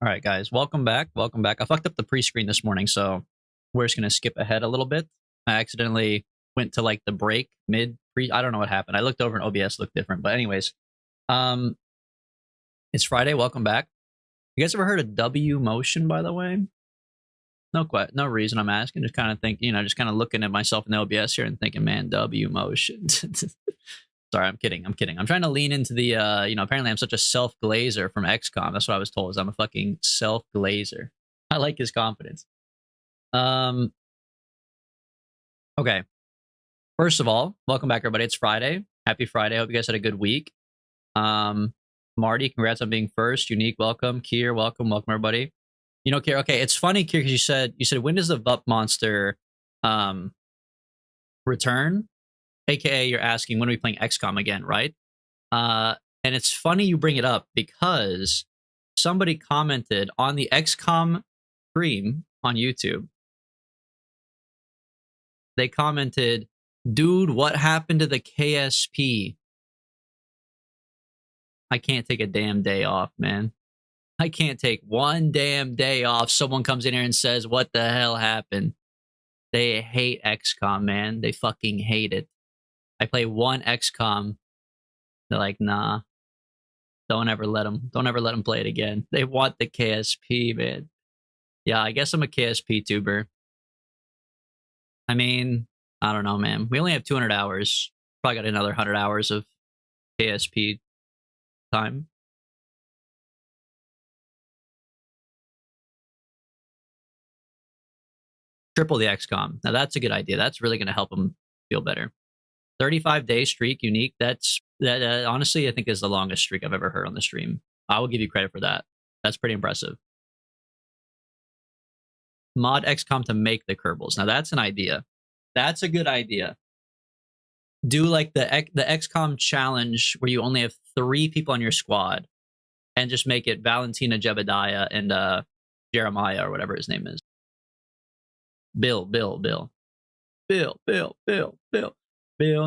All right, guys, welcome back. Welcome back. I fucked up the pre-screen this morning, so we're just gonna skip ahead a little bit. I accidentally went to like the break mid pre. I don't know what happened. I looked over and OBS looked different, but anyways, um, it's Friday. Welcome back. You guys ever heard of W Motion? By the way, no reason I'm asking. Just kind of think, just kind of looking at myself in the OBS here and thinking, man, W Motion. Sorry, I'm kidding. I'm trying to lean into the, apparently I'm such a self-glazer from XCOM. That's what I was told, is I'm a fucking self-glazer. I like his confidence. Okay. First of all, welcome back, everybody. It's Friday. Happy Friday. I hope you guys had a good week. Marty, congrats on being first. Unique, welcome. Kier, welcome. Welcome, everybody. Kier, okay, it's funny, Kier, because you said, when does the VUP monster return? AKA, you're asking, when are we playing XCOM again, right? And it's funny you bring it up because somebody commented on the XCOM stream on YouTube. They commented, dude, what happened to the KSP? I can't take a damn day off, man. I can't take one damn day off. Someone comes in here and says, what the hell happened? They hate XCOM, man. They fucking hate it. I play one XCOM. They're like, nah. Don't ever let them play it again. They want the KSP, man. Yeah, I guess I'm a KSP tuber. I mean, I don't know, man. We only have 200 hours. Probably got another 100 hours of KSP time. Triple the XCOM. Now that's a good idea. That's really going to help them feel better. 35-day streak, unique. That honestly, I think is the longest streak I've ever heard on the stream. I will give you credit for that. That's pretty impressive. Mod XCOM to make the Kerbals. Now that's an idea. That's a good idea. Do like the XCOM challenge where you only have 3 people on your squad, and just make it Valentina, Jebediah, and Jeremiah or whatever his name is. Bill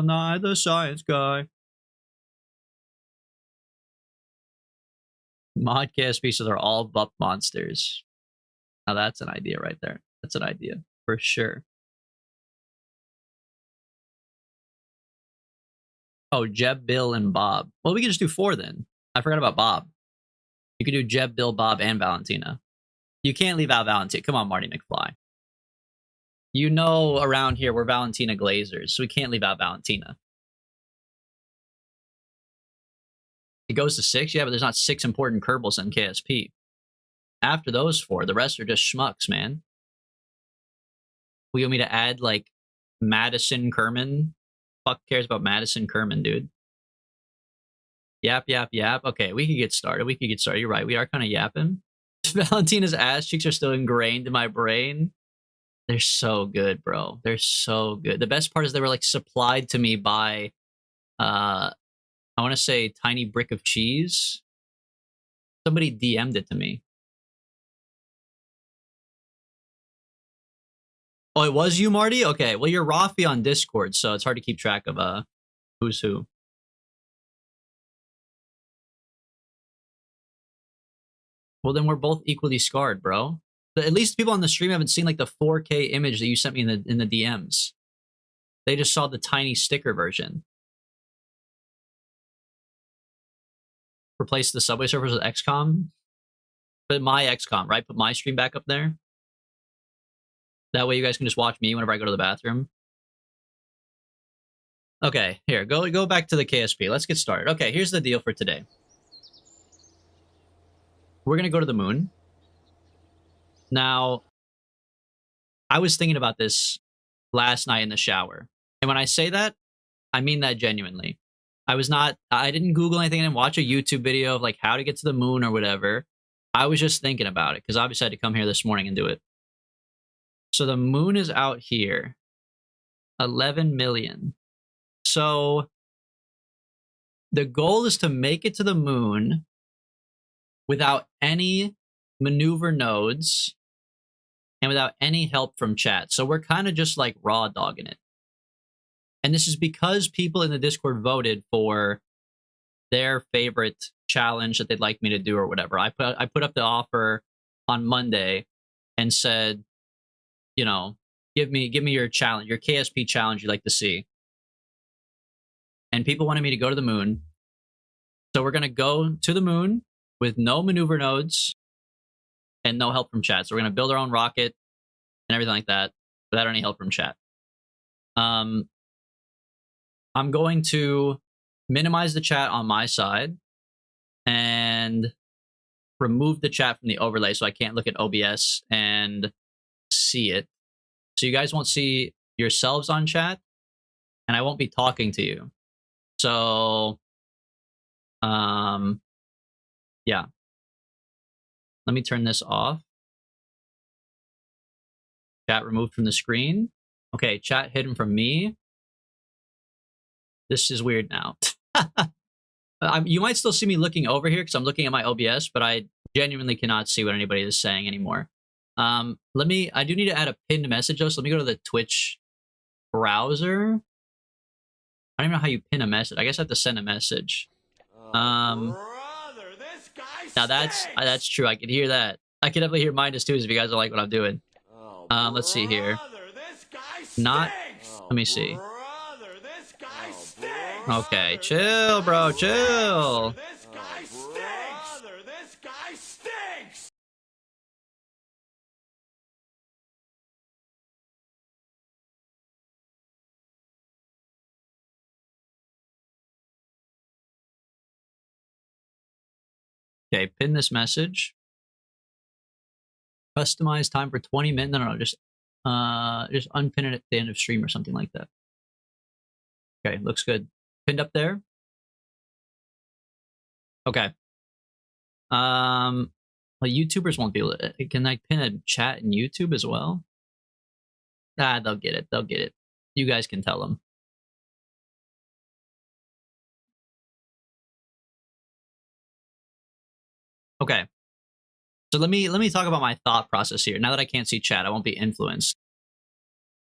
Nye the Science Guy. Mod KSP, so they're all VUP monsters. Now that's an idea right there. That's an idea for sure. Oh, Jeb, Bill, and Bob. Well, we can just do 4 then. I forgot about Bob. You could do Jeb, Bill, Bob, and Valentina. You can't leave out Valentina. Come on, Marty McFly. Around here, we're Valentina Glazers, so we can't leave out Valentina. It goes to 6? Yeah, but there's not 6 important Kerbals in KSP. After those 4, the rest are just schmucks, man. We want me to add, like, Madison Kerman? Fuck cares about Madison Kerman, dude. Yap. Okay, we could get started. You're right. We are kind of yapping. Valentina's ass cheeks are still ingrained in my brain. They're so good, bro. They're so good. The best part is they were like supplied to me by, I want to say Tiny Brick of Cheese. Somebody DM'd it to me. Oh, it was you, Marty? Okay, well, you're Rafi on Discord, so it's hard to keep track of who's who. Well, then we're both equally scarred, bro. But at least people on the stream haven't seen like the 4K image that you sent me in the DMs. They just saw the tiny sticker version. Replace the Subway servers with XCOM. But my XCOM, right? Put my stream back up there. That way you guys can just watch me whenever I go to the bathroom. Okay, here, go back to the KSP. Let's get started. Okay, here's the deal for today. We're going to go to the moon. Now, I was thinking about this last night in the shower. And when I say that, I mean that genuinely. I didn't Google anything and watch a YouTube video of like how to get to the moon or whatever. I was just thinking about it because obviously I had to come here this morning and do it. So the moon is out here. 11 million. So the goal is to make it to the moon without any maneuver nodes and without any help from chat. So we're kind of just like raw dogging it. And this is because people in the Discord voted for their favorite challenge that they'd like me to do or whatever. I put up the offer on Monday and said, you know, give me your challenge, your KSP challenge you'd like to see. And people wanted me to go to the moon. So we're gonna go to the moon with no maneuver nodes and no help from chat. So we're gonna build our own rocket and everything like that without any help from chat. I'm going to minimize the chat on my side and remove the chat from the overlay so I can't look at OBS and see it. So you guys won't see yourselves on chat, and I won't be talking to you. So, yeah. Let me turn this off. Chat removed from the screen. Okay, chat hidden from me. This is weird now. You might still see me looking over here because I'm looking at my OBS, but I genuinely cannot see what anybody is saying anymore. I do need to add a pinned message though, so let me go to the Twitch browser. I don't even know how you pin a message. I guess I have to send a message. Brother, this guy Now that's true. I can hear that. I can definitely hear Minus too if you guys don't like what I'm doing. Let's see here. This guy Not. Let me see. Brother, this guy stinks. Okay, chill, bro, chill. This guy stinks. Brother, this guy stinks. Okay, pin this message. Customize time for 20 minutes. No, just unpin it at the end of stream or something like that. Okay, looks good. Pinned up there. Okay. Well, YouTubers won't be able to. Can I pin a chat in YouTube as well? Ah, they'll get it. They'll get it. You guys can tell them. Okay. So let me talk about my thought process here. Now that I can't see chat, I won't be influenced.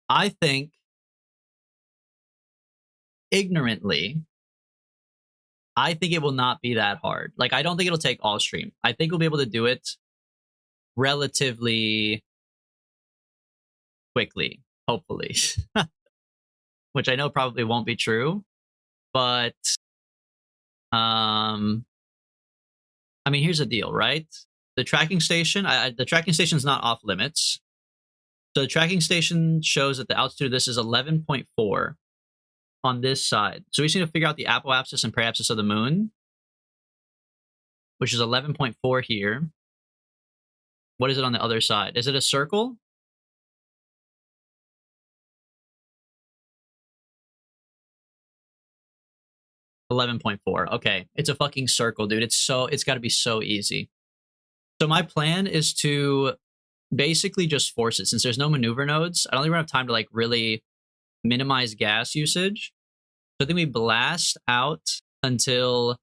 I think ignorantly, I think it will not be that hard. Like, I don't think it'll take all stream. I think we'll be able to do it relatively quickly, hopefully. Which I know probably won't be true. But I mean, here's the deal, right? The tracking station, the tracking station is not off limits. So the tracking station shows that the altitude of this is 11.4 on this side. So we just need to figure out the apoapsis and periapsis of the moon, which is 11.4 here. What is it on the other side? Is it a circle? $11.4. Okay, it's a fucking circle, dude. It's got to be so easy. So my plan is to basically just force it. Since there's no maneuver nodes, I don't think we're gonna have time to like really minimize gas usage. So I think we blast out until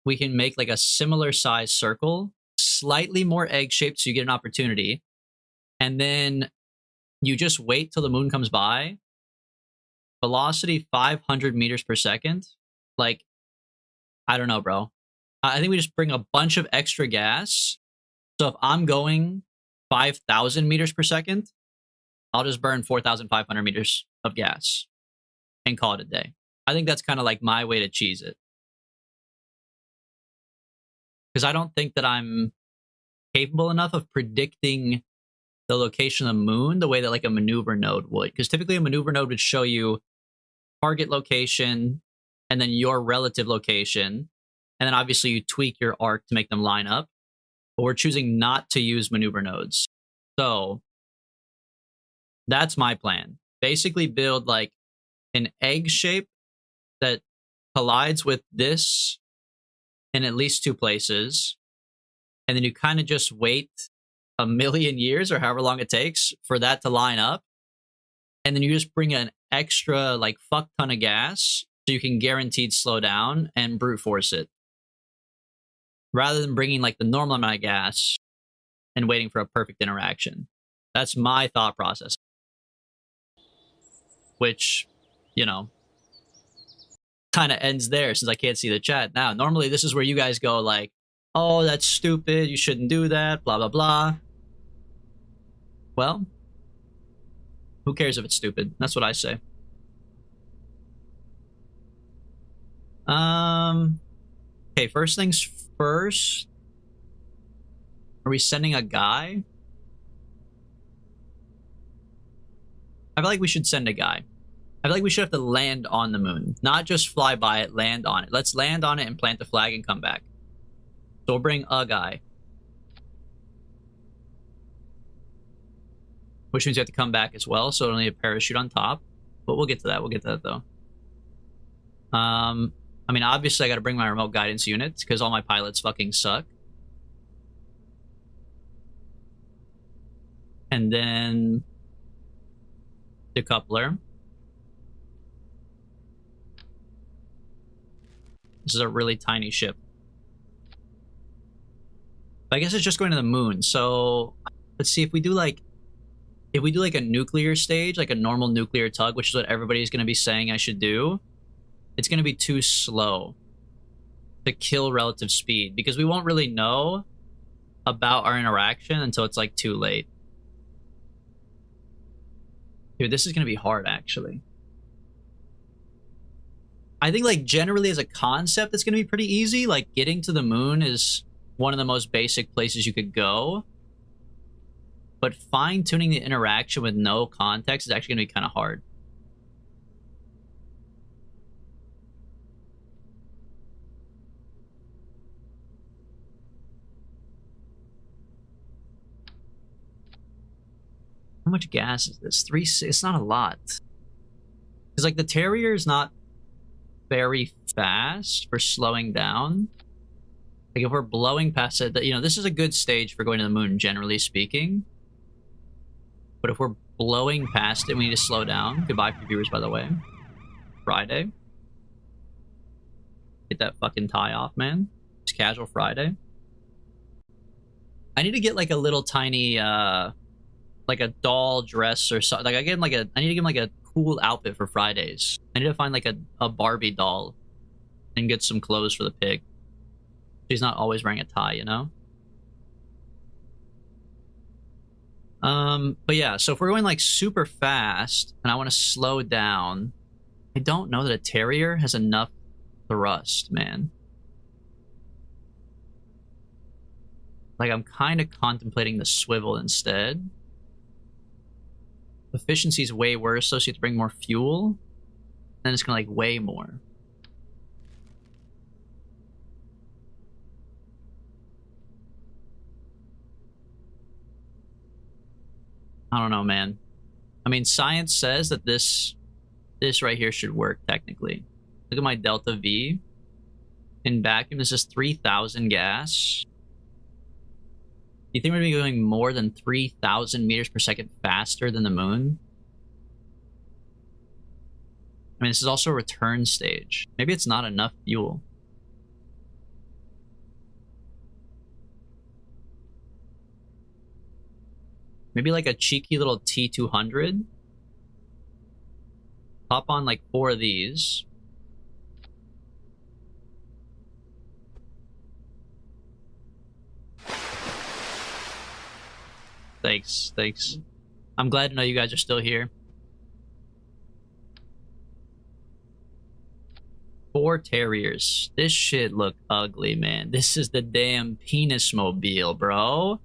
we can make like a similar size circle, slightly more egg-shaped so you get an opportunity. And then you just wait till the moon comes by. Velocity 500 meters per second. Like, I don't know, bro. I think we just bring a bunch of extra gas. So if I'm going 5,000 meters per second, I'll just burn 4,500 meters of gas and call it a day. I think that's kind of like my way to cheese it. Because I don't think that I'm capable enough of predicting the location of the moon the way that like a maneuver node would. Because typically a maneuver node would show you target location and then your relative location. And then obviously you tweak your arc to make them line up. But we're choosing not to use maneuver nodes. So that's my plan. Basically build like an egg shape that collides with this in at least two places. And then you kind of just wait a million years or however long it takes for that to line up. And then you just bring an extra like fuck ton of gas so you can guaranteed slow down and brute force it. Rather than bringing like the normal amount of gas and waiting for a perfect interaction. That's my thought process. Which, you know, kind of ends there since I can't see the chat now. Normally this is where you guys go like, oh, that's stupid, you shouldn't do that, blah, blah, blah. Well, who cares if it's stupid? That's what I say. Okay, first things first. Are we sending a guy? I feel like we should send a guy. I feel like we should have to land on the moon. Not just fly by it, land on it. Let's land on it and plant the flag and come back. So we'll bring a guy. Which means you have to come back as well, so only a parachute on top. But we'll get to that. We'll get to that, though. I mean, obviously I gotta bring my remote guidance unit, because all my pilots fucking suck. And then... decoupler. This is a really tiny ship. But I guess it's just going to the moon, so... let's see if we do like... if we do like a nuclear stage, like a normal nuclear tug, which is what everybody's going to be saying I should do, it's going to be too slow to kill relative speed, because we won't really know about our interaction until it's like too late. Dude, this is going to be hard, actually. I think, like, generally as a concept, it's going to be pretty easy. Like, getting to the moon is one of the most basic places you could go. But fine-tuning the interaction with no context is actually going to be kind of hard. How much gas is this? It's not a lot. Because, like, the Terrier is not very fast for slowing down. Like, if we're blowing past it, you know, this is a good stage for going to the moon, generally speaking. But if we're blowing past it, we need to slow down. Goodbye for viewers, by the way. Friday. Get that fucking tie off, man. It's casual Friday. I need to get, like, a little tiny, like a doll dress or something. Like, I need to give him like a cool outfit for Fridays. I need to find like a Barbie doll and get some clothes for the pig. She's not always wearing a tie, you know? But yeah, so if we're going like super fast and I want to slow down, I don't know that a Terrier has enough thrust, man. Like, I'm kind of contemplating the swivel instead. Efficiency is way worse, so you have to bring more fuel. Then it's gonna like weigh more. I don't know, man. I mean, science says that this right here should work technically. Look at my delta V. In vacuum, this is 3,000 gas. Do you think we're going to be going more than 3,000 meters per second faster than the moon? I mean, this is also a return stage. Maybe it's not enough fuel. Maybe like a cheeky little T200. Hop on like 4 of these. Thanks. I'm glad to know you guys are still here. 4 Terriers. This shit look ugly, man. This is the damn penis mobile, bro.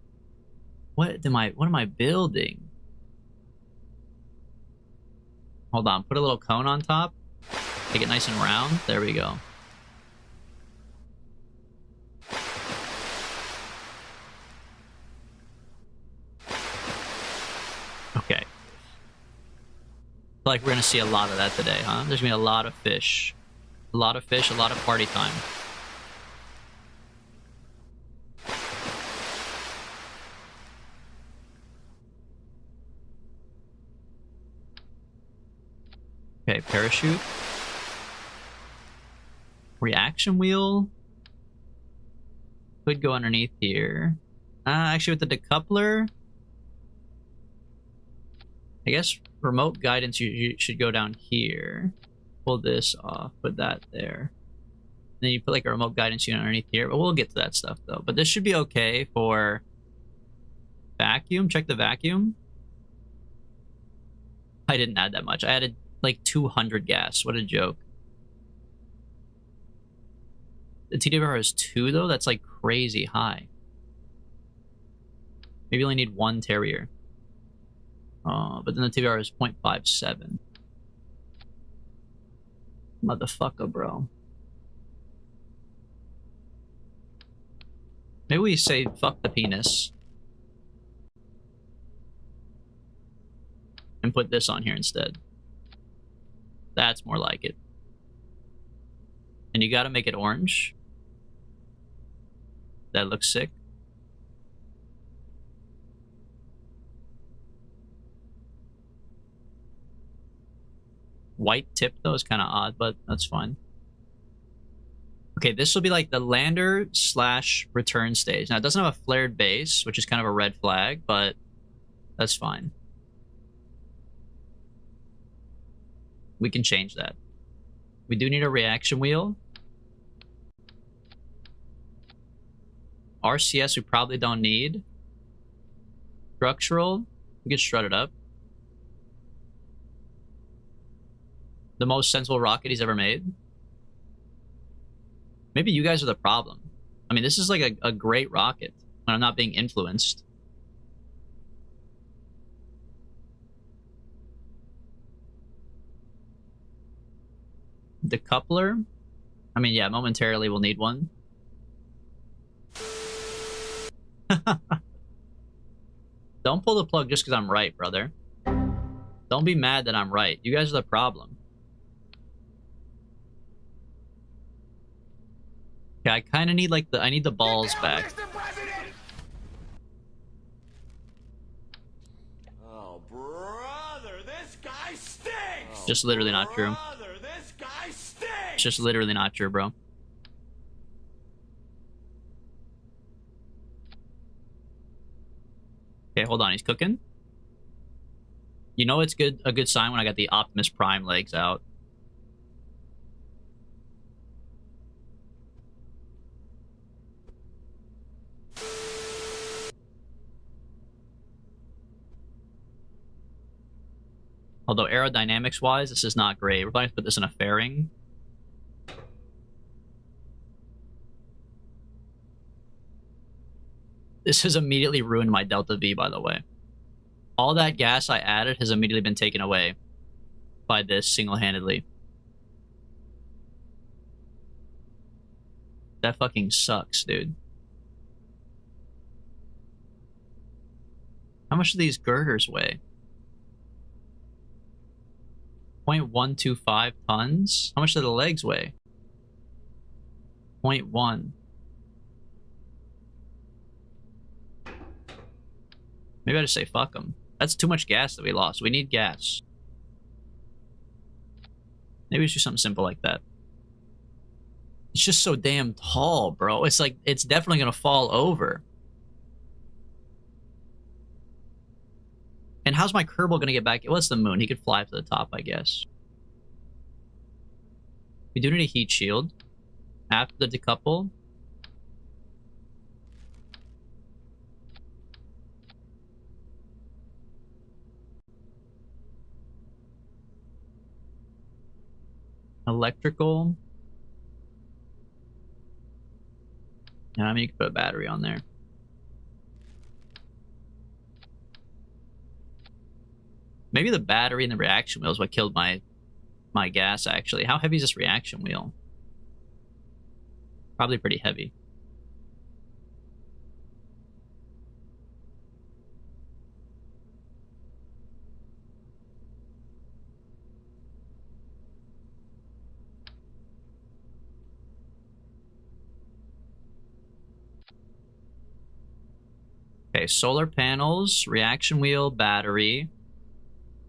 What am I building? Hold on, put a little cone on top. Make it nice and round. There we go. Okay. Feel like we're gonna see a lot of that today, huh? There's gonna be a lot of fish. A lot of fish, a lot of party time. Okay, parachute. Reaction wheel. Could go underneath here. Actually, with the decoupler, I guess remote guidance you should go down here. Pull this off, put that there. Then you put like a remote guidance unit underneath here, but we'll get to that stuff though. But this should be okay for vacuum. Check the vacuum. I didn't add that much. I added like 200 gas. What a joke. The TWR is 2 though. That's like crazy high. Maybe you only need 1 Terrier. But then the TWR is 0.57. Motherfucker, bro. Maybe we say fuck the penis. And put this on here instead. That's more like it. And you gotta make it orange. That looks sick. White tip though is kind of odd, but that's fine. Okay, this will be like the lander / return stage. Now it doesn't have a flared base, which is kind of a red flag, but that's fine. We can change that. We do need a reaction wheel. RCS we probably don't need. Structural, we can strut it up. The most sensible rocket he's ever made. Maybe you guys are the problem. I mean, this is like a great rocket when I'm not being influenced. Decoupler. I mean, yeah, momentarily we'll need one. Don't pull the plug just because I'm right, brother. Don't be mad that I'm right. You guys are the problem. Okay, I kind of need like I need the balls back. Oh, brother, this guy stinks. Just literally not true. Brother, this guy stinks. It's just literally not true, bro. Okay, hold on. He's cooking. You know it's good. A good sign when I got the Optimus Prime legs out. Although aerodynamics-wise, this is not great. We're going to put this in a fairing. This has immediately ruined my Delta V, by the way. All that gas I added has immediately been taken away by this single-handedly. That fucking sucks, dude. How much do these girders weigh? 0.125 tons? How much do the legs weigh? 0.1. Maybe I just say fuck them. That's too much gas that we lost. We need gas. Maybe we should do something simple like that. It's just so damn tall, bro. It's like, it's definitely gonna fall over. And how's my Kerbal gonna get back? What's the moon? He could fly to the top, I guess. We do need a heat shield. After the decouple. Electrical. Yeah, I mean, you could put a battery on there. Maybe the battery and the reaction wheel is what killed my gas, actually. How heavy is this reaction wheel? Probably pretty heavy. Okay, solar panels, reaction wheel, battery.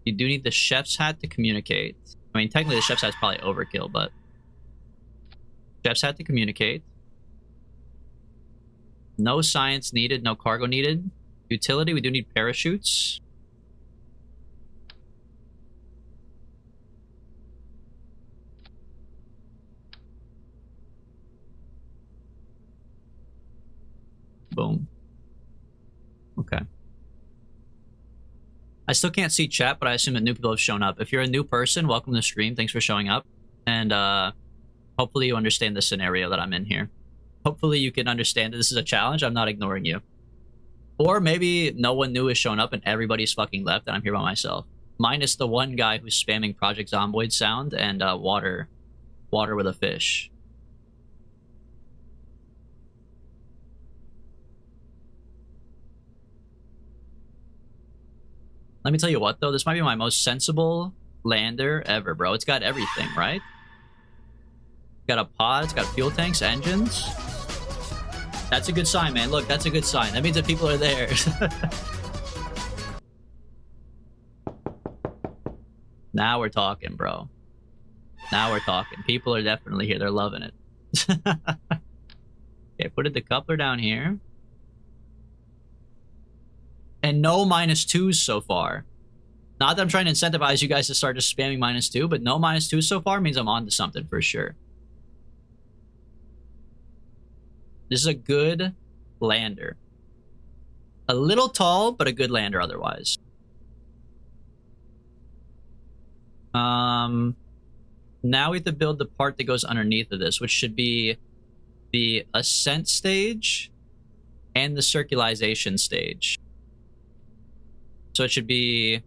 You do need the chef's hat to communicate. I mean, technically the chef's hat's probably overkill, but... Chef's hat to communicate. No science needed, no cargo needed. Utility, we do need parachutes. Boom. Okay. I still can't see chat, but I assume that new people have shown up. If you're a new person, welcome to the stream. Thanks for showing up. And hopefully you understand the scenario that I'm in here. Hopefully you can understand that this is a challenge. I'm not ignoring you. Or maybe no one new has shown up and everybody's fucking left and I'm here by myself. Minus the one guy who's spamming Project Zomboid sound and water with a fish. Let me tell you what, though. This might be my most sensible lander ever, bro. It's got everything, right? It's got a pod, it's got fuel tanks, engines. That's a good sign, man. Look, that's a good sign. That means that people are there. Now we're talking, bro. Now we're talking. People are definitely here. They're loving it. Okay, put a decoupler down here. And no -2s so far. Not that I'm trying to incentivize you guys to start just spamming -2, but no -2s so far means I'm on to something for sure. This is a good lander. A little tall, but a good lander otherwise. Now we have to build the part that goes underneath of this, which should be the ascent stage and the circulization stage. So it should be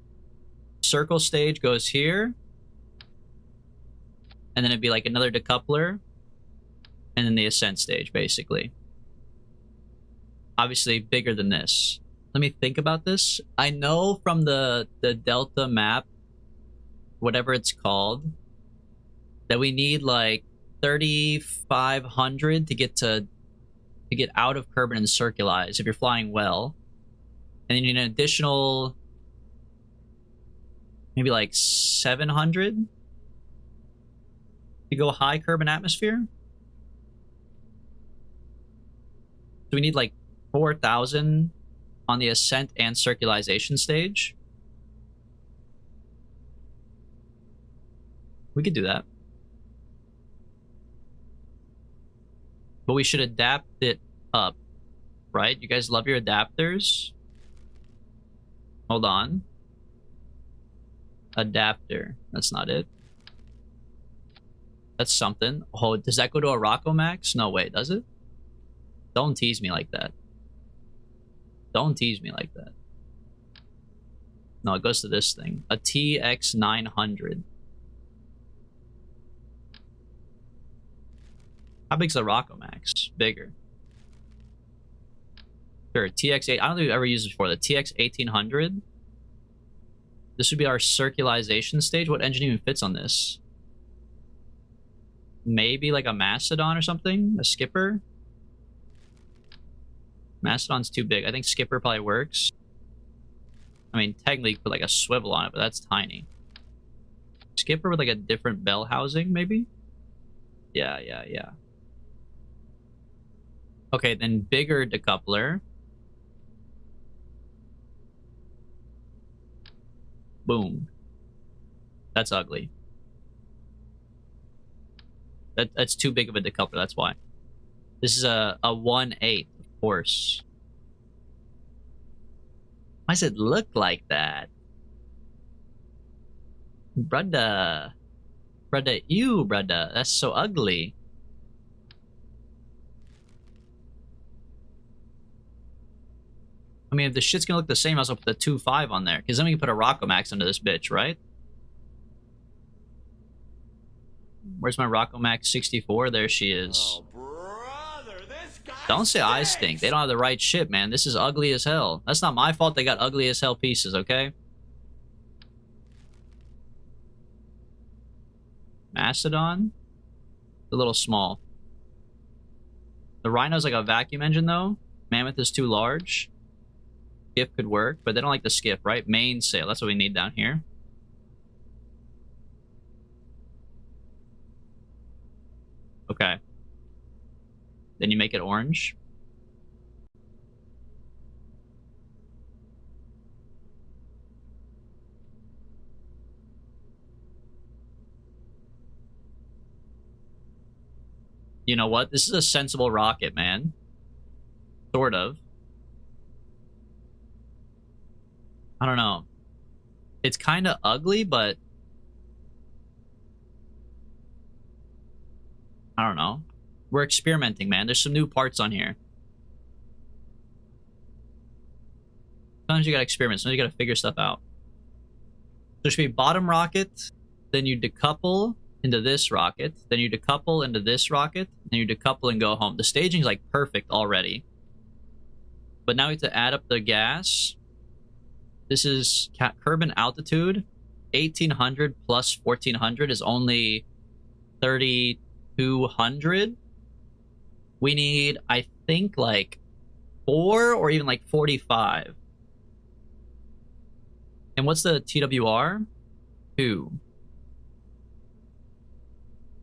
circle stage goes here, and then it'd be like another decoupler, and then the ascent stage, basically. Obviously bigger than this. Let me think about this. I know from the Delta map, whatever it's called, that we need like 3,500 to get out of Kerbin and circulize if you're flying well. And then you need an additional maybe like 700 to go high Kerbin atmosphere. So we need like 4,000 on the ascent and circulization stage. We could do that. But we should adapt it up, right? You guys love your adapters? Hold on. Adapter. That's not it. That's something. Oh, does that go to a Rocco Max? No way, does it? Don't tease me like that. Don't tease me like that. No, it goes to this thing. A TX900. How big's the Rocco Max? Bigger. Sure, TX8. I don't think we've ever used this before. The TX1800. This would be our circulization stage. What engine even fits on this? Maybe like a Mastodon or something? A Skipper? Mastodon's too big. I think Skipper probably works. I mean, technically you could put like a swivel on it, but that's tiny. Skipper with like a different bell housing, maybe? Yeah. Okay, then bigger decoupler. Boom. That's ugly. That's too big of a decoupler, that's why. This is a 1/8, of course. Why does it look like that? Brudda. Brudda, ew, brudda. That's so ugly. I mean, if the shit's gonna look the same, I also put the 2.5 on there, because then we can put a Rocco Max under this bitch, right? Where's my Rocco Max 64? There she is. Oh, brother, this guy Don't say I stink. They don't have the right shit, man. This is ugly as hell. That's not my fault they got ugly as hell pieces, okay? Mastodon? A little small. The Rhino's like a vacuum engine, though. Mammoth is too large. Skiff could work, but they don't like the skiff, right? Mainsail, that's what we need down here. Okay. Then you make it orange. You know what? This is a sensible rocket, man. Sort of. I don't know. It's kind of ugly, but I don't know. We're experimenting, man. There's some new parts on here. Sometimes you gotta experiment. Sometimes you gotta figure stuff out. There should be bottom rocket, then you decouple into this rocket, then you decouple into this rocket, then you decouple and go home. The staging's like perfect already. But now we have to add up the gas. This is curb and altitude. 1800 plus 1400 is only 3200. We need, I think, like 4 or even like 45. And what's the TWR? 2.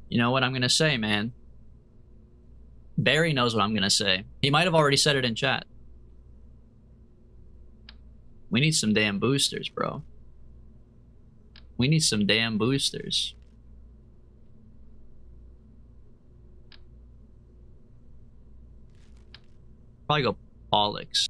You know what I'm gonna say, man? Barry knows what I'm gonna say. He might have already said it in chat. We need some damn boosters, bro. We need some damn boosters. Probably go Pollux.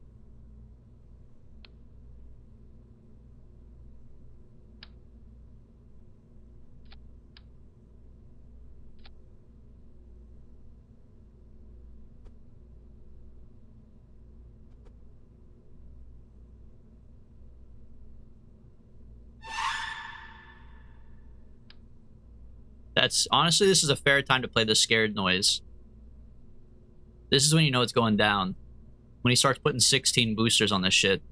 That's honestly, this is a fair time to play the scared noise. This is when you know it's going down. When he starts putting 16 boosters on this shit.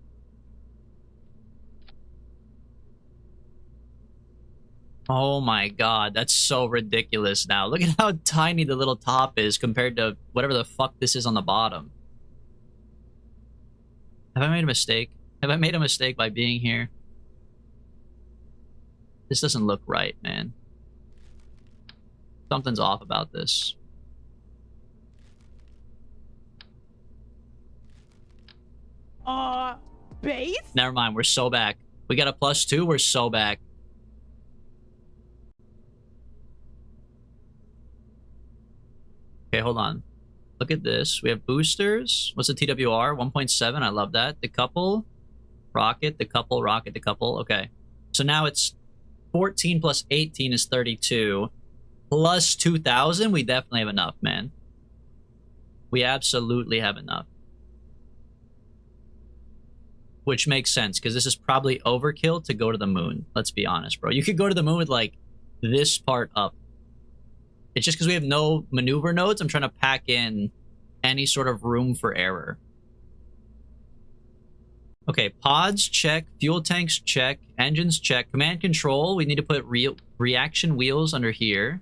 Oh my god, that's so ridiculous now. Look at how tiny the little top is compared to whatever the fuck this is on the bottom. Have I made a mistake? Have I made a mistake by being here? This doesn't look right, man. Something's off about this. Base? Never mind, we're so back. We got a +2, we're so back. Okay, hold on. Look at this. We have boosters. What's the TWR? 1.7. I love that. Decouple. Rocket. Decouple. Rocket. Decouple. Okay. So now it's 14 plus 18 is 32. Plus 2,000. We definitely have enough, man. We absolutely have enough. Which makes sense, because this is probably overkill to go to the moon. Let's be honest, bro. You could go to the moon with, like, this part up. It's just because we have no maneuver nodes, I'm trying to pack in any sort of room for error. Okay, pods, check. Fuel tanks, check. Engines, check. Command control, we need to put reaction wheels under here.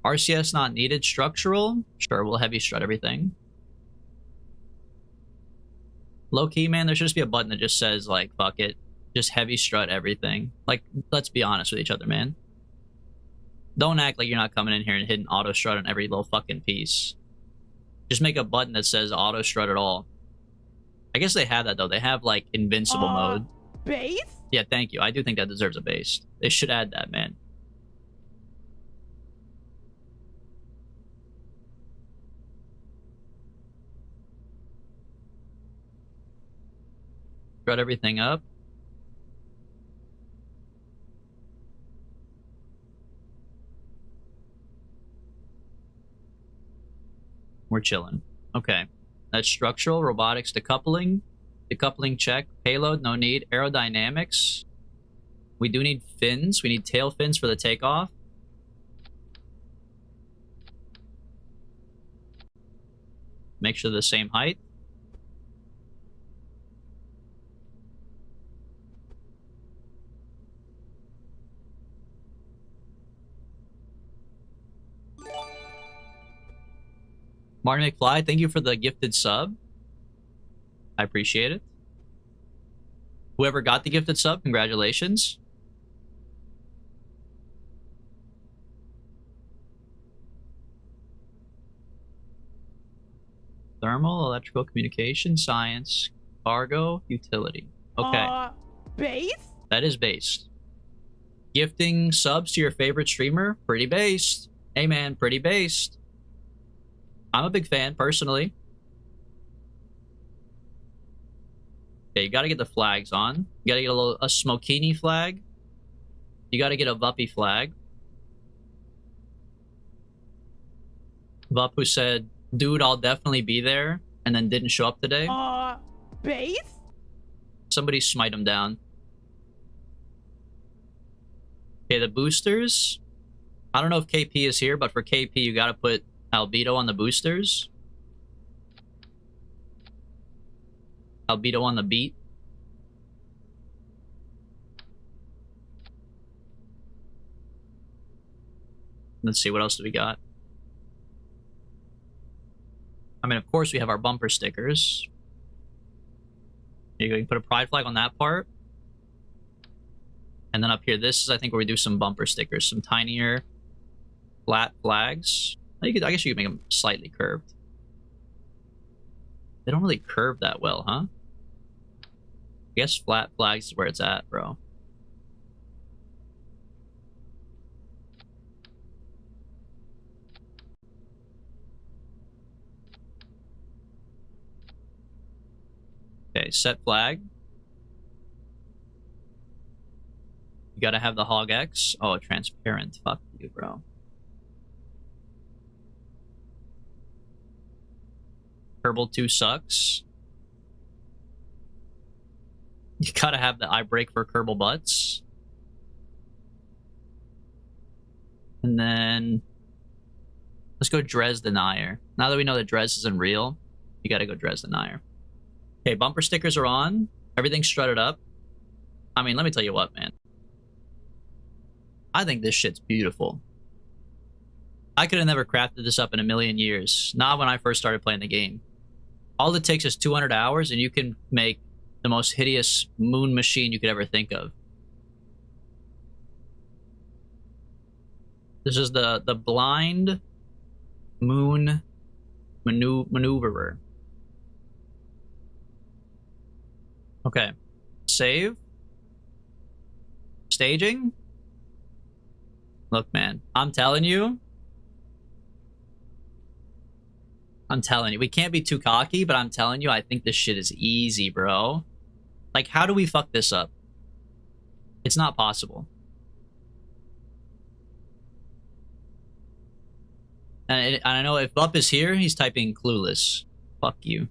RCS not needed. Structural, sure, we'll heavy strut everything. Low key, man, there should just be a button that just says, like, fuck it. Just heavy strut everything. Like, let's be honest with each other, man. Don't act like you're not coming in here and hitting auto strut on every little fucking piece. Just make a button that says auto strut at all. I guess they have that, though. They have, like, invincible mode. Base? Yeah, thank you. I do think that deserves a base. They should add that, man. Strut everything up. We're chilling. Okay. That's structural, robotics, decoupling. Decoupling check. Payload, no need. Aerodynamics. We do need fins. We need tail fins for the takeoff. Make sure they're the same height. Martin McFly, thank you for the gifted sub. I appreciate it. Whoever got the gifted sub, congratulations. Thermal, electrical, communication, science, cargo, utility. Okay. Base? That is based. Gifting subs to your favorite streamer, pretty based. Hey man, pretty based. I'm a big fan, personally. Okay, you gotta get the flags on. You gotta get a Smokini flag. You gotta get a Vuppy flag. Vup who said, dude, I'll definitely be there, and then didn't show up today. Base? Somebody smite him down. Okay, the boosters. I don't know if KP is here, but for KP, you gotta put Albedo on the boosters. Albedo on the beat. Let's see, what else do we got? I mean, of course, we have our bumper stickers. There you go. You can put a pride flag on that part. And then up here, this is, I think, where we do some bumper stickers. Some tinier, flat flags. I guess you could make them slightly curved. They don't really curve that well, huh? I guess flat flags is where it's at, bro. Okay, set flag. You gotta have the Hog X. Oh, transparent. Fuck you, bro. Kerbal 2 sucks. You gotta have the eye break for Kerbal butts. And then let's go Drez Denier. Now that we know that Drez isn't real, you gotta go Drez Denier. Okay, bumper stickers are on. Everything's strutted up. I mean, let me tell you what, man. I think this shit's beautiful. I could have never crafted this up in a million years. Not when I first started playing the game. All it takes is 200 hours and you can make the most hideous moon machine you could ever think of. This is the blind moon maneuverer. Okay. Save. Staging. Look, man, I'm telling you, we can't be too cocky, but I'm telling you, I think this shit is easy, bro. Like, how do we fuck this up? It's not possible. And I know if Bup is here, he's typing clueless. Fuck you.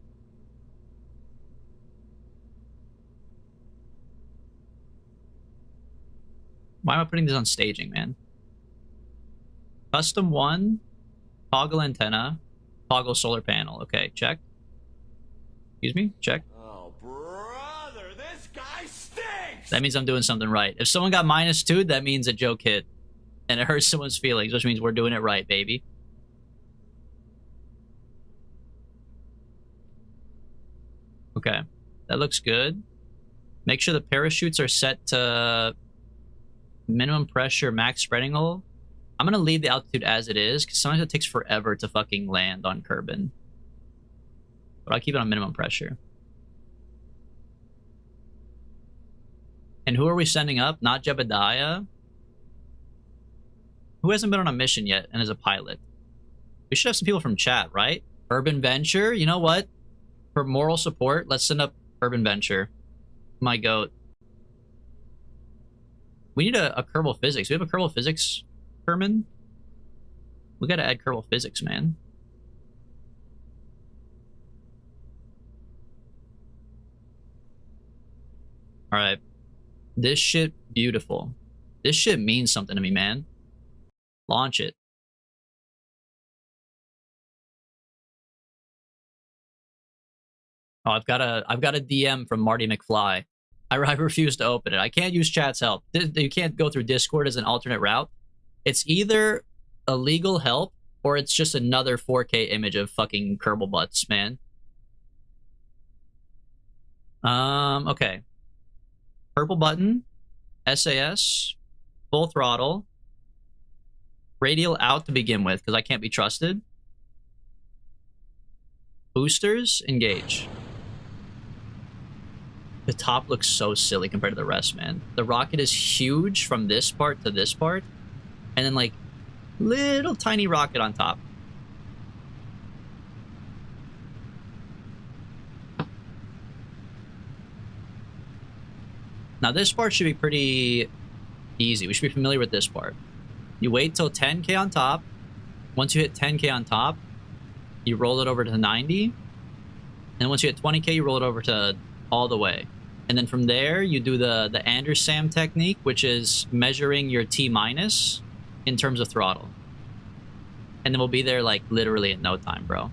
Why am I putting this on staging, man? Custom 1, toggle antenna, toggle solar panel. Okay, check. Excuse me, check. Oh, brother, this guy stinks! That means I'm doing something right. If someone got -2, that means a joke hit. And it hurts someone's feelings, which means we're doing it right, baby. Okay, that looks good. Make sure the parachutes are set to minimum pressure, max spreading hole. I'm gonna leave the altitude as it is, because sometimes it takes forever to fucking land on Kerbin. But I'll keep it on minimum pressure. And who are we sending up? Not Jebediah. Who hasn't been on a mission yet and is a pilot? We should have some people from chat, right? Urban Venture, you know what? For moral support, let's send up Urban Venture. My goat. We need a Kerbal Physics. We have a Kerbal Physics, Herman? We gotta add Kerbal Physics, man. Alright. This shit, beautiful. This shit means something to me, man. Launch it. Oh, I've got a DM from Marty McFly. I refuse to open it. I can't use chat's help. You can't go through Discord as an alternate route. It's either illegal help or it's just another 4K image of fucking Kerbal butts, man. Okay. Purple button, SAS, full throttle, radial out to begin with because I can't be trusted. Boosters, engage. The top looks so silly compared to the rest, man. The rocket is huge from this part to this part, and then like little tiny rocket on top. Now this part should be pretty easy. We should be familiar with this part. You wait till 10K on top. Once you hit 10K on top, you roll it over to 90. And once you hit 20K, you roll it over to all the way. And then from there, you do the Andersam technique, which is measuring your T minus in terms of throttle. And then we'll be there like literally in no time, bro.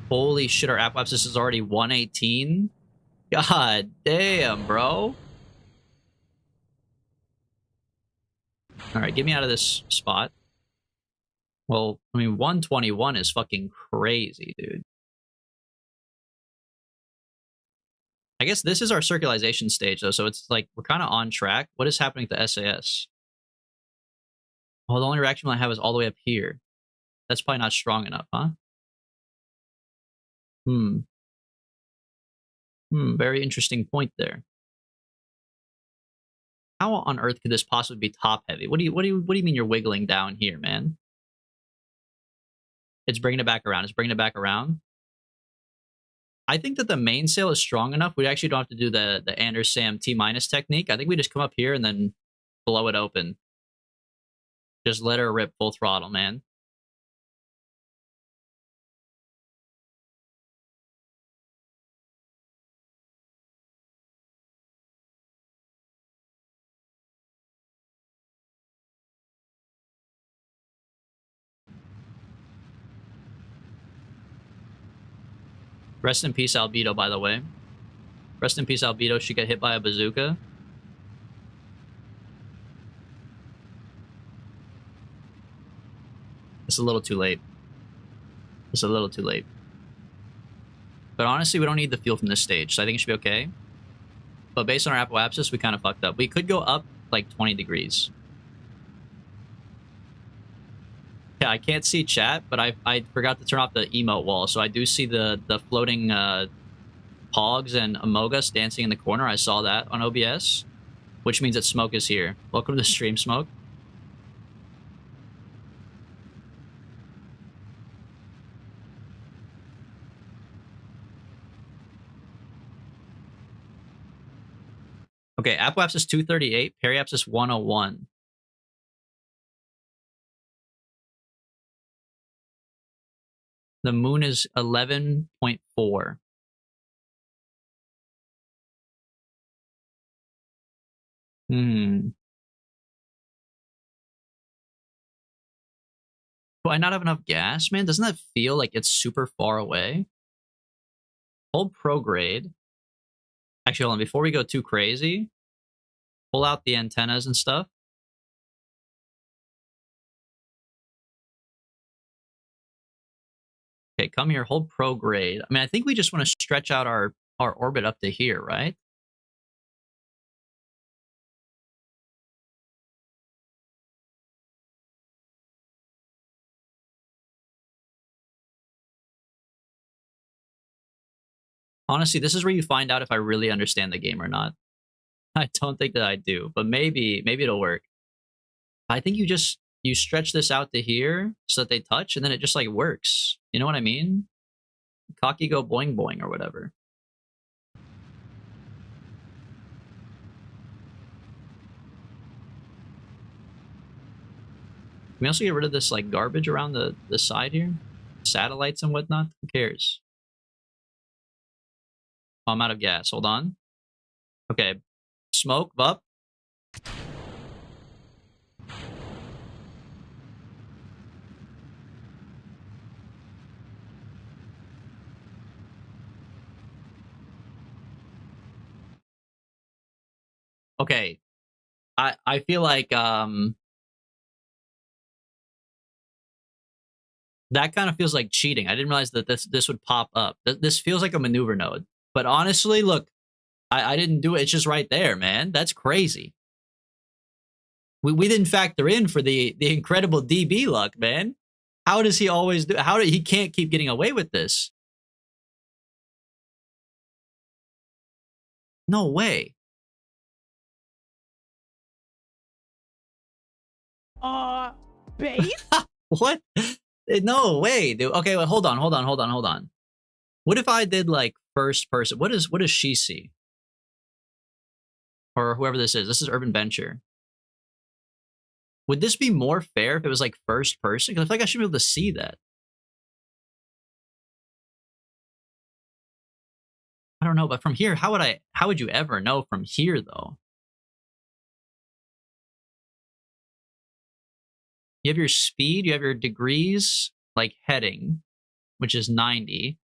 Holy shit, our apoapsis is already 118. God damn, bro. All right, get me out of this spot. Well, I mean, 121 is fucking crazy, dude. I guess this is our circularization stage, though, so it's like we're kind of on track. What is happening to SAS? Well, the only reaction I have is all the way up here. That's probably not strong enough, huh? Very interesting point there. How on earth could this possibly be top heavy? What do you mean you're wiggling down here, man? It's bringing it back around. It's bringing it back around. I think that the mainsail is strong enough. We actually don't have to do the Andersam T minus technique. I think we just come up here and then blow it open. Just let her rip full throttle, man. Rest in peace, Albedo, by the way. Rest in peace, Albedo should get hit by a bazooka. It's a little too late. It's a little too late. But honestly, we don't need the fuel from this stage, so I think it should be okay. But based on our apoapsis, we kind of fucked up. We could go up like 20 degrees. Yeah, I can't see chat, but I forgot to turn off the emote wall, so I do see the floating Pogs and Amogus dancing in the corner. I saw that on OBS, which means that Smoke is here. Welcome to the stream, Smoke. Okay, apoapsis 238, periapsis 101. The moon is 11.4. Do I not have enough gas, man? Doesn't that feel like it's super far away? Hold prograde. Actually, hold on. Before we go too crazy, pull out the antennas and stuff. Okay, come here. Hold prograde. I mean, I think we just want to stretch out our orbit up to here, right? Honestly, this is where you find out if I really understand the game or not. I don't think that I do, but maybe it'll work. I think you stretch this out to here so that they touch, and then it just like works. You know what I mean? Cocky go boing boing or whatever. Can we also get rid of this like garbage around the side here? Satellites and whatnot? Who cares? Oh, I'm out of gas. Hold on. Okay. Smoke, up. Okay. I feel like that kind of feels like cheating. I didn't realize that this would pop up. This feels like a maneuver node. But honestly, look, I didn't do it. It's just right there, man. That's crazy. We didn't factor in for the incredible DB luck, man. How does he always do? How did he can't keep getting away with this? No way. Base? What? No way, dude. Okay, well, hold on. What if I did like first person? What does she see? Or whoever this is. This is Urban Venture. Would this be more fair if it was like first person? Because I feel like I should be able to see that. I don't know, but from here, how would you ever know from here though? You have your speed, you have your degrees, like heading, which is 90.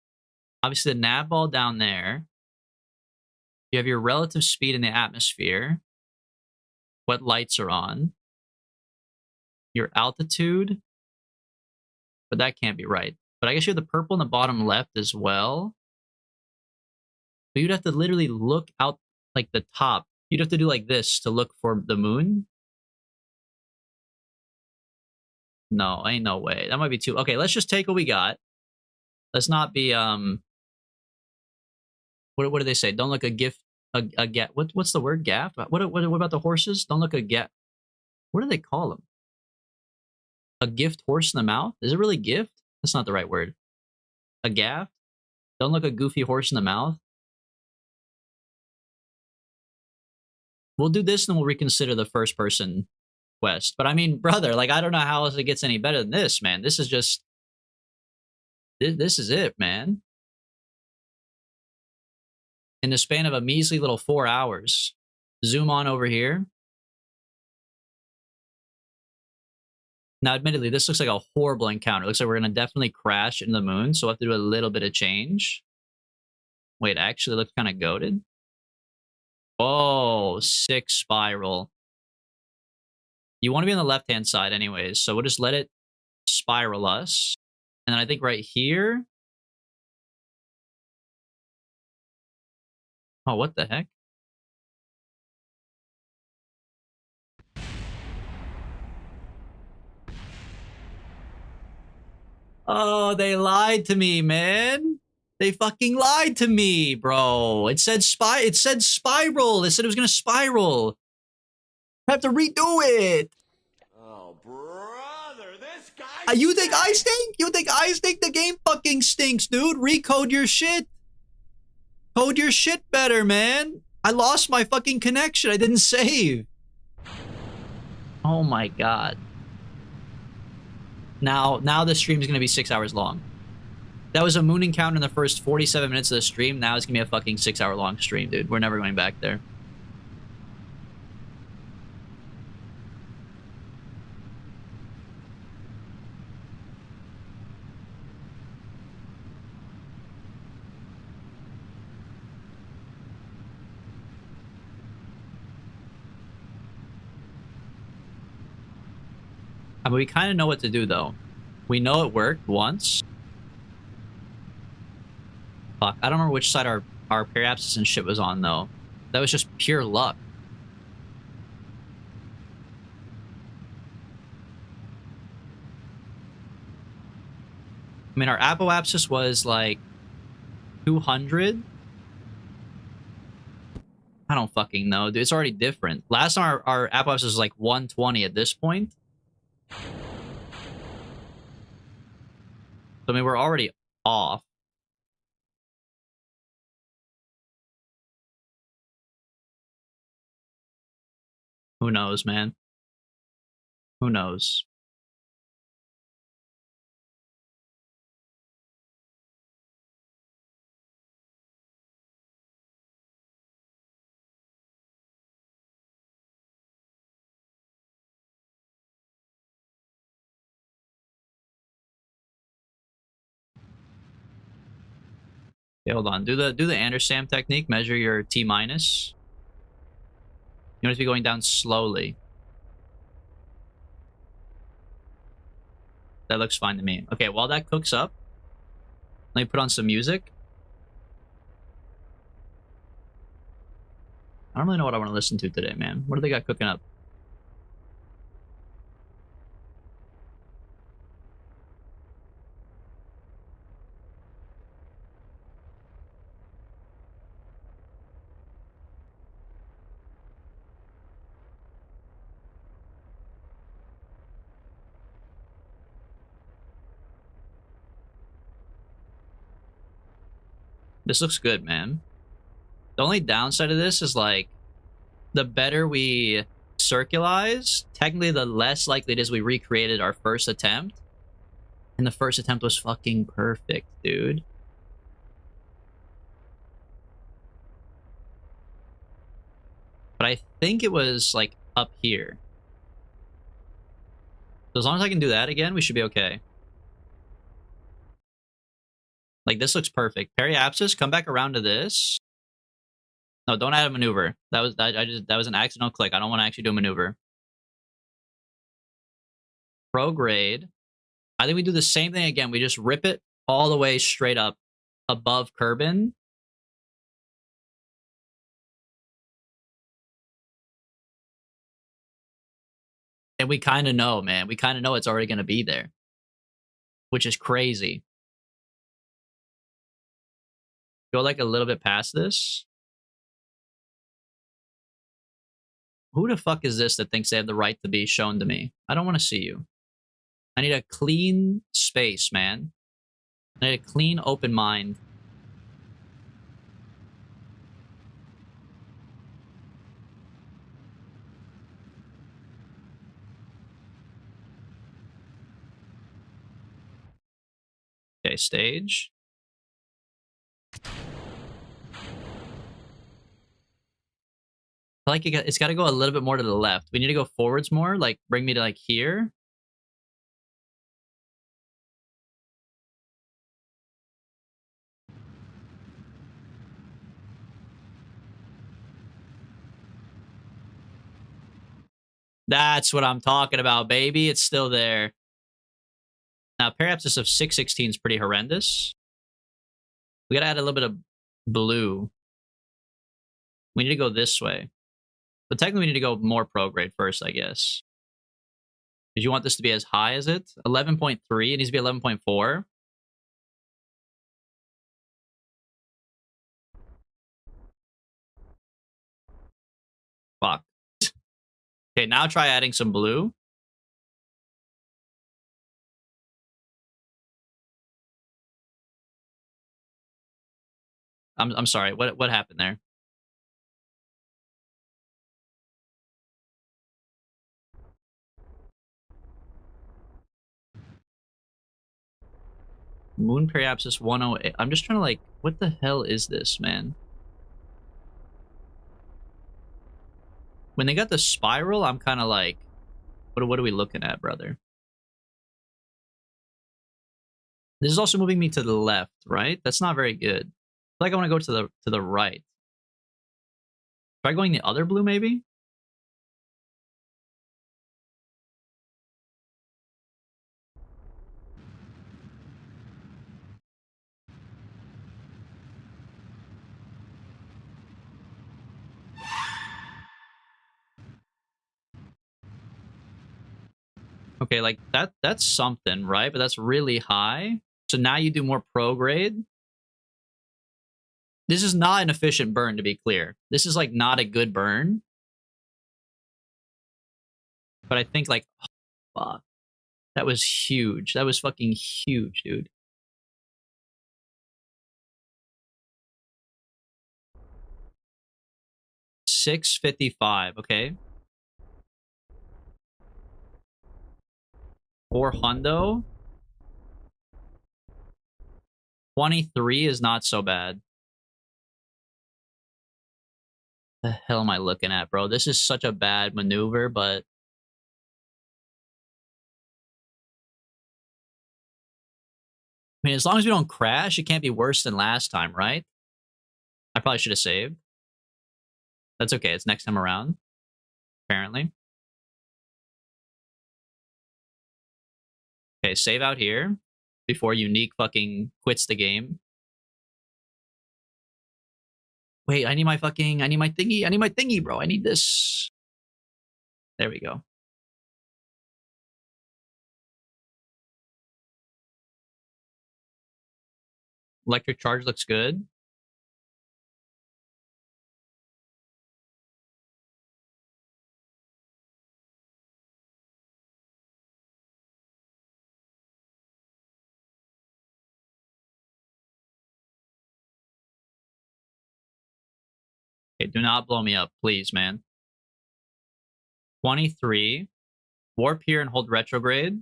Obviously the nav ball down there. You have your relative speed in the atmosphere. What lights are on. Your altitude. But that can't be right. But I guess you have the purple in the bottom left as well. But you'd have to literally look out like the top. You'd have to do like this to look for the moon. No, ain't no way. That might be too. Okay, let's just take what we got. Let's not be What do they say? Don't look a gift a get. What's the word? Gaff? What about the horses? Don't look a get. What do they call them? A gift horse in the mouth? Is it really gift? That's not the right word. A gaff? Don't look a goofy horse in the mouth. We'll do this and then we'll reconsider the first person quest. But I mean, brother, like I don't know how else it gets any better than this, man. This is just this is it, man. In the span of a measly little 4 hours. Zoom on over here. Now, admittedly, this looks like a horrible encounter. It looks like we're going to definitely crash into the moon, so we'll have to do a little bit of change. Wait, actually, it looks kind of goated. Oh, 6 spiral. You want to be on the left-hand side anyways, so we'll just let it spiral us. And then I think right here... Oh, what the heck? Oh, they lied to me, man. They fucking lied to me, bro. It said spiral. It said it was gonna spiral. I have to redo it. Oh, brother, this guy You think I stink? You think I stink? The game fucking stinks, dude. Recode your shit. Code your shit better, man. I lost my fucking connection. I didn't save. Oh my god. Now the stream's gonna be 6 hours long. That was a moon encounter in the first 47 minutes of the stream. Now it's gonna be a fucking 6 hour long stream, dude. We're never going back there. I mean, we kind of know what to do, though. We know it worked once. Fuck, I don't remember which side our periapsis and shit was on, though. That was just pure luck. I mean, our apoapsis was like 200. I don't fucking know, dude. It's already different. Last time our apoapsis was like 120 at this point. So, I mean, we're already off. Who knows, man? Who knows? Okay, hold on. Do the Andersam technique. Measure your T minus. You want it to be going down slowly. That looks fine to me. Okay, while that cooks up, let me put on some music. I don't really know what I want to listen to today, man. What do they got cooking up? This looks good, man. The only downside of this is, like, the better we circularize, technically the less likely it is we recreated our first attempt. And the first attempt was fucking perfect, dude. But I think it was, like, up here. So as long as I can do that again, we should be okay. Like, this looks perfect. Periapsis, come back around to this. No, don't add a maneuver. That was that was an accidental click. I don't want to actually do a maneuver. Prograde. I think we do the same thing again. We just rip it all the way straight up above Kerbin. And we kind of know, man. We kind of know it's already going to be there. Which is crazy. Go like a little bit past this. Who the fuck is this that thinks they have the right to be shown to me? I don't want to see you. I need a clean space, man. I need a clean, open mind. Okay, stage. I like it's got to go a little bit more to the left. We need to go forwards more. Like, bring me to, like, here. That's what I'm talking about, baby. It's still there. Now, Periapsis of 616 is pretty horrendous. We gotta add a little bit of blue. We need to go this way. But technically, we need to go more prograde first, I guess. Did you want this to be as high as it? 11.3. It needs to be 11.4. Fuck. Okay, now try adding some blue. I'm sorry. What happened there? Moon Periapsis 108. I'm just trying to, like, what the hell is this, man? When they got the spiral, I'm kind of like, what are we looking at, brother? This is also moving me to the left, right? That's not very good. I feel like I want to go to the right. Try going the other blue, maybe? Okay, like, that's something, right? But that's really high. So now you do more prograde. This is not an efficient burn, to be clear. This is, like, not a good burn. But I think, like, oh, fuck. That was huge. That was fucking huge, dude. $655, okay. 4 hundo. 23 is not so bad. The hell am I looking at, bro? This is such a bad maneuver, but I mean, as long as we don't crash, it can't be worse than last time, right? I probably should have saved. That's okay. It's next time around. apparently. Okay, save out here before Unique fucking quits the game. Wait, I need my thingy, bro. I need this. There we go. Electric charge looks good. Okay, do not blow me up, please, man. 23. Warp here and hold retrograde.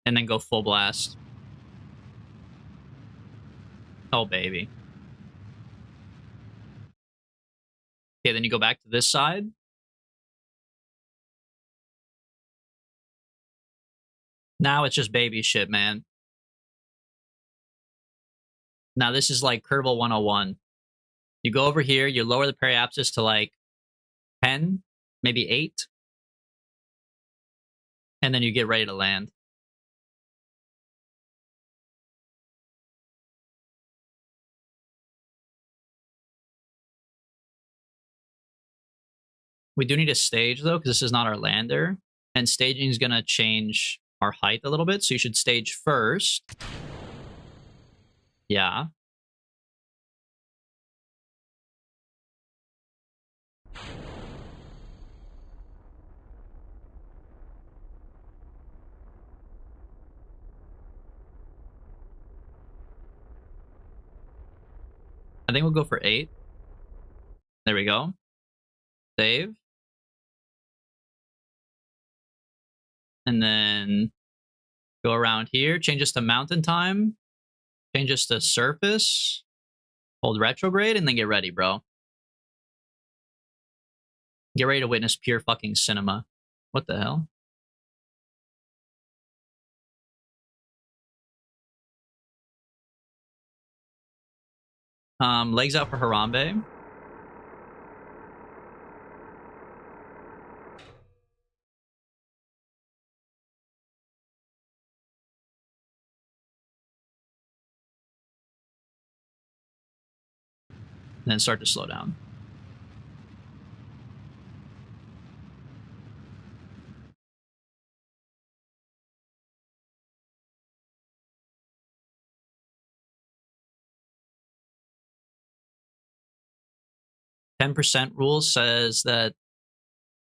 And then go full blast. Oh, baby. Okay, then you go back to this side. Now it's just baby shit, man. Now this is like Kerbal 101. You go over here, you lower the periapsis to like 10, maybe 8. And then you get ready to land. We do need a stage, though, because this is not our lander. And staging is going to change our height a little bit, so you should stage first. Yeah. I think we'll go for 8. There we go. Save. And then go around here. Change this to mountain time. Change this to surface. Hold retrograde, and then get ready, bro. Get ready to witness pure fucking cinema. What the hell? Legs out for Harambe. And then start to slow down. %, rule says that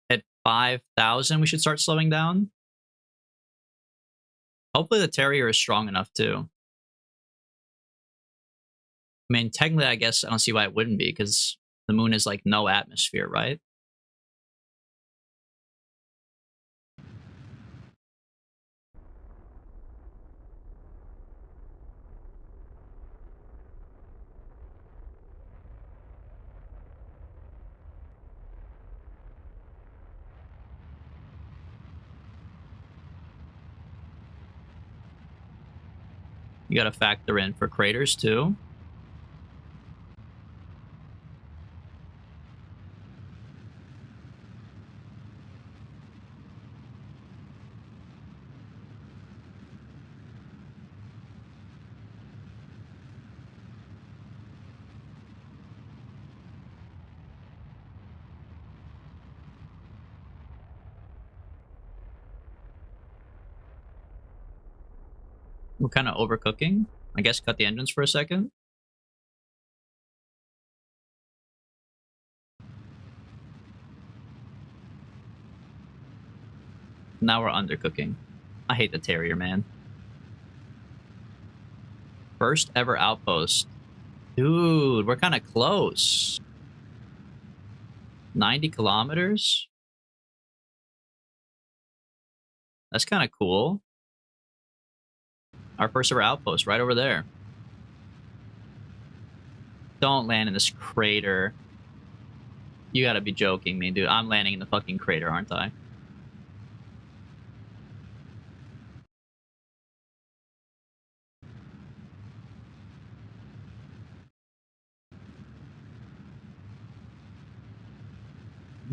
at 5,000 we should start slowing down. Hopefully the Terrier is strong enough too. I mean, technically, I guess I don't see why it wouldn't be, because the moon is like no atmosphere, right? You got to factor in for craters too. We're kind of overcooking. I guess cut the engines for a second. Now we're undercooking. I hate the Terrier, man. First ever outpost. Dude, we're kind of close. 90 kilometers? That's kind of cool. Our first ever outpost right over there. Don't land in this crater. You gotta be joking me, dude. I'm landing in the fucking crater, aren't I?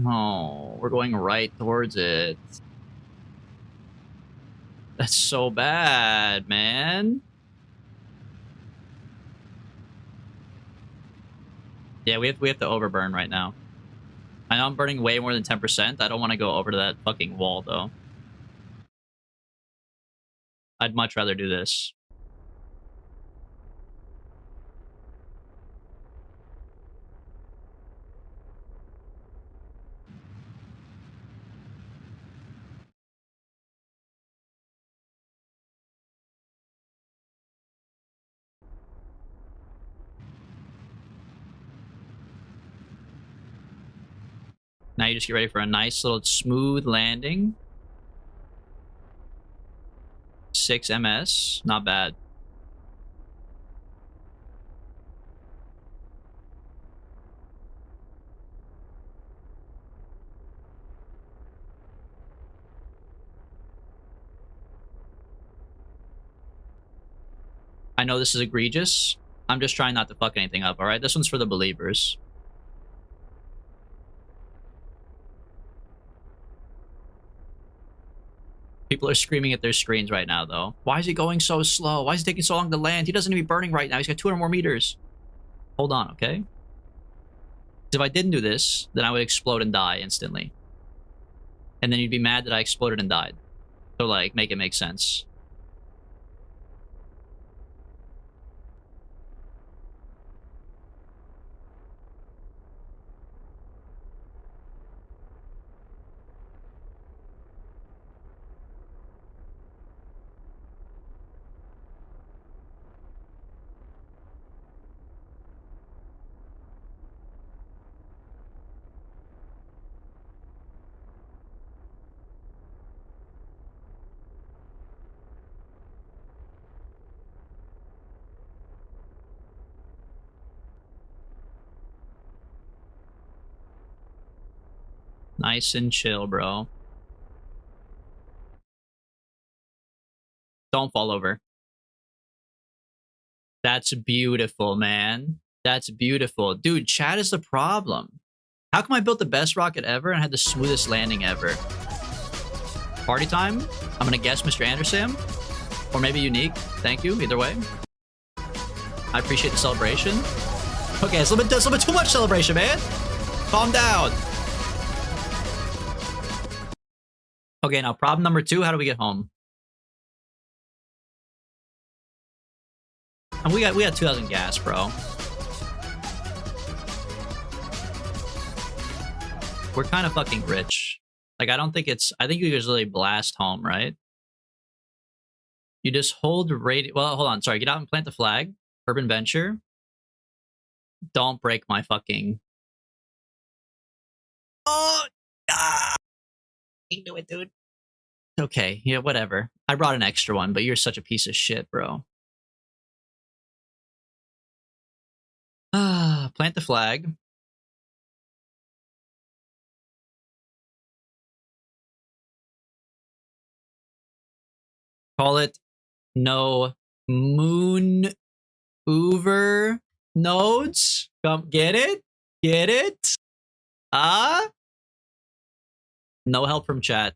Oh, we're going right towards it. That's so bad, man. Yeah, we have to overburn right now. I know I'm burning way more than 10%. I don't want to go over to that fucking wall, though. I'd much rather do this. Now you just get ready for a nice little smooth landing. 6 MS. Not bad. I know this is egregious. I'm just trying not to fuck anything up, alright? This one's for the believers. People are screaming at their screens right now, though. Why is he going so slow? Why is he taking so long to land? He doesn't even be burning right now. He's got 200 more meters. Hold on, okay? If I didn't do this, then I would explode and die instantly. And then you'd be mad that I exploded and died. So, like, make it make sense. Nice and chill, bro. Don't fall over. That's beautiful, man. That's beautiful. Dude, chat is the problem. How come I built the best rocket ever and had the smoothest landing ever? Party time? I'm gonna guess Mr. Anderson. Or maybe Unique. Thank you, either way. I appreciate the celebration. Okay, it's a little bit too much celebration, man. Calm down. Okay, now problem number 2, how do we get home? And we got 2,000 gas, bro. We're kind of fucking rich. Like, I think you usually blast home, right? You just hold radio. Well, hold on. Sorry. Get out and plant the flag. Urban Venture. Don't break my fucking. Oh, you can do it, dude. Okay. Yeah, whatever. I brought an extra one, but you're such a piece of shit, bro. Plant the flag. Call it no moon over nodes. Come get it? Get it? No help from chat.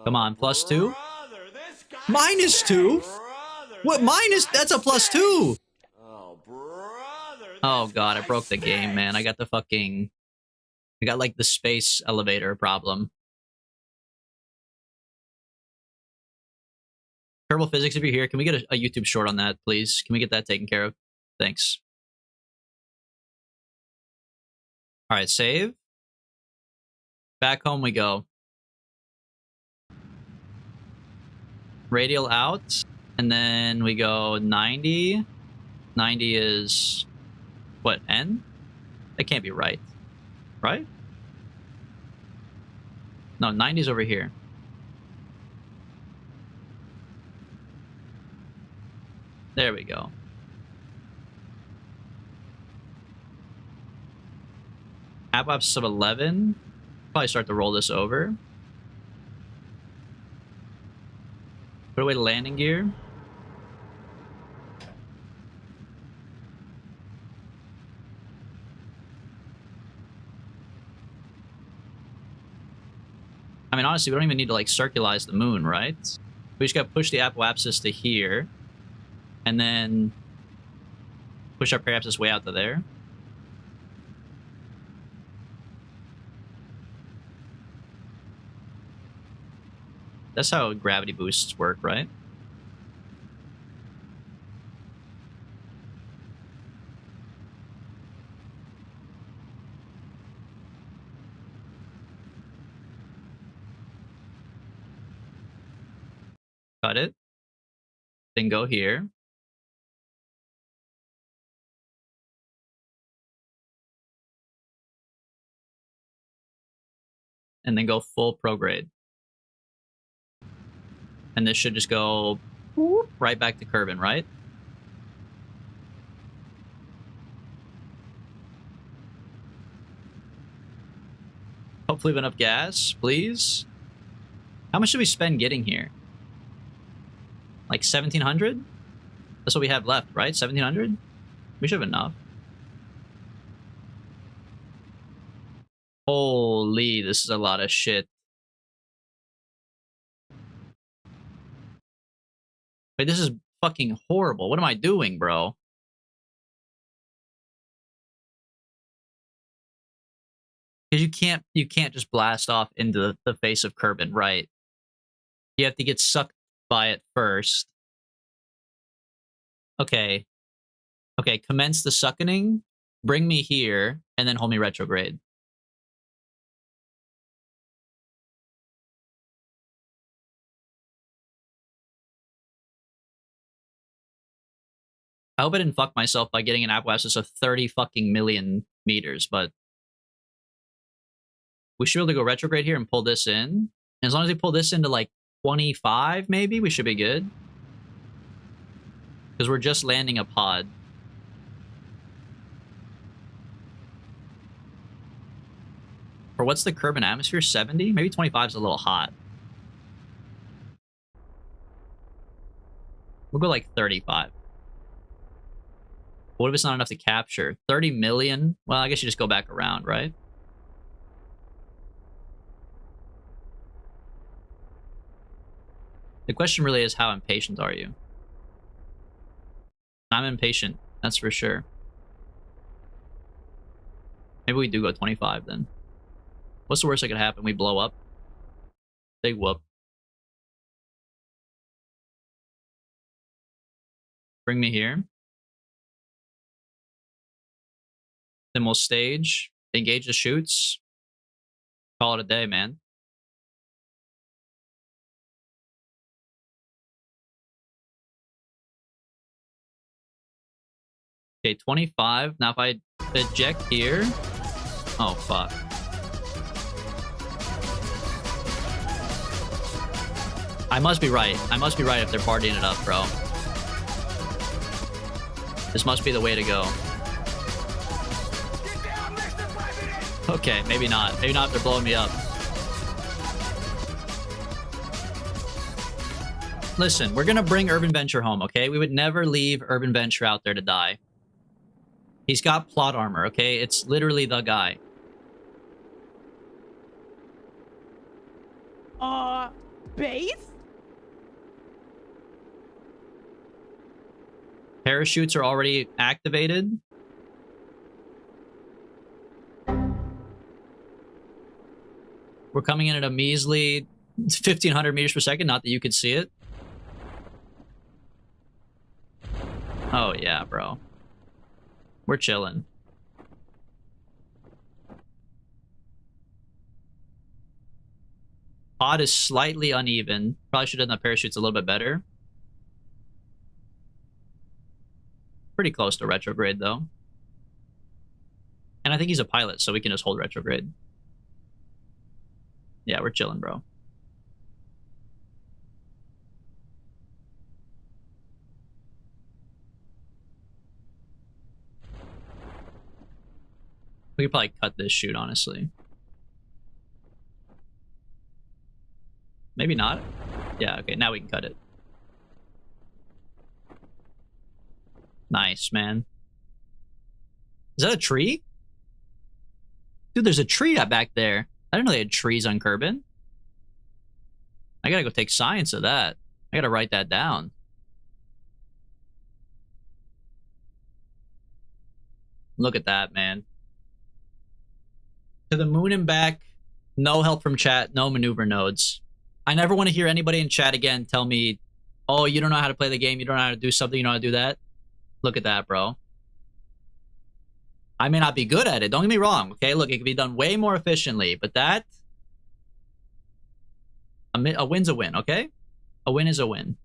Come on, +2. -2? What minus? That's a +2. Oh god, I broke the game, man. I got like the space elevator problem. Kerbal Physics, if you're here, can we get a YouTube short on that, please? Can we get that taken care of? Thanks. All right, save. Back home we go. Radial out, and then we go 90. 90 is what, N? That can't be right. Right? No, 90's over here. There we go. Apoapsis of 11. Probably start to roll this over. Put away the landing gear. honestly, we don't even need to like circularize the moon, right? We just got to push the apoapsis to here, and then push our periapsis way out to there. That's how gravity boosts work, right? Cut it. Then go here. And then go full prograde. And this should just go right back to Kerbin, right? Hopefully we have enough gas, please. How much should we spend getting here? Like 1,700? That's what we have left, right? 1,700? We should have enough. Holy, this is a lot of shit. Wait, this is fucking horrible. What am I doing, bro? Because you can't just blast off into the face of Kerbin, right? You have to get sucked by it first. Okay. Okay, commence the suckening, bring me here, and then hold me retrograde. I hope I didn't fuck myself by getting an apoapsis of 30 fucking million meters, but we should be able to go retrograde here and pull this in. And as long as we pull this into like 25, maybe, we should be good. Because we're just landing a pod. Or what's the Kerbin atmosphere? 70? Maybe 25 is a little hot. We'll go like 35. What if it's not enough to capture? 30 million? Well, I guess you just go back around, right? The question really is, how impatient are you? I'm impatient, that's for sure. Maybe we do go 25 then. What's the worst that could happen? We blow up? Big whoop. Bring me here. Then we'll stage, engage the shoots. Call it a day, man. Okay, 25. Now if I eject here... Oh, fuck. I must be right. I must be right if they're partying it up, bro. This must be the way to go. Okay, maybe not. Maybe not if they're blowing me up. Listen, we're gonna bring Urban Venture home, okay? We would never leave Urban Venture out there to die. He's got plot armor, okay? It's literally the guy. Base? Parachutes are already activated. We're coming in at a measly 1,500 meters per second. Not that you could see it. Oh, yeah, bro. We're chilling. Pod is slightly uneven. Probably should have done the parachutes a little bit better. Pretty close to retrograde, though. And I think he's a pilot, so we can just hold retrograde. Yeah, we're chilling, bro. We could probably cut this shoot, honestly. Maybe not. Yeah, okay, now we can cut it. Nice, man. Is that a tree? Dude, there's a tree back there. I didn't know they had trees on Kerbin. I gotta go take science of that. I gotta write that down. Look at that, man. To the moon and back. No help from chat. No maneuver nodes. I never want to hear anybody in chat again tell me, oh, you don't know how to play the game. You don't know how to do something. You know how to do that. Look at that, bro. I may not be good at it. Don't get me wrong. Okay, look, it can be done way more efficiently. But that... A win's a win, okay? A win is a win.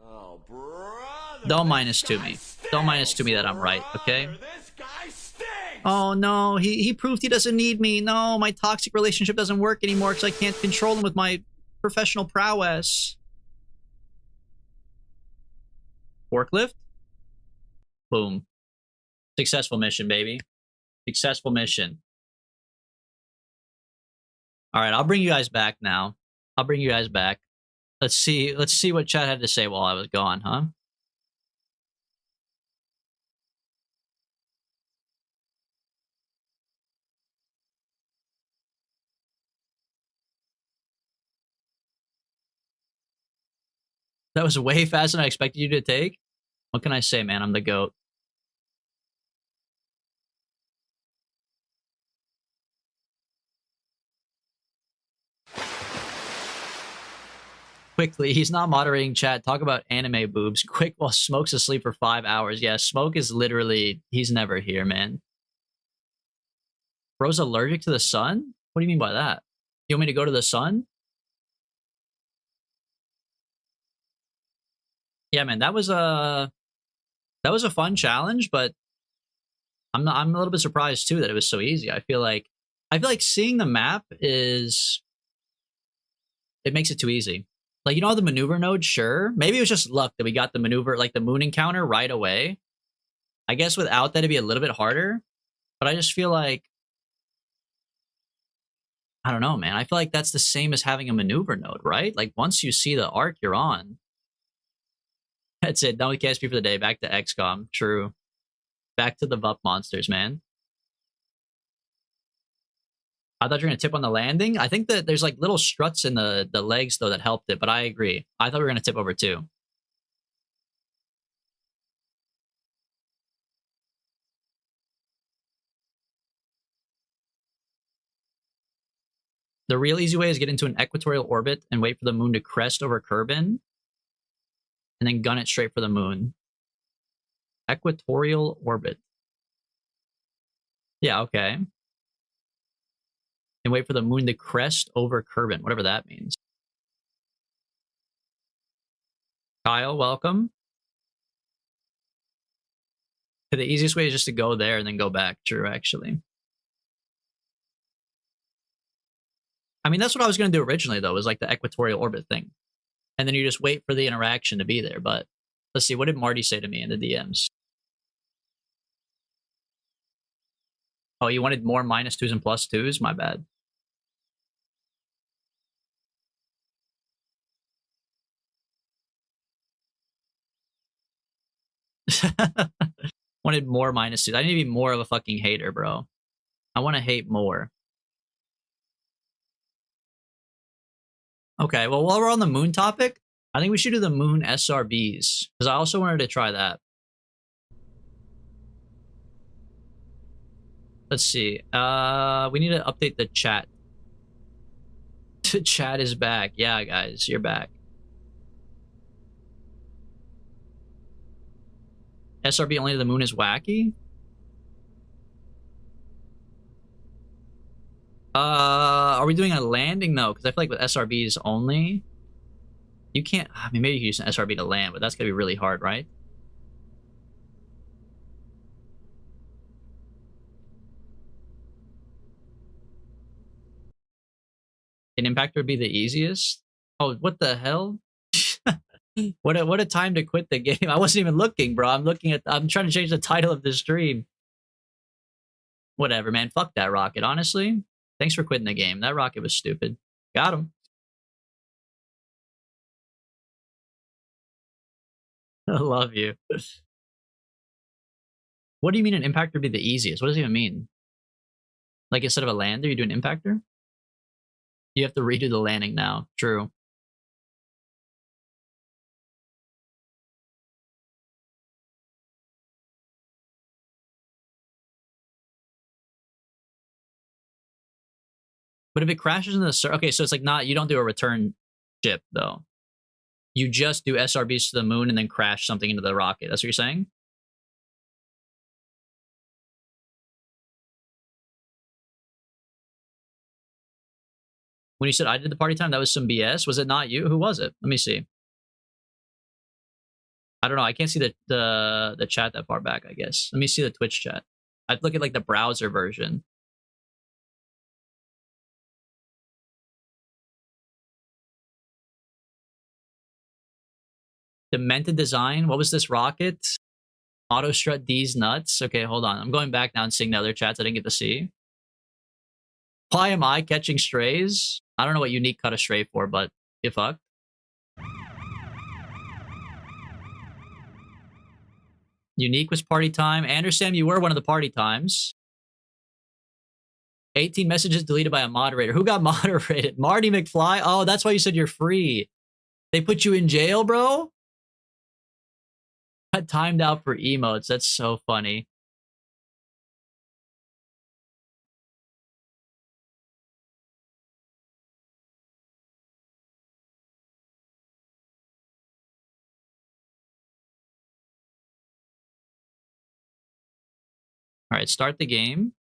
Oh, brother. Don't minus to me. Don't minus to me that I'm right, okay? This guy stinks. Oh no, he proved he doesn't need me. No, my toxic relationship doesn't work anymore because I can't control him with my professional prowess. Forklift? Boom. Successful mission, baby. Successful mission. Alright, I'll bring you guys back now. I'll bring you guys back. Let's see what chat had to say while I was gone, huh? That was way faster than I expected you to take. What can I say, man? I'm the GOAT. Quickly, he's not moderating chat. Talk about anime boobs. Quick while Smoke's asleep for 5 hours. Yeah, Smoke is literally... He's never here, man. Bro's allergic to the sun? What do you mean by that? You want me to go to the sun? Yeah, man, that was a fun challenge, but I'm a little bit surprised too that it was so easy. I feel like seeing the map is... It makes it too easy. Like, you know, the maneuver node, sure. Maybe it was just luck that we got the maneuver, like the moon encounter right away. I guess without that, it'd be a little bit harder. But I just feel like... I don't know, man. I feel like that's the same as having a maneuver node, right? Like, once you see the arc, you're on. That's it. Done with KSP for the day. Back to XCOM. True. Back to the VUP monsters, man. I thought you were going to tip on the landing. I think that there's like little struts in the legs, though, that helped it. But I agree. I thought we were going to tip over, too. The real easy way is get into an equatorial orbit and wait for the moon to crest over Kerbin. And then gun it straight for the moon. Equatorial orbit. Yeah, okay. And wait for the moon to crest over Kerbin, whatever that means. Kyle, welcome. The easiest way is just to go there and then go back. True, actually. I mean, that's what I was going to do originally, though, was like the equatorial orbit thing. And then you just wait for the interaction to be there. But let's see, what did Marty say to me in the DMs? Oh, you wanted more -2s and +2s? My bad. Wanted more -2s. I need to be more of a fucking hater, bro. I want to hate more. Okay, well, while we're on the moon topic, I think we should do the moon SRBs, because I also wanted to try that. Let's see. We need to update the chat. The chat is back. Yeah, guys, you're back. SRB only to the moon is wacky? Are we doing a landing though? Because I feel like with SRBs only, you can't... I mean, maybe you can use an SRB to land, but that's gonna be really hard, right? An impactor would be the easiest? Oh, what the hell? What a time to quit the game. I wasn't even looking, bro. I'm trying to change the title of this stream. Whatever, man. Fuck that rocket, honestly. Thanks for quitting the game. That rocket was stupid. Got him. I love you. What do you mean an impactor would be the easiest? What does it even mean? Like instead of a lander, you do an impactor? You have to redo the landing now. True. But if it crashes in the okay, so it's like not, you don't do a return ship though. You just do SRBs to the moon and then crash something into the rocket. That's what you're saying? When you said I did the party time, that was some BS. Was it not you? Who was it? Let me see. I don't know. I can't see the chat that far back, I guess. Let me see the Twitch chat. I'd look at like the browser version. Demented design. What was this rocket? Auto strut D's nuts. Okay, hold on. I'm going back now and seeing the other chats I didn't get to see. Why am I catching strays? I don't know what Unique cut a stray for, but get fucked. Unique was party time. Andersam, you were one of the party times. 18 messages deleted by a moderator. Who got moderated? Marty McFly? Oh, that's why you said you're free. They put you in jail, bro? Got timed out for emotes. That's so funny. All right, start the game.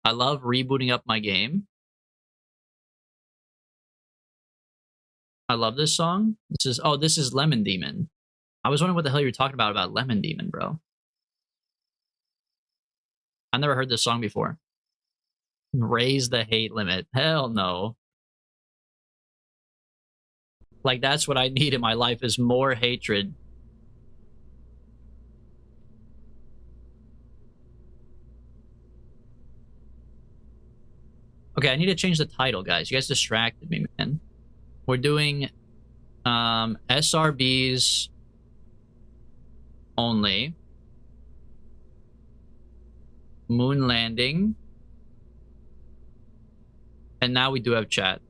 I love rebooting up my game. I love this song. This is Lemon Demon. I was wondering what the hell you were talking about Lemon Demon, bro. I never heard this song before. Raise the hate limit. Hell no. Like, that's what I need in my life, is more hatred. Okay, I need to change the title, guys. You guys distracted me, man. We're doing SRBs only. Moon landing. And now we do have chat.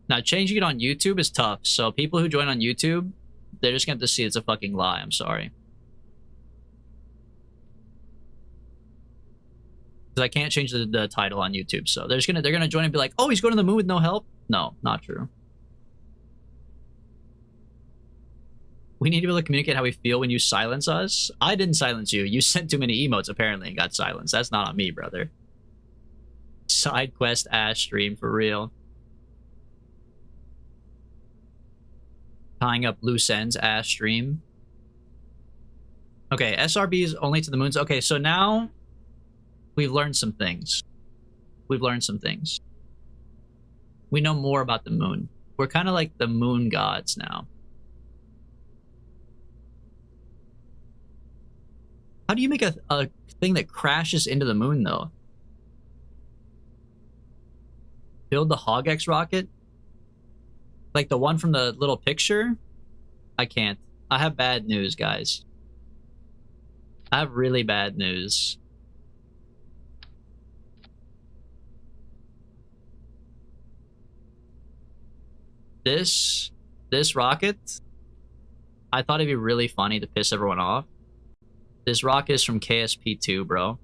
Now, changing it on YouTube is tough. So people who join on YouTube, they're just going to have to see it's a fucking lie. I'm sorry. Because I can't change the title on YouTube. So they're gonna join and be like, oh, he's going to the moon with no help? No, not true. We need to be able to communicate how we feel when you silence us. I didn't silence you. You sent too many emotes, apparently, and got silenced. That's not on me, brother. Side quest ass stream, for real. Tying up loose ends ass stream. Okay, SRBs only to the moons. Okay, so now we've learned some things. We know more about the moon. We're kind of like the moon gods now. How do you make a thing that crashes into the moon, though? Build the Hog-X rocket? Like the one from the little picture? I can't. I have bad news, guys. I have really bad news. This rocket, I thought it'd be really funny to piss everyone off. This rocket is from KSP2, bro.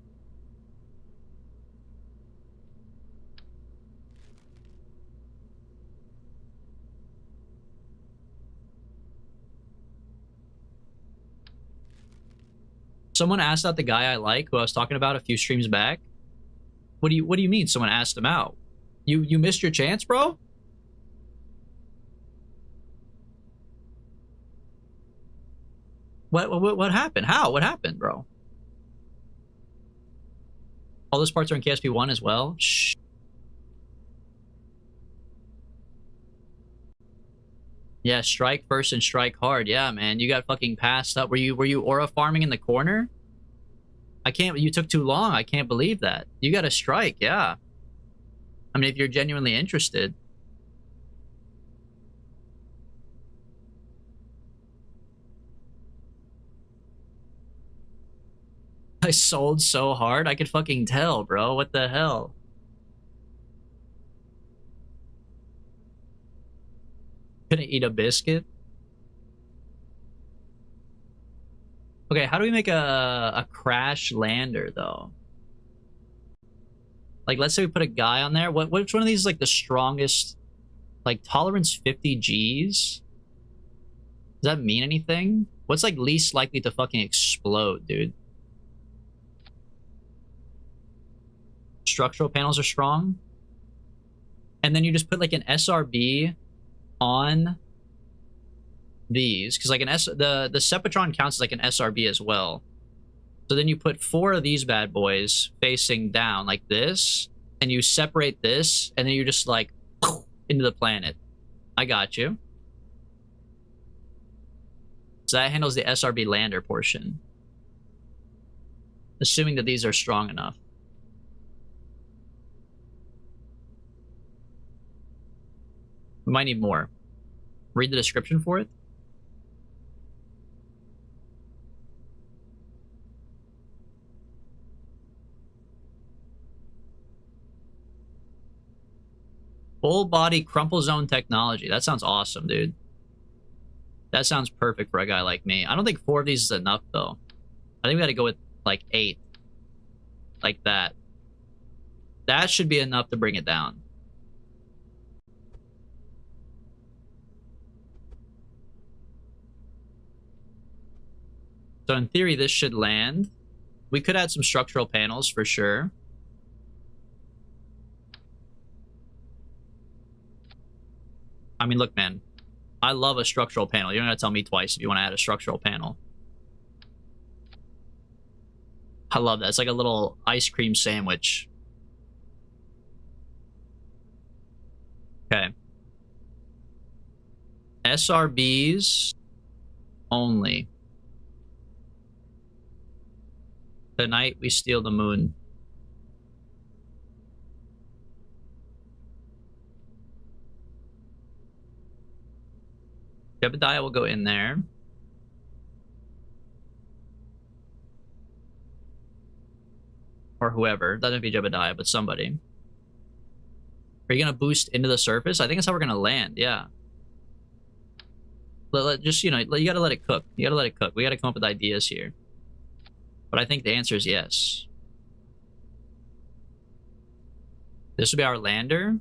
Someone asked out the guy I like, who I was talking about a few streams back. What do you mean someone asked him out? You missed your chance, bro? What happened? How? What happened, bro? All those parts are in KSP1 as well? Shh. Yeah, strike first and strike hard. Yeah, man, you got fucking passed up. Were you aura farming in the corner? I can't. You took too long. I can't believe that. You got to strike. Yeah. I mean, if you're genuinely interested. I sold so hard, I could fucking tell, bro. What the hell? Couldn't eat a biscuit? Okay, how do we make a crash lander, though? Like, let's say we put a guy on there. Which one of these is, like, the strongest? Like, tolerance 50 Gs? Does that mean anything? What's, like, least likely to fucking explode, dude? Structural panels are strong. And then you just put, like, an SRB on these. Because, like, the Sepatron counts as, like, an SRB as well. So then you put 4 of these bad boys facing down like this, and you separate this, and then you just like into the planet. I got you. So that handles the SRB lander portion. Assuming that these are strong enough. We might need more. Read the description for it. Full body crumple zone technology. That sounds awesome, dude. That sounds perfect for a guy like me. I don't think 4 of these is enough, though. I think we gotta go with, like, 8. Like that. That should be enough to bring it down. So in theory, this should land. We could add some structural panels for sure. I mean, look, man. I love a structural panel. You don't gotta tell me twice if you want to add a structural panel. I love that. It's like a little ice cream sandwich. Okay. SRBs only. Tonight we steal the moon. Jebediah will go in there. Or whoever. Doesn't be Jebediah, but somebody. Are you gonna boost into the surface? I think that's how we're gonna land, yeah. Just, you know, you gotta let it cook. You gotta let it cook. We gotta come up with ideas here. But I think the answer is yes. This will be our lander.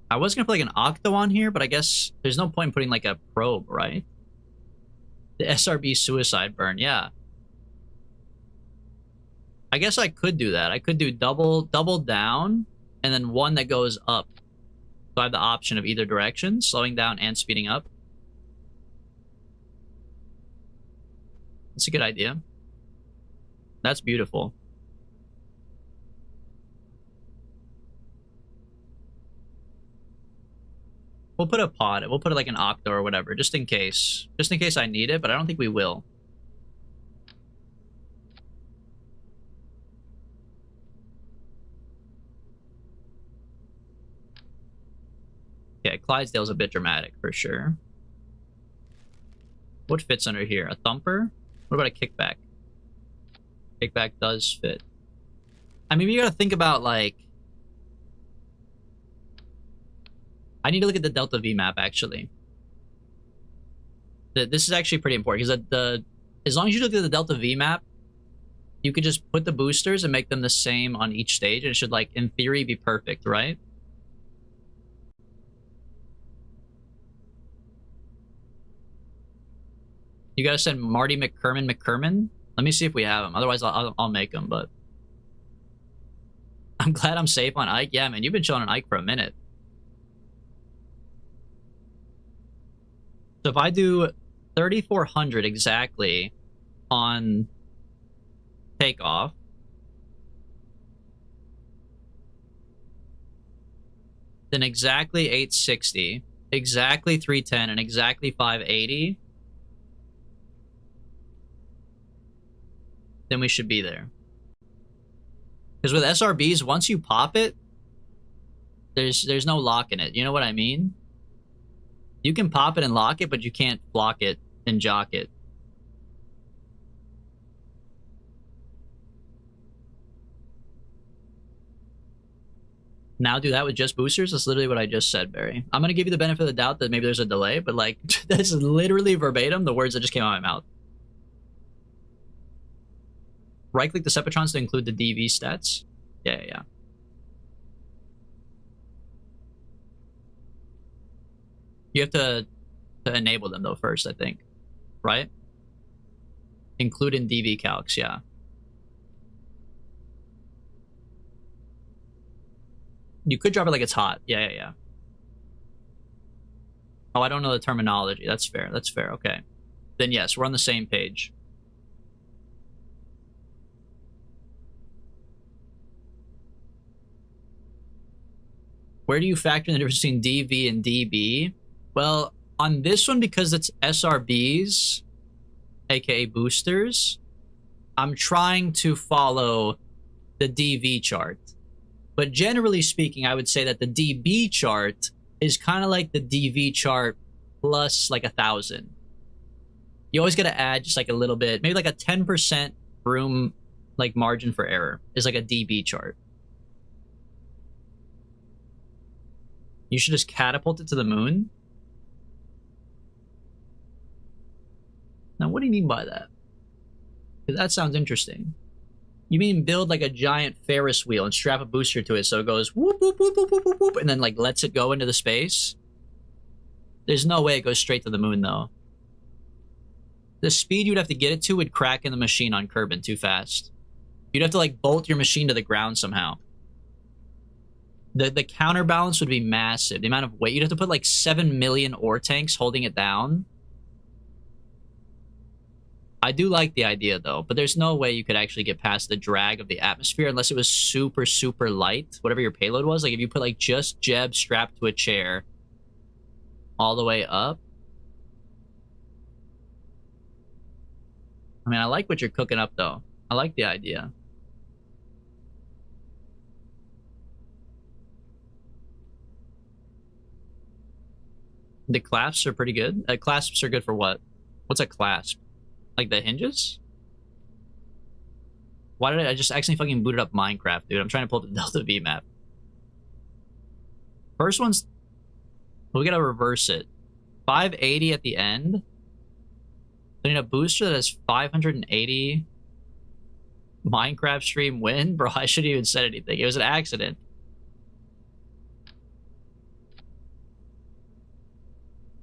I was gonna put like an octo on here, but I guess there's no point in putting like a probe, right? The SRB suicide burn, yeah. I guess I could do that. I could do double down, and then one that goes up. So I have the option of either direction, slowing down and speeding up. That's a good idea. That's beautiful. We'll put a pod. We'll put like an octo or whatever, just in case. Just in case I need it, but I don't think we will. Yeah, Clydesdale's a bit dramatic for sure. What fits under here? A thumper? What about a kickback? Kickback does fit. I mean, you gotta think about like... I need to look at the Delta V map, actually. This is actually pretty important, because as long as you look at the Delta V map, you could just put the boosters and make them the same on each stage, and it should, like, in theory, be perfect, right? You gotta send Marty McKerman? Let me see if we have him. Otherwise, I'll make him, but... I'm glad I'm safe on Ike. Yeah, man, you've been chilling on Ike for a minute. So if I do 3,400 exactly on takeoff, then exactly 860, exactly 310, and exactly 580, then we should be there. Because with SRBs, once you pop it, there's no lock in it. You know what I mean? You can pop it and lock it, but you can't block it and jock it. Now do that with just boosters? That's literally what I just said, Barry. I'm going to give you the benefit of the doubt that maybe there's a delay, but like, that's literally verbatim the words that just came out of my mouth. Right-click Deceptrons to include the DV stats. Yeah. You have to enable them, though, first, I think. Right? Include in DV calcs, yeah. You could drop it like it's hot. Yeah. Oh, I don't know the terminology. That's fair. Okay. Then yes, we're on the same page. Where do you factor in the difference between DV and DB? Well, on this one, because it's SRBs, aka boosters, I'm trying to follow the DV chart. But generally speaking, I would say that the DB chart is kind of like the DV chart plus like 1,000. You always got to add just like a little bit, maybe like a 10% room, like margin for error is like a DB chart. You should just catapult it to the moon. Now, what do you mean by that? Because that sounds interesting. You mean build like a giant Ferris wheel and strap a booster to it so it goes whoop, whoop, whoop, whoop, whoop, whoop, whoop, and then like lets it go into the space? There's no way it goes straight to the moon, though. The speed you'd have to get it to would crack in the machine on Kerbin too fast. You'd have to like bolt your machine to the ground somehow. The counterbalance would be massive. The amount of weight, you'd have to put like 7 million ore tanks holding it down. I do like the idea, though, but there's no way you could actually get past the drag of the atmosphere unless it was super, super light, whatever your payload was. Like, if you put, like, just Jeb strapped to a chair all the way up. I mean, I like what you're cooking up, though. I like the idea. The clasps are pretty good. Clasps are good for what? What's a clasp? Like the hinges? Why did I just accidentally fucking booted up Minecraft, dude? I'm trying to pull up the Delta V map. First one's... We gotta reverse it. 580 at the end. I need a booster that has 580 Minecraft stream win? Bro, I shouldn't even said anything. It was an accident.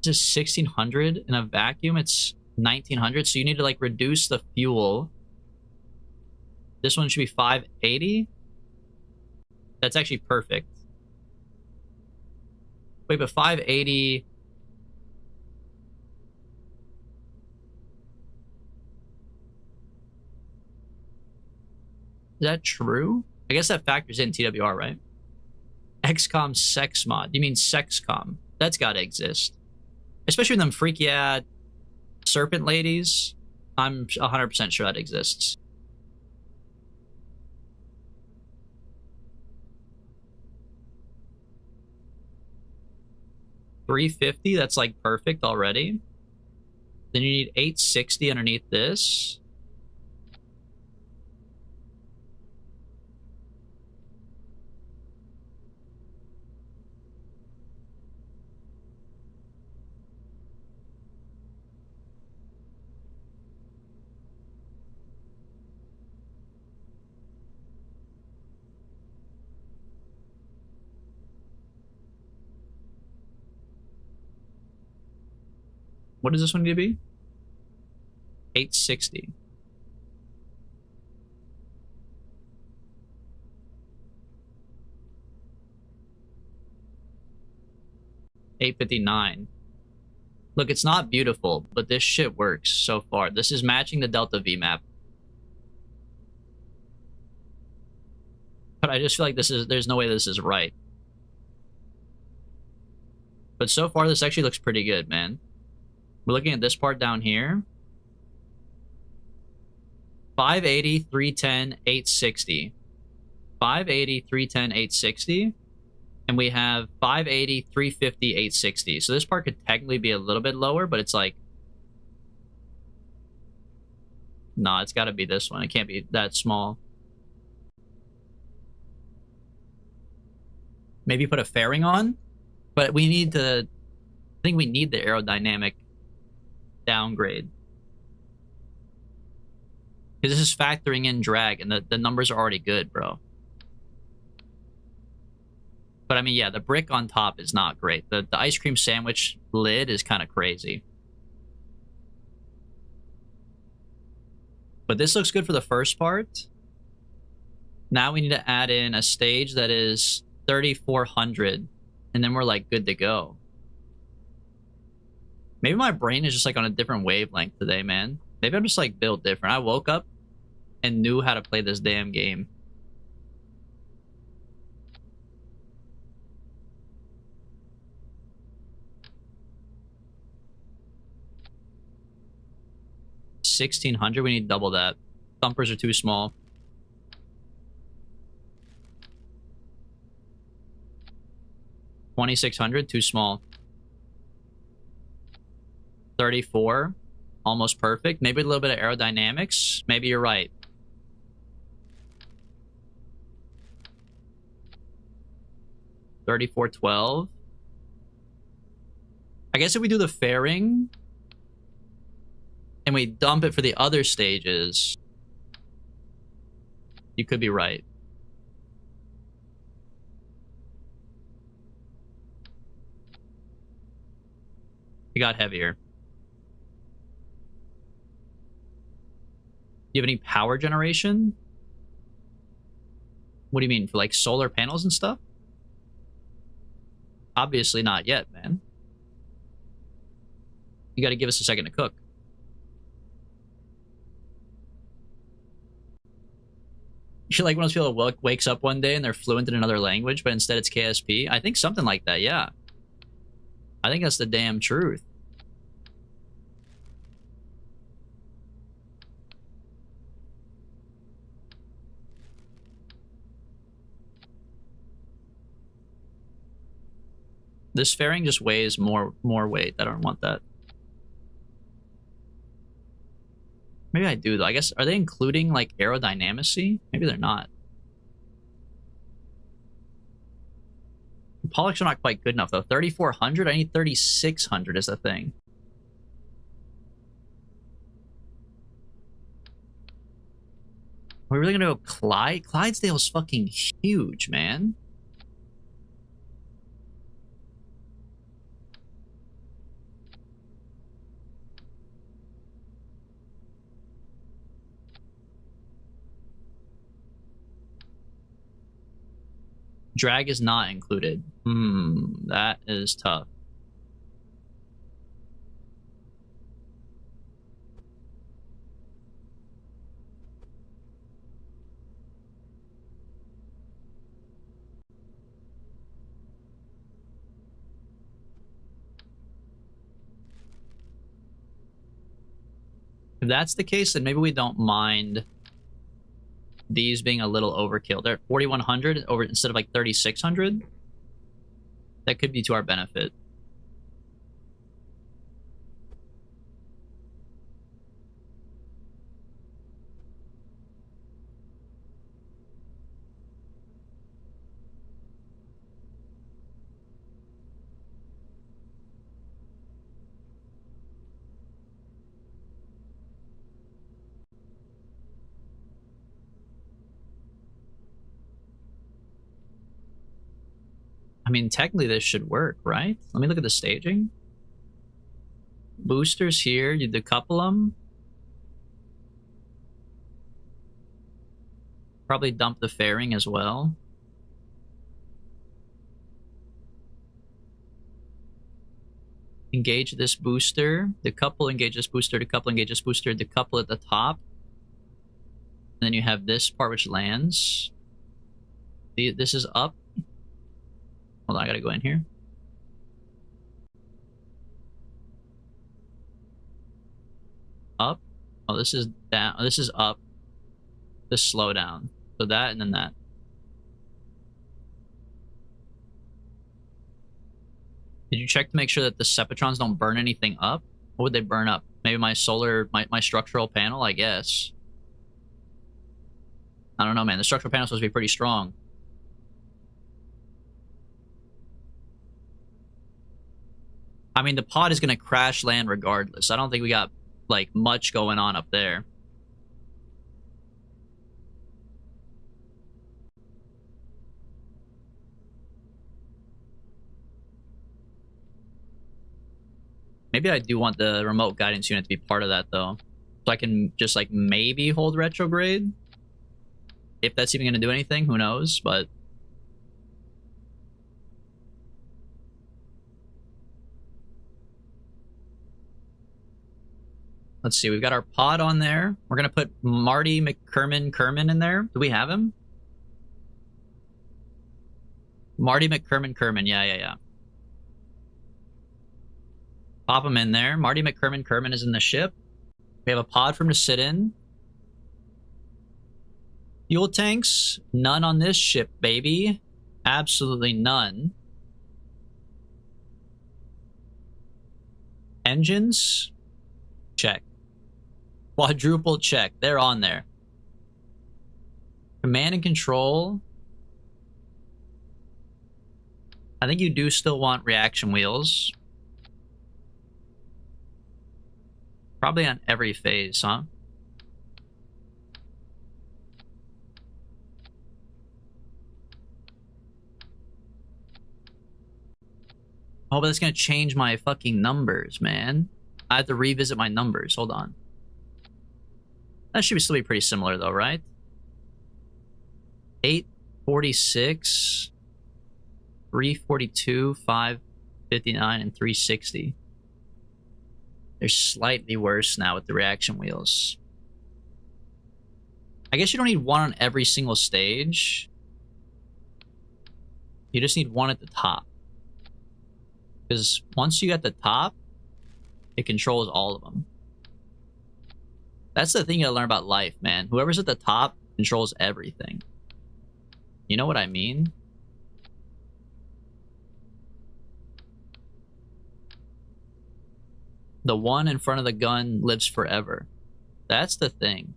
Just 1600 in a vacuum. It's 1900, so you need to like reduce the fuel. This one should be 580. That's actually perfect. Wait, but 580. Is that true? I guess that factors in TWR, right? XCOM sex mod. You mean sexcom? That's gotta exist. Especially with them freaky ass serpent ladies. I'm 100% sure that exists. $350, that's like perfect already. Then you need 860 underneath this. What does this one need to be? 860. $859. Look, it's not beautiful, but this shit works so far. This is matching the Delta V map. But I just feel like there's no way this is right. But so far, this actually looks pretty good, man. We're looking at this part down here. 580, 310, 860. 580, 310, 860. And we have 580, 350, 860. So this part could technically be a little bit lower, but it's like... Nah, it's got to be this one. It can't be that small. Maybe put a fairing on? But we need to... I think we need the aerodynamic downgrade. Because this is factoring in drag, and the numbers are already good, bro. But I mean, yeah, the brick on top is not great. The ice cream sandwich lid is kind of crazy. But this looks good for the first part. Now we need to add in a stage that is 3,400, and then we're like good to go. Maybe my brain is just like on a different wavelength today, man. Maybe I'm just like built different. I woke up and knew how to play this damn game. $1,600. We need double that. Thumpers are too small. $2,600, too small. 34, almost perfect. Maybe a little bit of aerodynamics. Maybe you're right. $3,412. I guess if we do the fairing and we dump it for the other stages, you could be right. It got heavier. Do you have any power generation? What do you mean? For like solar panels and stuff? Obviously not yet, man. You gotta give us a second to cook. You're like one of those people that wakes up one day and they're fluent in another language, but instead it's KSP? I think something like that, yeah. I think that's the damn truth. This fairing just weighs more weight. I don't want that. Maybe I do though. I guess, are they including like aerodynamicy? Maybe they're not. Pollux are not quite good enough though. 3,400? I need 3,600 is the thing. Are we really gonna go Clyde? Clydesdale's fucking huge, man. Drag is not included. That is tough. If that's the case, then maybe we don't mind these being a little overkill. They're at 4,100 over instead of like 3,600. That could be to our benefit. I mean, technically this should work, right? Let me look at the staging. Boosters here, you decouple them. Probably dump the fairing as well. Engage this booster, decouple, engage this booster, decouple, engage this booster, decouple at the top. And then you have this part which lands. This is up. Hold on, I gotta go in here. Up. Oh, this is down. Oh, this is up. This slow down. So that and then that. Did you check to make sure that the Sepatrons don't burn anything up? What would they burn up? Maybe my solar, my structural panel, I guess. I don't know, man. The structural panel's supposed to be pretty strong. I mean, the pod is going to crash land regardless. I don't think we got, like, much going on up there. Maybe I do want the remote guidance unit to be part of that, though. So I can just, like, maybe hold retrograde. If that's even going to do anything, who knows, but... Let's see, we've got our pod on there. We're going to put Marty McKerman in there. Do we have him? Marty McKerman, yeah. Pop him in there. Marty McKerman is in the ship. We have a pod for him to sit in. Fuel tanks, none on this ship, baby. Absolutely none. Engines, check. Quadruple check, they're on there. Command and control. I think you do still want reaction wheels. Probably on every phase, huh? Oh, but that's gonna change my fucking numbers, man. I have to revisit my numbers. Hold on. That should still be pretty similar, though, right? 846, 342, 559, and 360. They're slightly worse now with the reaction wheels. I guess you don't need one on every single stage. You just need one at the top. Because once you get the top, it controls all of them. That's the thing you gotta learn about life, man. Whoever's at the top controls everything. You know what I mean? The one in front of the gun lives forever. That's the thing.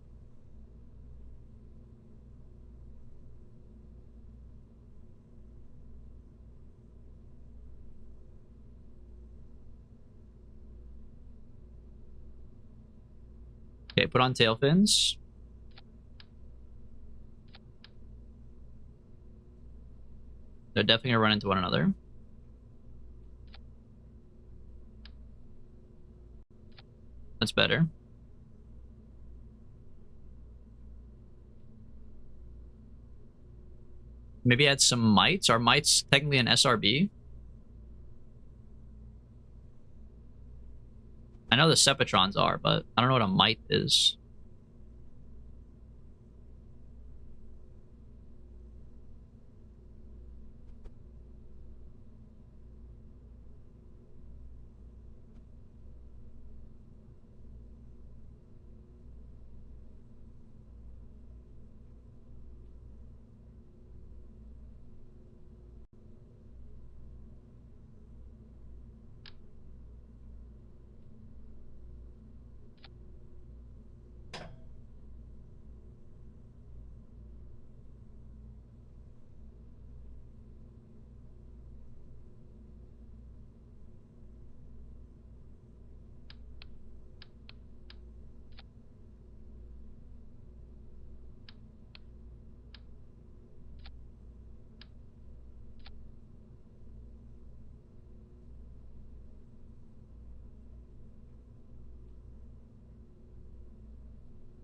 Okay, put on tail fins. They're definitely gonna run into one another. That's better. Maybe add some mites. Are mites technically an SRB? I know the Sepatrons are, but I don't know what a mite is.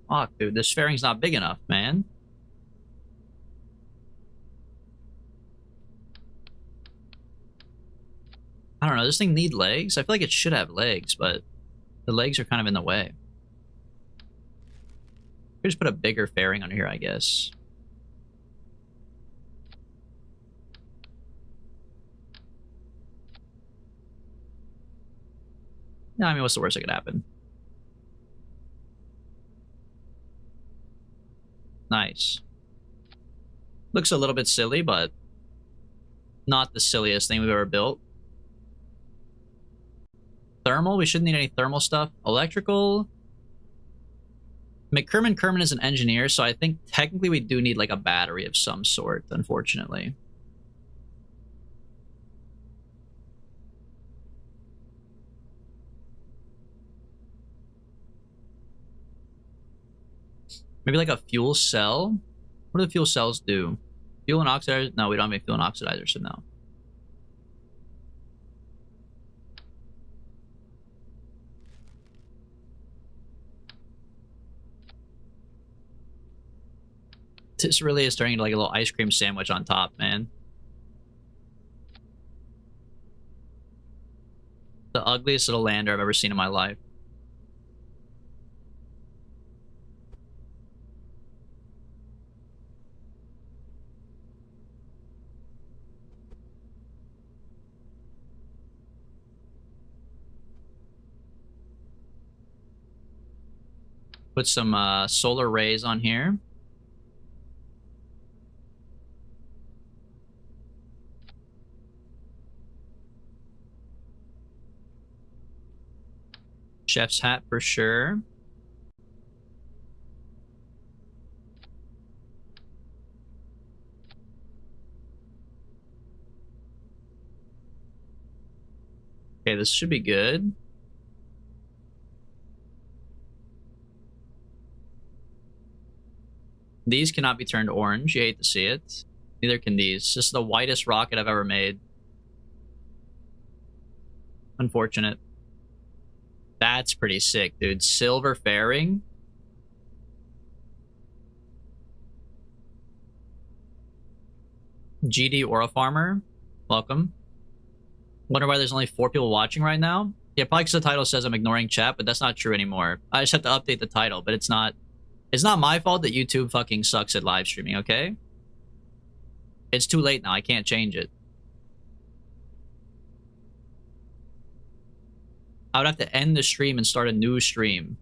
Fuck, dude, this fairing's not big enough, man. I don't know, does this thing need legs? I feel like it should have legs, but the legs are kind of in the way. Could just put a bigger fairing under here, I guess. No, I mean, what's the worst that could happen? Nice. Looks a little bit silly, but not the silliest thing we've ever built. thermal. We shouldn't need any thermal stuff. Electrical. McKerman is an engineer, so I think technically we do need like a battery of some sort, unfortunately. Maybe like a fuel cell? What do the fuel cells do? Fuel and oxidizer? No, we don't have any fuel and oxidizer, so no. This really is turning into like a little ice cream sandwich on top, man. The ugliest little lander I've ever seen in my life. Put some solar rays on here. Chef's hat for sure. Okay, this should be good. These cannot be turned orange. You hate to see it. Neither can these. This is the whitest rocket I've ever made. Unfortunate. That's pretty sick, dude. Silver fairing. GD Aura Farmer. Welcome. Wonder why there's only 4 people watching right now? Yeah, probably because the title says I'm ignoring chat, but that's not true anymore. I just have to update the title, but it's not my fault that YouTube fucking sucks at live streaming, okay? It's too late now. I can't change it. I would have to end the stream and start a new stream.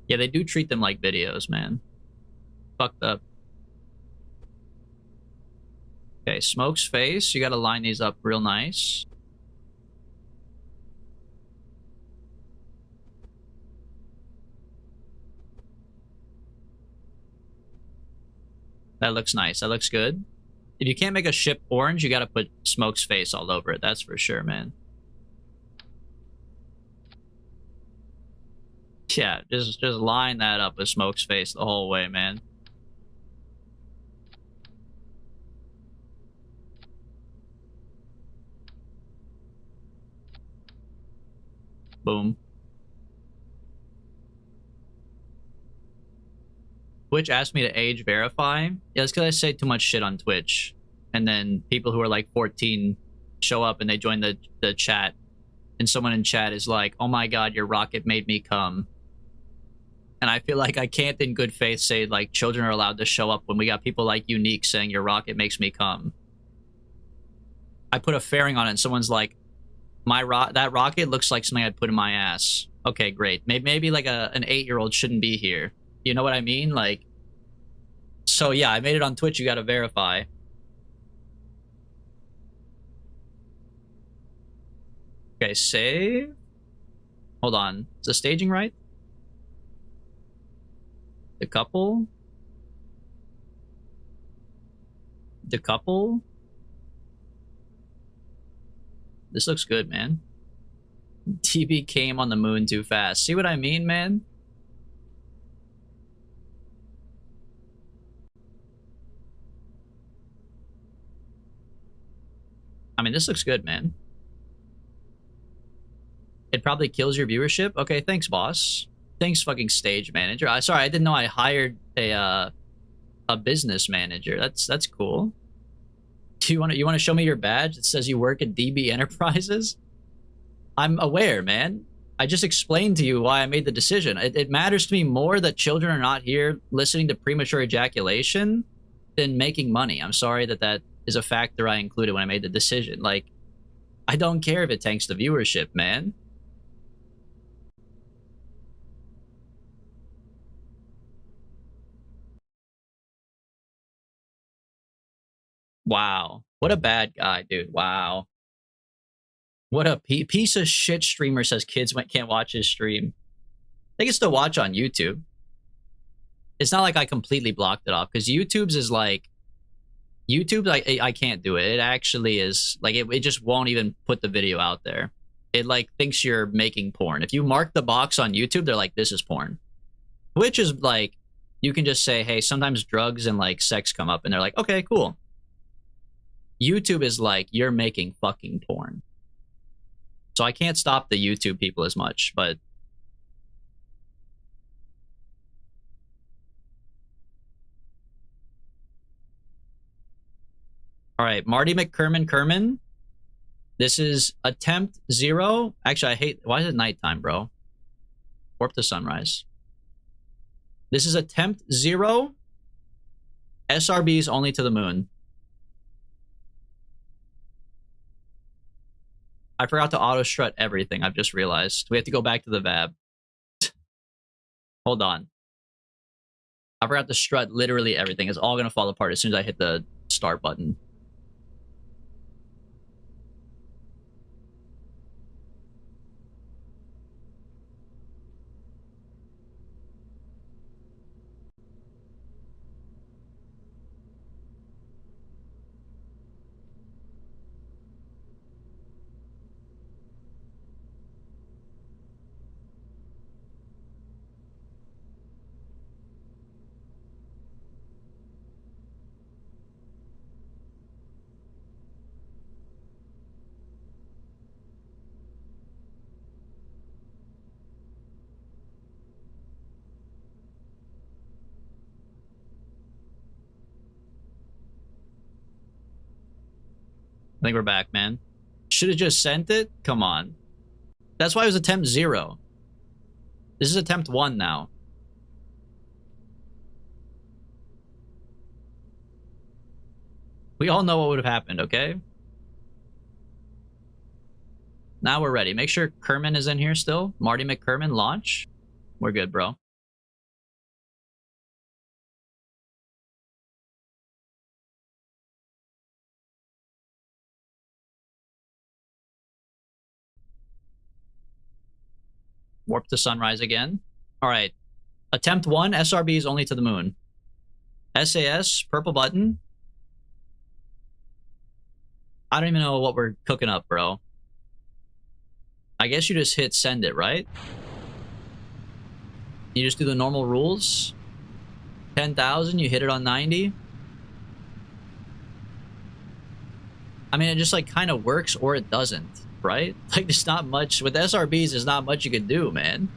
Yeah, they do treat them like videos, man. Fucked up. Okay, Smoke's face. You gotta line these up real nice. That looks nice. That looks good. If you can't make a ship orange, you gotta put Smoke's face all over it. That's for sure, man. Yeah, just line that up with Smoke's face the whole way, man. Boom. Twitch asked me to age verify. Yeah, it's because I say too much shit on Twitch. And then people who are like 14 show up and they join the chat. And someone in chat is like, oh my god, your rocket made me come. And I feel like I can't in good faith say like children are allowed to show up when we got people like Unique saying your rocket makes me come. I put a fairing on it and someone's like, that rocket looks like something I'd put in my ass. Okay, great. Maybe like an 8-year-old shouldn't be here. You know what I mean? Like, so yeah, I made it on Twitch. You got to verify. Okay, save. Hold on. Is the staging right? Decouple. Decouple. This looks good, man. TV came on the moon too fast. See what I mean, man? I mean, this looks good, man. It probably kills your viewership. Okay, thanks, boss. Thanks, fucking stage manager. Sorry, I didn't know I hired a business manager. That's cool. Do you want to show me your badge that says you work at DB Enterprises? I'm aware, man. I just explained to you why I made the decision. It matters to me more that children are not here listening to premature ejaculation than making money. I'm sorry that that is a factor I included when I made the decision. Like, I don't care if it tanks the viewership, man. Wow. What a bad guy, dude. Wow. What a piece of shit streamer says kids can't watch his stream. They can still watch on YouTube. It's not like I completely blocked it off because YouTube's is like YouTube. I can't do it. It actually is like it just won't even put the video out there. It like thinks you're making porn. If you mark the box on YouTube, they're like, this is porn. Twitch is like you can just say, hey, sometimes drugs and like sex come up, and they're like, okay, cool. YouTube is like you're making fucking porn. So I can't stop the YouTube people as much, but all right, Marty McKerman. This is attempt 0. Actually, I hate. Why is it nighttime, bro? Warp to sunrise. This is attempt 0. SRBs only to the moon. I forgot to auto strut everything. I've just realized we have to go back to the VAB. Hold on. I forgot to strut literally everything. It's all gonna fall apart as soon as I hit the start button. I think we're back, man. Should have just sent it? Come on. That's why it was attempt 0. This is attempt 1 now. We all know what would have happened, okay? Now we're ready. Make sure Kerman is in here still. Marty McKerman, launch. We're good, bro. Warp to sunrise again. All right. Attempt 1, SRBs only to the moon. SAS, purple button. I don't even know what we're cooking up, bro. I guess you just hit send it, right? You just do the normal rules. 10,000, you hit it on 90. I mean, it just like kind of works or it doesn't, right? Like there's not much, with SRBs, there's not much you can do, man.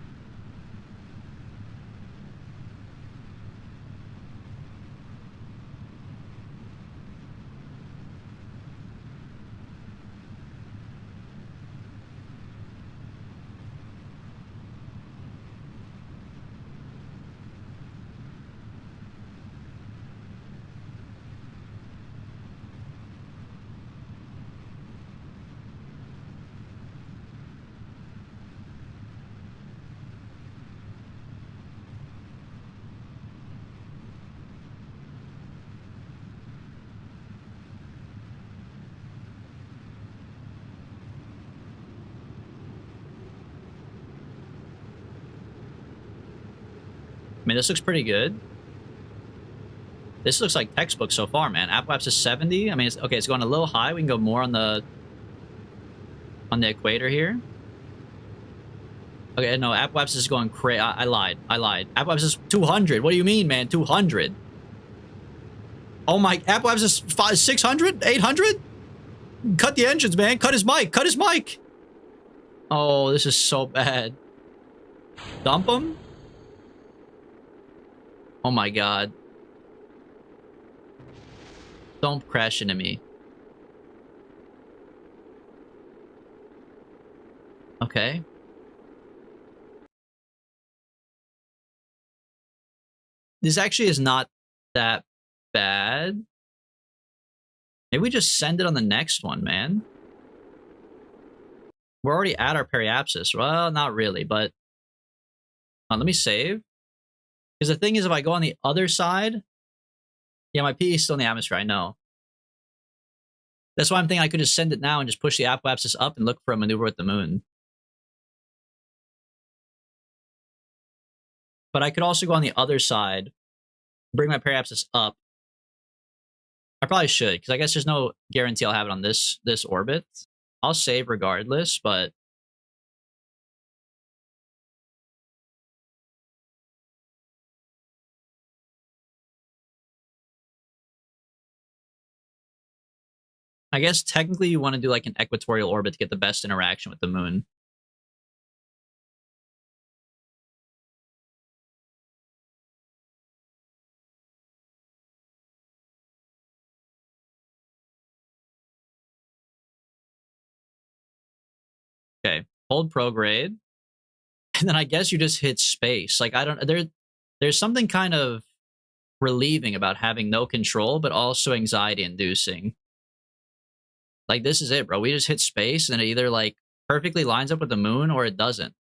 I mean, this looks pretty good. This looks like textbook so far, man. Apoapsis is 70. I mean, it's, okay, it's going a little high. We can go more on the equator here. Okay, no, Apoapsis is going crazy. I lied. Apoapsis is 200. What do you mean, man? 200. Oh my, Apoapsis is 600? 800? Cut the engines, man. Cut his mic. Cut his mic. Oh, this is so bad. Dump him? Oh my god. Don't crash into me. Okay. This actually is not that bad. Maybe we just send it on the next one, man. We're already at our periapsis. Well, not really, but let me save. Because the thing is, if I go on the other side, yeah, my PE is still in the atmosphere, I know. That's why I'm thinking I could just send it now and just push the apoapsis up and look for a maneuver with the moon. But I could also go on the other side, bring my periapsis up. I probably should, because I guess there's no guarantee I'll have it on this orbit. I'll save regardless, but I guess technically you want to do like an equatorial orbit to get the best interaction with the moon. Okay, hold prograde. And then I guess you just hit space. Like, I don't, there's something kind of relieving about having no control, but also anxiety inducing. Like, this is it, bro. We just hit space and it either like perfectly lines up with the moon or it doesn't.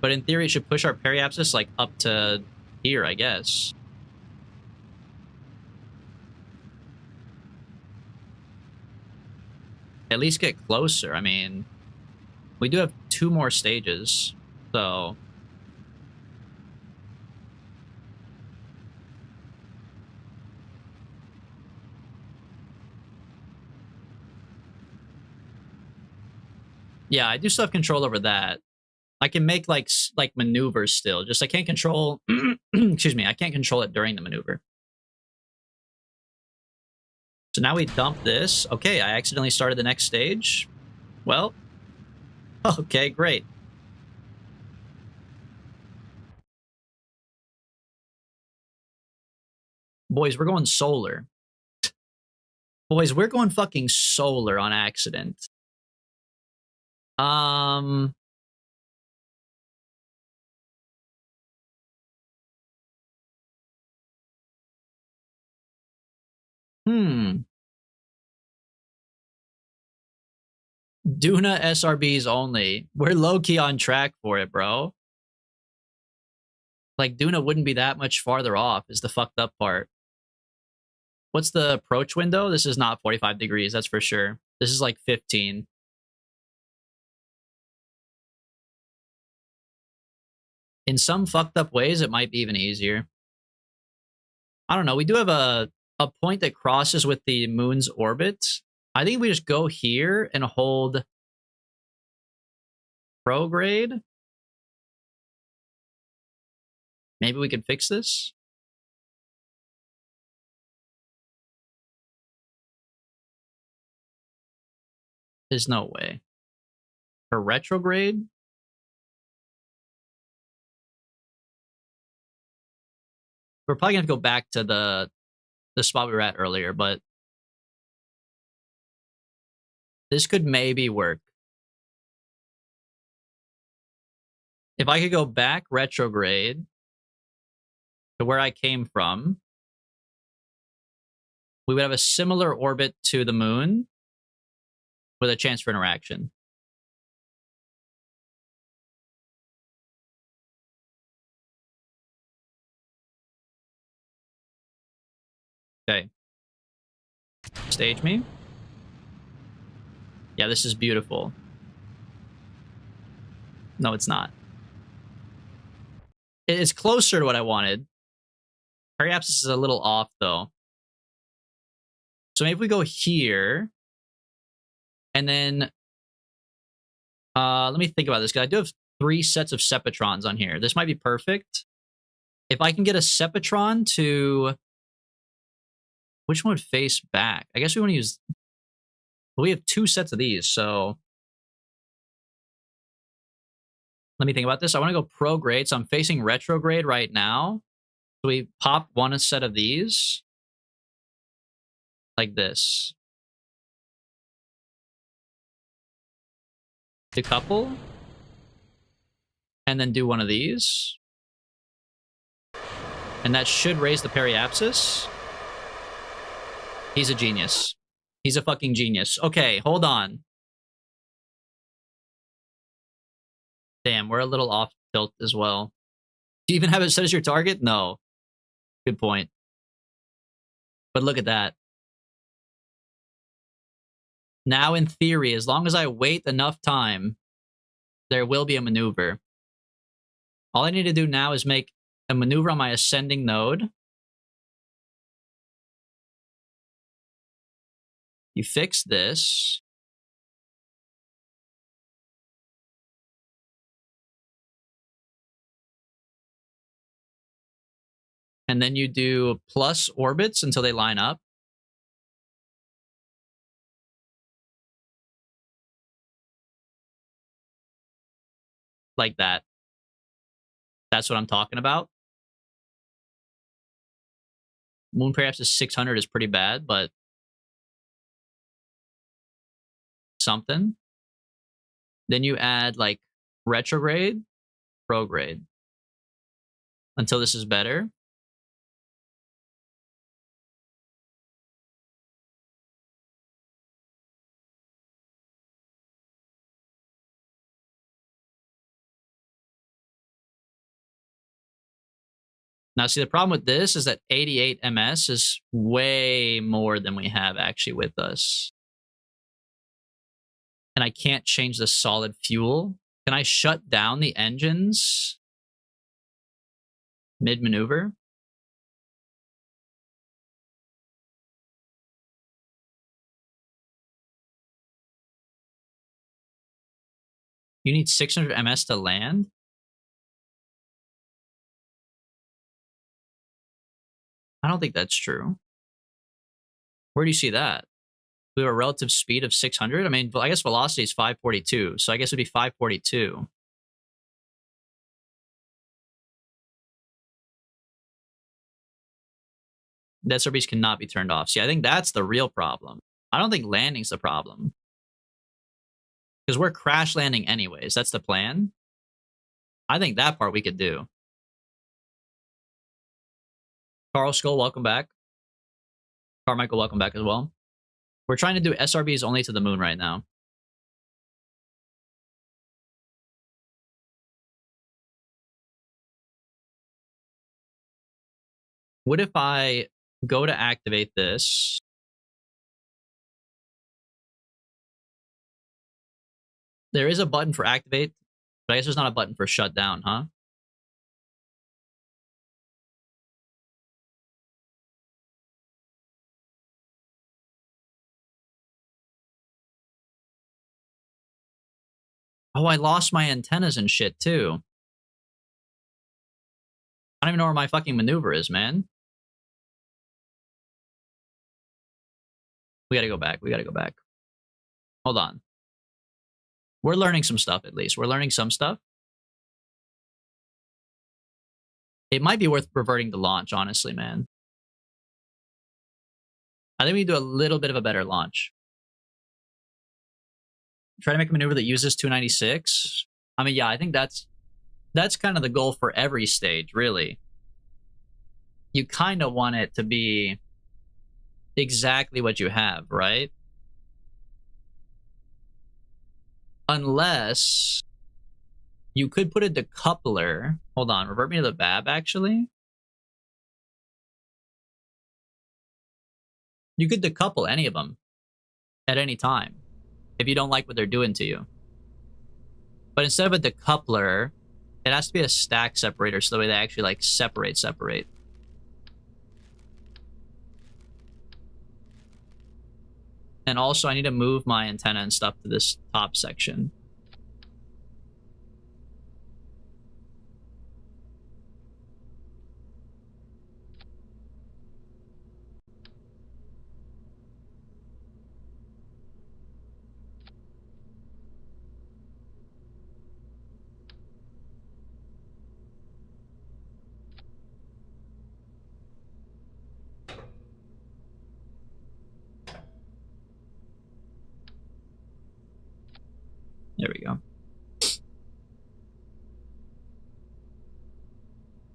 But in theory, it should push our periapsis like up to here, I guess. At least get closer. I mean, we do have 2 more stages, so yeah, I do still have control over that. I can make like maneuvers still. Just I can't control. Excuse me, I can't control it during the maneuver. So now we dump this. Okay, I accidentally started the next stage. Well, okay, great. Boys, we're going solar. Boys, we're going fucking solar on accident. Duna SRBs only. We're low-key on track for it, bro. Like, Duna wouldn't be that much farther off is the fucked up part. What's the approach window? This is not 45 degrees, that's for sure. This is like 15. In some fucked up ways, it might be even easier. I don't know. We do have a point that crosses with the moon's orbit. I think we just go here and hold prograde. Maybe we could fix this. There's no way. For retrograde? We're probably gonna have to go back to the spot we were at earlier, but this could maybe work. If I could go back retrograde to where I came from, we would have a similar orbit to the moon with a chance for interaction. Okay. Stage me. Yeah, this is beautiful. No, it's not. It's closer to what I wanted. Perhaps this is a little off, though. So maybe we go here. And then... let me think about this, because I do have 3 sets of Sepatrons on here. This might be perfect. If I can get a Sepatron to... Which one would face back? I guess we want to use... Well, we have 2 sets of these, so... Let me think about this. I want to go prograde, so I'm facing retrograde right now. So we pop one set of these. Like this. decouple, and then do one of these. And that should raise the periapsis. He's a genius. He's a fucking genius. Okay, hold on. Damn, we're a little off tilt as well. Do you even have it set as your target? No. Good point. But look at that. Now, in theory, as long as I wait enough time, there will be a maneuver. All I need to do now is make a maneuver on my ascending node. You fix this. And then you do plus orbits until they line up. Like that. That's what I'm talking about. Moon periapsis 600 is pretty bad, but something. Then you add like retrograde, prograde until this is better. Now, see, the problem with this is that 88 ms is way more than we have actually with us. And I can't change the solid fuel. Can I shut down the engines mid-maneuver? You need 600 ms to land? I don't think that's true. Where do you see that? We have a relative speed of 600? I mean, I guess velocity is 542, so I guess it'd be 542. The SRBs cannot be turned off. See, I think that's the real problem. I don't think landing's the problem. Because we're crash landing anyways. That's the plan. I think that part we could do. Carl Skull, welcome back. Carmichael, welcome back as well. We're trying to do SRBs only to the moon right now. What if I go to activate this? There is a button for activate, but I guess there's not a button for shut down, huh? Oh, I lost my antennas and shit too. I don't even know where my fucking maneuver is, man. We gotta go back. We gotta go back. Hold on. We're learning some stuff, at least. We're learning some stuff. It might be worth reverting to launch, honestly, man. I think we do a little bit of a better launch. Try to make a maneuver that uses 296. I mean, yeah, I think that's kind of the goal for every stage, really. You kind of want it to be exactly what you have, right? Unless you could put a decoupler. Hold on, revert me to the BAB, actually. You could decouple any of them at any time if you don't like what they're doing to you. But instead of a decoupler, it has to be a stack separator so the way they actually like separate. And also I need to move my antenna and stuff to this top section.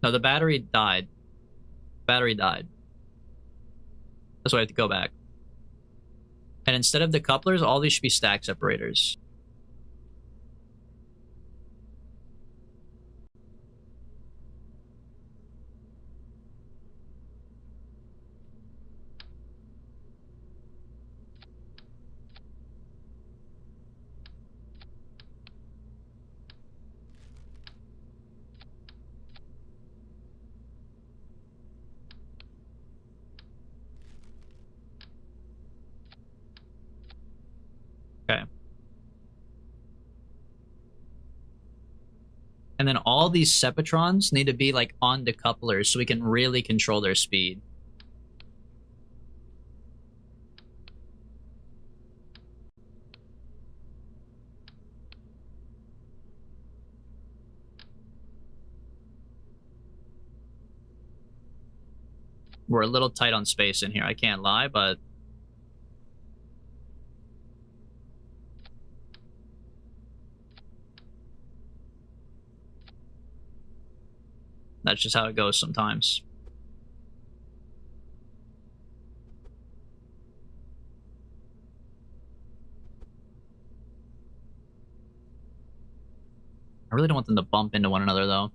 No, the battery died. Battery died. That's why I have to go back. And instead of the couplers, all these should be stack separators. Okay. And then all these Sepatrons need to be like on decouplers so we can really control their speed. We're a little tight on space in here, I can't lie, but that's just how it goes sometimes. I really don't want them to bump into one another, though.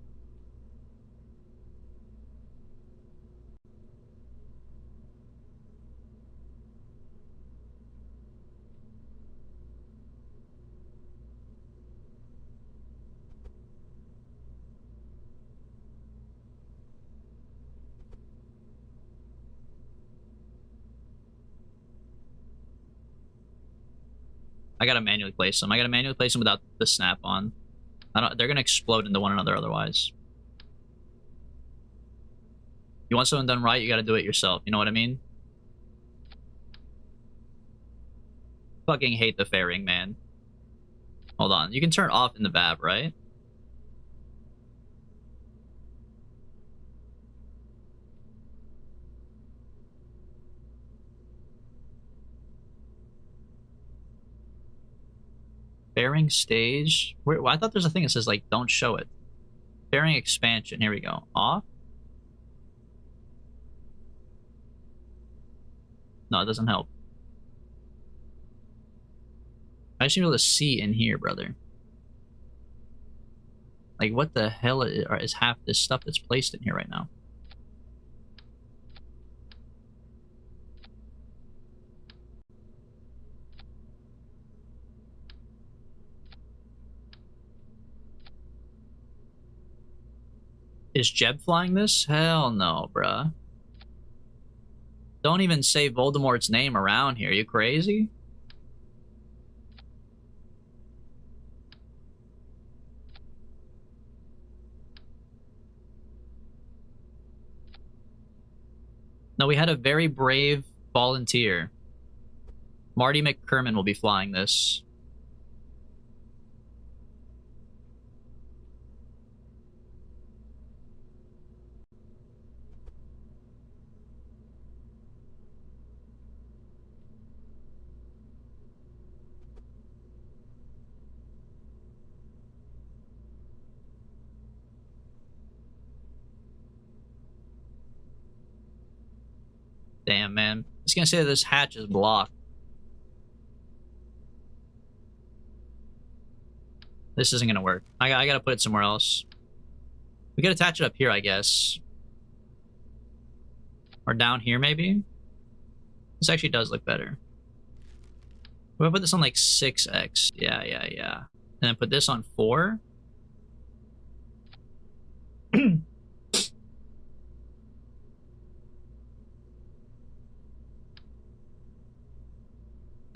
I gotta manually place them. I gotta manually place them without the snap on. They're gonna explode into one another otherwise. You want something done right, you gotta do it yourself. You know what I mean? Fucking hate the fairing, man. Hold on. You can turn off in the VAV, right? Fairing stage. Well, I thought there's a thing that says, like, don't show it. Fairing expansion. Here we go. Off. No, it doesn't help. I just need to be able to see in here, brother. Like, what the hell is half this stuff that's placed in here right now? Is Jeb flying this? Hell no, bruh. Don't even say Voldemort's name around here. You crazy? No, we had a very brave volunteer. Marty McKerman will be flying this. Damn, man. I was gonna say that this hatch is blocked. This isn't gonna work. I gotta put it somewhere else. We could attach it up here, I guess. Or down here, maybe? This actually does look better. We'll put this on like 6x. Yeah. And then put this on 4. And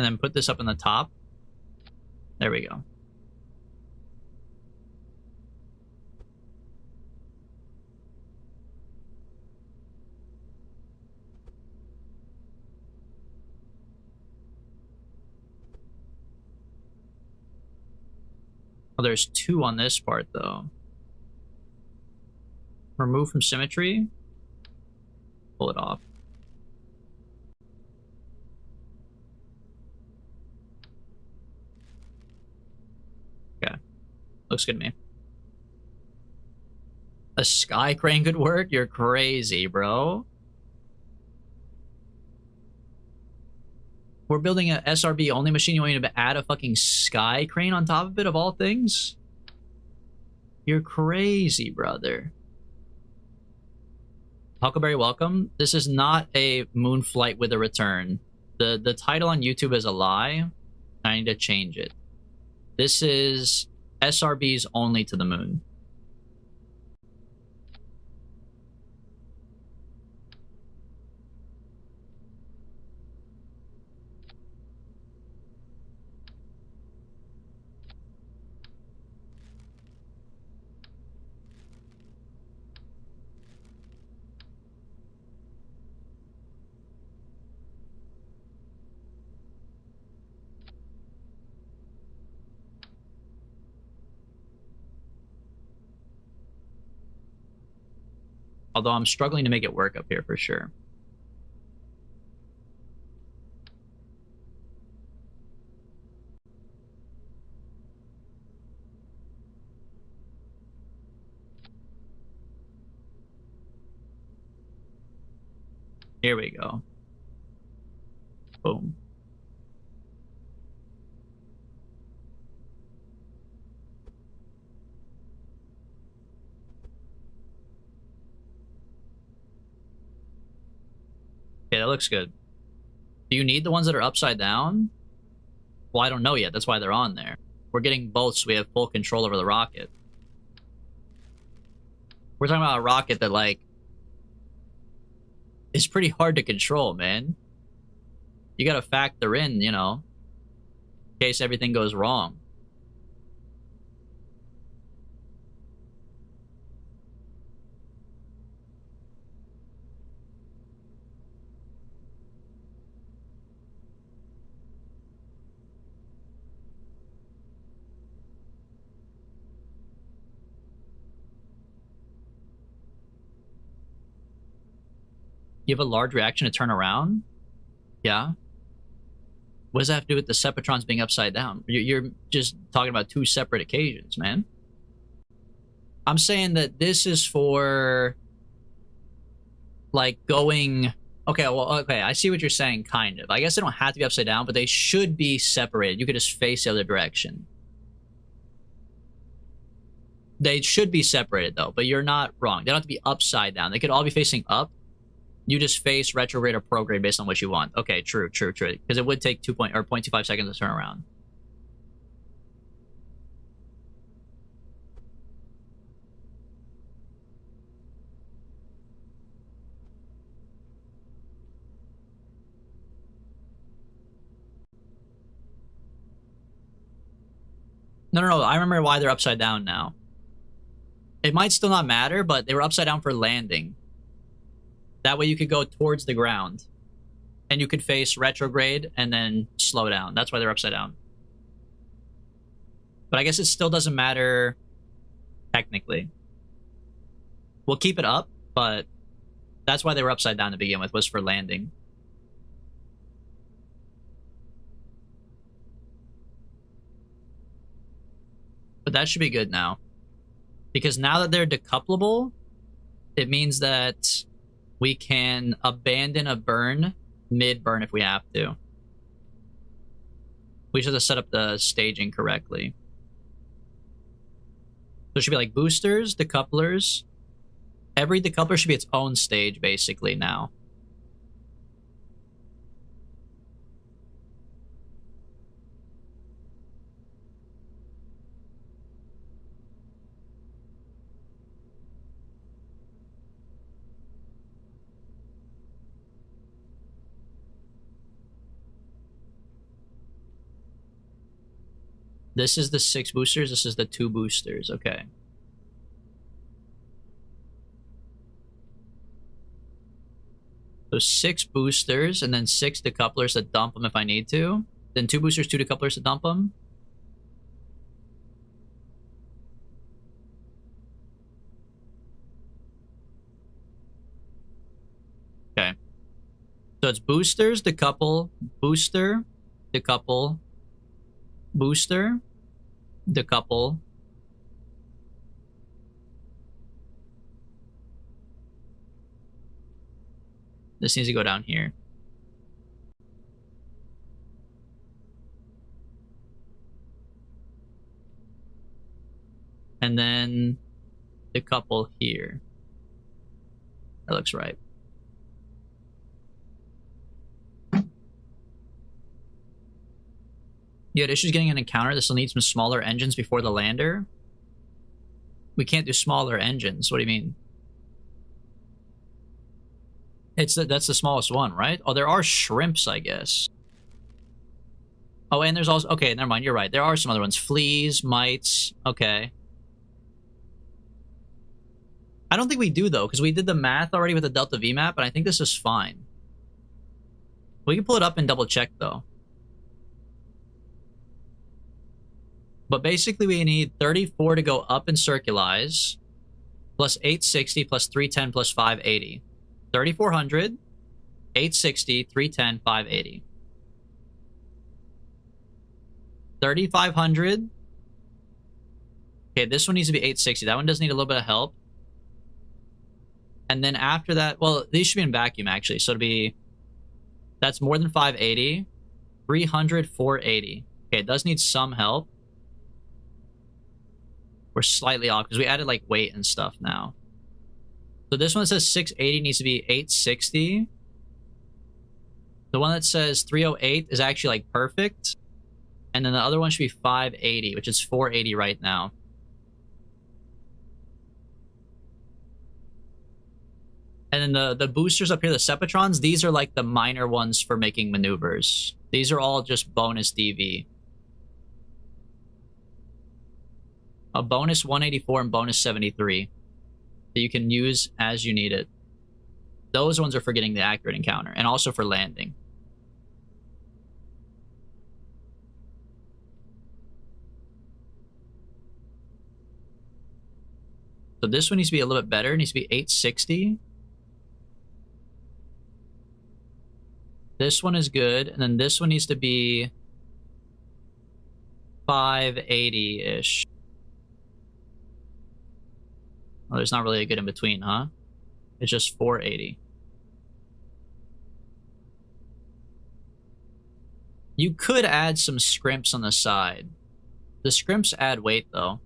then put this up in the top. There we go. Oh, there's 2 on this part, though. Remove from symmetry. Pull it off. Okay. Looks good to me. A sky crane could work? You're crazy, bro. We're building a SRB only machine. You want me to add a fucking sky crane on top of it, of all things? You're crazy, brother. Huckleberry, welcome. This is not a moon flight with a return. The title on YouTube is a lie. I need to change it. This is SRBs only to the moon. Although I'm struggling to make it work up here for sure. Here we go. Boom. Okay, that looks good. Do you need the ones that are upside down? Well, I don't know yet. That's why they're on there. We're getting both, so we have full control over the rocket. We're talking about a rocket that, like, is pretty hard to control, man. You gotta factor in, you know, in case everything goes wrong. You have a large reaction to turn around? Yeah. What does that have to do with the Sepatrons being upside down? You're just talking about two separate occasions, man. I'm saying that this is for, like, going... Okay, well, okay, I see what you're saying, kind of. I guess they don't have to be upside down, but they should be separated. You could just face the other direction. They should be separated, though, but you're not wrong. They don't have to be upside down. They could all be facing up. You just face retrograde or prograde based on what you want. Okay, true. Because it would take 0.25 seconds to turn around. No. I remember why they're upside down now. It might still not matter, but they were upside down for landing. That way you could go towards the ground. And you could face retrograde and then slow down. That's why they're upside down. But I guess it still doesn't matter technically. We'll keep it up, but that's why they were upside down to begin with, was for landing. But that should be good now. Because now that they're decouplable, it means that we can abandon a burn mid-burn if we have to. We should have set up the staging correctly. So it should be like boosters, decouplers. Every decoupler should be its own stage, basically, now. This is the 6 boosters. This is the 2 boosters. Okay. So 6 boosters and then 6 decouplers to dump them if I need to. Then 2 boosters, 2 decouplers to dump them. Okay. So it's boosters, decouple, booster, decouple, booster, decouple, This needs to go down here. And then the couple here. That looks right. You had issues getting an encounter. This will need some smaller engines before the lander. We can't do smaller engines. What do you mean? That's the smallest one, right? Oh, there are shrimps, I guess. Oh, and there's also... Okay, never mind. You're right. There are some other ones. Fleas, mites. Okay. I don't think we do, though, because we did the math already with the Delta V map, and I think this is fine. We can pull it up and double check, though. But basically, we need 34 to go up and circularize, plus 860, plus 310, plus 580. 3,400, 860, 310, 580. 3,500. Okay, this one needs to be 860. That one does need a little bit of help. And then after that, well, these should be in vacuum, actually. So it'll be, that's more than 580. 300, 480. Okay, it does need some help. We're slightly off because we added like weight and stuff now. So this one that says 680 needs to be 860. The one that says 308 is actually like perfect. And then the other one should be 580, which is 480 right now. And then the boosters up here, the Sepatrons, these are like the minor ones for making maneuvers. These are all just bonus DV. A bonus 184 and bonus 73 that you can use as you need it. Those ones are for getting the accurate encounter and also for landing. So this one needs to be a little bit better. It needs to be 860. This one is good. And then this one needs to be 580-ish. Well, there's not really a good in between, huh? It's just 480. You could add some scrimps on the side. The scrimps add weight, though.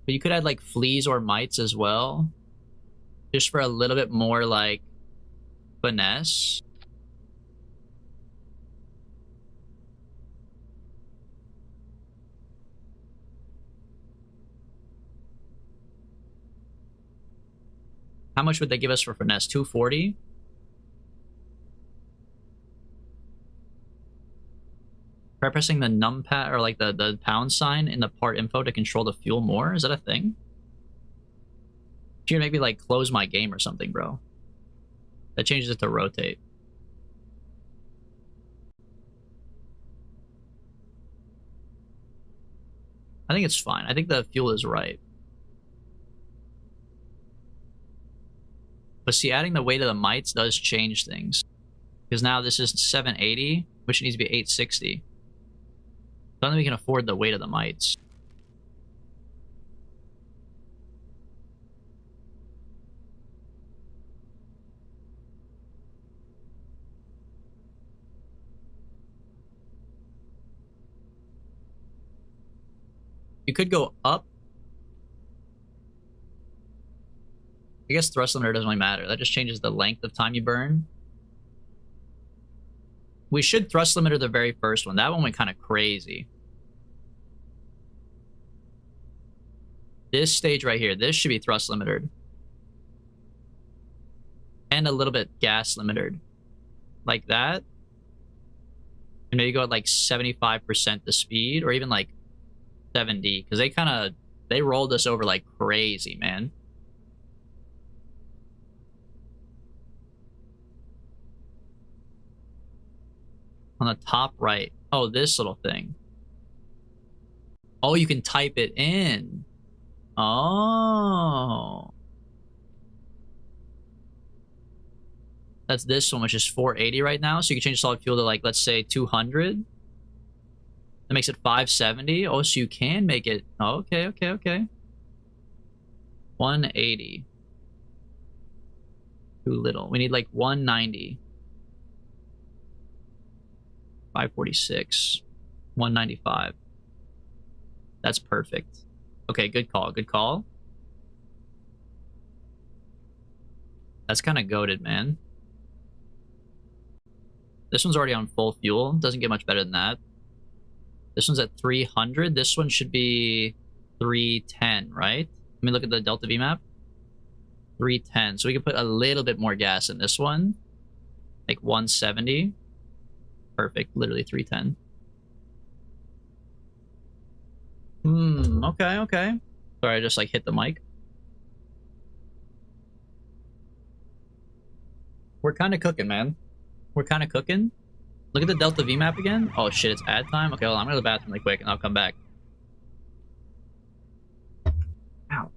But you could add, like, fleas or mites as well. Just for a little bit more, like, finesse. How much would they give us for finesse? 240? Try pressing the numpad or like the pound sign in the part info to control the fuel more? Is that a thing? Should maybe like close my game or something, bro. That changes it to rotate. I think it's fine. I think the fuel is right. But see, adding the weight of the mites does change things. Because now this is 780, which needs to be 860. I don't think we can afford the weight of the mites. You could go up. I guess thrust limiter doesn't really matter. That just changes the length of time you burn. We should thrust limiter the very first one. That one went kind of crazy. This stage right here, this should be thrust limitered. And a little bit gas limitered. Like that. And maybe go at like 75% the speed, or even like 70. Because they rolled us over like crazy, man. On the top right. Oh, this little thing. Oh, you can type it in. Oh. That's this one, which is 480 right now. So you can change solid fuel to, like, let's say 200. That makes it 570. Oh, so you can make it. Oh, okay. 180. Too little. We need like 190. 546. 195. That's perfect. Okay, good call. Good call. That's kind of goated, man. This one's already on full fuel. Doesn't get much better than that. This one's at 300. This one should be 310, right? Let me look at the Delta V map. 310. So we can put a little bit more gas in this one. Like 170. Perfect. Literally 310. Okay, okay. Sorry, I just like hit the mic. We're kind of cooking, man. We're kind of cooking. Look at the Delta V map again. Oh shit, it's ad time. Okay, well, I'm gonna go to the bathroom really quick and I'll come back. Ow.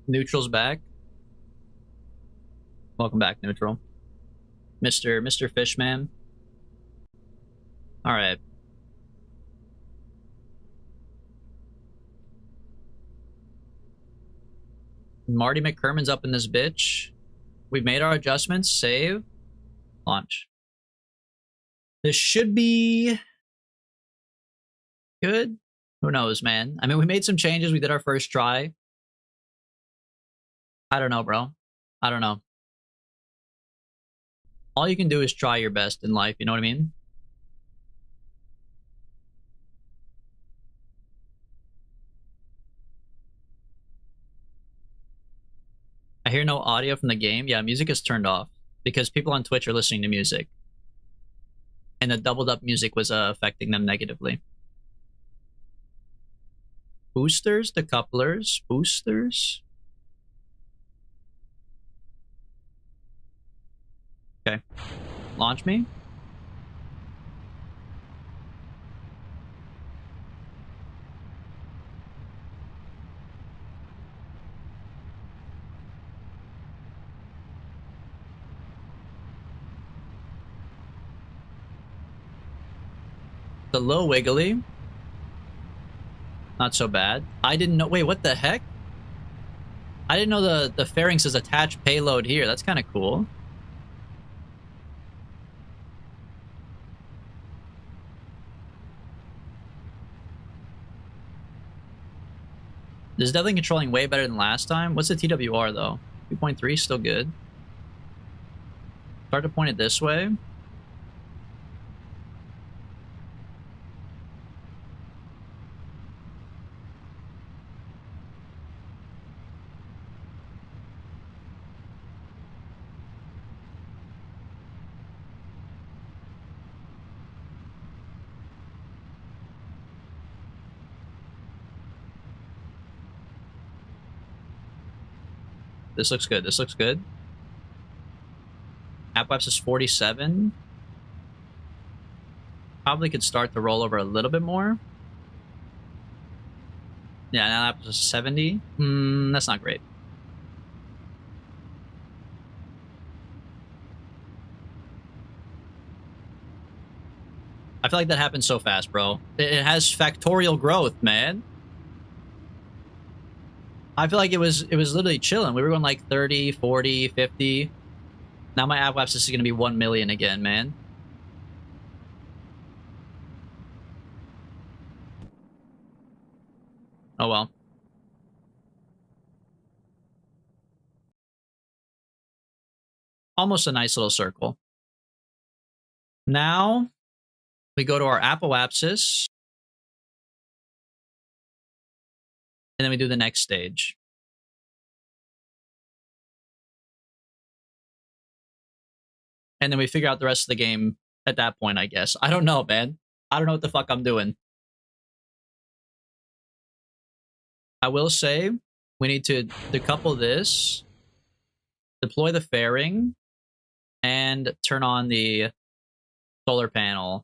Neutral's back. Welcome back, Neutral. Mr. Fishman. Alright. Marty McKerman's up in this bitch. We've made our adjustments. Save. Launch. This should be good. Who knows, man? I mean, we made some changes. We did our first try. I don't know, bro. I don't know. All you can do is try your best in life, you know what I mean? I hear no audio from the game. Yeah, music is turned off because people on Twitch are listening to music. And the doubled up music was affecting them negatively. Boosters, decouplers, boosters. Okay. Launch me. The low wiggly. Not so bad. I didn't know. Wait, what the heck? I didn't know the fairing says attach payload here. That's kind of cool. This is definitely controlling way better than last time. What's the TWR though? 2.3, still good. Start to point it this way. This looks good. This looks good. Apoapsis is 47. Probably could start to roll over a little bit more. Yeah, now Apoapsis is 70. That's not great. I feel like that happened so fast, bro. It has factorial growth, man. I feel like it was literally chilling. We were going like 30, 40, 50. Now my Apoapsis is going to be 1 million again, man. Oh well. Almost a nice little circle. Now we go to our Apoapsis. And then we do the next stage. And then we figure out the rest of the game at that point, I guess. I don't know, man. I don't know what the fuck I'm doing. I will say we need to decouple this, deploy the fairing, and turn on the solar panel.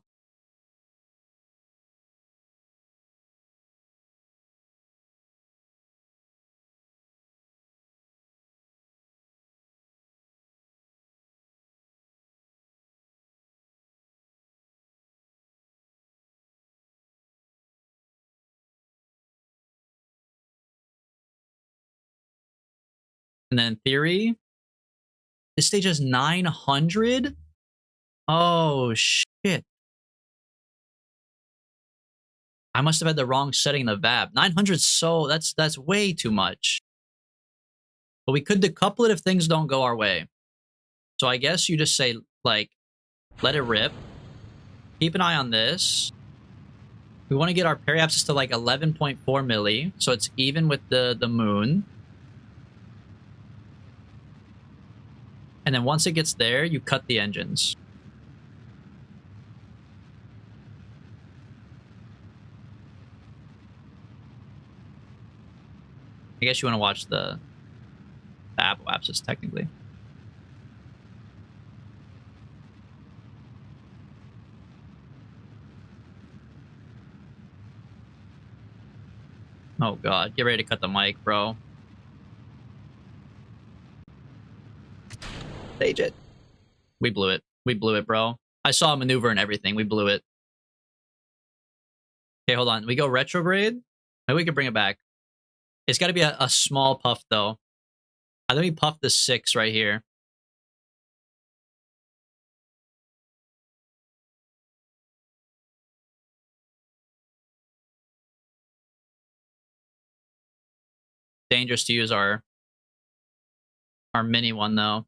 And then in theory, this stage has 900? Oh, shit. I must have had the wrong setting in the VAP. 900 so that's way too much. But we could decouple it if things don't go our way. So I guess you just say, like, let it rip. Keep an eye on this. We want to get our periapsis to like 11.4 milli, so it's even with the moon. And then once it gets there, you cut the engines. I guess you want to watch the Apoapsis, technically. Oh god, get ready to cut the mic, bro. Stage it. We blew it. We blew it, bro. I saw a maneuver and everything. We blew it. Okay, hold on. We go retrograde. Maybe we could bring it back. It's got to be a small puff, though. I think we puff the 6 right here. Dangerous to use our mini one, though.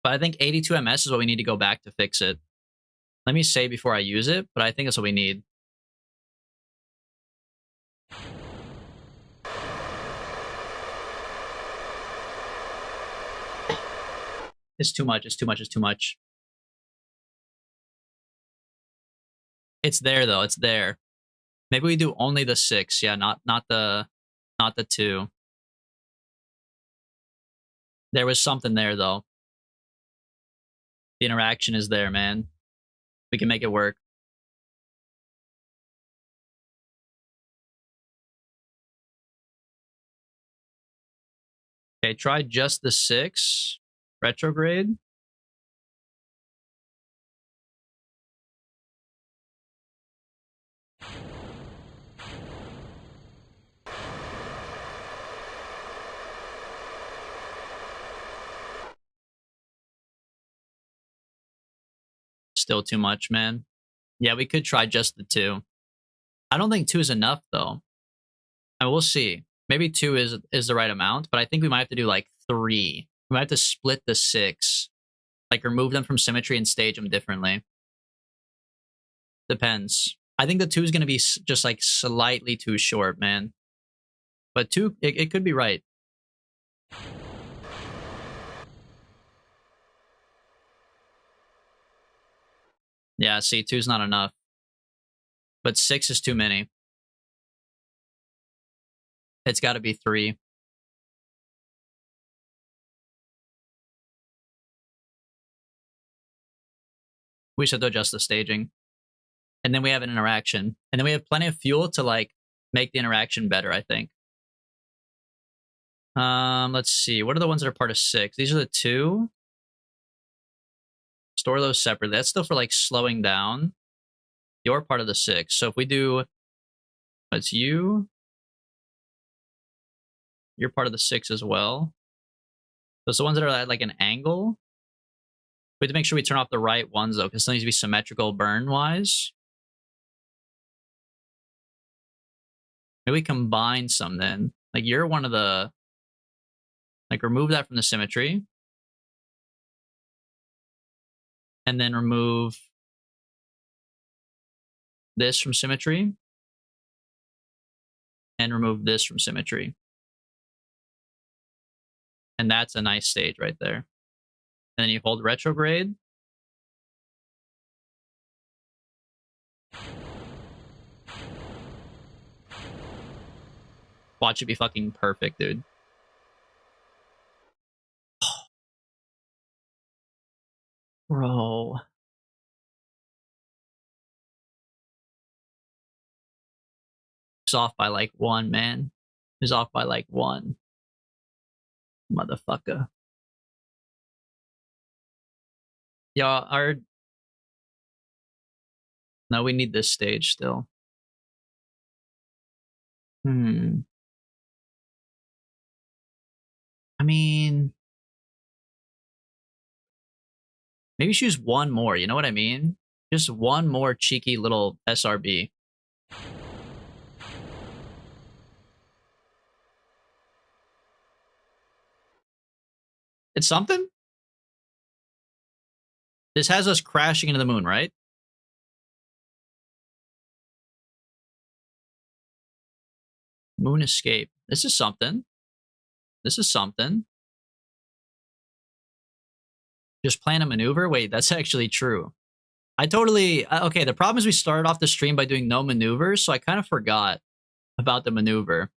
But I think 82 ms is what we need to go back to fix it. Let me say before I use it, but I think that's what we need. It's too much. It's too much. It's too much. It's there, though. It's there. Maybe we do only the 6. Yeah, not the 2. There was something there, though. The interaction is there, man. We can make it work. Okay, try just the 6. Retrograde. Still too much, man. Yeah, we could try just the 2. I don't think 2 is enough, though. And we'll see. Maybe 2 is the right amount, but I think we might have to do like 3. We might have to split the 6. Like remove them from symmetry and stage them differently. Depends. I think the 2 is going to be just like slightly too short, man. But 2, it could be right. Yeah, see, 2 is not enough. But 6 is too many. It's got to be 3. We should adjust the staging. And then we have an interaction. And then we have plenty of fuel to like make the interaction better, I think. Let's see. What are the ones that are part of 6? These are the 2. Store those separately. That's still for like slowing down. You're part of the 6. So if we do, that's you. You're part of the 6 as well. Those are the ones that are at like an angle. We have to make sure we turn off the right ones though, because it needs to be symmetrical burn wise. Maybe we combine some then. Like you're one of the, like remove that from the symmetry. And then remove this from symmetry. And remove this from symmetry. And that's a nice stage right there. And then you hold retrograde. Watch it be fucking perfect, dude. Bro. He's off by like 1, man. He's off by like 1. Motherfucker. Yeah, no, we need this stage still. I mean, maybe choose 1 more, you know what I mean? Just 1 more cheeky little SRB. It's something? This has us crashing into the moon, right? Moon escape. This is something. This is something. Just plan a maneuver? Wait, that's actually true. I totally... Okay, the problem is we started off the stream by doing no maneuvers, so I kind of forgot about the maneuver.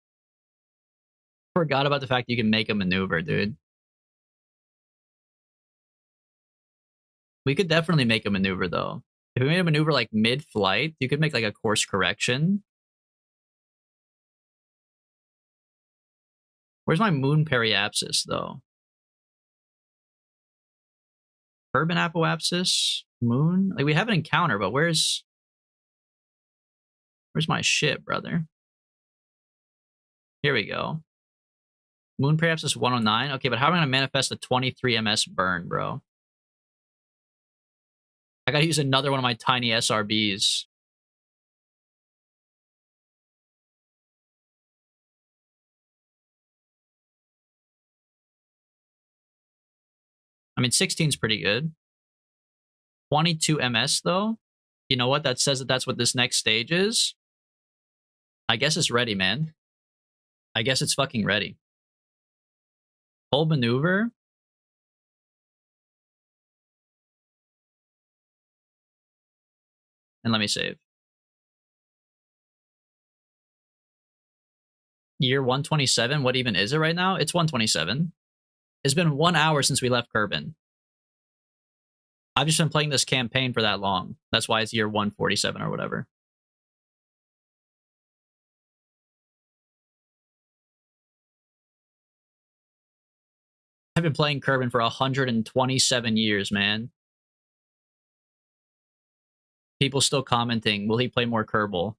Forgot about the fact you can make a maneuver, dude. We could definitely make a maneuver, though. If we made a maneuver, like, mid-flight, you could make, like, a course correction. Where's my moon periapsis, though? Urban apoapsis? Moon? Like, we have an encounter, but where's my shit, brother? Here we go. Moon periapsis 109? Okay, but how am I going to manifest a 23 ms burn, bro? I gotta use another one of my tiny SRBs. I mean, 16's pretty good. 22 ms, though? You know what? That says that that's what this next stage is. I guess it's ready, man. I guess it's fucking ready. Full maneuver. And let me save. Year 127? What even is it right now? It's 127. It's been 1 hour since we left Kerbin. I've just been playing this campaign for that long. That's why it's year 147 or whatever. I've been playing Kerbin for 127 years, man. People still commenting, will he play more Kerbal?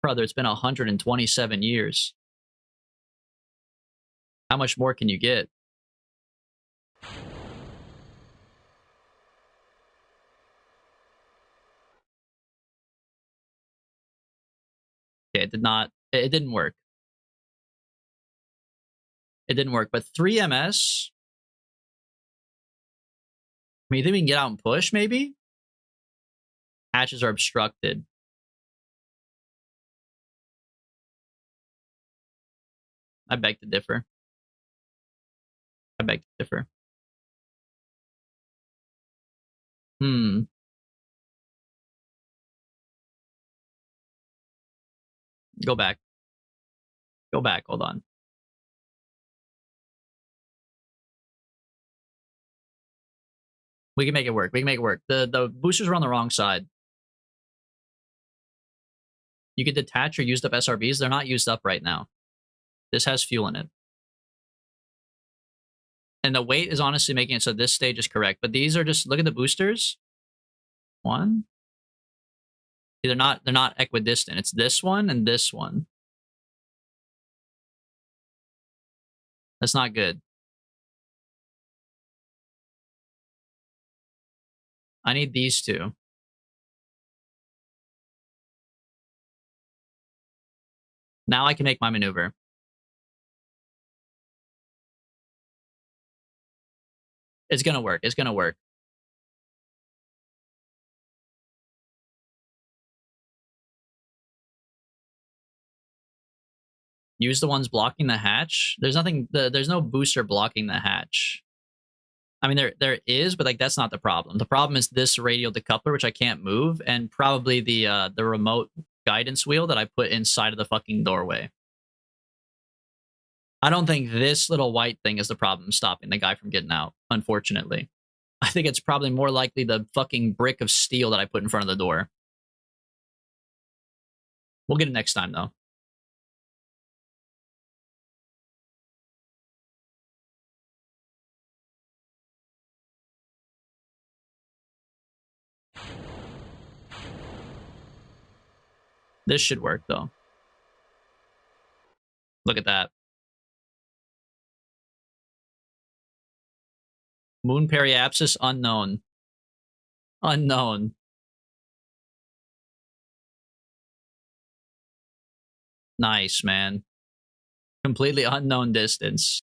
Brother, it's been 127 years. How much more can you get? Okay, it didn't work. It didn't work, but 3 ms? I mean, you think we can get out and push, maybe? Hatches are obstructed. I beg to differ. I beg to differ. Go back. Go back. Hold on. We can make it work. We can make it work. The boosters were on the wrong side. You can detach or used up SRBs. They're not used up right now. This has fuel in it. And the weight is honestly making it so this stage is correct. But these are just, look at the boosters. One. They're not equidistant. It's this one and this one. That's not good. I need these two. Now I can make my maneuver. It's gonna work. It's gonna work. Use the ones blocking the hatch. There's nothing. There's no booster blocking the hatch. I mean, there is, but like that's not the problem. The problem is this radial decoupler, which I can't move, and probably the remote guidance wheel that I put inside of the fucking doorway. I don't think this little white thing is the problem stopping the guy from getting out, unfortunately. I think it's probably more likely the fucking brick of steel that I put in front of the door. We'll get it next time, though. This should work, though. Look at that. Moon periapsis unknown. Unknown. Nice, man. Completely unknown distance.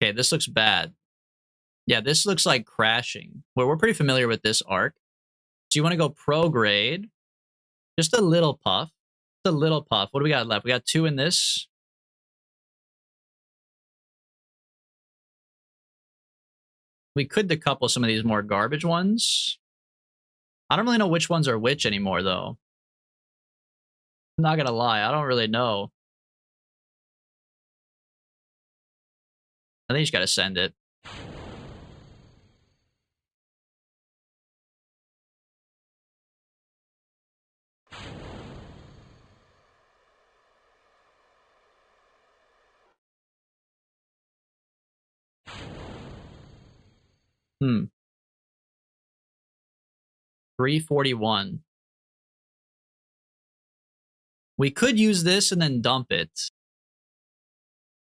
Okay, this looks bad. Yeah, this looks like crashing. Well, we're pretty familiar with this arc. So you want to go pro grade. Just a little puff. Just a little puff. What do we got left? We got 2 in this. We could decouple some of these more garbage ones. I don't really know which ones are which anymore, though. I'm not gonna lie, I don't really know. I think you just gotta send it. Hmm. 341. We could use this and then dump it.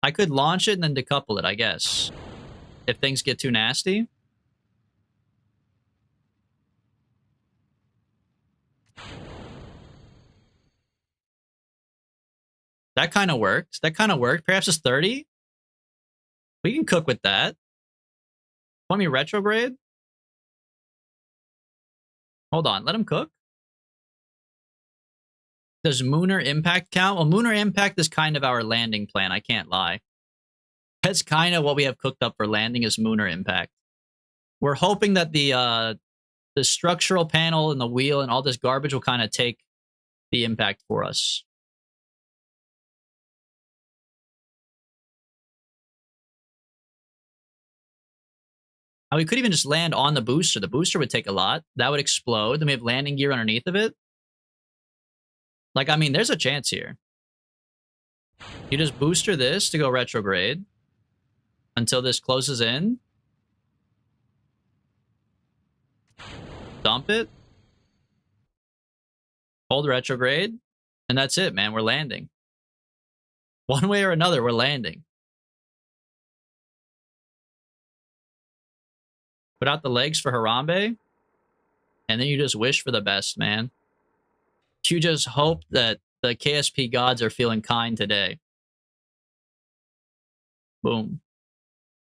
I could launch it and then decouple it, I guess. If things get too nasty. That kind of worked. That kind of worked. Perhaps it's 30. We can cook with that. Want me retrograde? Hold on, let him cook. Does Mooner Impact count? Well, Mooner Impact is kind of our landing plan, I can't lie. That's kind of what we have cooked up for landing is Mooner Impact. We're hoping that the structural panel and the wheel and all this garbage will kind of take the impact for us. We could even just land on the booster. The booster would take a lot. That would explode. Then we have landing gear underneath of it. Like, I mean, there's a chance here. You just booster this to go retrograde until this closes in. Dump it. Hold retrograde. And that's it, man. We're landing. One way or another, we're landing. Put out the legs for Harambe. And then you just wish for the best, man. You just hope that the KSP gods are feeling kind today. Boom.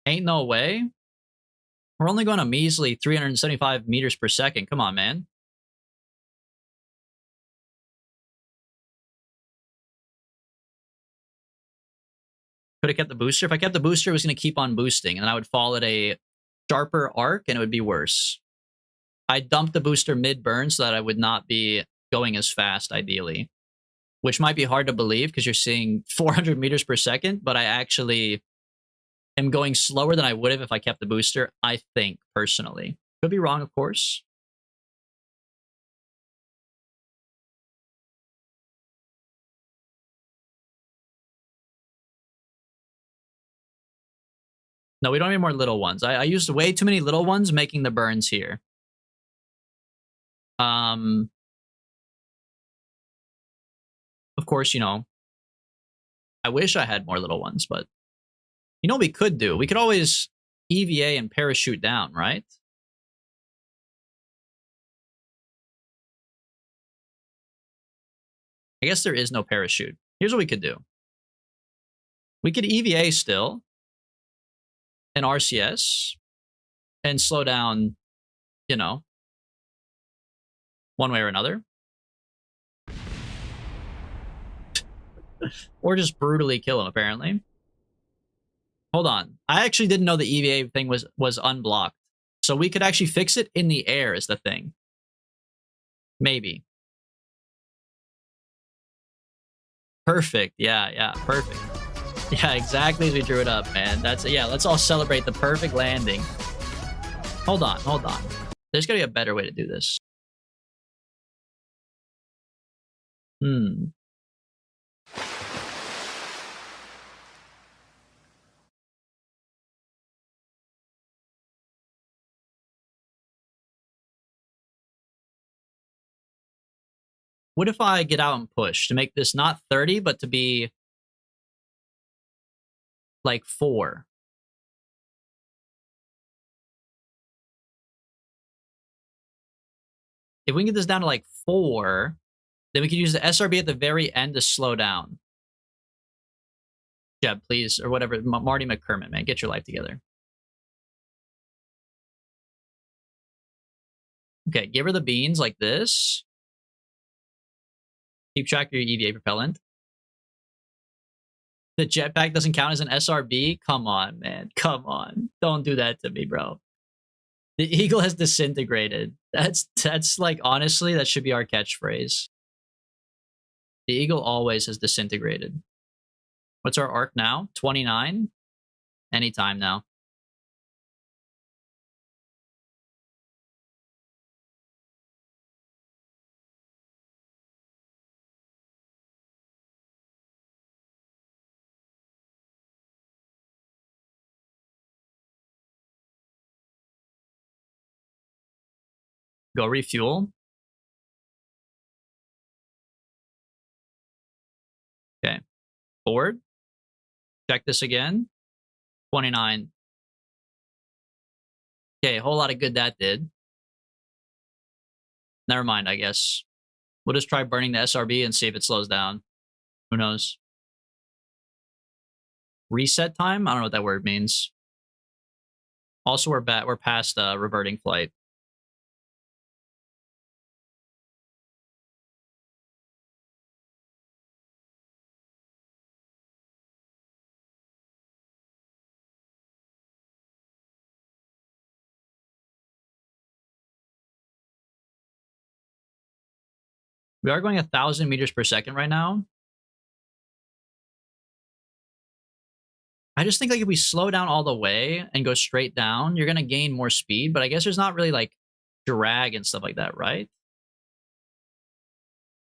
Ain't no way. We're only going a measly 375 meters per second. Come on, man. Could have kept the booster. If I kept the booster, it was going to keep on boosting. And then I would fall at a sharper arc and it would be worse. I dumped the booster mid-burn so that I would not be going as fast, ideally. Which might be hard to believe because you're seeing 400 meters per second, but I actually am going slower than I would have if I kept the booster, I think, personally. Could be wrong, of course. No, we don't need more little ones. I used way too many little ones making the burns here. Of course, you know, I wish I had more little ones, but you know what we could do? We could always EVA and parachute down, right? I guess there is no parachute. Here's what we could do. We could EVA still and RCS and slow down, you know, one way or another. Or just brutally kill him, apparently. Hold on. I actually didn't know the EVA thing was unblocked. So we could actually fix it in the air is the thing. Maybe. Perfect. Yeah, perfect. Yeah, exactly as we drew it up, man. That's yeah, let's all celebrate the perfect landing. Hold on. There's gotta be a better way to do this. What if I get out and push to make this not 30, but to be like 4? If we can get this down to like 4, then we can use the SRB at the very end to slow down. Jeb, please, or whatever. Marty McKermott, man, get your life together. Okay, give her the beans like this. Keep track of your EVA propellant. The jetpack doesn't count as an SRB? Come on, man. Come on. Don't do that to me, bro. The eagle has disintegrated. That's like, honestly, that should be our catchphrase. The eagle always has disintegrated. What's our arc now? 29? Anytime now. Go refuel. Okay. Forward. Check this again. 29. Okay, a whole lot of good that did. Never mind, I guess. We'll just try burning the SRB and see if it slows down. Who knows? Reset time? I don't know what that word means. Also, we're past reverting flight. We are going 1,000 meters per second right now. I just think like if we slow down all the way and go straight down, you're going to gain more speed. But I guess there's not really like drag and stuff like that, right?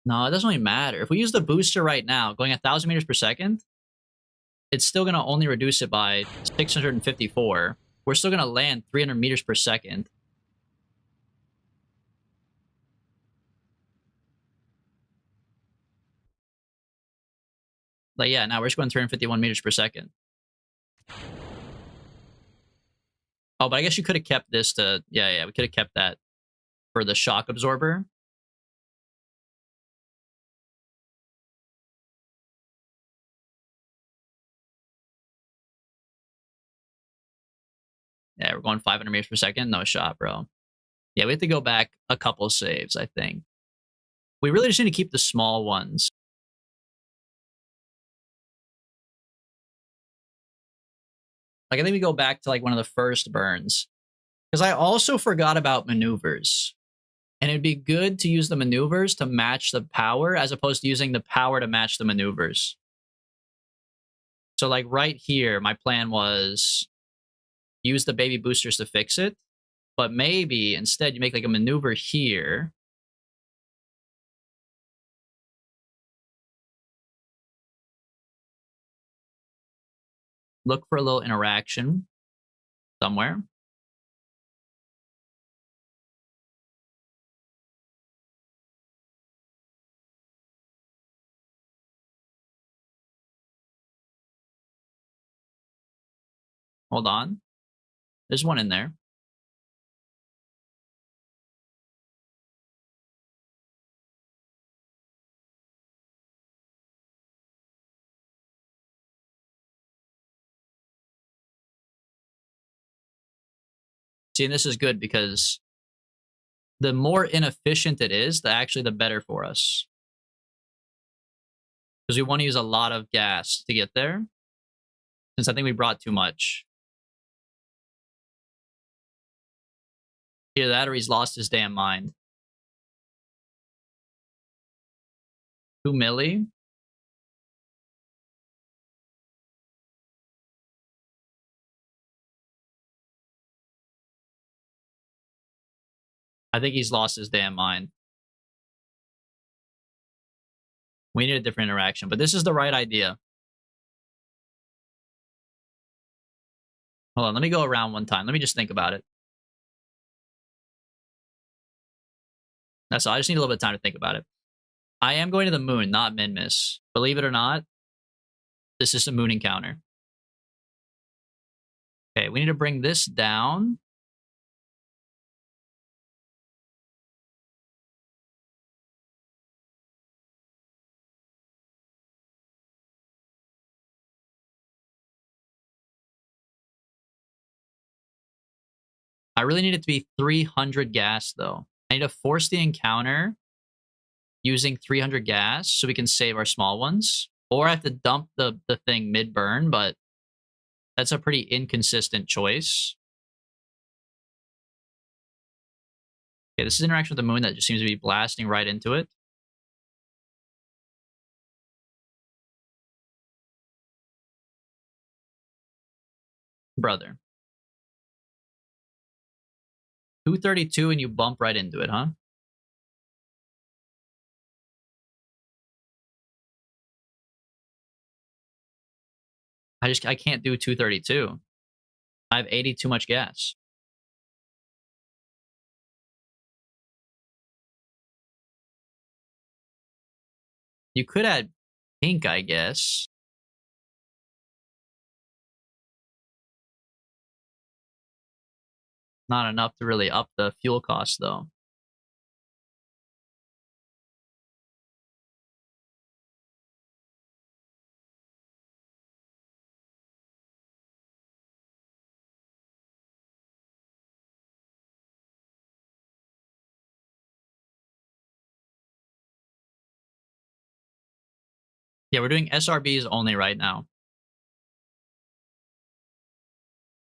No, it doesn't really matter. If we use the booster right now, going 1,000 meters per second, it's still going to only reduce it by 654. We're still going to land 300 meters per second. Like, yeah, now we're just going 351 meters per second. Oh, but I guess you could have kept this to... Yeah, we could have kept that for the shock absorber. Yeah, we're going 500 meters per second. No shot, bro. Yeah, we have to go back a couple saves, I think. We really just need to keep the small ones. Like, I think we go back to, like, one of the first burns. Because I also forgot about maneuvers. And it'd be good to use the maneuvers to match the power as opposed to using the power to match the maneuvers. So like right here, my plan was use the baby boosters to fix it, but maybe instead you make like a maneuver here. Look for a little interaction somewhere. Hold on. There's one in there. See, and this is good because the more inefficient it is, the better for us. Because we want to use a lot of gas to get there. Since I think we brought too much. Either that or he's lost his damn mind. 2 milli. I think he's lost his damn mind. We need a different interaction, but this is the right idea. Hold on, let me go around one time. Let me just think about it. That's all. I just need a little bit of time to think about it. I am going to the moon, not Minmus. Believe it or not, this is a moon encounter. Okay, we need to bring this down. I really need it to be 300 gas, though. I need to force the encounter using 300 gas so we can save our small ones. Or I have to dump the thing mid-burn, but that's a pretty inconsistent choice. Okay, this is interaction with the moon that just seems to be blasting right into it. Brother. 232 and you bump right into it, huh? I can't do 232. I have 80 too much gas. You could add pink, I guess. Not enough to really up the fuel cost, though. Yeah, we're doing SRBs only right now.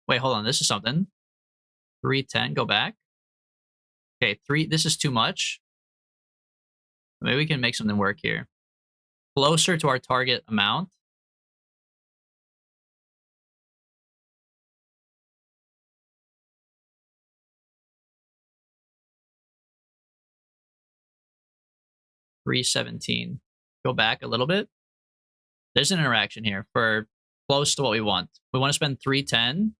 Wait, hold on. This is something. 310, go back. Okay, this is too much. Maybe we can make something work here. Closer to our target amount. $317. Go back a little bit. There's an interaction here for close to what we want. We want to spend 310.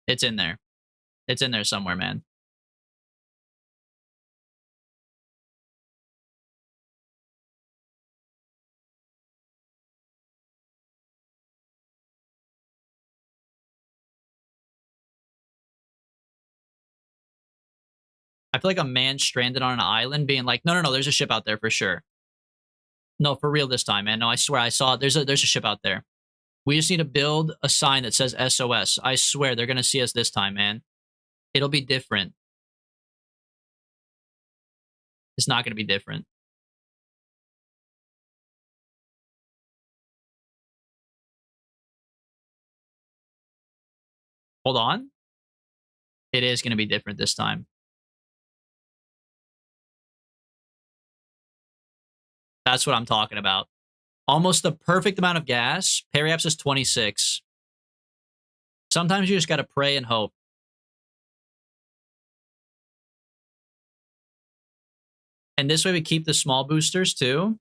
It's in there. It's in there somewhere, man. I feel like a man stranded on an island being like, no, there's a ship out there for sure. No, for real this time, man. No, I swear I saw it. There's a ship out there. We just need to build a sign that says SOS. I swear they're going to see us this time, man. It'll be different. It's not going to be different. Hold on. It is going to be different this time. That's what I'm talking about. Almost the perfect amount of gas. Periapsis 26. Sometimes you just gotta pray and hope. And this way we keep the small boosters too.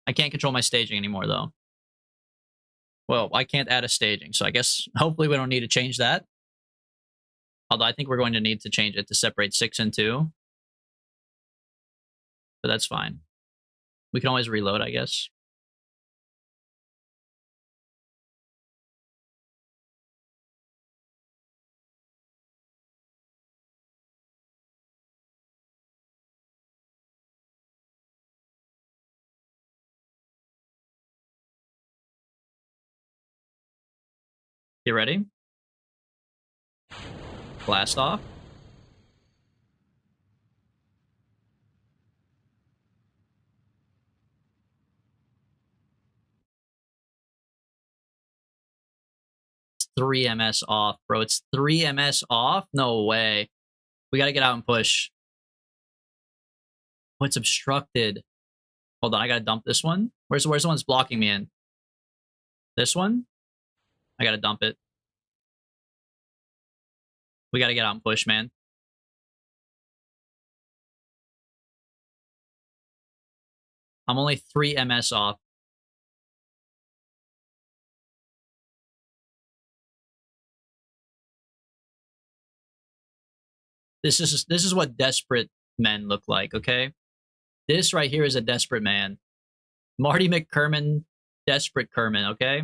I can't control my staging anymore though. Well, I can't add a staging, so I guess hopefully we don't need to change that. Although I think we're going to need to change it to separate 6 and 2. But that's fine. We can always reload, I guess. You ready? Blast off. It's 3 MS off, bro. It's 3 MS off? No way. We gotta get out and push. Oh, it's obstructed. Hold on, I gotta dump this one. Where's the one's blocking me in? This one? I gotta dump it. We gotta get out and push, man. I'm only 3 MS off. This is what desperate men look like, okay? This right here is a desperate man. Marty McKerman, desperate Kerman, okay?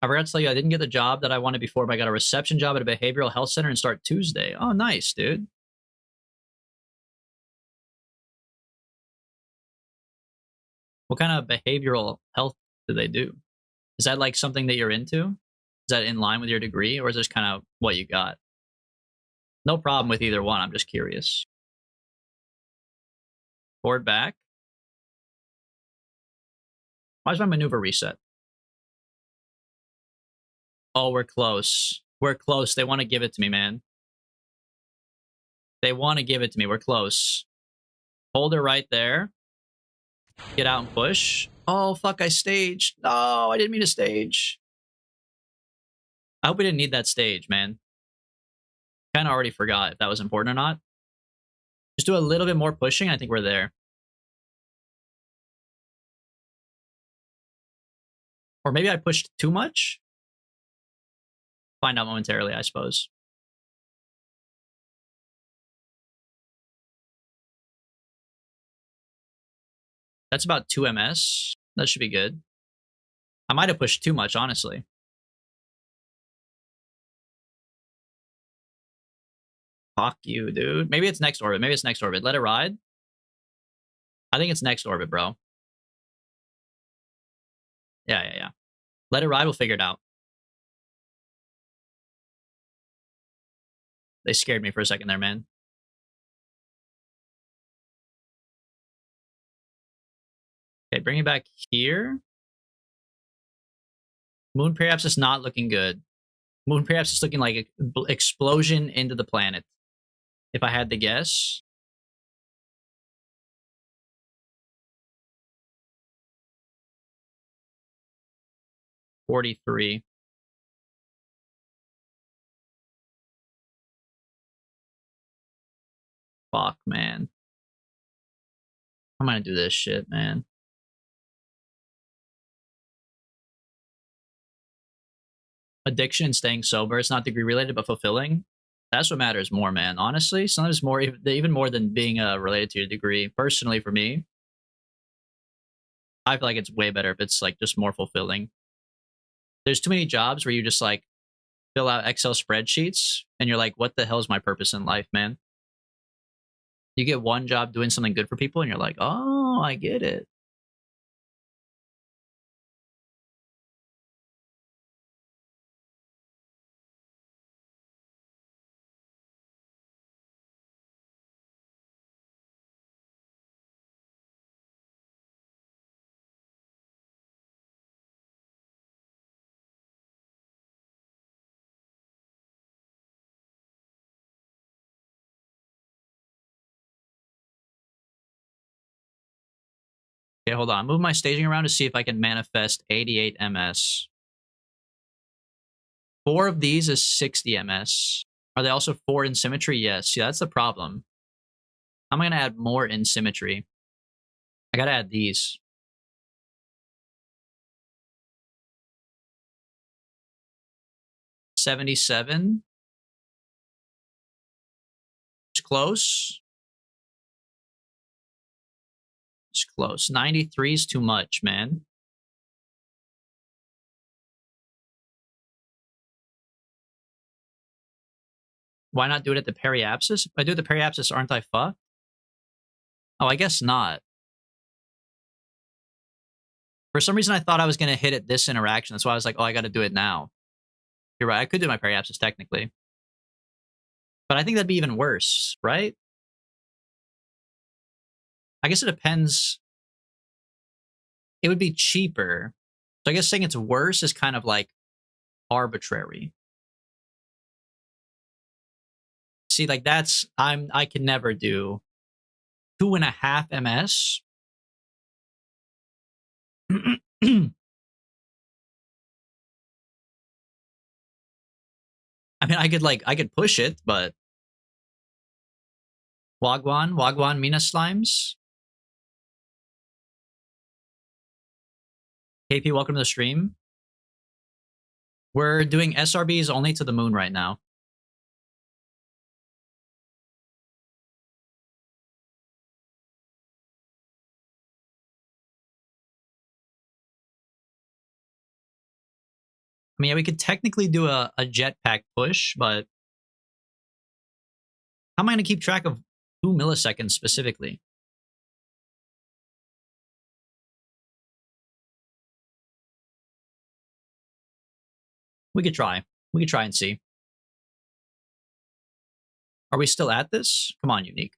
I forgot to tell you, I didn't get the job that I wanted before, but I got a reception job at a behavioral health center and start Tuesday. Oh, nice, dude. What kind of behavioral health do they do? Is that like something that you're into? Is that in line with your degree, or is this kind of what you got? No problem with either one. I'm just curious. Forward back. Why is my maneuver reset? Oh, we're close. We're close. They want to give it to me, man. They want to give it to me. We're close. Hold her right there. Get out and push. Oh, fuck, I staged. No, I didn't mean to stage. I hope we didn't need that stage, man. Kind of already forgot if that was important or not. Just do a little bit more pushing. I think we're there. Or maybe I pushed too much? Find out momentarily, I suppose. That's about 2 MS. That should be good. I might have pushed too much, honestly. Fuck you, dude. Maybe it's next orbit. Maybe it's next orbit. Let it ride. I think it's next orbit, bro. Yeah. Let it ride. We'll figure it out. They scared me for a second there, man. Okay, bring it back here. Moon Periapsis is not looking good. Moon Periapsis is looking like an explosion into the planet. If I had to guess. $43. Fuck, man. I'm gonna do this shit, man. Addiction and staying sober. It's not degree related, but fulfilling. That's what matters more, man. Honestly, sometimes more, even more than being related to your degree. Personally, for me, I feel like it's way better if it's like just more fulfilling. There's too many jobs where you just like fill out Excel spreadsheets and you're like, what the hell is my purpose in life, man? You get one job doing something good for people and you're like, oh, I get it. Okay, hold on. Move my staging around to see if I can manifest 88 MS. 4 of these is 60 MS. Are they also 4 in symmetry? Yes. Yeah, that's the problem. I'm going to add more in symmetry. I got to add these. $77. It's close. It's close. 93 is too much, man. Why not do it at the periapsis? If I do it at the periapsis, aren't I fucked? Oh, I guess not. For some reason, I thought I was going to hit it this interaction. That's why I was like, oh, I got to do it now. You're right. I could do my periapsis technically. But I think that'd be even worse, right? I guess it depends. It would be cheaper. So I guess saying it's worse is kind of like arbitrary. See, like that's I can never do 2.5 MS. I mean, I could push it, but Wagwan Mina Slimes. KP, welcome to the stream. We're doing SRBs only to the moon right now. I mean, yeah, we could technically do a jetpack push, but how am I going to keep track of 2 milliseconds specifically? We could try. We could try and see. Are we still at this? Come on, Unique.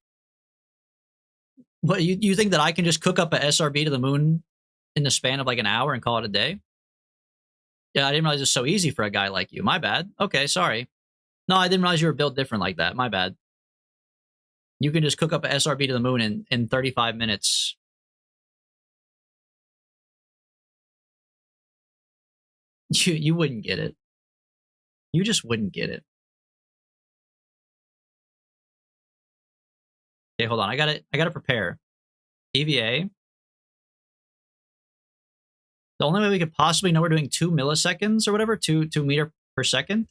What, you think that I can just cook up a SRB to the moon in the span of like an hour and call it a day? Yeah, I didn't realize it was so easy for a guy like you. My bad. Okay, sorry. No, I didn't realize you were built different like that. My bad. You can just cook up a SRB to the moon in 35 minutes. You wouldn't get it. You just wouldn't get it. Okay, hold on. I gotta prepare. EVA. The only way we could possibly know we're doing 2 milliseconds or whatever, 2 meter per second,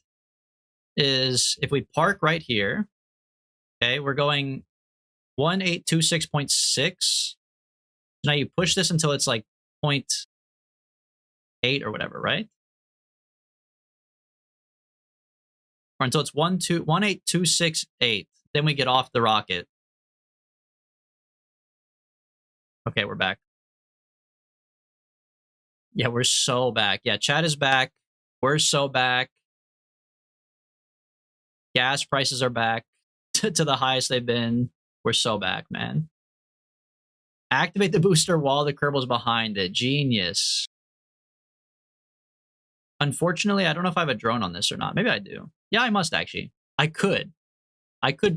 is if we park right here. Okay, we're going 1826.6. Now you push this until it's like 0.8 or whatever, right? Or until it's 18268. Then we get off the rocket. Okay, we're back. Yeah, we're so back. Yeah, chat is back. We're so back. Gas prices are back to the highest they've been. We're so back, man. Activate the booster while the Kerbal's behind it. Genius. Unfortunately, I don't know if I have a drone on this or not. Maybe I do. Yeah, I must actually. I could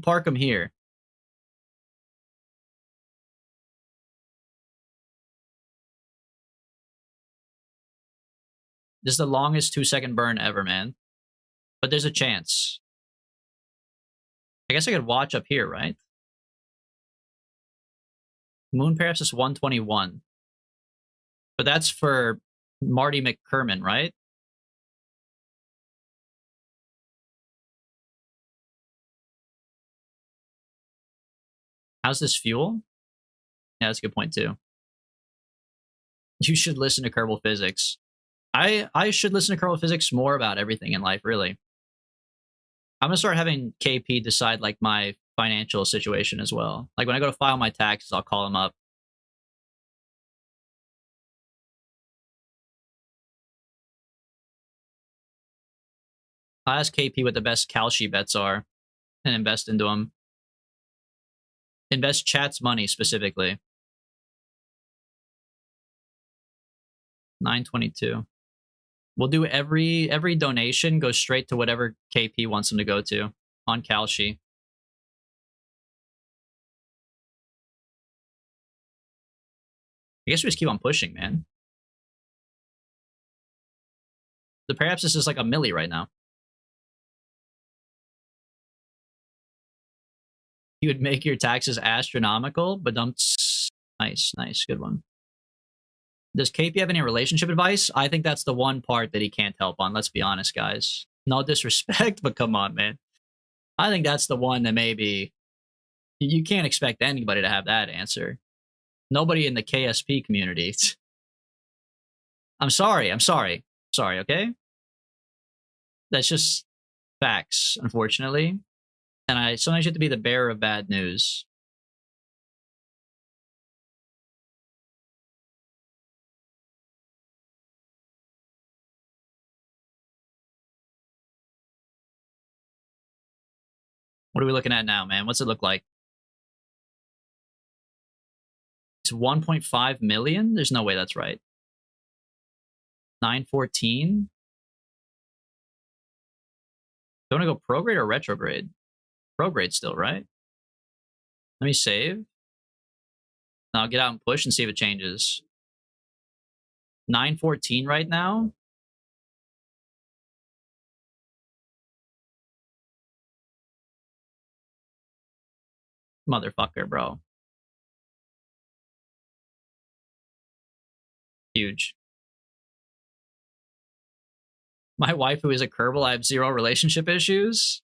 park them here. This is the longest 2-second burn ever, man. But there's a chance. I guess I could watch up here, right? Moon perhaps is 121. But that's for Marty McKerman, right? How's this fuel? Yeah, that's a good point too. You should listen to Kerbal Physics. I should listen to Kerbal Physics more about everything in life, really. I'm gonna start having KP decide like my financial situation as well. Like when I go to file my taxes, I'll call him up. I'll ask KP what the best Kalshi bets are and invest into them. Invest chat's money specifically. 922. We'll do every donation goes straight to whatever KP wants them to go to on Kalshi. I guess we just keep on pushing, man. Perhaps this is like a milli right now. You would make your taxes astronomical, but don't. Nice, nice, good one. Does KP have any relationship advice? I think that's the one part that he can't help on. Let's be honest, guys. No disrespect, but come on, man. I think that's the one that maybe you can't expect anybody to have that answer. Nobody in the KSP community. I'm sorry. Sorry, okay? That's just facts, unfortunately. And sometimes you have to be the bearer of bad news. What are we looking at now, man? What's it look like? It's 1.5 million? There's no way that's right. 914? Do you want to go prograde or retrograde? Prograde still, right? Let me save. Now get out and push and see if it changes. 914 right now? Motherfucker, bro. Huge. My wife, who is a Kerbal, I have 0 relationship issues.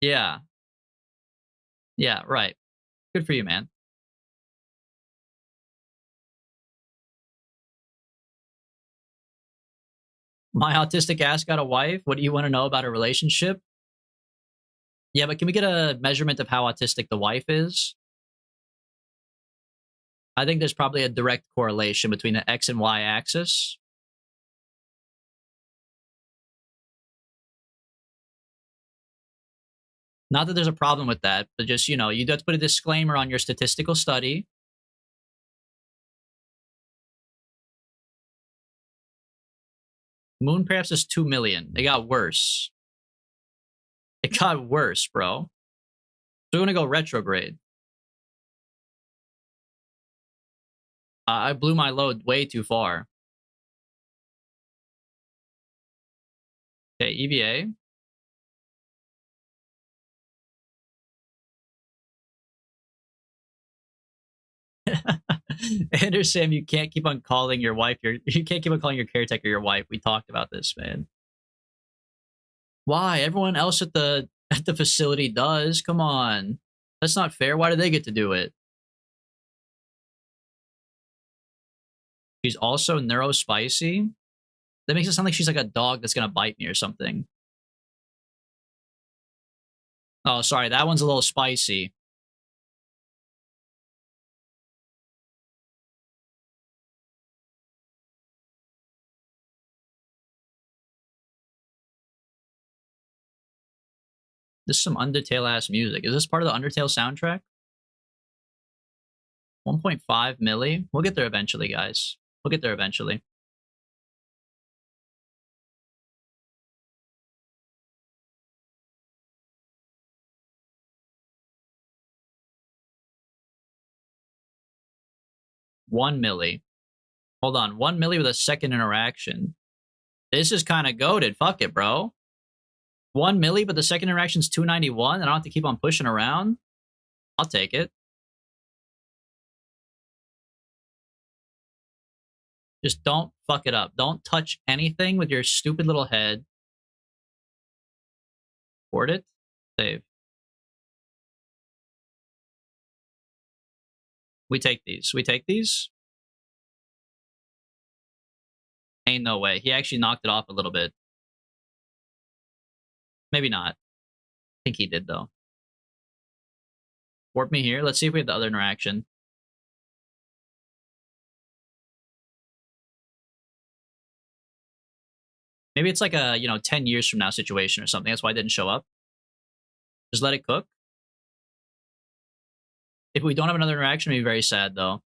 Yeah. Yeah, right. Good for you, man. My autistic ass got a wife. What do you want to know about a relationship? Yeah, but can we get a measurement of how autistic the wife is? I think there's probably a direct correlation between the X and Y axis. Not that there's a problem with that, but just, you have to put a disclaimer on your statistical study. Moon perhaps is 2 million. It got worse. It got worse, bro. So we're going to go retrograde. I blew my load way too far. Okay, EVA. Anderson, you can't keep on calling your wife you can't keep on calling your caretaker your wife. We talked about this, man. Why? Everyone else at the facility does. Come on. That's not fair. Why do they get to do it? She's also neurospicy. That makes it sound like she's like a dog that's gonna bite me or something. Oh, sorry, that one's a little spicy. This is some Undertale ass music. Is this part of the Undertale soundtrack? 1.5 milli. We'll get there eventually, guys. We'll get there eventually. One milli. Hold on. 1 milli with a second interaction. This is kind of goated. Fuck it, bro. 1 milli, but the second interaction's 291, and I don't have to keep on pushing around. I'll take it. Just don't fuck it up. Don't touch anything with your stupid little head. Port it. Save. We take these. We take these. Ain't no way. He actually knocked it off a little bit. Maybe not. I think he did, though. Warp me here. Let's see if we have the other interaction. Maybe it's like a, 10 years from now situation or something. That's why it didn't show up. Just let it cook. If we don't have another interaction, it'd be very sad, though.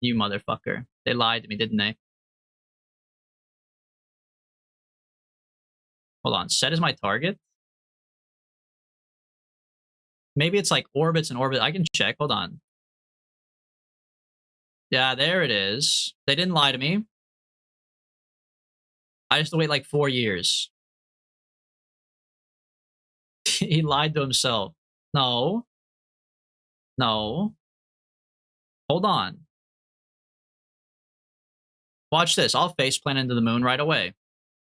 You motherfucker. They lied to me, didn't they? Hold on. Set is my target? Maybe it's like orbits and orbit. I can check. Hold on. Yeah, there it is. They didn't lie to me. I just have to wait like 4 years. He lied to himself. No. No. Hold on. Watch this. I'll face plant into the moon right away.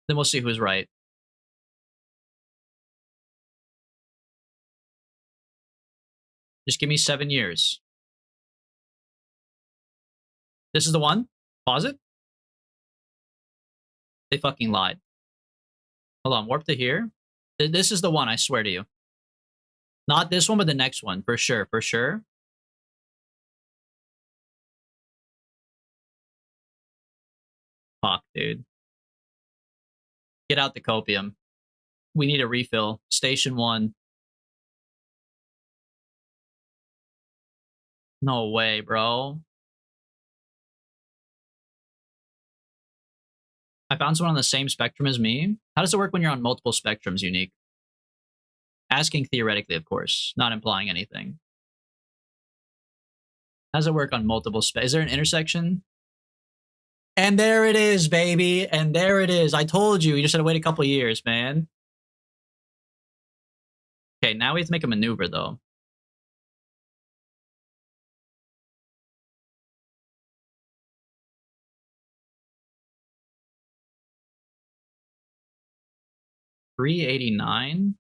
Then we'll see who's right. Just give me 7 years. This is the one? Pause it. They fucking lied. Hold on, warp to here. This is the one, I swear to you. Not this one, but the next one, for sure, for sure. Fuck, dude. Get out the copium. We need a refill. Station 1. No way, bro. I found someone on the same spectrum as me. How does it work when you're on multiple spectrums, Unique? Asking theoretically, of course, not implying anything. How does it work on multiple Is there an intersection? And there it is, baby. And there it is. I told you. You just had to wait a couple years, man. Okay, now we have to make a maneuver, though. $389?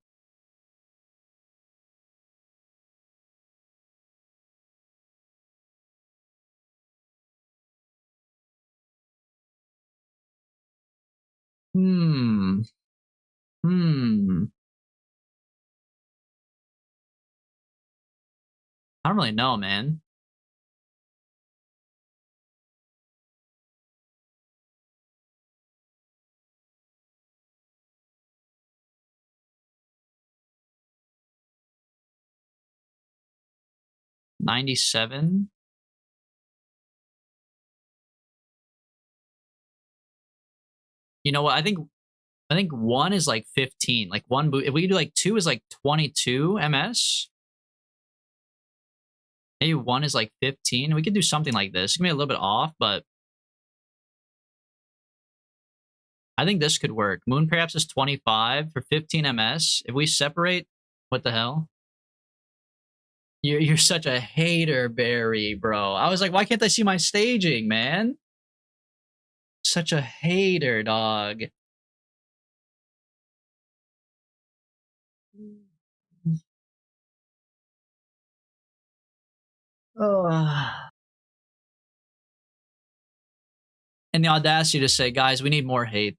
Hmm. I don't really know, man. $97? You know what? I think 1 is like 15. Like 1 boot. If we do like 2 is like 22 ms. Maybe 1 is like 15. We could do something like this. It's gonna be a little bit off, but I think this could work. Moon perhaps is 25 for 15 ms. If we separate, what the hell? You're such a hater, Barry, bro. I was like, why can't I see my staging, man? Such a hater, dog. Oh. And the audacity to say, guys, we need more hate.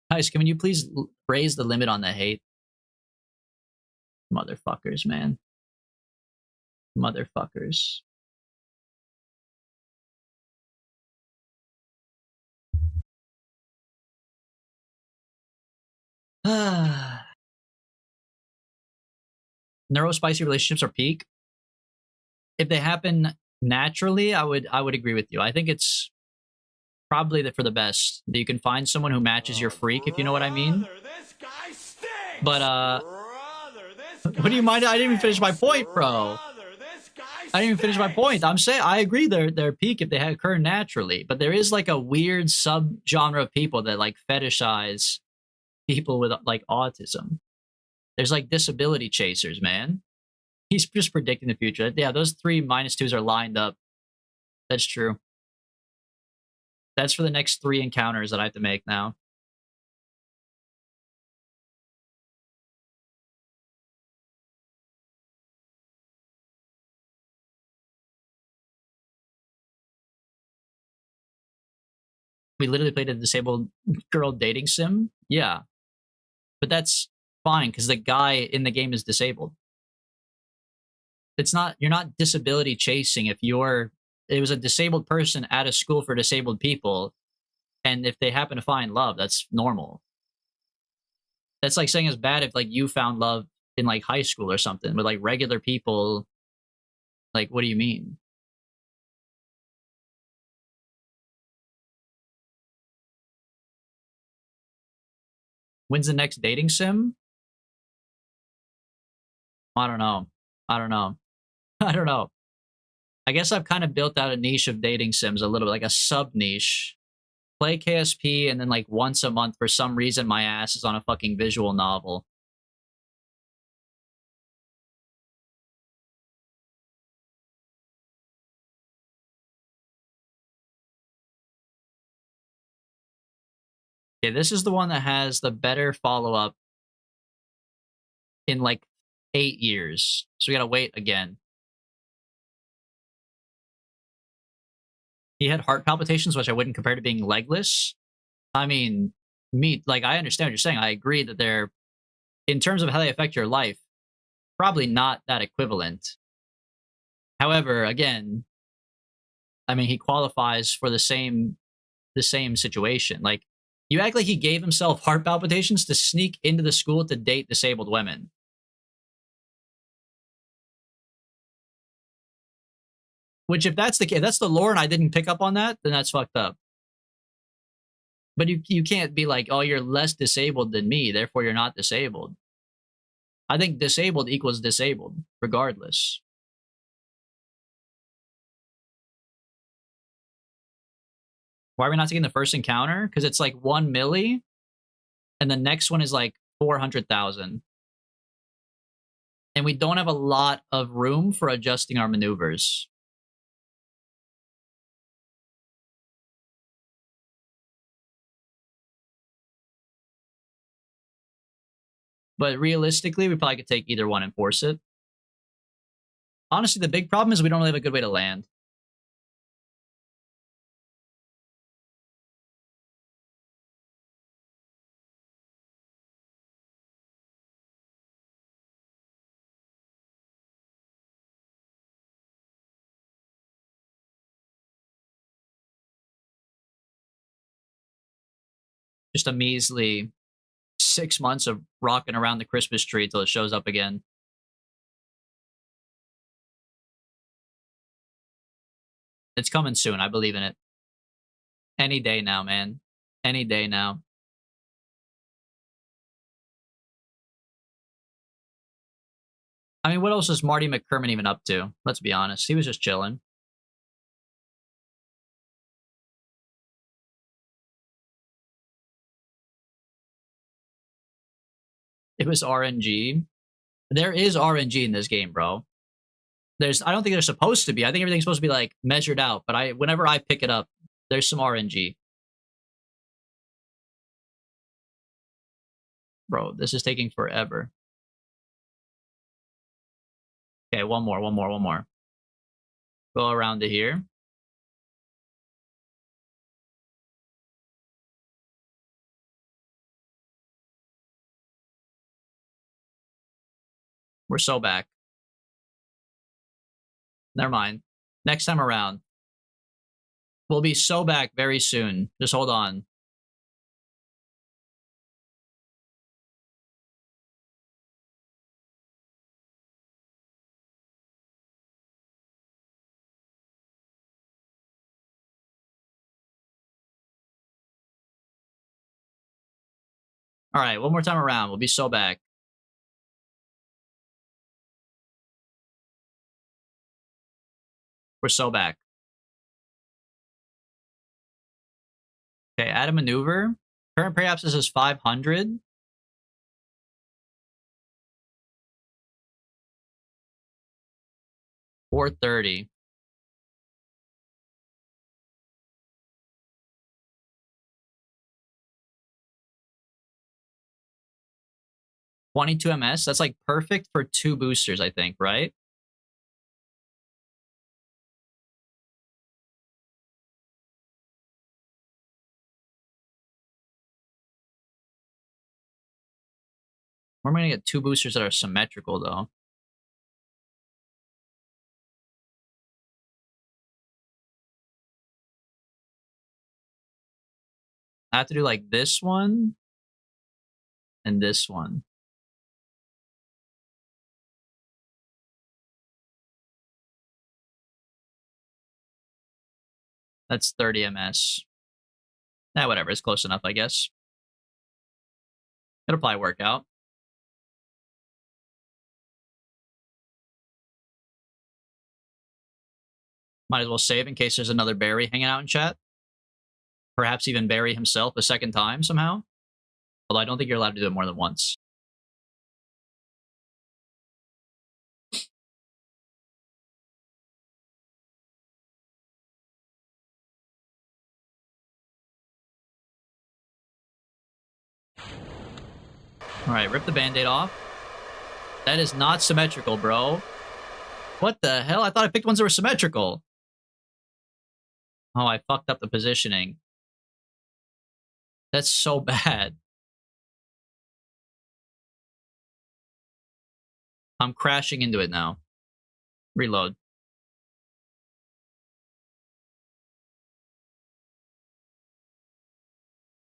Guys, can you please raise the limit on the hate? Motherfuckers, man. Motherfuckers. Neurospicy relationships are peak. If they happen naturally, I would agree with you. I think it's probably for the best that you can find someone who matches your freak, if you know what I mean. But what do you mind? I didn't even finish my point, bro. I didn't even finish my point. I'm saying I agree they're peak if they occur naturally, but there is like a weird subgenre of people that like fetishize people with like autism. There's like disability chasers, man. He's just predicting the future. Yeah, those 3 -2s are lined up. That's true. That's for the next 3 encounters that I have to make now. We literally played a disabled girl dating sim. Yeah. But that's fine because the guy in the game is disabled. You're not disability chasing if it was a disabled person at a school for disabled people, and if they happen to find love, that's normal. That's like saying it's bad if like you found love in like high school or something with like regular people. Like, what do you mean? When's the next dating sim? I don't know. I don't know. I don't know. I guess I've kind of built out a niche of dating sims a little bit, like a sub niche. Play KSP, and then like once a month, for some reason, my ass is on a fucking visual novel. Okay, this is the one that has the better follow up in like 8 years. So we gotta wait again. He had heart palpitations, which I wouldn't compare to being legless. I mean, like, I understand what you're saying. I agree that they're, in terms of how they affect your life, probably not that equivalent. However, again, I mean, he qualifies for the same situation. Like, you act like he gave himself heart palpitations to sneak into the school to date disabled women. Which, if that's the case, that's the lore, and I didn't pick up on that, then that's fucked up. But you can't be like, oh, you're less disabled than me, therefore you're not disabled. I think disabled equals disabled, regardless. Why are we not taking the first encounter? Because it's like 1 milli, and the next one is like 400,000. And we don't have a lot of room for adjusting our maneuvers. But realistically, we probably could take either one and force it. Honestly, the big problem is we don't really have a good way to land. Just a measly 6 months of rocking around the Christmas tree till it shows up again. It's coming soon. I believe in it. Any day now, man. Any day now. I mean, what else is Marty McKerman even up to? Let's be honest. He was just chilling. It was RNG. There is RNG in this game, bro. I don't think there's supposed to be. I think everything's supposed to be like measured out, but whenever I pick it up, there's some RNG. Bro, this is taking forever. Okay, one more. Go around to here. We're so back. Never mind. Next time around. We'll be so back very soon. Just hold on. All right, one more time around. We'll be so back. We're so back. Okay, add a maneuver. Current perhaps this is 500. $430. $22 MS. That's like perfect for 2 boosters, I think, right? We're gonna get 2 boosters that are symmetrical, though. I have to do like this one and this one. That's 30 MS. Nah, whatever. It's close enough, I guess. It'll probably work out. Might as well save in case there's another Barry hanging out in chat. Perhaps even Barry himself a second time somehow. Although I don't think you're allowed to do it more than once. Alright, rip the band-aid off. That is not symmetrical, bro. What the hell? I thought I picked ones that were symmetrical. Oh, I fucked up the positioning. That's so bad. I'm crashing into it now. Reload.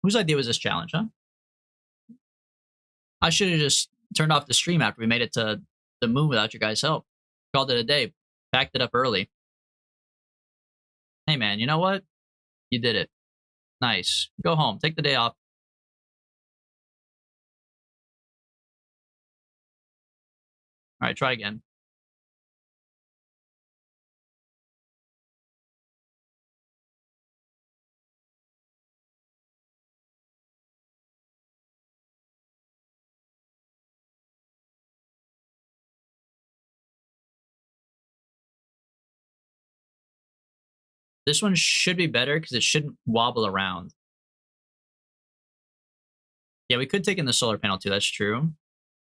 Whose idea was this challenge, huh? I should have just turned off the stream after we made it to the moon without your guys' help. Called it a day. Packed it up early. Hey, man, you know what? You did it. Nice. Go home. Take the day off. All right, try again. This one should be better because it shouldn't wobble around. Yeah, we could take in the solar panel too, that's true.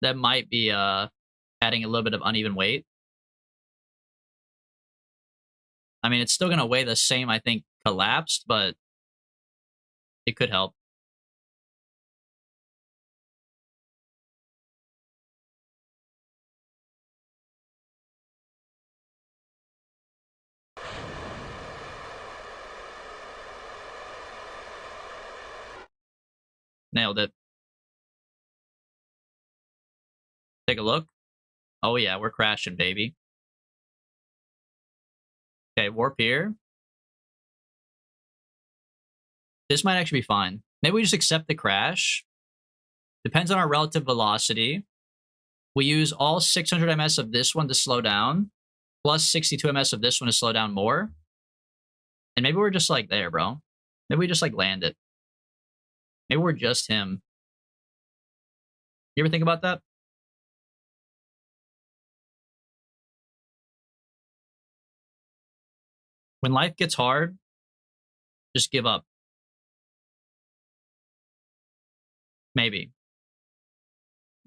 That might be adding a little bit of uneven weight. I mean, it's still going to weigh the same, I think, collapsed, but it could help. Nailed it. Take a look. Oh yeah, we're crashing, baby. Okay, warp here. This might actually be fine. Maybe we just accept the crash. Depends on our relative velocity. We use all 600 ms of this one to slow down, plus 62 ms of this one to slow down more. And maybe we're just like there, bro. Maybe we just like land it. Maybe we're just him. You ever think about that? When life gets hard, just give up. Maybe.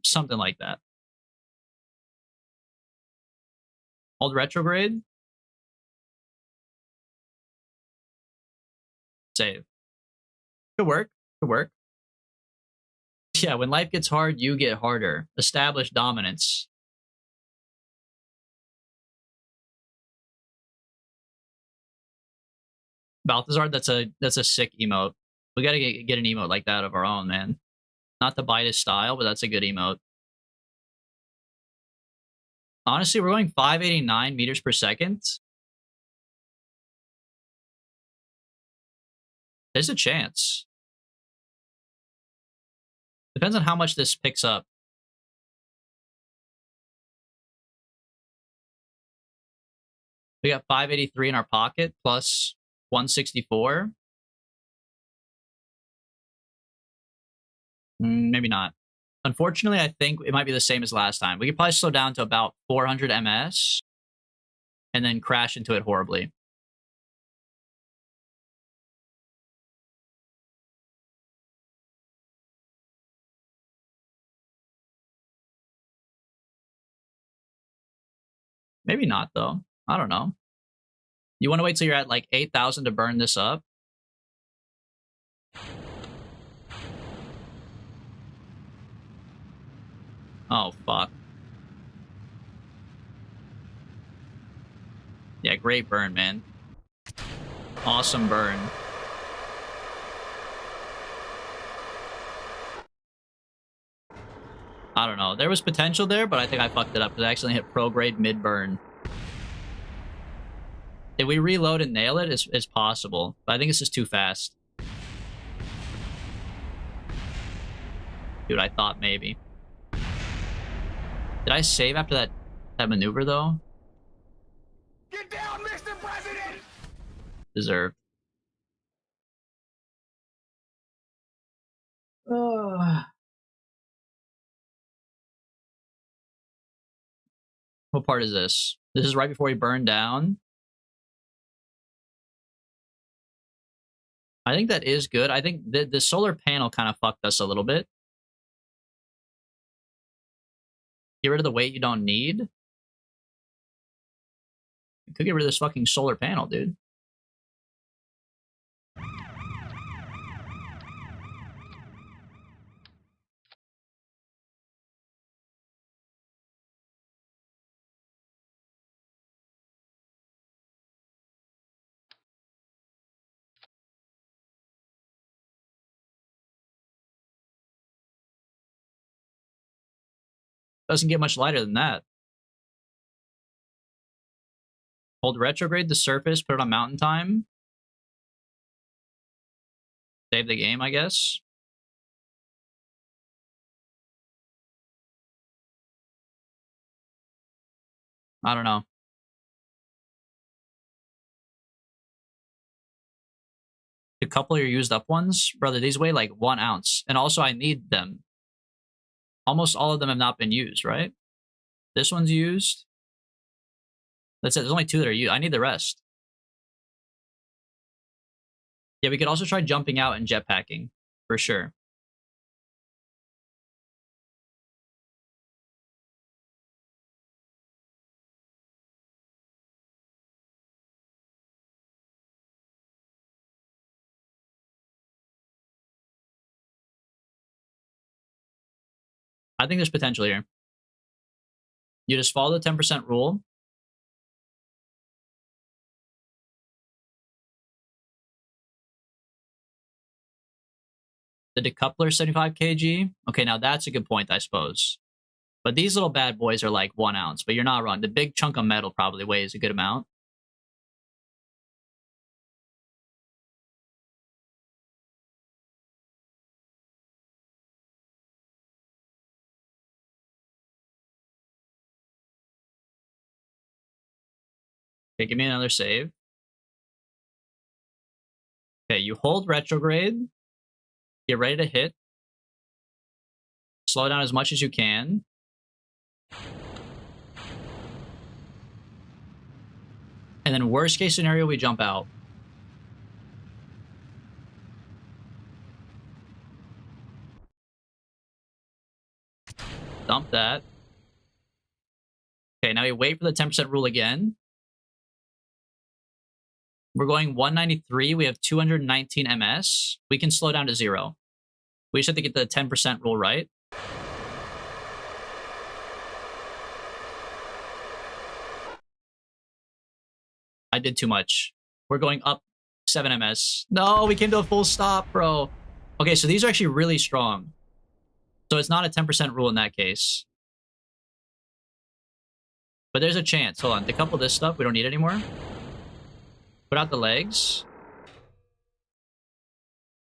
Something like that. Hold retrograde. Save. Could work. Could work. Yeah, when life gets hard, you get harder. Establish dominance. Balthazar, that's a sick emote. We gotta get an emote like that of our own, man. Not to bite his style, but that's a good emote. Honestly, we're going 589 meters per second. There's a chance. Depends on how much this picks up. We got 583 in our pocket, plus 164. Maybe not. Unfortunately, I think it might be the same as last time. We could probably slow down to about 400 ms and then crash into it horribly. Maybe not, though. I don't know. You want to wait till you're at like 8,000 to burn this up? Oh, fuck. Yeah, great burn, man. Awesome burn. I don't know. There was potential there, but I think I fucked it up because I accidentally hit pro-grade mid-burn. If we reload and nail it, it's possible. But I think it's just too fast. Dude, I thought maybe. Did I save after that maneuver, though? Get down, Mr. President! Deserved. What part is this? This is right before he burned down. I think that is good. I think the solar panel kind of fucked us a little bit. Get rid of the weight you don't need. You could get rid of this fucking solar panel, dude. Doesn't get much lighter than that. Hold retrograde the surface, put it on mountain time. Save the game, I guess. I don't know. A couple of your used up ones? Brother, these weigh like 1 ounce. And also I need them. Almost all of them have not been used, right? This one's used. That's it. There's only 2 that are used. I need the rest. Yeah, we could also try jumping out and jetpacking. For sure. I think there's potential here. You just follow the 10% rule. The decoupler 75 kg. Okay, now that's a good point, I suppose. But these little bad boys are like 1 ounce, but you're not wrong. The big chunk of metal probably weighs a good amount. Okay, give me another save. Okay, you hold retrograde. Get ready to hit. Slow down as much as you can. And then worst case scenario, we jump out. Dump that. Okay, now we wait for the 10% rule again. We're going 193. We have 219 MS. We can slow down to 0. We just have to get the 10% rule right. I did too much. We're going up 7 MS. No, we came to a full stop, bro. Okay, so these are actually really strong. So it's not a 10% rule in that case. But there's a chance. Hold on. Decouple this stuff. We don't need anymore. Put out the legs.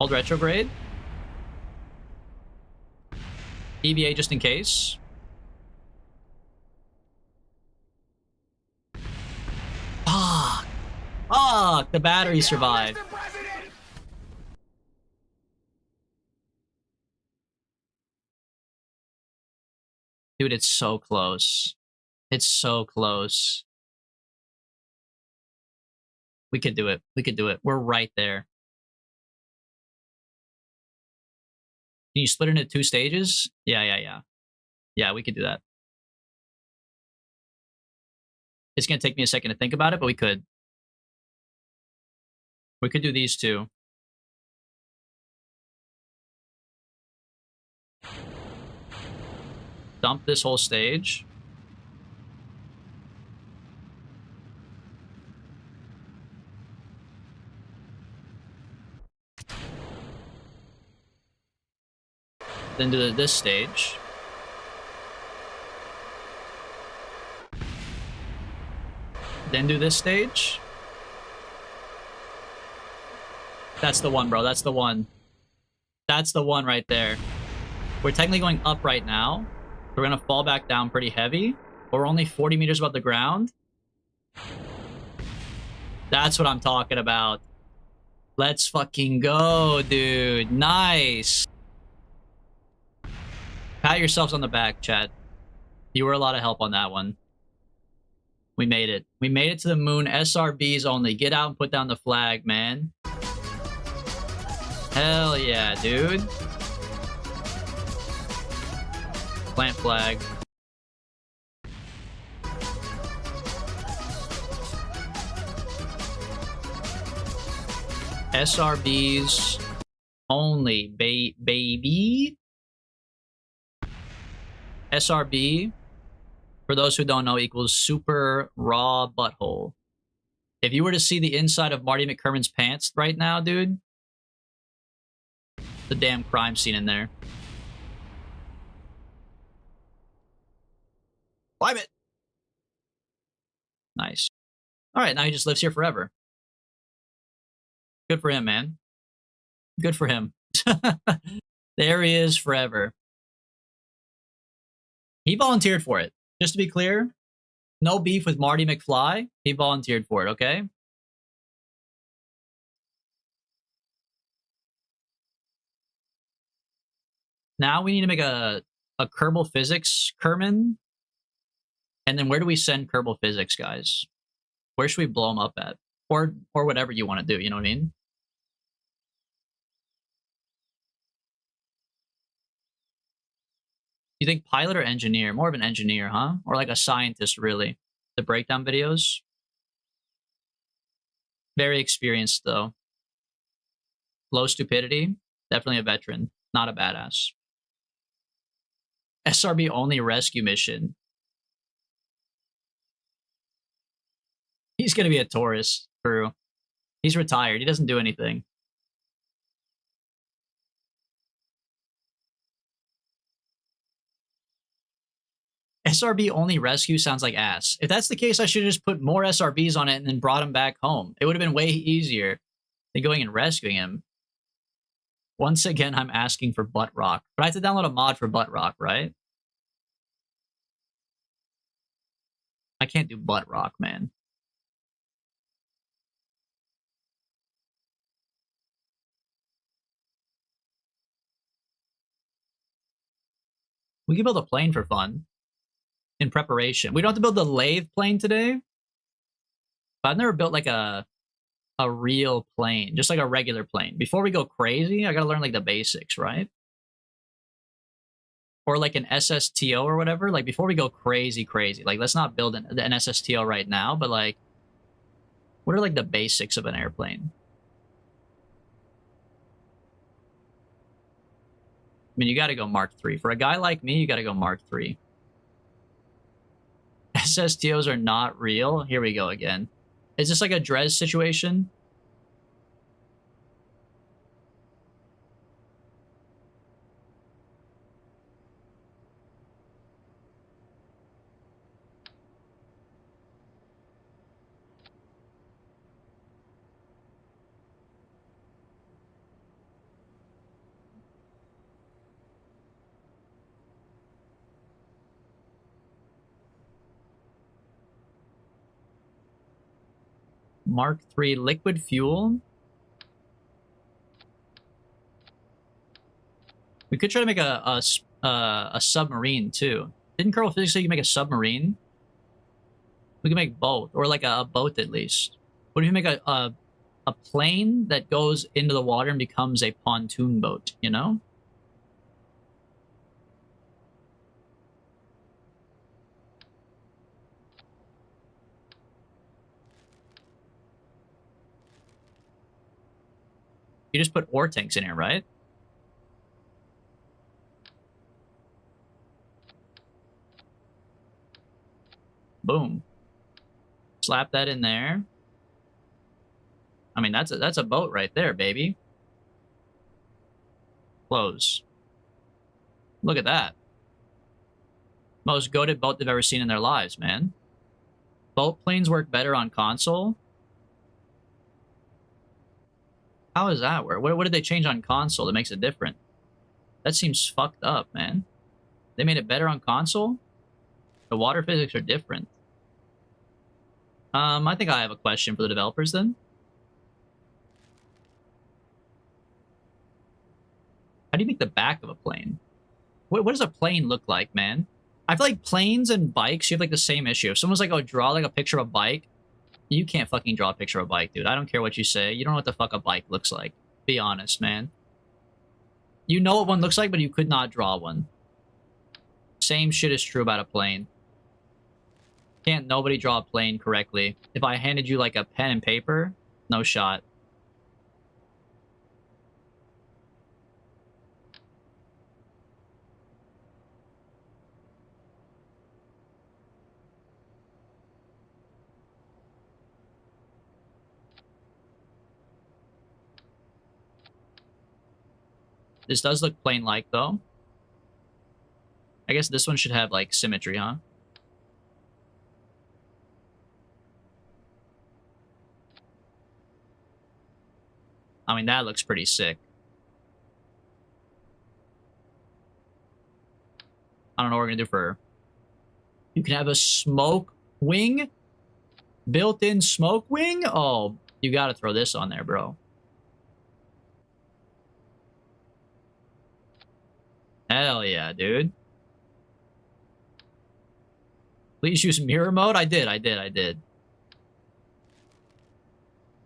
Hold retrograde. EVA just in case. Fuck. Fuck. The battery survived. Dude, it's so close. It's so close. We could do it. We could do it. We're right there. Can you split it into 2 stages? Yeah. Yeah, we could do that. It's going to take me a second to think about it, but we could. We could do these 2. Dump this whole stage. Then do this stage. Then do this stage. That's the one, bro. That's the one. That's the one right there. We're technically going up right now. We're going to fall back down pretty heavy. But we're only 40 meters above the ground. That's what I'm talking about. Let's fucking go, dude. Nice. Pat yourselves on the back, chat. You were a lot of help on that one. We made it. We made it to the moon. SRBs only. Get out and put down the flag, man. Hell yeah, dude. Plant flag. SRBs only, baby. SRB, for those who don't know, equals super raw butthole. If you were to see the inside of Marty McKerman's pants right now, dude, the damn crime scene in there. Climb it. Nice. All right, now he just lives here forever. Good for him, man. Good for him. There he is forever. He volunteered for it. Just to be clear, no beef with Marty McFly. He volunteered for it, okay? Now we need to make a Kerbal Physics Kerman. And then where do we send Kerbal Physics, guys? Where should we blow him up at? Or whatever you want to do, you know what I mean? You think pilot or engineer? More of an engineer, huh? Or like a scientist, really. The breakdown videos. Very experienced, though. Low stupidity. Definitely a veteran. Not a badass. SRB only rescue mission. He's going to be a tourist, true. He's retired. He doesn't do anything. SRB only rescue sounds like ass. If that's the case, I should have just put more SRBs on it and then brought him back home. It would have been way easier than going and rescuing him. Once again, I'm asking for Butt Rock. But I have to download a mod for Butt Rock, right? I can't do Butt Rock, man. We can build a plane for fun. In preparation. We don't have to build the lathe plane today. But I've never built like a real plane. Just like a regular plane. Before we go crazy, I gotta learn like the basics, right? Or like an SSTO or whatever. Like before we go crazy. Like let's not build an SSTO right now. But like, what are like the basics of an airplane? I mean, you gotta go Mark III. For a guy like me, you gotta go Mark III. SSTOs are not real. Here we go again. Is this like a Dres situation? Mark III liquid fuel. We could try to make a submarine too. Didn't Kerbal Physics say you can make a submarine? We can make both, or like a boat at least. What if you make a plane that goes into the water and becomes a pontoon boat? You know. You just put ore tanks in here, right? Boom. Slap that in there. I mean, that's a boat right there, baby. Close. Look at that. Most goated boat they've ever seen in their lives, man. Boat planes work better on console. How does that work? What did they change on console that makes it different? That seems fucked up, man. They made it better on console? The water physics are different. I think I have a question for the developers then. How do you make the back of a plane? What does a plane look like, man? I feel like planes and bikes, you have like the same issue. If someone's like, oh, draw like a picture of a bike, you can't fucking draw a picture of a bike, dude. I don't care what you say. You don't know what the fuck a bike looks like. Be honest, man. You know what one looks like, but you could not draw one. Same shit is true about a plane. Can't nobody draw a plane correctly. If I handed you like a pen and paper, no shot. This does look plane-like, though. I guess this one should have, like, symmetry, huh? I mean, that looks pretty sick. I don't know what we're gonna do for her. You can have a smoke wing? Built-in smoke wing? Oh, you gotta throw this on there, bro. Hell yeah, dude. Please use mirror mode? I did.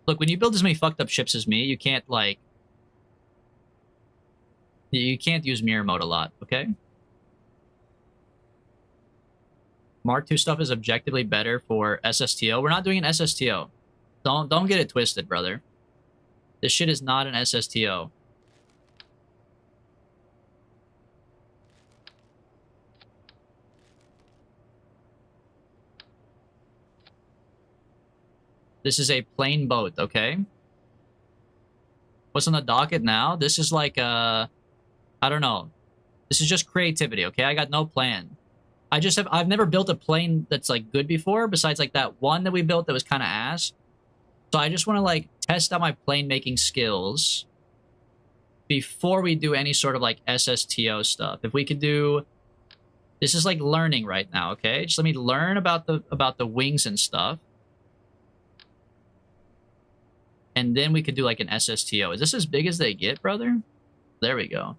Look, when you build as many fucked up ships as me, you can't, like... You can't use mirror mode a lot, okay? Mark II stuff is objectively better for SSTO. We're not doing an SSTO. Don't get it twisted, brother. This shit is not an SSTO. This is a plain boat, okay? What's on the docket now? This is like, I don't know. This is just creativity, okay? I got no plan. I've never built a plane that's, like, good before, besides, like, that one that we built that was kind of ass. So I just want to, like, test out my plane making skills before we do any sort of, like, SSTO stuff. If we could do... This is, like, learning right now, okay? Just let me learn about the wings and stuff. And then we could do like an SSTO. Is this as big as they get, brother? There we go.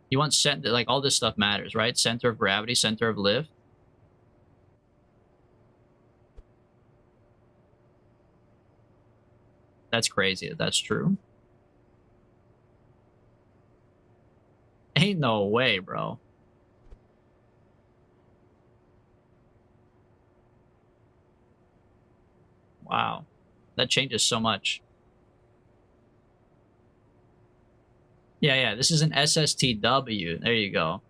You want center, like all this stuff matters, right? Center of gravity, center of lift. That's crazy. That's true. Ain't no way, bro. Wow. That changes so much. Yeah, this is an SSTW. There you go.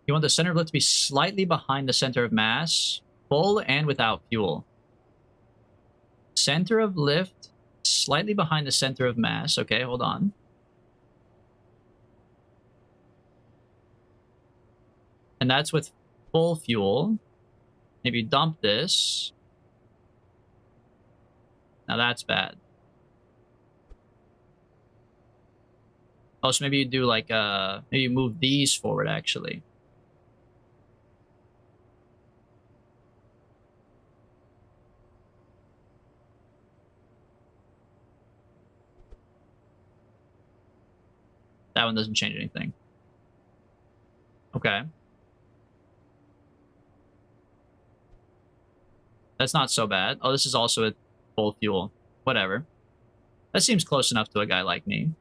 You want the center of lift to be slightly behind the center of mass, full and without fuel. Center of lift, slightly behind the center of mass. Okay, hold on. And that's with full fuel. If you dump this, now that's bad. Oh, so maybe you do like, maybe you move these forward actually. That one doesn't change anything. Okay. That's not so bad. Oh, this is also a full fuel. Whatever. That seems close enough to a guy like me.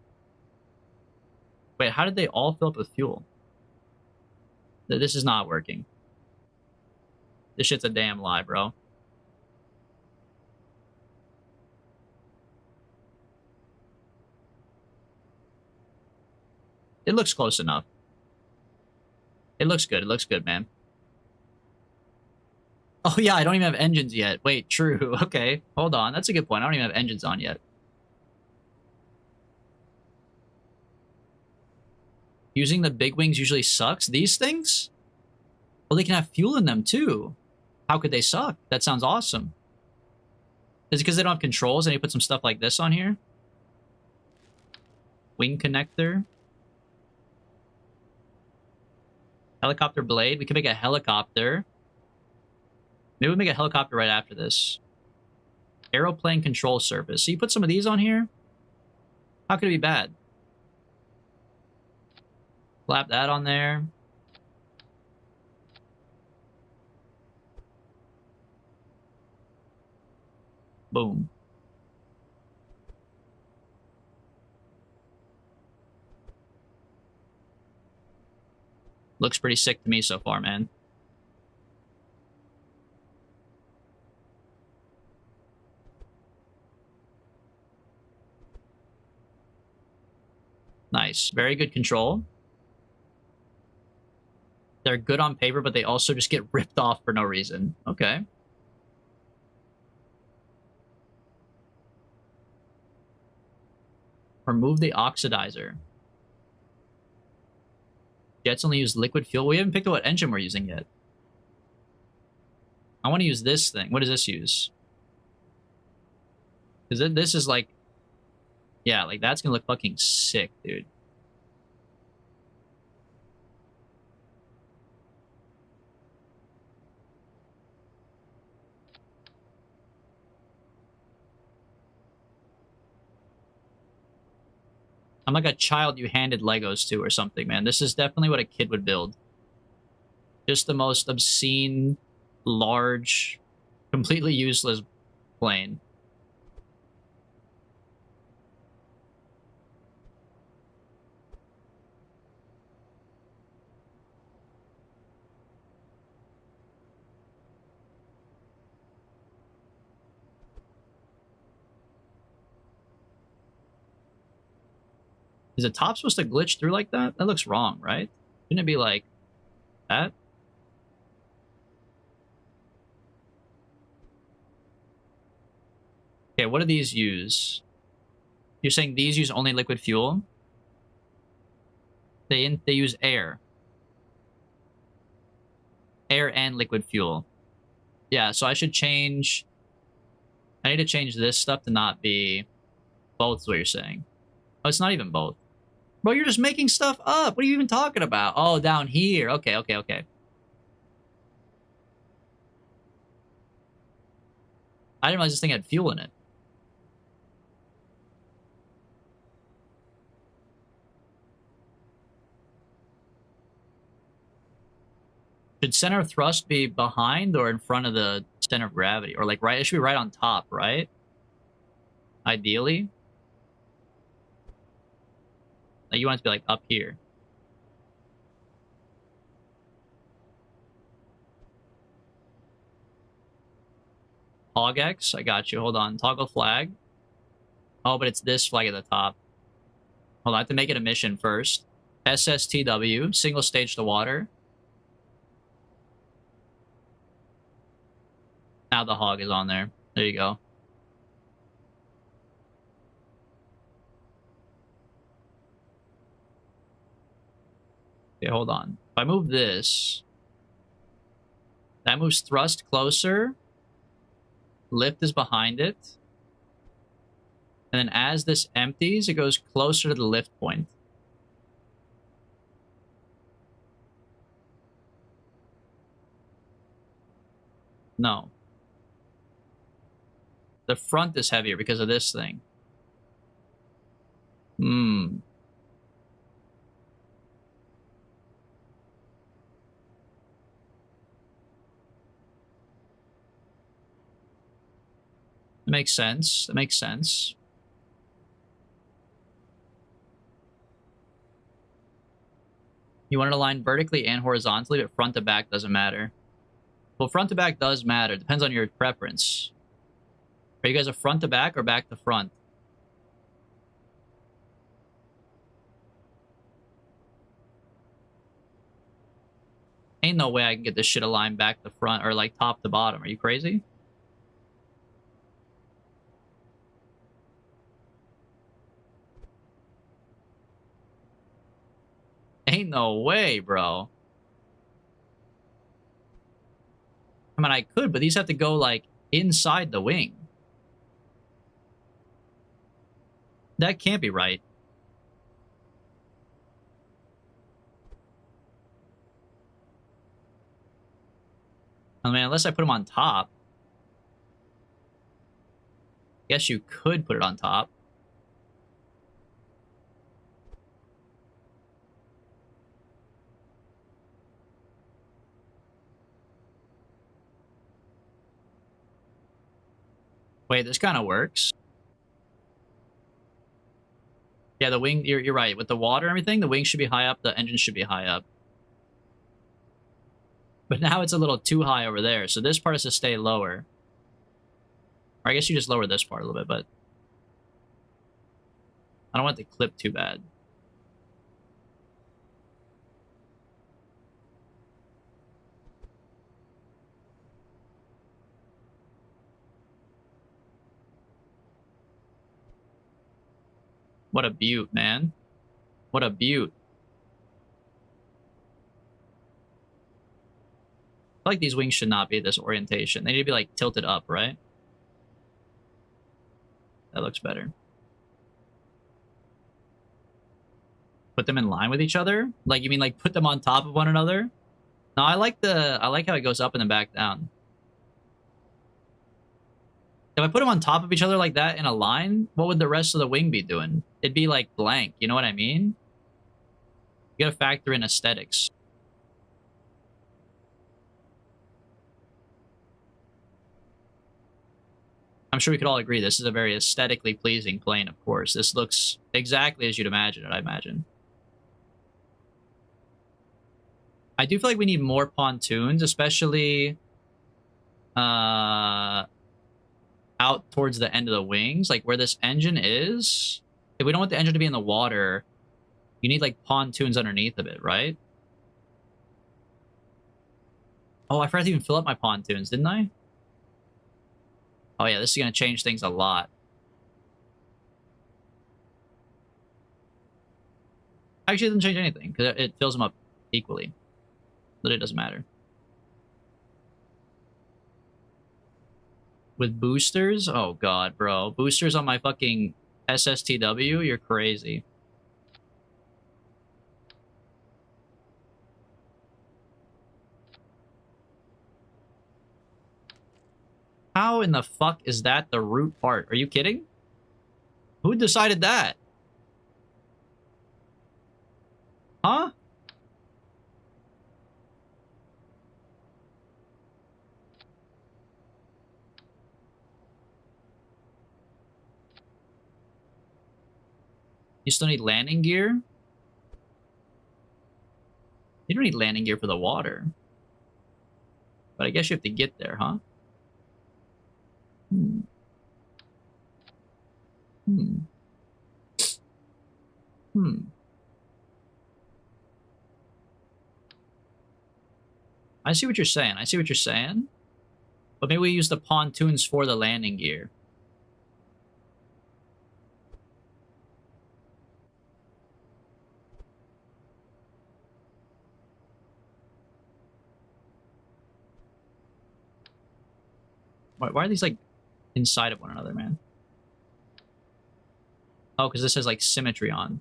Wait, how did they all fill up with fuel? This is not working. This shit's a damn lie, bro. It looks close enough. It looks good. It looks good, man. Oh, yeah, I don't even have engines yet. Wait, true. Okay, hold on. That's a good point. I don't even have engines on yet. Using the big wings usually sucks. These things? Well, they can have fuel in them, too. How could they suck? That sounds awesome. Is it because they don't have controls and you put some stuff like this on here? Wing connector. Helicopter blade. We can make a helicopter. Maybe we'll make a helicopter right after this. Aeroplane control surface. So you put some of these on here? How could it be bad? Slap that on there. Boom. Looks pretty sick to me so far, man. Nice. Very good control. They're good on paper, but they also just get ripped off for no reason. Okay. Remove the oxidizer. Jets only use liquid fuel. We haven't picked out what engine we're using yet. I want to use this thing. What does this use? Because this is like... Yeah, like that's going to look fucking sick, dude. I'm like a child you handed Legos to or something, man. This is definitely what a kid would build. Just the most obscene, large, completely useless plane. Is the top supposed to glitch through like that? That looks wrong, right? Shouldn't it be like that? Okay, what do these use? You're saying these use only liquid fuel? They use air. Air and liquid fuel. Yeah, so I should change... I need to change this stuff to not be both, is what you're saying. Oh, it's not even both. Bro, you're just making stuff up. What are you even talking about? Oh, down here. Okay, okay, okay. I didn't realize this thing had fuel in it. Should center of thrust be behind or in front of the center of gravity? Or like right, it should be right on top, right? Ideally. Like you want it to be like up here. Hog-X, I got you. Hold on. Toggle flag. Oh, but it's this flag at the top. Hold on, I have to make it a mission first. SSTW, single stage to water. Now the hog is on there. There you go. Okay, hold on. If I move this, that moves thrust closer. Lift is behind it. And then as this empties, it goes closer to the lift point. No. The front is heavier because of this thing. Hmm. That makes sense. That makes sense. You want it aligned vertically and horizontally, but front to back doesn't matter. Well, front to back does matter. Depends on your preference. Are you guys a front to back or back to front? Ain't no way I can get this shit aligned back to front or like top to bottom. Are you crazy? Ain't no way, bro. I mean, I could, but these have to go like inside the wing. That can't be right. I mean, unless I put them on top. Guess you could put it on top. Wait, this kind of works. Yeah, the wing, you're right. With the water and everything, the wing should be high up, the engine should be high up. But now it's a little too high over there, so this part has to stay lower. Or I guess you just lower this part a little bit, but I don't want it to clip too bad. What a beaut, man. What a beaut. I feel like these wings should not be this orientation. They need to be like tilted up, right? That looks better. Put them in line with each other? Like, you mean like put them on top of one another? No, I like how it goes up and then back down. If I put them on top of each other like that in a line, what would the rest of the wing be doing? It'd be like blank, you know what I mean? You gotta factor in aesthetics. I'm sure we could all agree this is a very aesthetically pleasing plane, of course. This looks exactly as you'd imagine it, I imagine. I do feel like we need more pontoons, especially out towards the end of the wings, like where this engine is. If we don't want the engine to be in the water, you need like pontoons underneath of it, right? Oh, I forgot to even fill up my pontoons, didn't I? Oh yeah, this is gonna change things a lot. Actually, it doesn't change anything because it fills them up equally. But it doesn't matter. With boosters? Oh god, bro. Boosters on my fucking SSTW? You're crazy. How in the fuck is that the root part? Are you kidding? Who decided that? Huh? You still need landing gear? You don't need landing gear for the water. But I guess you have to get there, huh? Hmm. Hmm. Hmm. I see what you're saying. I see what you're saying. But maybe we use the pontoons for the landing gear. Why are these like inside of one another, man? Oh, because this has like symmetry on.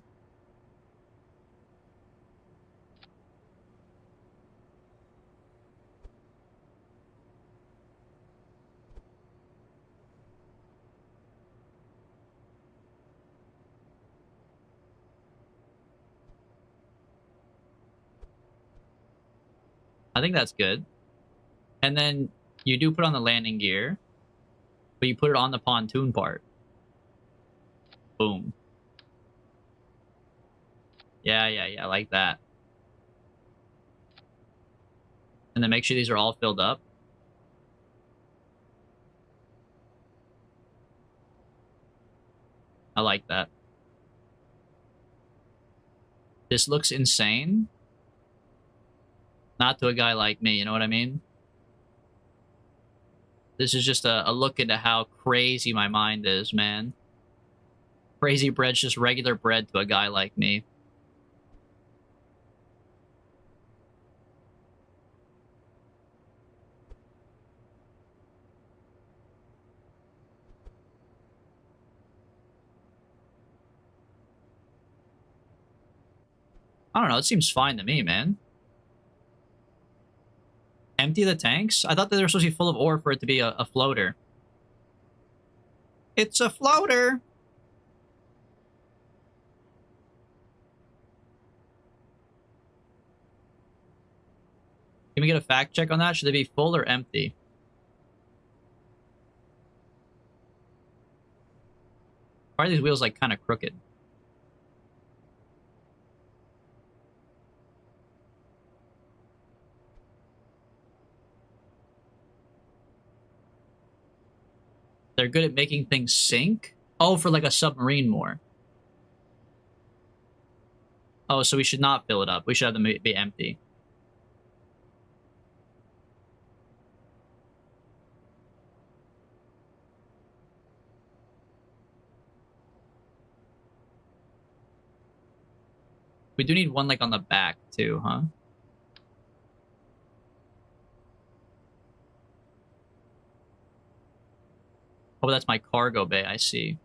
I think that's good. And then you do put on the landing gear, but you put it on the pontoon part. Boom. Yeah, I like that. And then make sure these are all filled up. I like that. This looks insane. Not to a guy like me, you know what I mean? This is just a look into how crazy my mind is, man. Crazy bread's just regular bread to a guy like me. I don't know, it seems fine to me, man. Empty the tanks? I thought they were supposed to be full of ore for it to be a floater. It's a floater! Can we get a fact check on that? Should they be full or empty? Why are these wheels like kind of crooked? They're good at making things sink? Oh, for like a submarine more. Oh, so we should not fill it up. We should have them be empty. We do need one like on the back too, huh? Oh, that's my cargo bay, I see.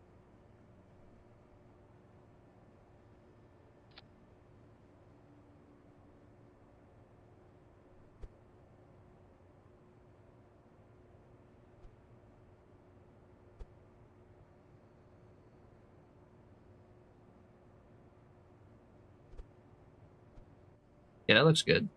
Yeah, that looks good.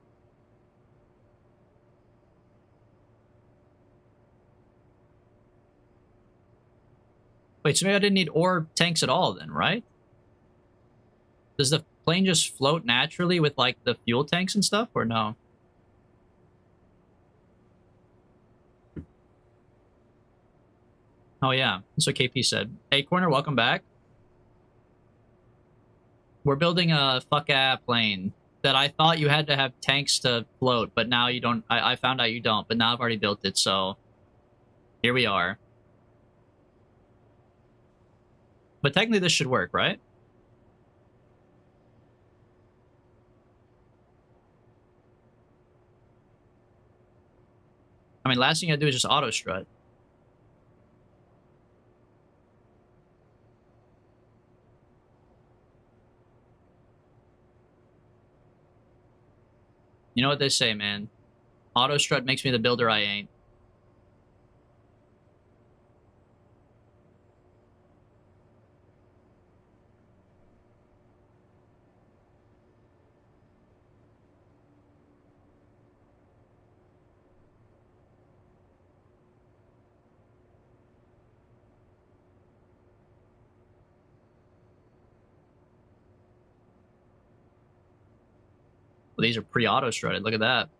Wait, so maybe I didn't need ore tanks at all then, right? Does the plane just float naturally with like the fuel tanks and stuff, or no? Oh yeah, that's what KP said. Hey, Corner, welcome back. We're building a plane that I thought you had to have tanks to float, but now you don't. I found out you don't, but now I've already built it, so here we are. But technically this should work, right? I mean, last thing I do is just auto strut. You know what they say, man. Auto strut makes me the builder I ain't. Well, these are pre-auto strutted. Look at that.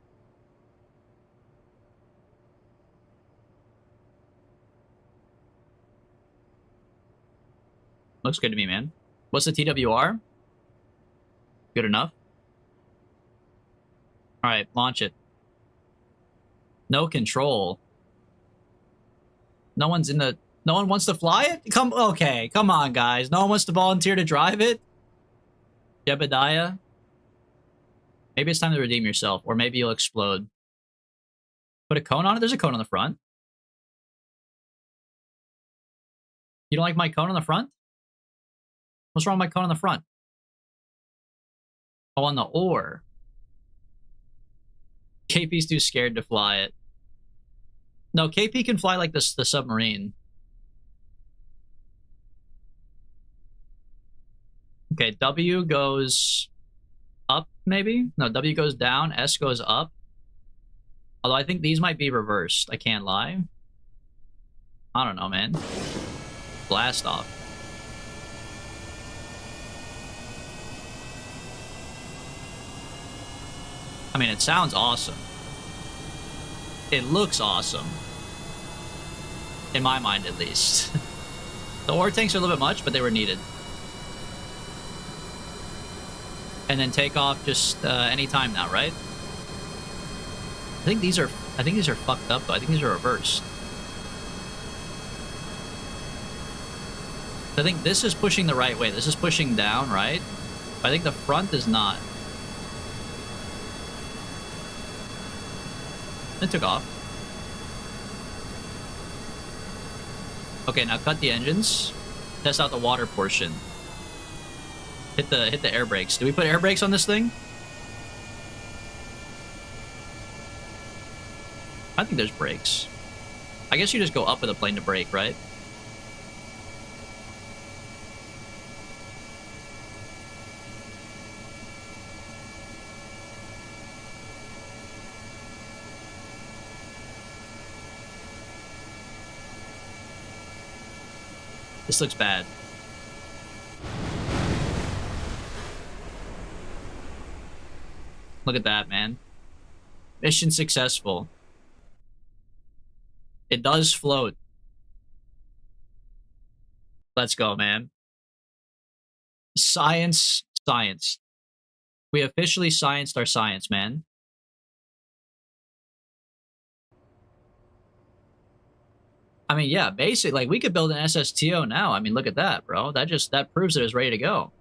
Looks good to me, man. What's the TWR? Good enough. All right, launch it. No control. No one wants to fly it? Okay, come on, guys. No one wants to volunteer to drive it? Jebediah? Maybe it's time to redeem yourself, or maybe you'll explode. Put a cone on it? There's a cone on the front. You don't like my cone on the front? What's wrong with my cone on the front? Oh, on the ore. KP's too scared to fly it. No, KP can fly like this, the submarine. Okay, W goes up, maybe? No, W goes down, S goes up. Although I think these might be reversed. I can't lie. I don't know, man. Blast off. I mean, it sounds awesome. It looks awesome. In my mind, at least. The ore tanks are a little bit much, but they were needed. And then take off just any time now, right? I think these are fucked up though. I think these are reversed. I think this is pushing the right way. This is pushing down, right? But I think the front is not. It took off. Okay, now cut the engines. Test out the water portion. Hit the air brakes. Did we put air brakes on this thing? I think there's brakes. I guess you just go up with a plane to brake, right? This looks bad. Look at that, man. Mission successful. It does float. Let's go, man. Science. We officially scienced our science, man. I mean, yeah, basically, like, we could build an SSTO now. I mean, look at that, bro. That proves it is ready to go.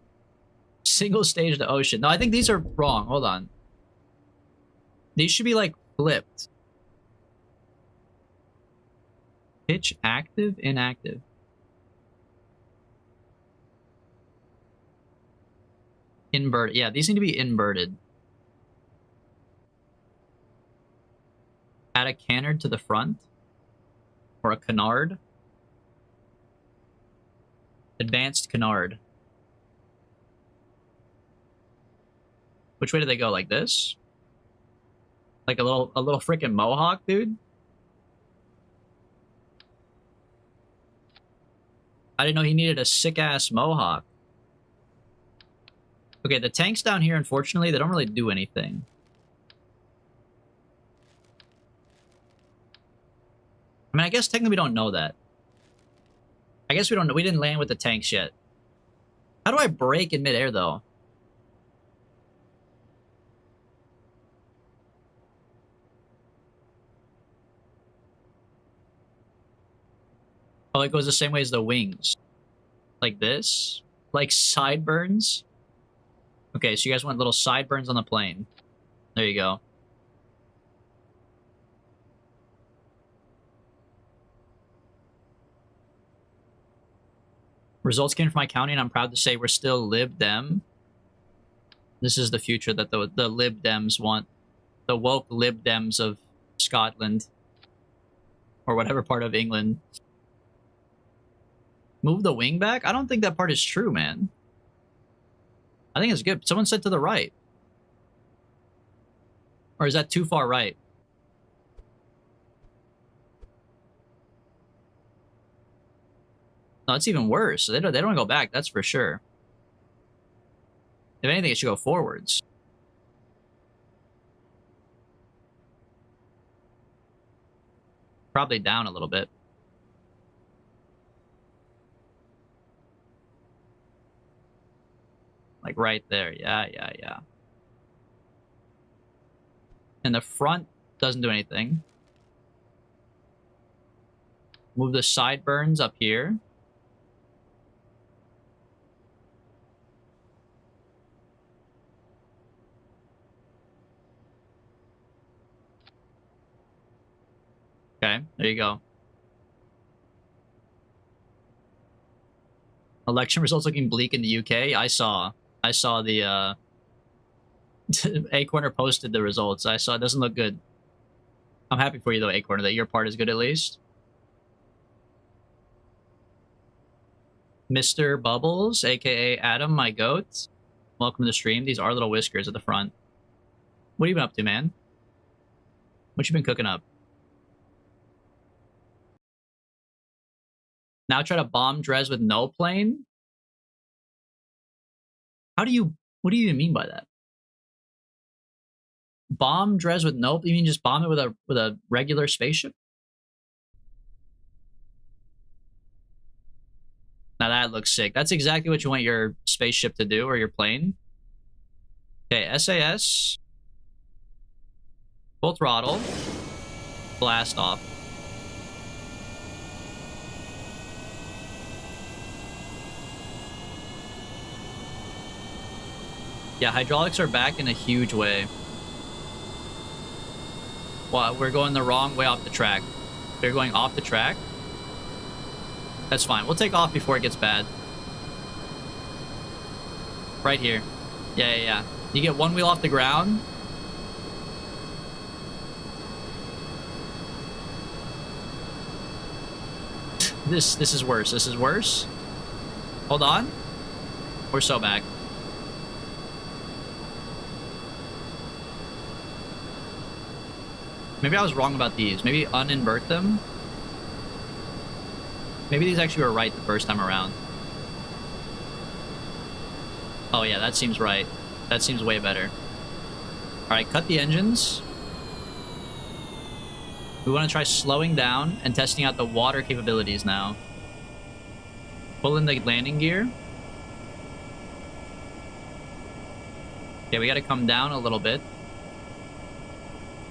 Single stage to ocean. No, I think these are wrong. Hold on. These should be, like, flipped. Pitch active, inactive. Inverted. Yeah, these need to be inverted. Add a canard to the front. Or a canard. Advanced canard. Which way do they go? Like this? Like a little freaking mohawk, dude? I didn't know he needed a sick-ass mohawk. Okay, the tanks down here, unfortunately, they don't really do anything. I mean, I guess technically we don't know that. I guess we don't know. We didn't land with the tanks yet. How do I brake in midair, though? Oh, it goes the same way as the wings. Like this? Like sideburns? Okay, so you guys want little sideburns on the plane. There you go. Results came from my county, and I'm proud to say we're still Lib Dem. This is the future that the Lib Dems want. The woke Lib Dems of Scotland. Or whatever part of England. Move the wing back? I don't think that part is true, man. I think it's good. Someone said to the right. Or is that too far right? No, it's even worse. They don't go back, that's for sure. If anything, it should go forwards. Probably down a little bit. Like right there. Yeah. And the front doesn't do anything. Move the sideburns up here. Okay, there you go. Election results looking bleak in the UK. I saw the Acorner posted the results. I saw it doesn't look good. I'm happy for you though, Acorner, that your part is good at least. Mr. Bubbles, aka Adam, my goat. Welcome to the stream. These are little whiskers at the front. What have you been up to, man? What you been cooking up? Now try to bomb Dres with no plane? What do you even mean by that? Bomb Dres with no? You mean just bomb it with a regular spaceship? Now that looks sick. That's exactly what you want your spaceship to do, or your plane. Okay, SAS. Full throttle. Blast off. Yeah, hydraulics are back in a huge way. Well, we're going the wrong way off the track. They're going off the track. That's fine. We'll take off before it gets bad. Right here. Yeah. You get one wheel off the ground. This is worse. This is worse. Hold on. We're so back. Maybe I was wrong about these. Maybe uninvert them. Maybe these actually were right the first time around. Oh yeah, that seems right. That seems way better. Alright, cut the engines. We want to try slowing down and testing out the water capabilities now. Pull in the landing gear. Okay, we got to come down a little bit.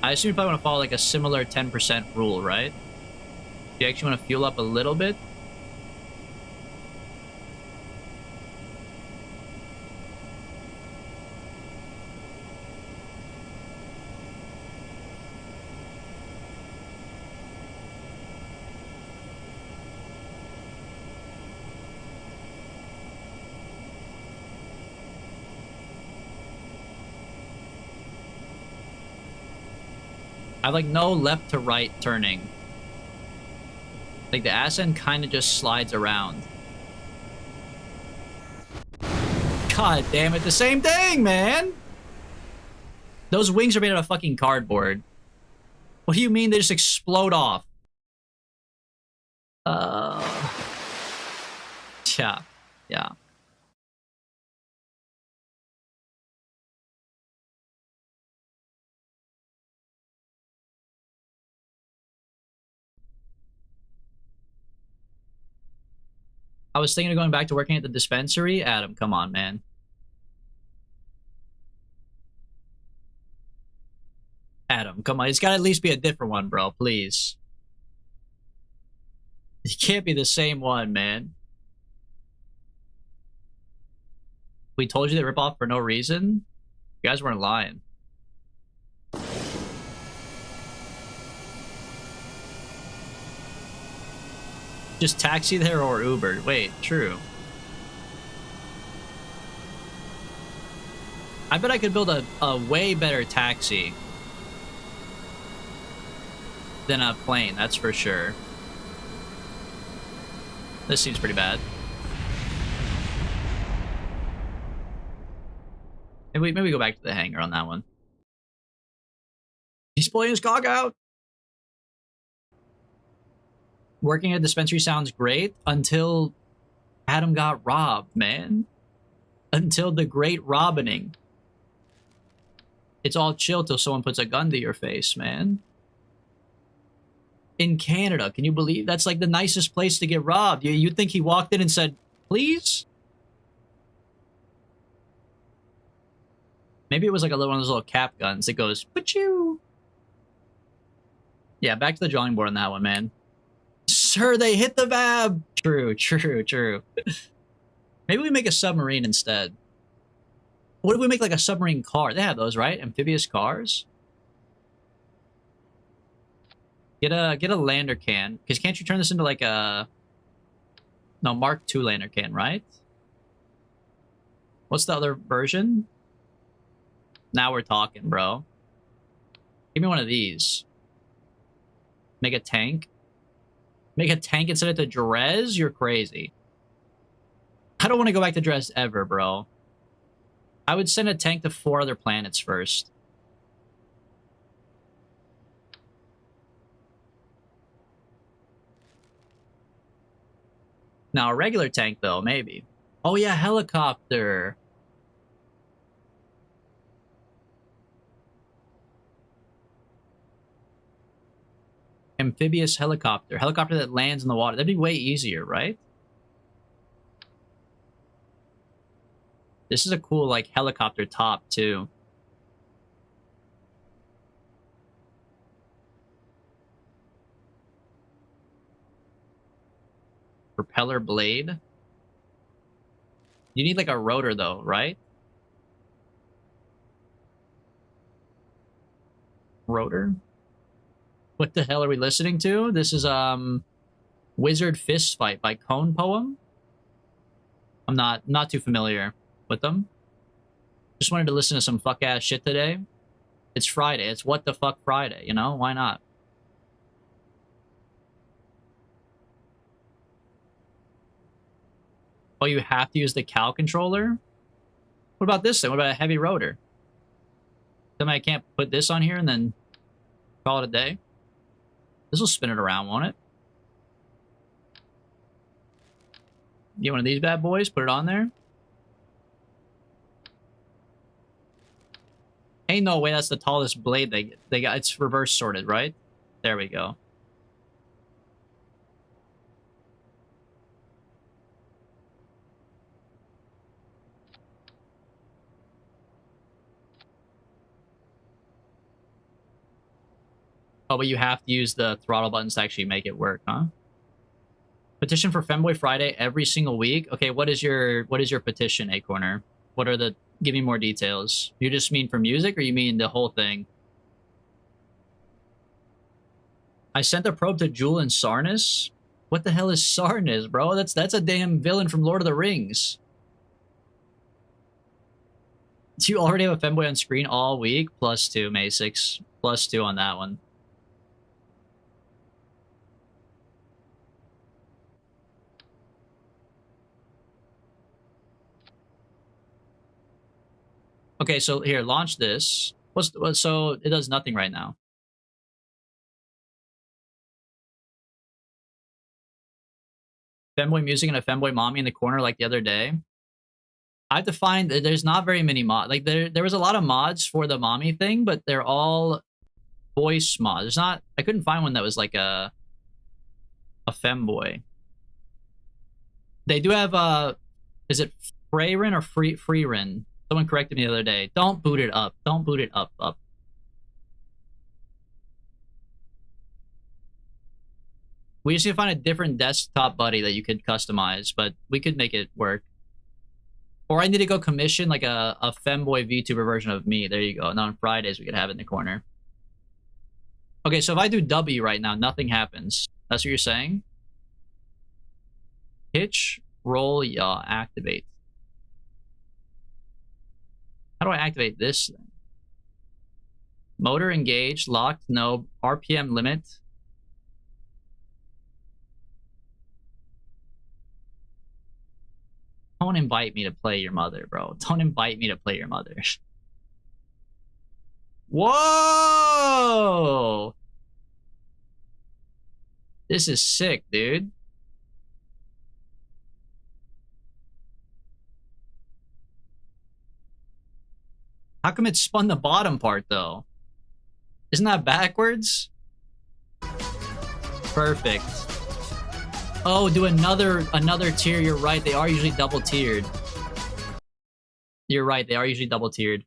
I assume you probably want to follow like a similar 10% rule, right? You actually want to fuel up a little bit. I have like no left to right turning. Like the ass end kind of just slides around. God damn it, the same thing, man! Those wings are made out of fucking cardboard. What do you mean they just explode off? Yeah. Yeah. I was thinking of going back to working at the dispensary. Adam, come on, man. Adam, come on. It's got to at least be a different one, bro. Please. It can't be the same one, man. We told you they rip off for no reason? You guys weren't lying. Just taxi there or Uber. Wait, true. I bet I could build a way better taxi than a plane, that's for sure. This seems pretty bad. Maybe we go back to the hangar on that one. He's pulling his cock out. Working at a dispensary sounds great until Adam got robbed, man. Until the great robbening. It's all chill till someone puts a gun to your face, man. In Canada, can you believe that's like the nicest place to get robbed? You'd think he walked in and said, please? Maybe it was like one of those little cap guns that goes, pachoo. Yeah, back to the drawing board on that one, man. Sir, they hit the VAB! True, true, true. Maybe we make a submarine instead. What if we make like a submarine car? They have those, right? Amphibious cars? Get a lander can. Because can't you turn this into like a... No, Mark II lander can, right? What's the other version? Now we're talking, bro. Give me one of these. Make a tank. Make a tank and send it to Drez? You're crazy. I don't want to go back to Drez ever, bro. I would send a tank to 4 other planets first. Now, a regular tank, though, maybe. Oh, yeah, helicopter. Amphibious helicopter. Helicopter that lands in the water. That'd be way easier, right? This is a cool, like, helicopter top, too. Propeller blade. You need, like, a rotor, though, right? Rotor? What the hell are we listening to? This is, Wizard Fist Fight by Cone Poem. I'm not too familiar with them. Just wanted to listen to some fuck-ass shit today. It's Friday. It's What the Fuck Friday, you know? Why not? Oh, you have to use the cow controller? What about this then? What about a heavy rotor? Tell me I can't put this on here and then call it a day? This will spin it around, won't it? Get one of these bad boys, put it on there. Ain't no way that's the tallest blade they got. It's reverse sorted, right? There we go. Oh, but you have to use the throttle buttons to actually make it work, huh? Petition for Femboy Friday every single week. Okay, what is your petition, Acorner? What are the? Give me more details. You just mean for music, or you mean the whole thing? I sent a probe to Jewel and Sarnis. What the hell is Sarnis, bro? That's a damn villain from Lord of the Rings. Do you already have a Femboy on screen all week? +2, May6. +2 on that one. Okay, so here, launch this. So it does nothing right now. Femboy music and a Femboy mommy in the corner like the other day. I have to find that there's not very many mods. Like there was a lot of mods for the mommy thing, but they're all voice mods. There's not. I couldn't find one that was like a Femboy. They do have is it Freyrin or Freerin? Someone corrected me the other day. Don't boot it up. Don't boot it up. We just need to find a different desktop buddy that you could customize, but we could make it work. Or I need to go commission like a Femboy VTuber version of me. There you go. And on Fridays we could have it in the corner. Okay, so if I do W right now, nothing happens. That's what you're saying? Hitch, roll, yaw, activate. How do I activate this then? Motor engaged, locked, no, RPM limit. Don't invite me to play your mother, bro. Don't invite me to play your mother. Whoa! This is sick, dude. How come it spun the bottom part, though? Isn't that backwards? Perfect. Oh, do another tier. You're right. They are usually double tiered. You're right. They are usually double tiered.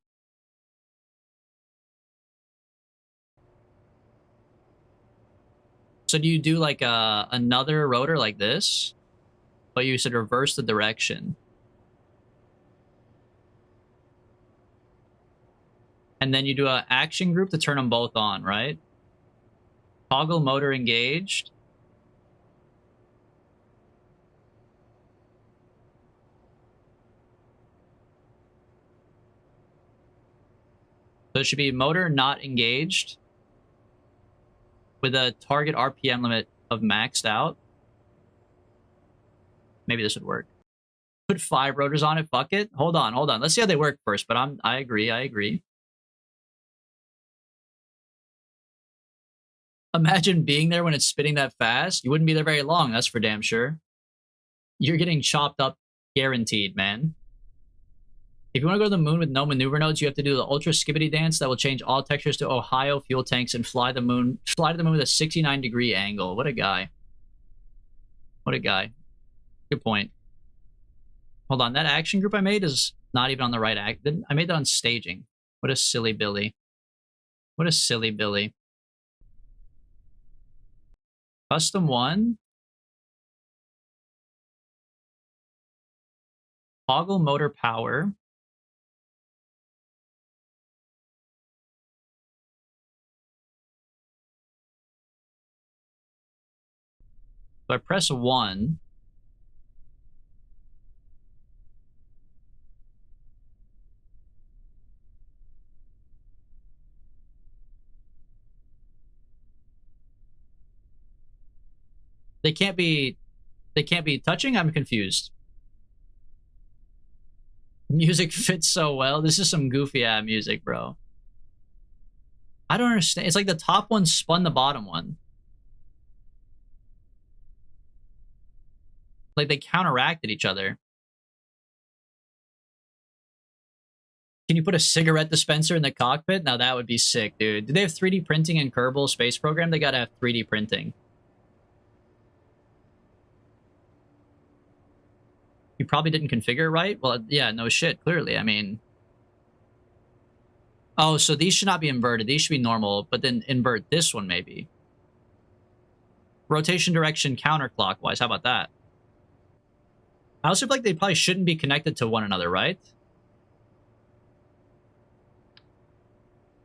So do you do like another rotor like this? But you should reverse the direction. And then you do an action group to turn them both on, right? Toggle motor engaged. So it should be motor not engaged with a target RPM limit of maxed out. Maybe this would work. Put 5 rotors on it, fuck it. Hold on. Let's see how they work first, but I agree. Imagine being there when it's spinning that fast. You wouldn't be there very long, that's for damn sure. You're getting chopped up guaranteed, man. If you want to go to the moon with no maneuver nodes, you have to do the ultra skibbity dance that will change all textures to Ohio fuel tanks and fly to the moon with a 69-degree angle. What a guy. What a guy. Good point. Hold on, that action group I made is not even on the right act. I made that on staging. What a silly Billy. What a silly Billy. Custom 1. Toggle motor power. So I press 1. They can't be touching? I'm confused. Music fits so well. This is some goofy ass music, bro. I don't understand. It's like the top one spun the bottom one. Like they counteracted each other. Can you put a cigarette dispenser in the cockpit? Now that would be sick, dude. Do they have 3D printing in Kerbal Space Program? They gotta have 3D printing. You probably didn't configure it right? Well, yeah, no shit, clearly. I mean... Oh, so these should not be inverted. These should be normal, but then invert this one, maybe. Rotation direction counterclockwise. How about that? I also feel like they probably shouldn't be connected to one another, right?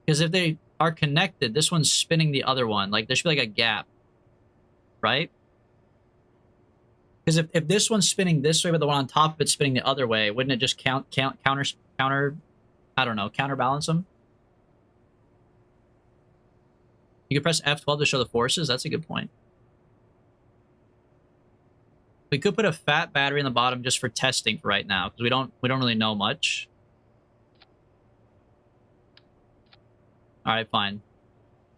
Because if they are connected, this one's spinning the other one. Like, there should be like a gap. Right? Because if this one's spinning this way, but the one on top of it's spinning the other way, wouldn't it just counter, I don't know, counterbalance them? You could press F12 to show the forces. That's a good point. We could put a fat battery in the bottom just for testing for right now, because we don't really know much. All right, fine.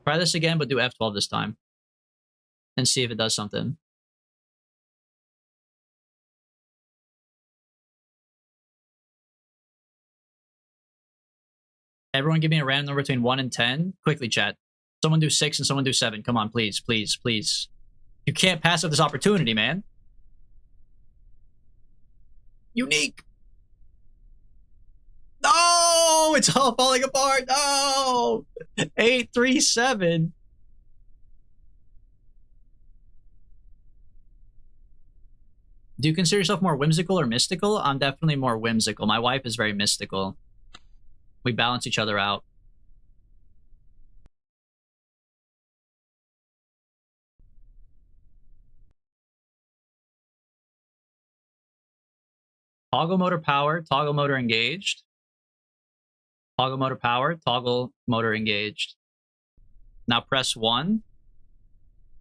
Try this again, but do F12 this time, and see if it does something. Everyone give me a random number between 1 and 10. Quickly, chat. Someone do 6 and someone do 7. Come on, please, please, please. You can't pass up this opportunity, man. Unique. No, it's all falling apart. No. 8, 3, 7. Do you consider yourself more whimsical or mystical? I'm definitely more whimsical. My wife is very mystical. We balance each other out. Toggle motor power, toggle motor engaged. Toggle motor power, toggle motor engaged. Now press 1.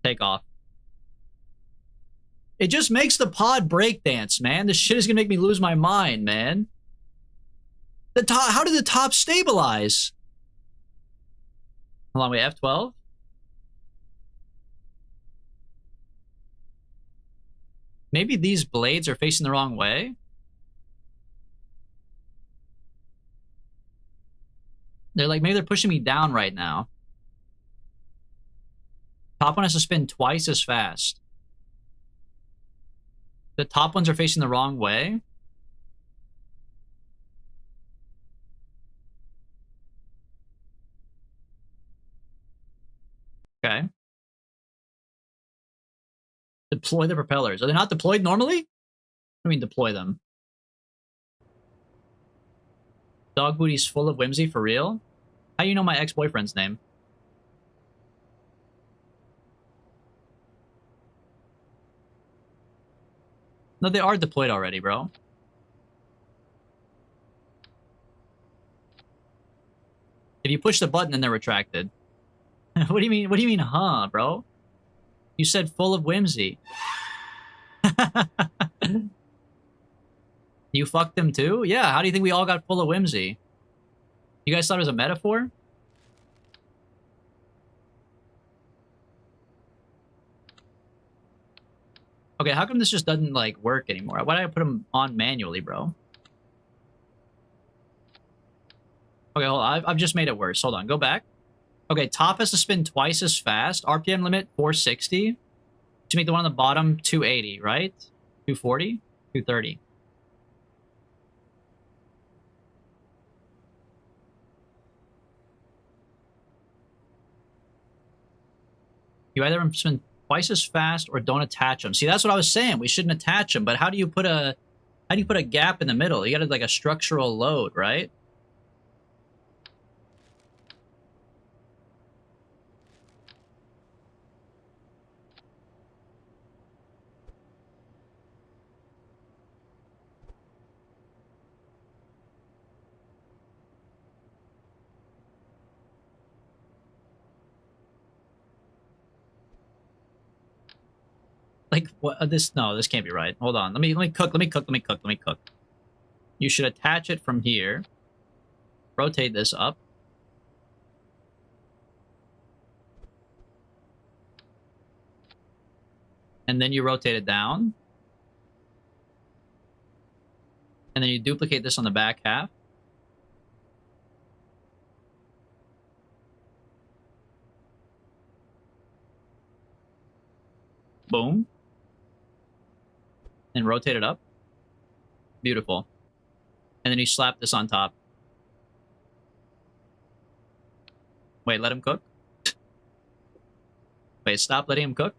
Take off. It just makes the pod breakdance, man. This shit is gonna make me lose my mind, man. The top, how did the top stabilize? Hold on, wait, F12? Maybe these blades are facing the wrong way? They're like, maybe they're pushing me down right now. Top one has to spin twice as fast. The top ones are facing the wrong way. Okay. Deploy the propellers. Are they not deployed normally? I mean, deploy them. Dog booty's full of whimsy, for real? How do you know my ex-boyfriend's name? No, they are deployed already, bro. If you push the button, then they're retracted. What do you mean? What do you mean, huh, bro? You said full of whimsy. You fucked them too? Yeah, how do you think we all got full of whimsy? You guys thought it was a metaphor? Okay, how come this just doesn't, like, work anymore? Why did I put them on manually, bro? Okay, hold on. I've just made it worse. Hold on, go back. Okay, top has to spin twice as fast. RPM limit, 460. To make the one on the bottom, 280, right? 240? 230. You either spin twice as fast or don't attach them. See, that's what I was saying. We shouldn't attach them. But how do you put a gap in the middle? You got like a structural load, right? Like what? This, no, this can't be right. Hold on. Let me cook. Let me cook. You should attach it from here. Rotate this up. And then you rotate it down. And then you duplicate this on the back half. Boom. And rotate it up. Beautiful. And then you slap this on top. Wait, let him cook. Wait, stop letting him cook.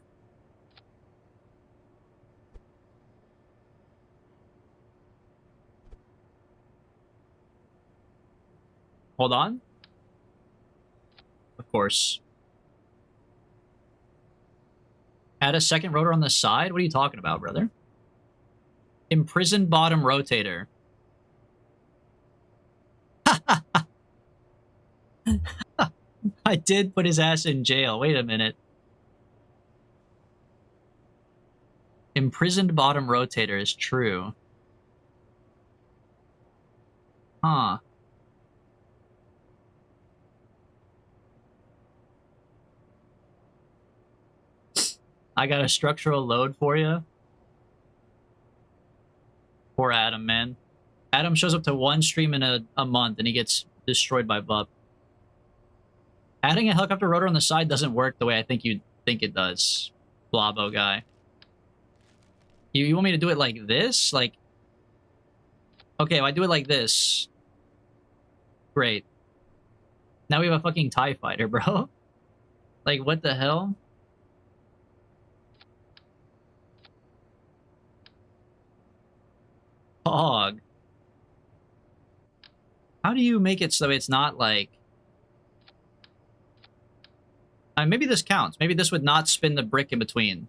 Hold on. Of course. Add a second rotor on the side? What are you talking about, brother? Imprisoned bottom rotator. I did put his ass in jail. Wait a minute. Imprisoned bottom rotator is true. Huh. I got a structural load for you. Poor Adam, man. Adam shows up to one stream in a month and he gets destroyed by Bup. Adding a helicopter rotor on the side doesn't work the way I think you think it does, Blobbo guy. You want me to do it like this? Like, okay, if I do it like this. Great. Now we have a fucking TIE fighter, bro. Like, what the hell? Hog. How do you make it so it's not like... maybe this counts. Maybe this would not spin the brick in between.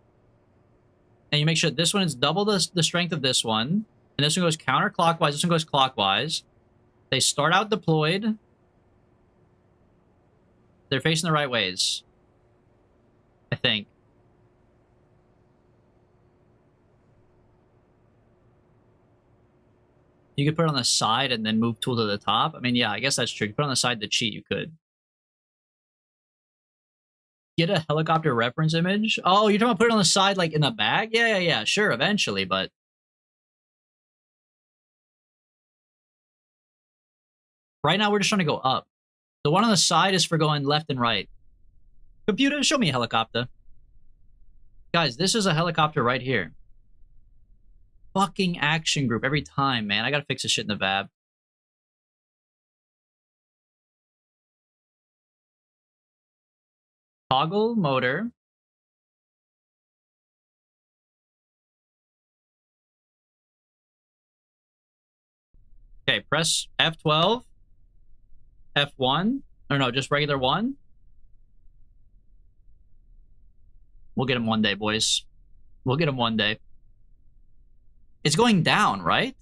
And you make sure this one is double the strength of this one. And this one goes counterclockwise. This one goes clockwise. They start out deployed. They're facing the right ways. I think. You could put it on the side and then move tool to the top. I mean, yeah, I guess that's true. You put it on the side to cheat, you could. Get a helicopter reference image? Oh, you're talking about put it on the side, like in the bag? Yeah, sure, eventually, but... right now, we're just trying to go up. The one on the side is for going left and right. Computer, show me a helicopter. Guys, this is a helicopter right here. Fucking action group every time, man. I gotta fix this shit in the VAB. Toggle motor. Okay, press F12. F1. Or no, just regular 1. We'll get him one day, boys. We'll get him one day. It's going down, right?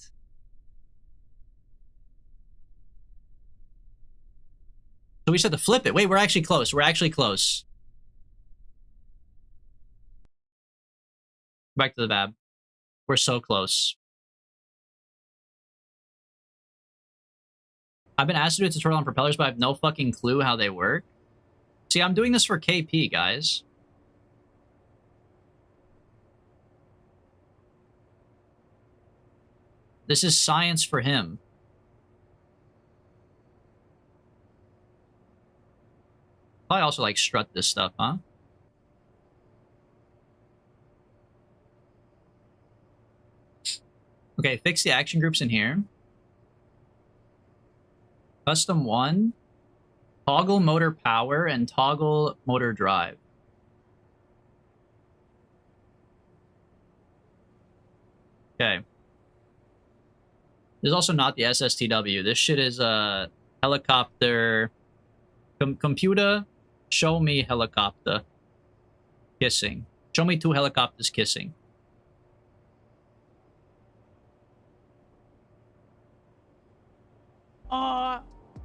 So we just have to flip it. Wait, we're actually close. We're actually close. Back to the VAB. We're so close. I've been asked to do a tutorial on propellers, but I have no fucking clue how they work. See, I'm doing this for KP, guys. This is science for him. Probably also like strut this stuff, huh? Okay, fix the action groups in here. Custom 1. Toggle motor power and toggle motor drive. Okay. This is also not the SSTW. This shit is a helicopter. Computer, show me helicopter kissing. Show me 2 helicopters kissing.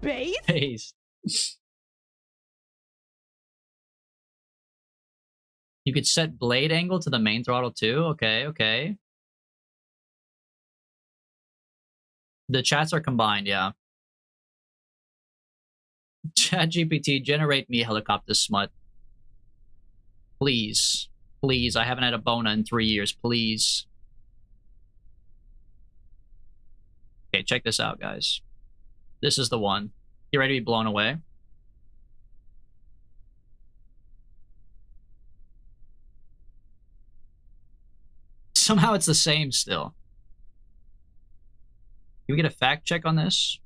Base? Base. You could set blade angle to the main throttle too. Okay, okay. The chats are combined, yeah. ChatGPT, generate me helicopter smut. Please. Please, I haven't had a bona in 3 years, please. Okay, check this out, guys. This is the one. You ready to be blown away? Somehow it's the same still. Can we get a fact check on this?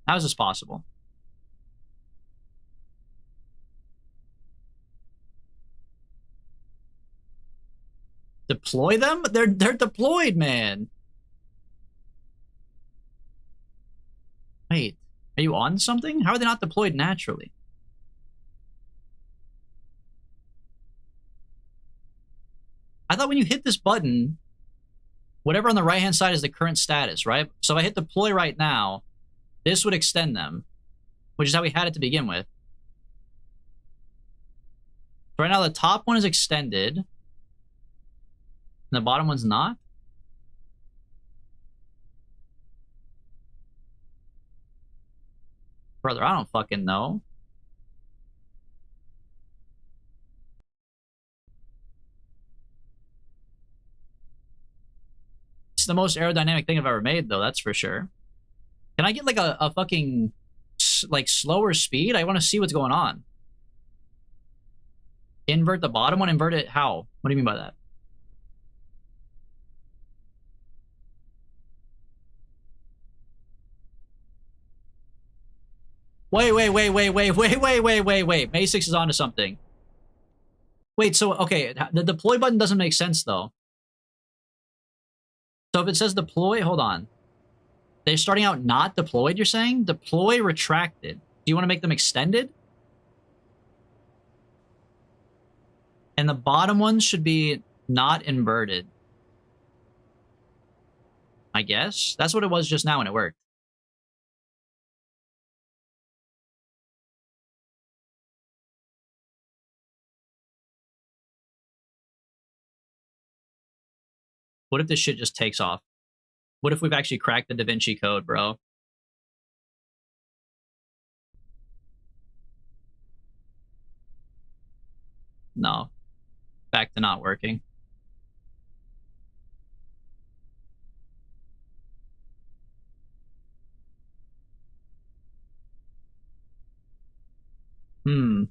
How is this possible? Deploy them? They're deployed, man. Wait, are you on something? How are they not deployed naturally? I thought when you hit this button, whatever on the right-hand side is the current status, right? So if I hit deploy right now, this would extend them, which is how we had it to begin with. So right now, the top one is extended, and the bottom one's not. Brother, I don't fucking know. It's the most aerodynamic thing I've ever made, though, that's for sure. Can I get like a fucking like slower speed? I want to see what's going on. Invert the bottom one? Invert it how? What do you mean by that? Wait. May6 is onto something. Wait, so, okay, the deploy button doesn't make sense, though. So if it says deploy, hold on. They're starting out not deployed, you're saying? Deploy retracted. Do you want to make them extended? And the bottom ones should be not inverted. I guess? That's what it was just now and it worked. What if this shit just takes off? What if we've actually cracked the Da Vinci Code, bro? No. Back to not working. The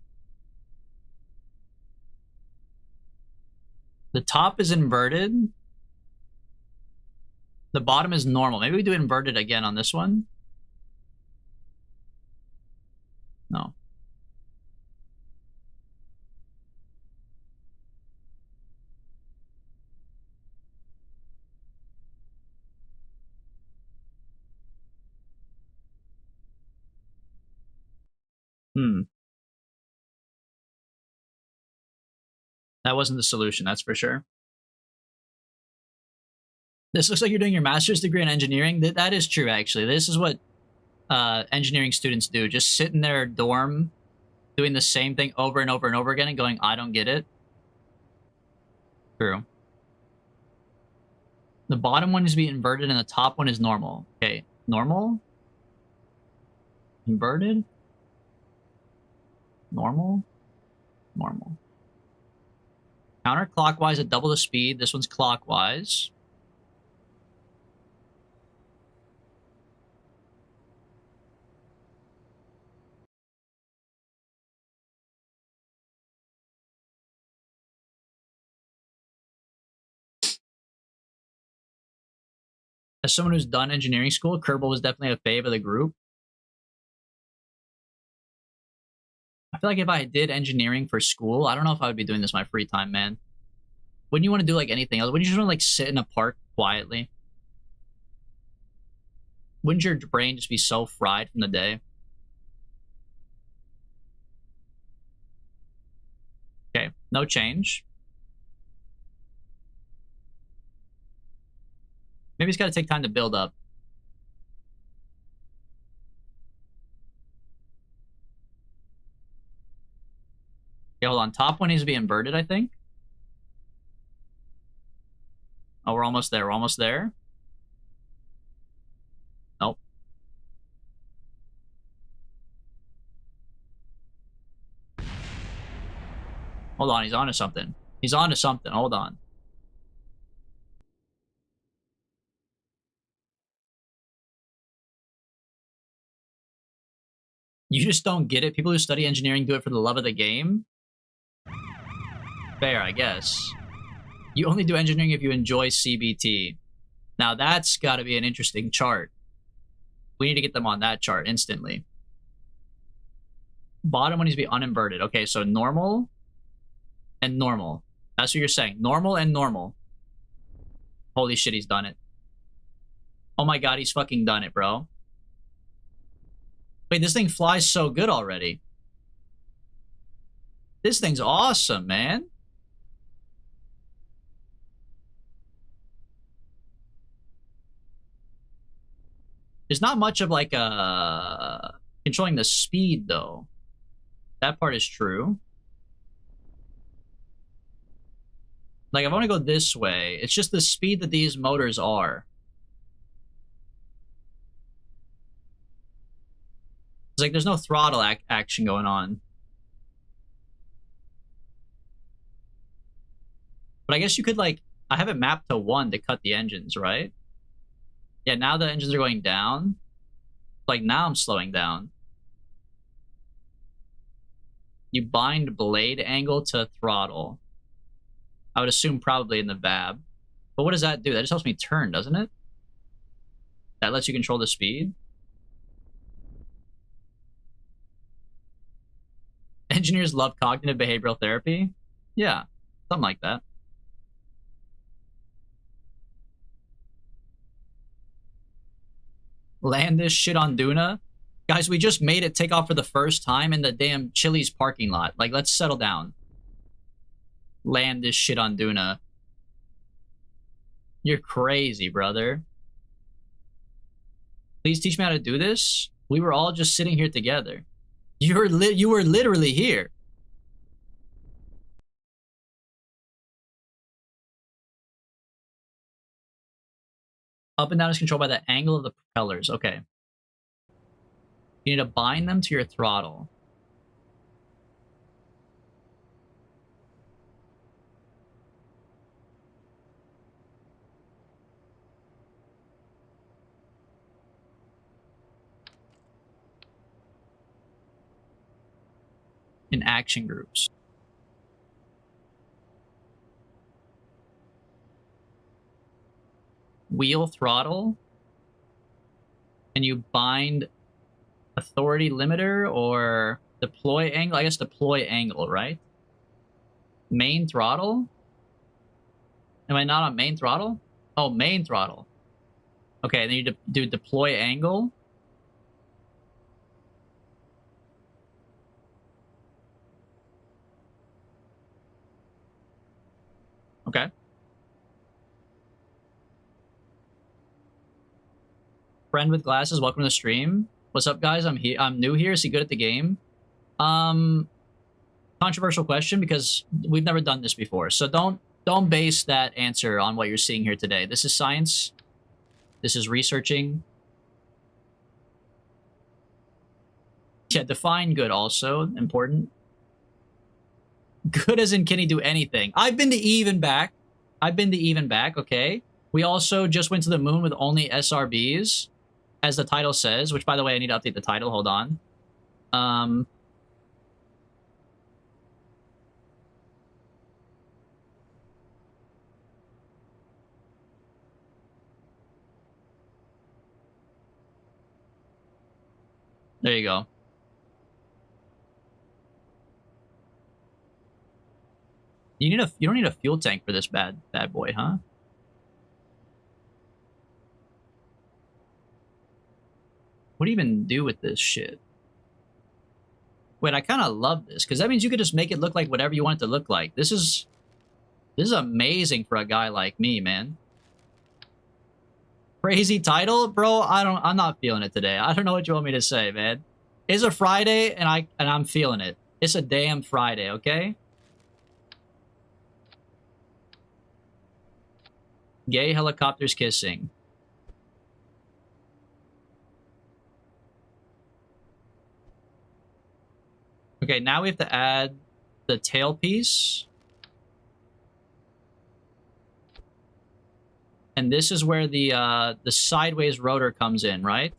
top is inverted. The bottom is normal. Maybe we do inverted again on this one. No. That wasn't the solution, that's for sure. This looks like you're doing your master's degree in engineering. That is true, actually. This is what engineering students do. Just sit in their dorm doing the same thing over and over and over again and going, I don't get it. True. The bottom one needs to be inverted and the top one is normal. Okay, normal? Inverted? Normal? Normal. Counterclockwise at double the speed. This one's clockwise. As someone who's done engineering school, Kerbal was definitely a fave of the group. I feel like if I did engineering for school, I don't know if I would be doing this in my free time, man. Wouldn't you want to do like anything else? Wouldn't you just want to like sit in a park quietly? Wouldn't your brain just be so fried from the day? Okay, no change. Maybe it's got to take time to build up. Okay, hold on. Top one needs to be inverted, I think. Oh, we're almost there. We're almost there. Nope. Hold on, he's onto something. He's onto something. Hold on. You just don't get it? People who study engineering do it for the love of the game? Fair, I guess. You only do engineering if you enjoy CBT. Now that's gotta be an interesting chart. We need to get them on that chart instantly. Bottom one needs to be uninverted. Okay, so normal and normal. That's what you're saying. Normal and normal. Holy shit, he's done it. Oh my god, he's fucking done it, bro. Wait, this thing flies so good already. This thing's awesome, man. There's not much of like controlling the speed though. That part is true. Like if I want to go this way, it's just the speed that these motors are. It's like there's no throttle action going on. But I guess you could like, I have it mapped to 1 to cut the engines, right? Yeah, now the engines are going down. Like now I'm slowing down. You bind blade angle to throttle. I would assume probably in the VAB. But what does that do? That just helps me turn, doesn't it? That lets you control the speed? Engineers love cognitive behavioral therapy? Yeah, something like that. Land this shit on Duna? Guys, we just made it take off for the first time in the damn Chili's parking lot. Like, let's settle down. Land this shit on Duna. You're crazy, brother. Please teach me how to do this? We were all just sitting here together. You were literally here. Up and down is controlled by the angle of the propellers. Okay. You need to bind them to your throttle. In action groups. Wheel throttle. And you bind authority limiter or deploy angle. I guess deploy angle, right? Main throttle? Am I not on main throttle? Oh, main throttle. Okay, then you do deploy angle. Okay. Friend with glasses, welcome to the stream. What's up, guys? I'm new here. Is he good at the game? Controversial question because we've never done this before. So don't base that answer on what you're seeing here today. This is science. This is researching. Yeah, define good also important. Good as in, can he do anything? I've been to Eve and back. Okay. We also just went to the moon with only SRBs, as the title says, which, by the way, I need to update the title. Hold on. There you go. You don't need a fuel tank for this bad boy, huh? What do you even do with this shit? Wait, I kind of love this because that means you could just make it look like whatever you want it to look like. This is amazing for a guy like me, man. Crazy title, bro. I'm not feeling it today. I don't know what you want me to say, man. It's a Friday and I'm feeling it. It's a damn Friday, okay? Gay helicopters kissing. Okay, now we have to add the tailpiece. And this is where the sideways rotor comes in, right?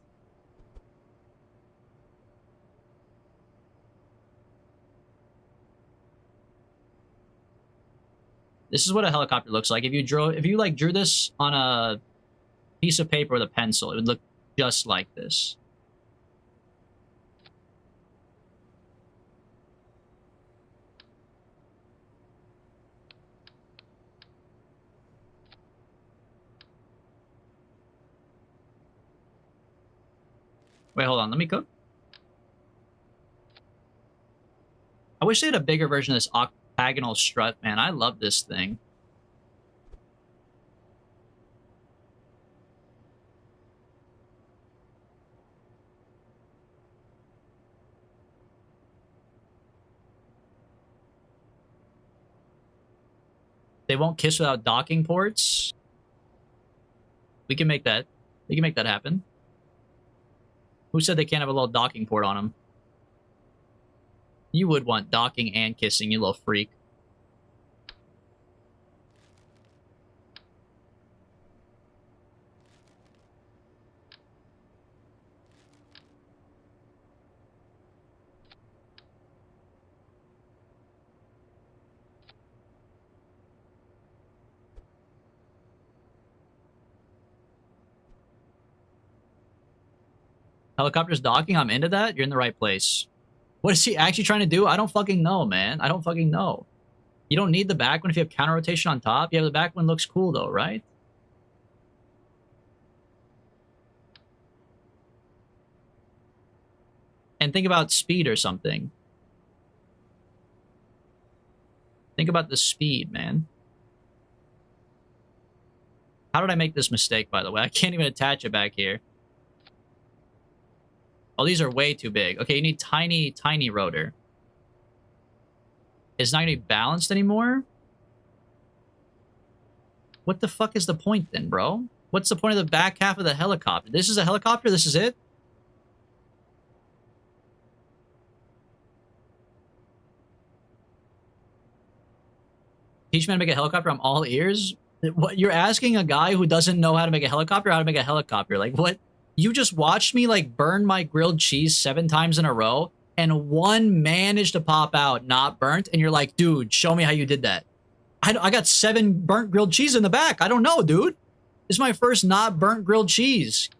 This is what a helicopter looks like. If you like drew this on a piece of paper with a pencil, it would look just like this. Wait, hold on. Let me cook. I wish they had a bigger version of this octagonal strut, man. I love this thing. They won't kiss without docking ports. We can make that. We can make that happen. Who said they can't have a little docking port on them? You would want docking and kissing, you little freak. Helicopters docking, I'm into that. You're in the right place. What is he actually trying to do? I don't fucking know, man. I don't fucking know. You don't need the back one if you have counter rotation on top. Yeah, the back one looks cool though, right? And think about speed or something. Think about the speed, man. How did I make this mistake, by the way? I can't even attach it back here. Oh, these are way too big. Okay, you need tiny, tiny rotor. It's not going to be balanced anymore? What the fuck is the point then, bro? What's the point of the back half of the helicopter? This is a helicopter? This is it? Teach me how to make a helicopter? I'm all ears? What, you're asking a guy who doesn't know how to make a helicopter how to make a helicopter? Like, what? You just watched me, like, burn my grilled cheese 7 times in a row, and one managed to pop out not burnt, and you're like, dude, show me how you did that. I got 7 burnt grilled cheese in the back. I don't know, dude. This is my first not burnt grilled cheese.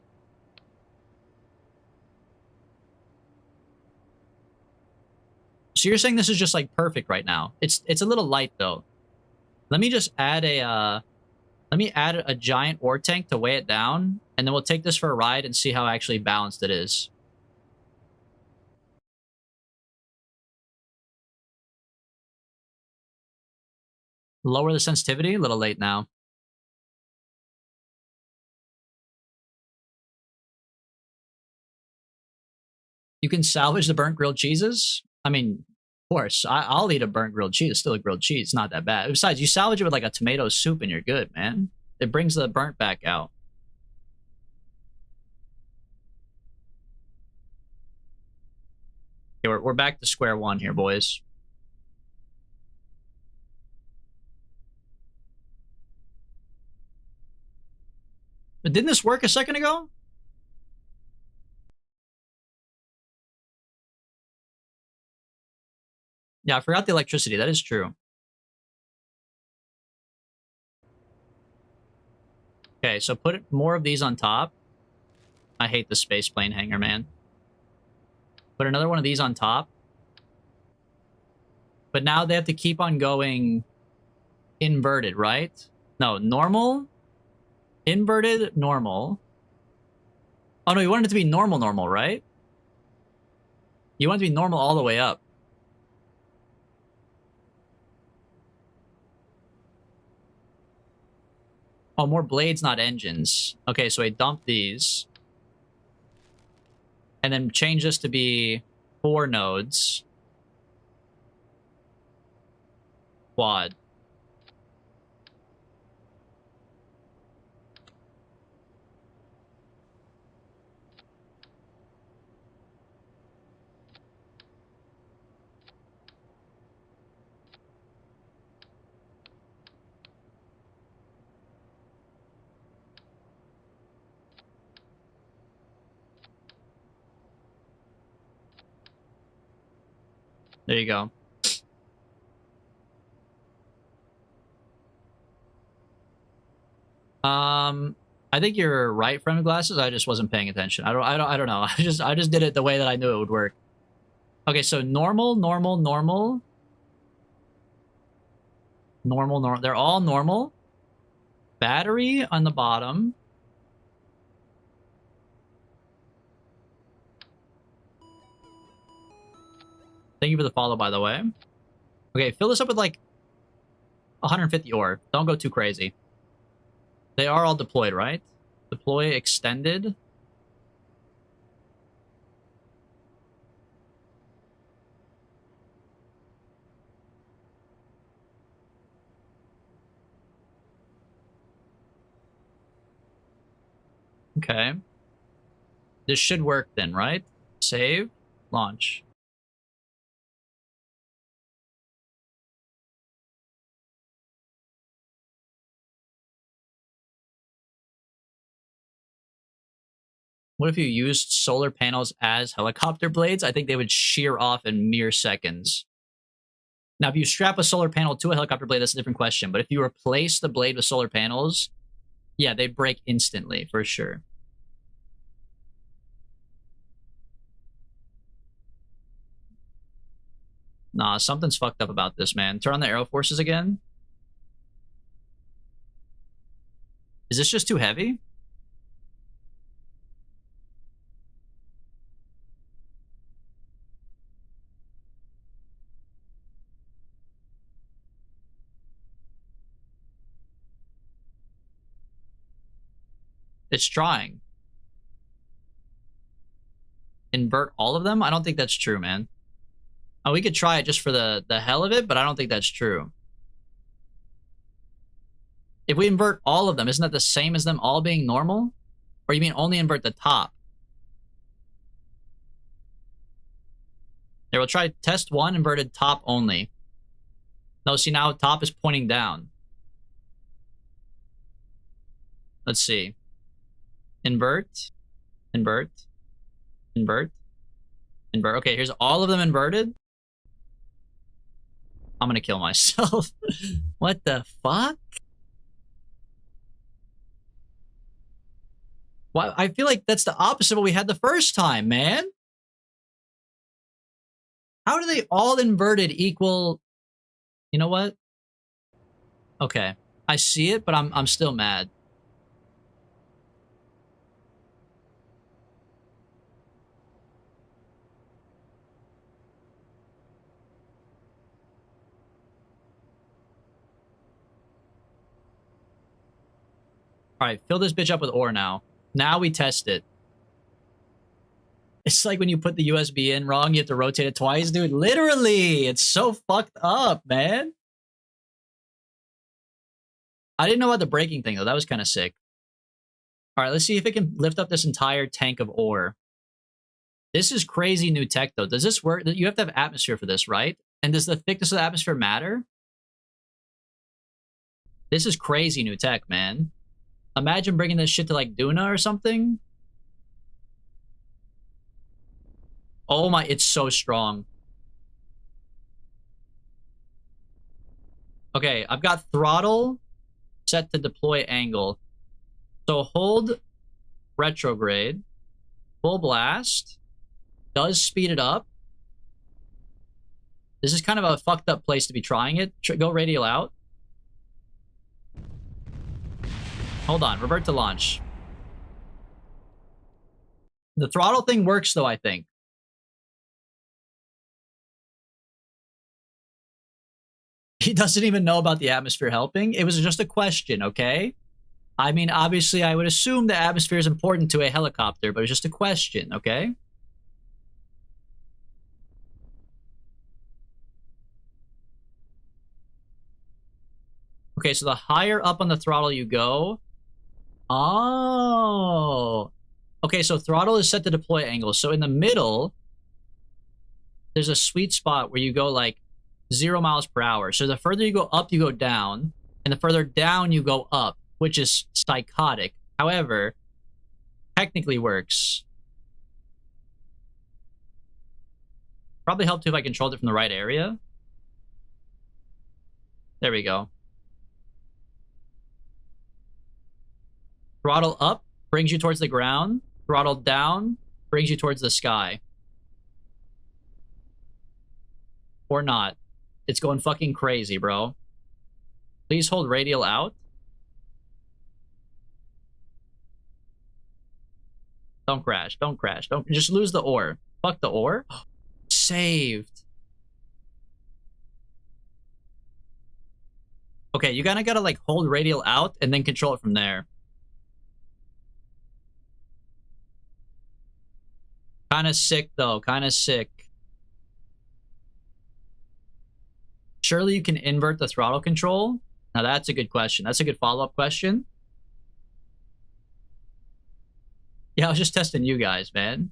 So you're saying this is just, like, perfect right now. It's a little light, though. Let me just add a, let me add a giant ore tank to weigh it down, and then we'll take this for a ride and see how actually balanced it is. Lower the sensitivity? A little late now. You can salvage the burnt grilled cheeses? I mean, of course. I'll eat a burnt grilled cheese. It's still a grilled cheese. It's not that bad. Besides, you salvage it with like a tomato soup and you're good, man. It brings the burnt back out. Okay, we're back to square one here, boys. But didn't this work a second ago? Yeah, I forgot the electricity. That is true. Okay, so put more of these on top. I hate the space plane hangar, man. Put another one of these on top. But now they have to keep on going inverted, right? No, normal, inverted, normal. Oh, no, you want it to be normal, normal, right? You want it to be normal all the way up. Oh, more blades, not engines. Okay, so I dump these. And then change this to be 4 nodes. Quad. There you go. I think you're right, friend glasses. I just wasn't paying attention. I don't know. I just did it the way that I knew it would work. Okay, so normal. They're all normal. Battery on the bottom. Thank you for the follow, by the way. Okay, fill this up with like 150 ore. Don't go too crazy. They are all deployed, right? Deploy extended. Okay. This should work then, right? Save. Launch. What if you used solar panels as helicopter blades? I think they would shear off in mere seconds. Now, if you strap a solar panel to a helicopter blade, that's a different question. But if you replace the blade with solar panels, yeah, they break instantly, for sure. Nah, something's fucked up about this, man. Turn on the arrow forces again. Is this just too heavy? It's trying. Invert all of them? I don't think that's true, man. Oh, we could try it just for the hell of it, but I don't think that's true. If we invert all of them, isn't that the same as them all being normal? Or you mean only invert the top? There, we'll try test one, inverted top only. No, see, now top is pointing down. Let's see. Invert. Invert. Invert. Invert. Okay, here's all of them inverted. I'm gonna kill myself. What the fuck? Why? I feel like that's the opposite of what we had the first time, man. How do they all inverted equal? You know what? Okay, I see it, but I'm still mad. All right, fill this bitch up with ore now. Now we test it. It's like when you put the USB in wrong, you have to rotate it twice, dude. Literally, it's so fucked up, man. I didn't know about the braking thing, though. That was kind of sick. All right, let's see if it can lift up this entire tank of ore. This is crazy new tech, though. Does this work? You have to have atmosphere for this, right? And does the thickness of the atmosphere matter? This is crazy new tech, man. Imagine bringing this shit to, like, Duna or something. Oh my, it's so strong. Okay, I've got throttle set to deploy angle. So hold retrograde. Full blast. Does speed it up. This is kind of a fucked up place to be trying it. Go radial out. Hold on, revert to launch. The throttle thing works though, I think. He doesn't even know about the atmosphere helping. It was just a question, okay? I mean, obviously, I would assume the atmosphere is important to a helicopter, but it's just a question, okay? Okay, so the higher up on the throttle you go... Oh. Okay, so throttle is set to deploy angle. So in the middle, there's a sweet spot where you go like 0 miles per hour. So the further you go up, you go down. And the further down you go up, which is psychotic. However, technically works. Probably help too if I controlled it from the right area. There we go. Throttle up brings you towards the ground. Throttle down brings you towards the sky. Or not. It's going fucking crazy, bro. Please hold radial out. Don't crash. Don't crash. Don't just lose the ore. Fuck the ore. Saved. Okay, you kind of gotta like hold radial out and then control it from there. Kind of sick though. Kind of sick. Surely you can invert the throttle control? Now that's a good question. That's a good follow-up question. Yeah, I was just testing you guys, man.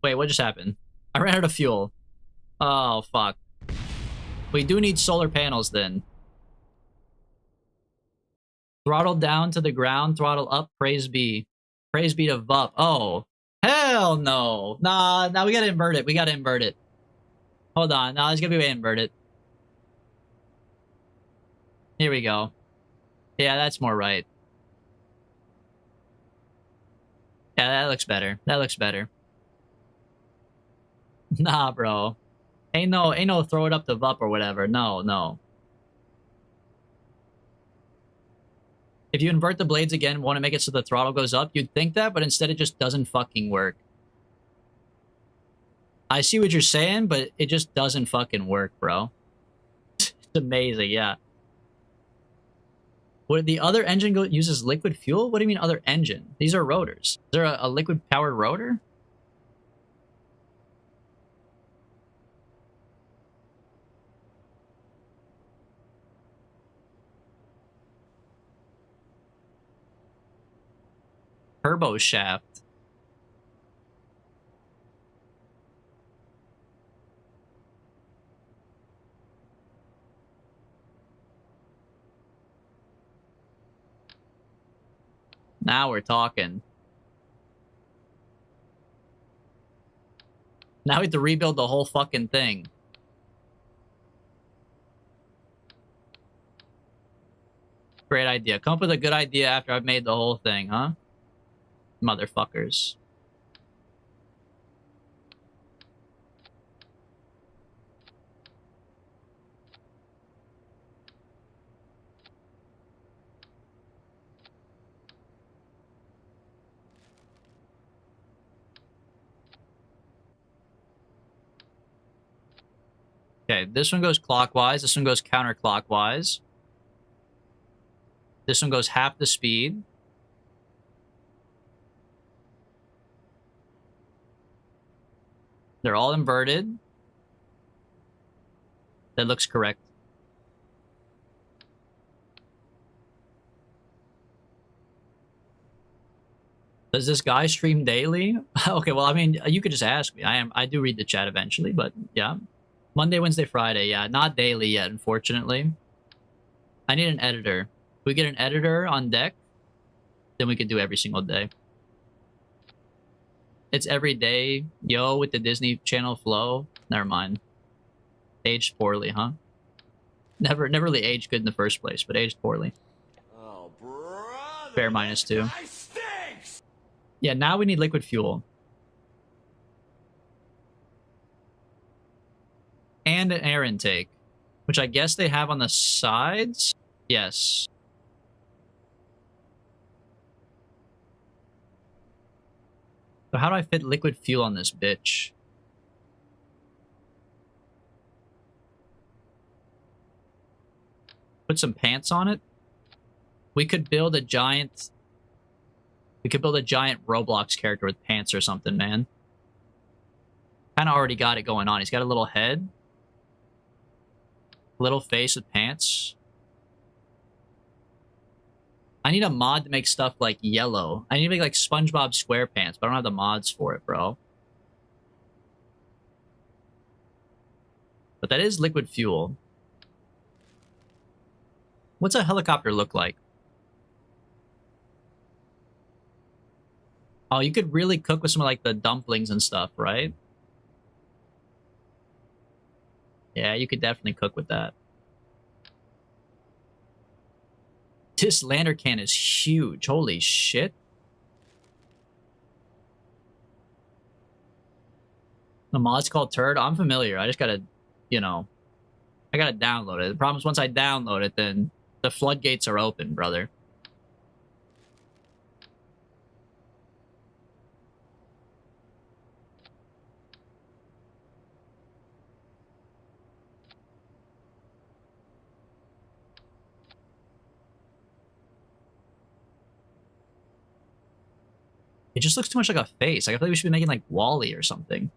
Wait, what just happened? I ran out of fuel. Oh, fuck. We do need solar panels then. Throttle down to the ground, throttle up, praise be. Praise be to VUP. Oh, hell no. Nah, we gotta invert it. We gotta invert it. Hold on. Nah, it's gonna be inverted. Here we go. Yeah, that's more right. Yeah, that looks better. That looks better. Nah, bro. Ain't no throw it up to VUP or whatever. No. If you invert the blades again, want to make it so the throttle goes up, you'd think that, but instead it just doesn't fucking work. I see what you're saying, but it just doesn't fucking work, bro. It's amazing, yeah. What, the other engine uses liquid fuel? What do you mean other engine? These are rotors. Is there a liquid-powered rotor? Turbo shaft. Now we're talking. Now we have to rebuild the whole fucking thing. Great idea. Come up with a good idea after I've made the whole thing, huh? Motherfuckers. Okay, this one goes clockwise. This one goes counterclockwise. This one goes half the speed. They're all inverted. That looks correct. Does this guy stream daily? Okay, well, I mean, you could just ask me. I do read the chat eventually, but yeah. Monday, Wednesday, Friday. Yeah, not daily yet, unfortunately. I need an editor. If we get an editor on deck, then we could do every single day. It's every day, yo, with the Disney Channel flow. Never mind. Aged poorly, huh? Never really aged good in the first place, but aged poorly. Oh, brother. Fair -2. Guy stinks. Yeah, now we need liquid fuel. And an air intake, which I guess they have on the sides? Yes. So how do I fit liquid fuel on this bitch? Put some pants on it? We could build a giant... We could build a giant Roblox character with pants or something, man. Kind of already got it going on. He's got a little head. Little face with pants. I need a mod to make stuff like yellow. I need to make like SpongeBob SquarePants, but I don't have the mods for it, bro. But that is liquid fuel. What's a helicopter look like? Oh, you could really cook with some of like the dumplings and stuff, right? Yeah, you could definitely cook with that. This lantern can is huge. Holy shit. The mod's called Turd. I'm familiar. I just gotta, you know, I gotta download it. The problem is once I download it, then the floodgates are open, brother. It just looks too much like a face. Like, I feel like we should be making like Wally or something.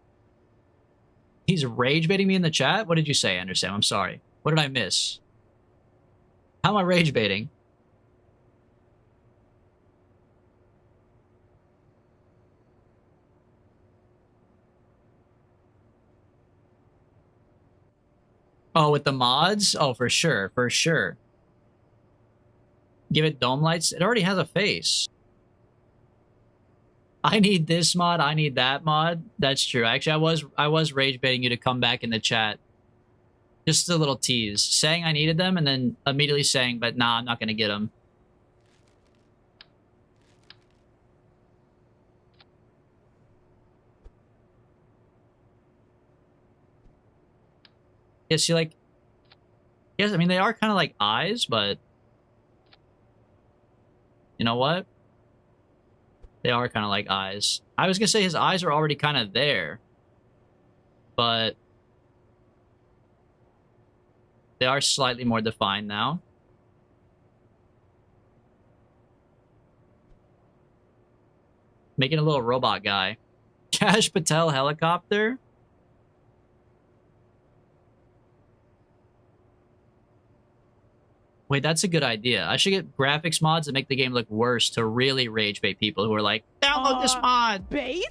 He's rage baiting me in the chat? What did you say, Anderson? I'm sorry. What did I miss? How am I rage baiting? Oh, with the mods? Oh, for sure. For sure. Give it dome lights. It already has a face. I need this mod. I need that mod. That's true. Actually, I was rage baiting you to come back in the chat. Just a little tease, saying I needed them, and then immediately saying, "But nah, I'm not gonna get them." Yeah, see, like, yes, I mean they are kind of like eyes, but you know what? They are kind of like eyes. I was gonna say his eyes are already kind of there, but they are slightly more defined now. Making a little robot guy. Cash Patel helicopter? Wait, that's a good idea. I should get graphics mods that make the game look worse to really rage bait people who are like, download this mod! Base?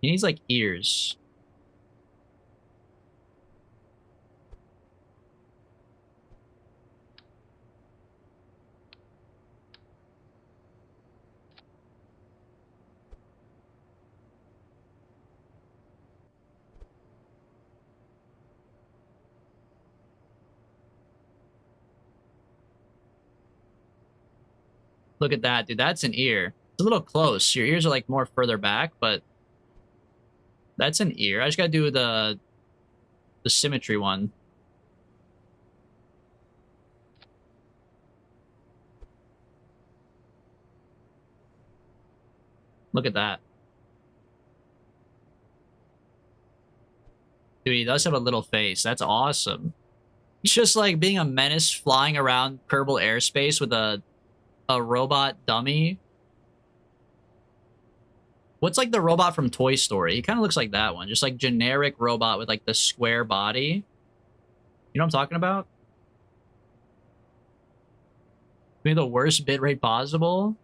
He needs like ears. Look at that, dude. That's an ear. It's a little close. Your ears are like more further back, but that's an ear. I just gotta do the symmetry one. Look at that. Dude, he does have a little face. That's awesome. He's just like being a menace flying around Kerbal airspace with a robot dummy. What's like the robot from Toy Story? He kind of looks like that one. Just like generic robot with like the square body. You know what I'm talking about? Maybe the worst bitrate possible.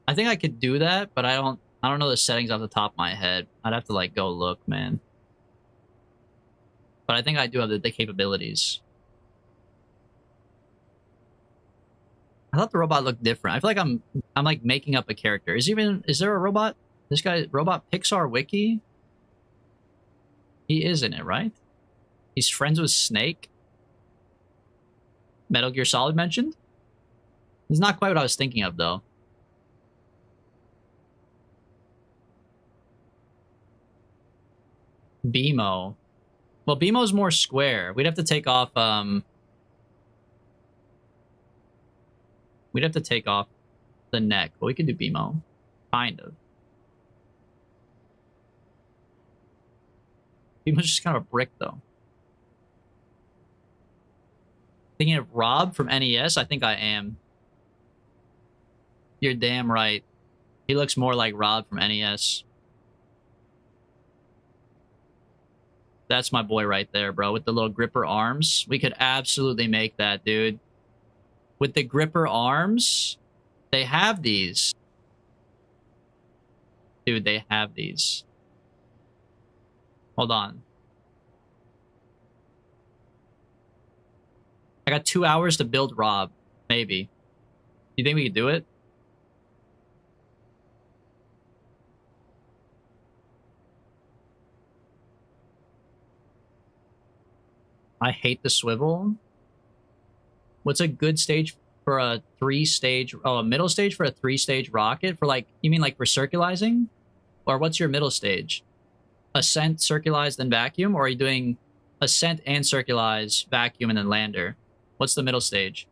I think I could do that, but I don't know the settings off the top of my head. I'd have to like go look, man. But I think I do have the capabilities. I thought the robot looked different. I feel like I'm like making up a character. Is there a robot? This guy, Robot Pixar Wiki? He is in it, right? He's friends with Snake. Metal Gear Solid mentioned? It's not quite what I was thinking of, though. BMO. Well, BMO's more square. We'd have to take off, we'd have to take off the neck, but we could do BMO. Kind of. BMO's just kind of a brick, though. Thinking of Rob from NES? I think I am. You're damn right. He looks more like Rob from NES. That's my boy right there, bro, with the little gripper arms. We could absolutely make that, dude. With the gripper arms, they have these. Dude, they have these. Hold on. I got 2 hours to build Rob. Maybe. You think we could do it? I hate the swivel. What's a good stage for a 3-stage? Oh, a middle stage for a 3-stage rocket? For like, you mean like for circulizing? Or what's your middle stage? Ascent, circulize, then vacuum? Or are you doing ascent and circulize, vacuum, and then lander? What's the middle stage?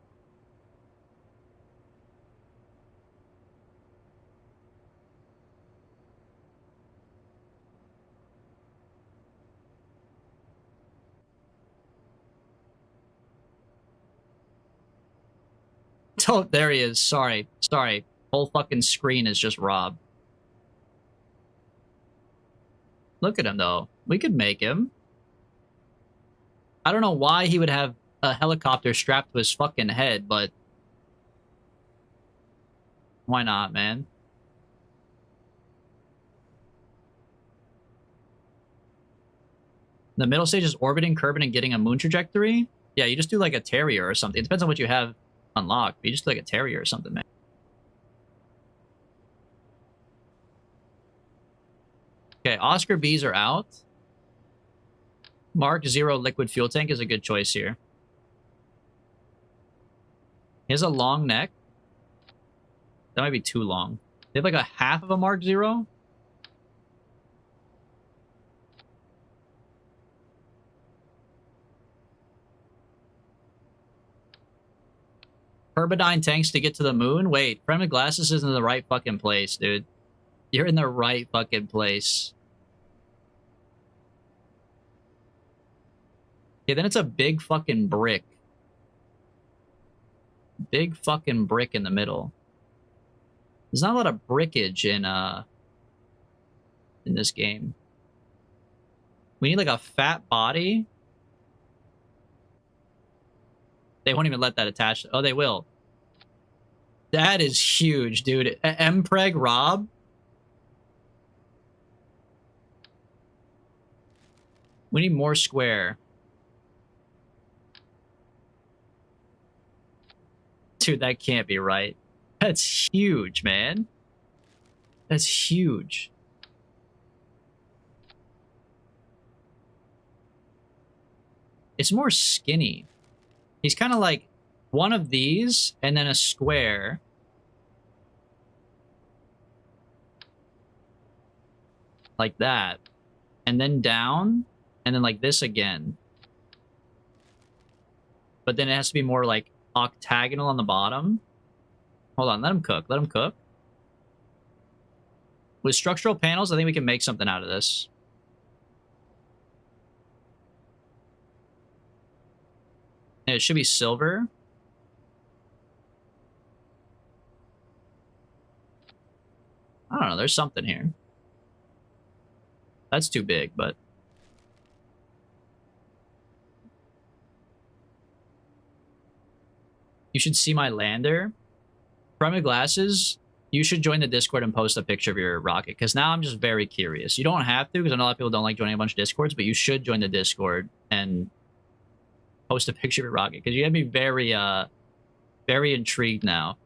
Oh, there he is. Sorry. Sorry. Whole fucking screen is just Rob. Look at him, though. We could make him. I don't know why he would have a helicopter strapped to his fucking head, but why not, man? The middle stage is orbiting, curving, and getting a moon trajectory. Yeah, you just do like a Terrier or something. It depends on what you have unlocked. But you just do like a Terrier or something, man. Okay, Oscar Bs are out. Mark Zero liquid fuel tank is a good choice here. He has a long neck. That might be too long. They have like a half of a Mark Zero. Turbidine tanks to get to the moon? Wait, Friendly Glasses is in the right fucking place, dude. You're in the right fucking place. Yeah, then it's a big fucking brick. Big fucking brick in the middle. There's not a lot of brickage in this game. We need like a fat body. They won't even let that attach. Oh, they will. That is huge, dude. Mpreg Rob. We need more square. Dude, that can't be right. That's huge, man. That's huge. It's more skinny. He's kind of like one of these and then a square. Like that. And then down. And then like this again. But then it has to be more like octagonal on the bottom. Hold on, let him cook. Let him cook. With structural panels, I think we can make something out of this. And it should be silver. I don't know, there's something here. That's too big, but... You should see my lander. Friendly Glasses, you should join the Discord and post a picture of your rocket, because now I'm just very curious. You don't have to, because I know a lot of people don't like joining a bunch of Discords, but you should join the Discord and post a picture of your rocket, because you have me very, very intrigued now.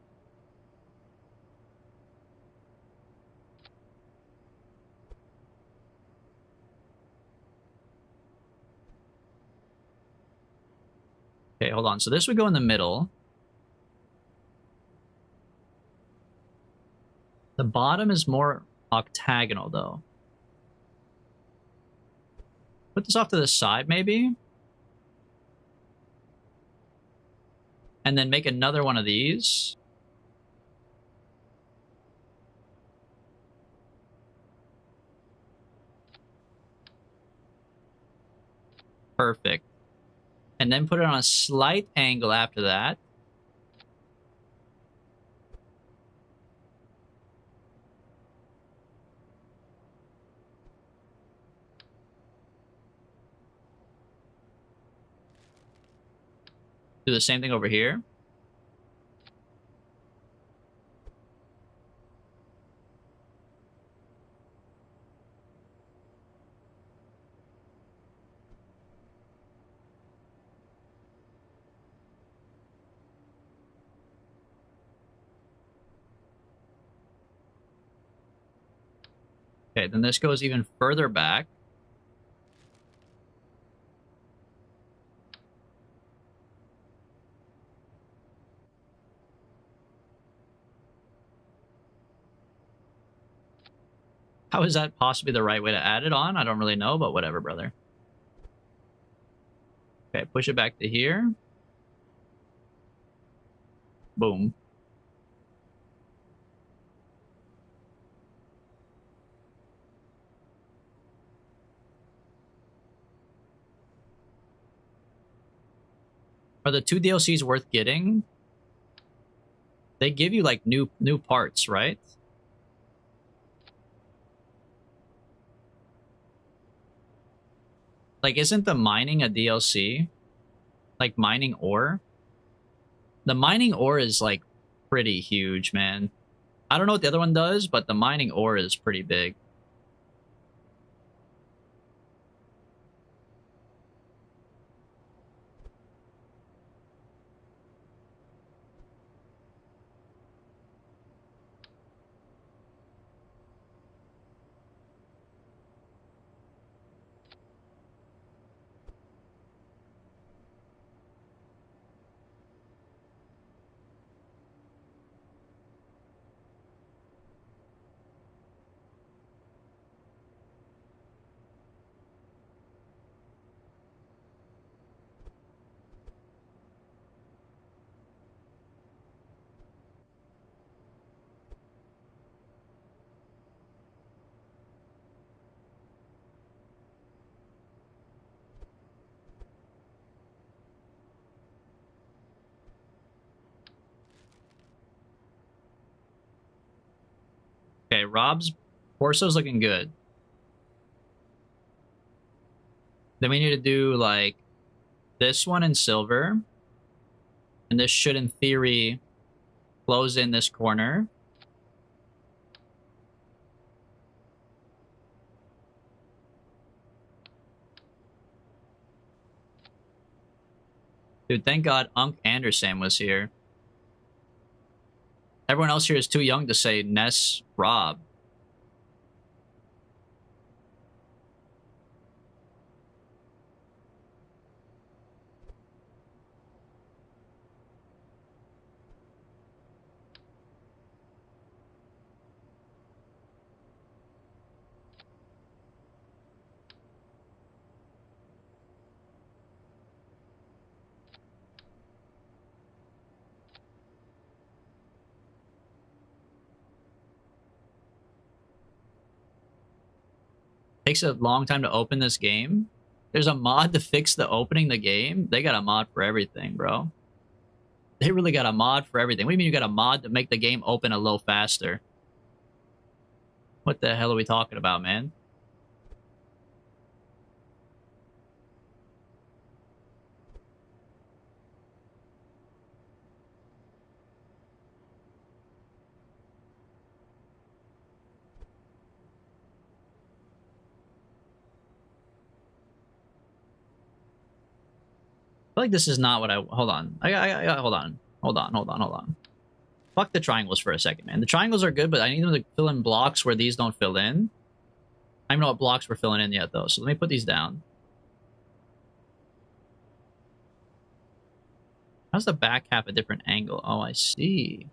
Okay, hold on. So this would go in the middle. The bottom is more octagonal, though. Put this off to the side, maybe? And then make another one of these. Perfect. And then put it on a slight angle after that. Do the same thing over here. Okay, then this goes even further back. How is that possibly the right way to add it on? I don't really know, but whatever, brother. Okay, push it back to here. Boom. Are the 2 DLCs worth getting? They give you like new parts, right? Like, isn't the mining a DLC? Like mining ore? The mining ore is like pretty huge, man. I don't know what the other one does, but the mining ore is pretty big. Okay, Rob's torso's looking good. Then we need to do like this one in silver. And this should, in theory, close in this corner. Dude, thank God Unc Anderson was here. Everyone else here is too young to say Ness Rob. Takes a long time to open this game. There's a mod to fix the opening the game. They got a mod for everything, bro. They really got a mod for everything. What do you mean you got a mod to make the game open a little faster? What the hell are we talking about, man? I feel like this is not what I... Hold on. Hold on. Fuck the triangles for a second, man. The triangles are good, but I need them to fill in blocks where these don't fill in. I don't even know what blocks we're filling in yet, though. So let me put these down. How's the back half a different angle? Oh, I see.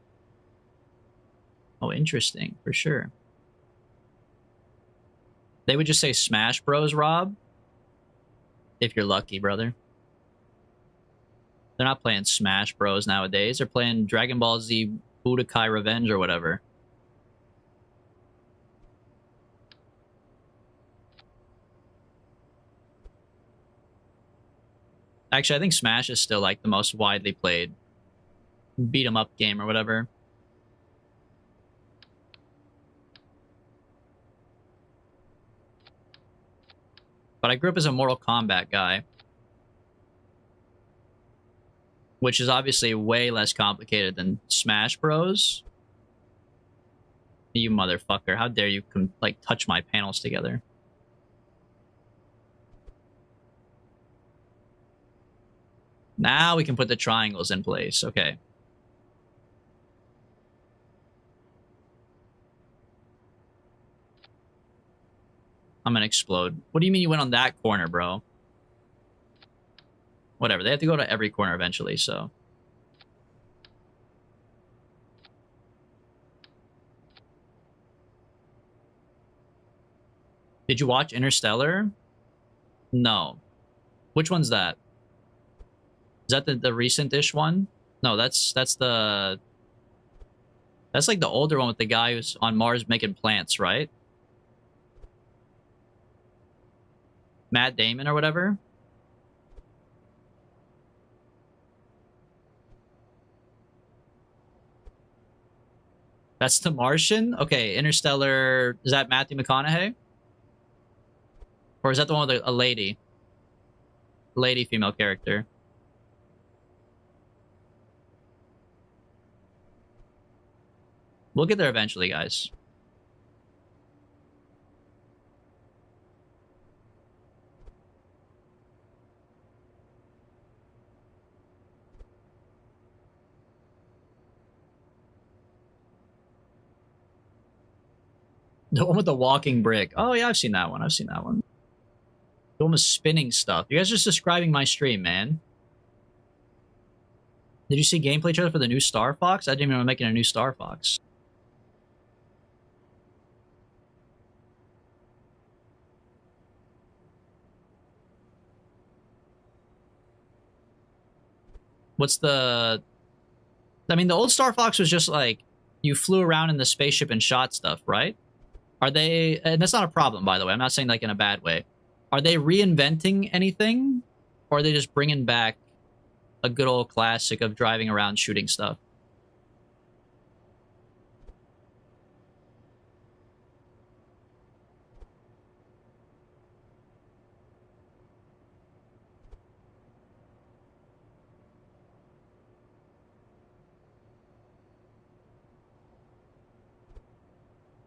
Oh, interesting. For sure. They would just say Smash Bros, Rob. If you're lucky, brother. They're not playing Smash Bros nowadays. They're playing Dragon Ball Z Budokai Revenge or whatever. Actually, I think Smash is still like the most widely played beat 'em up game or whatever. But I grew up as a Mortal Kombat guy, which is obviously way less complicated than Smash Bros. You motherfucker. How dare you like touch my panels together? Now we can put the triangles in place. Okay. I'm gonna explode. What do you mean you went on that corner, bro? Whatever. They have to go to every corner eventually, so. Did you watch Interstellar? No. Which one's that? Is that the recent-ish one? No, that's the... That's like the older one with the guy who's on Mars making plants, right? Matt Damon or whatever? That's The Martian? Okay, Interstellar... Is that Matthew McConaughey? Or is that the one with a lady? Lady female character. We'll get there eventually, guys. The one with the walking brick. Oh, yeah, I've seen that one. I've seen that one. The one with spinning stuff. You guys are just describing my stream, man. Did you see gameplay trailer for the new Star Fox? I didn't even know I'm making a new Star Fox. What's the... I mean, the old Star Fox was just like, you flew around in the spaceship and shot stuff, right? Are they... And that's not a problem, by the way. I'm not saying like in a bad way. Are they reinventing anything? Or are they just bringing back a good old classic of driving around shooting stuff?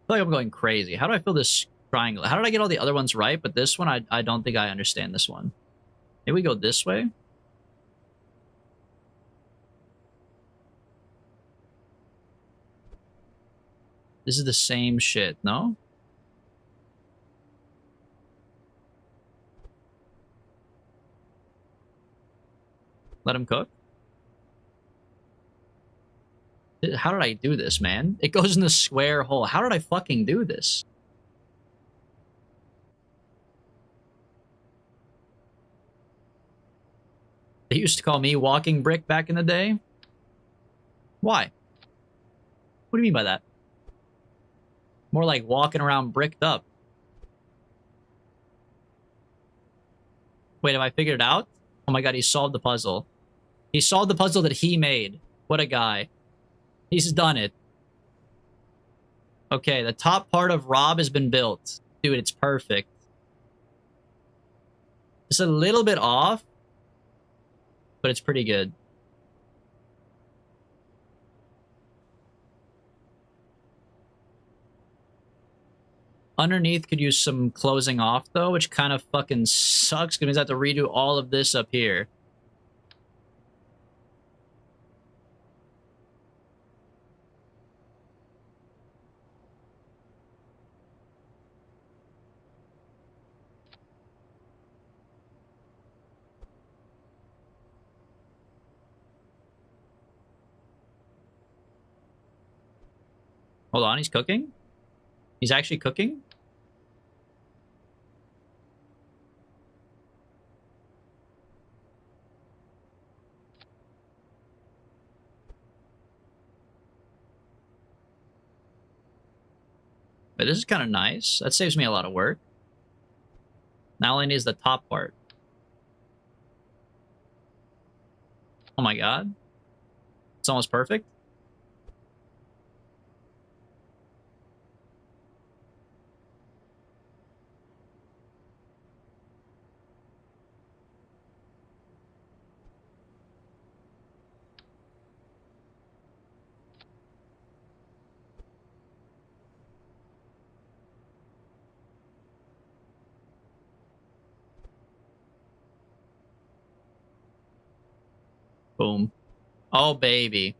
I feel like I'm going crazy. How do I feel this triangle? How did I get all the other ones right? But this one, I don't think I understand this one. Maybe we go this way? This is the same shit, no? Let him cook? How did I do this, man? It goes in the square hole. How did I fucking do this? They used to call me Walking Brick back in the day. Why? What do you mean by that? More like walking around bricked up. Wait, have I figured it out? Oh my god, he solved the puzzle. He solved the puzzle that he made. What a guy. He's done it. Okay, the top part of Rob has been built. Dude, it's perfect. It's a little bit off, but it's pretty good. Underneath could use some closing off, though, which kind of fucking sucks because I have to redo all of this up here. Hold on, he's cooking? He's actually cooking? But this is kind of nice. That saves me a lot of work. Now all I need is the top part. Oh my god. It's almost perfect. Boom. Oh, baby.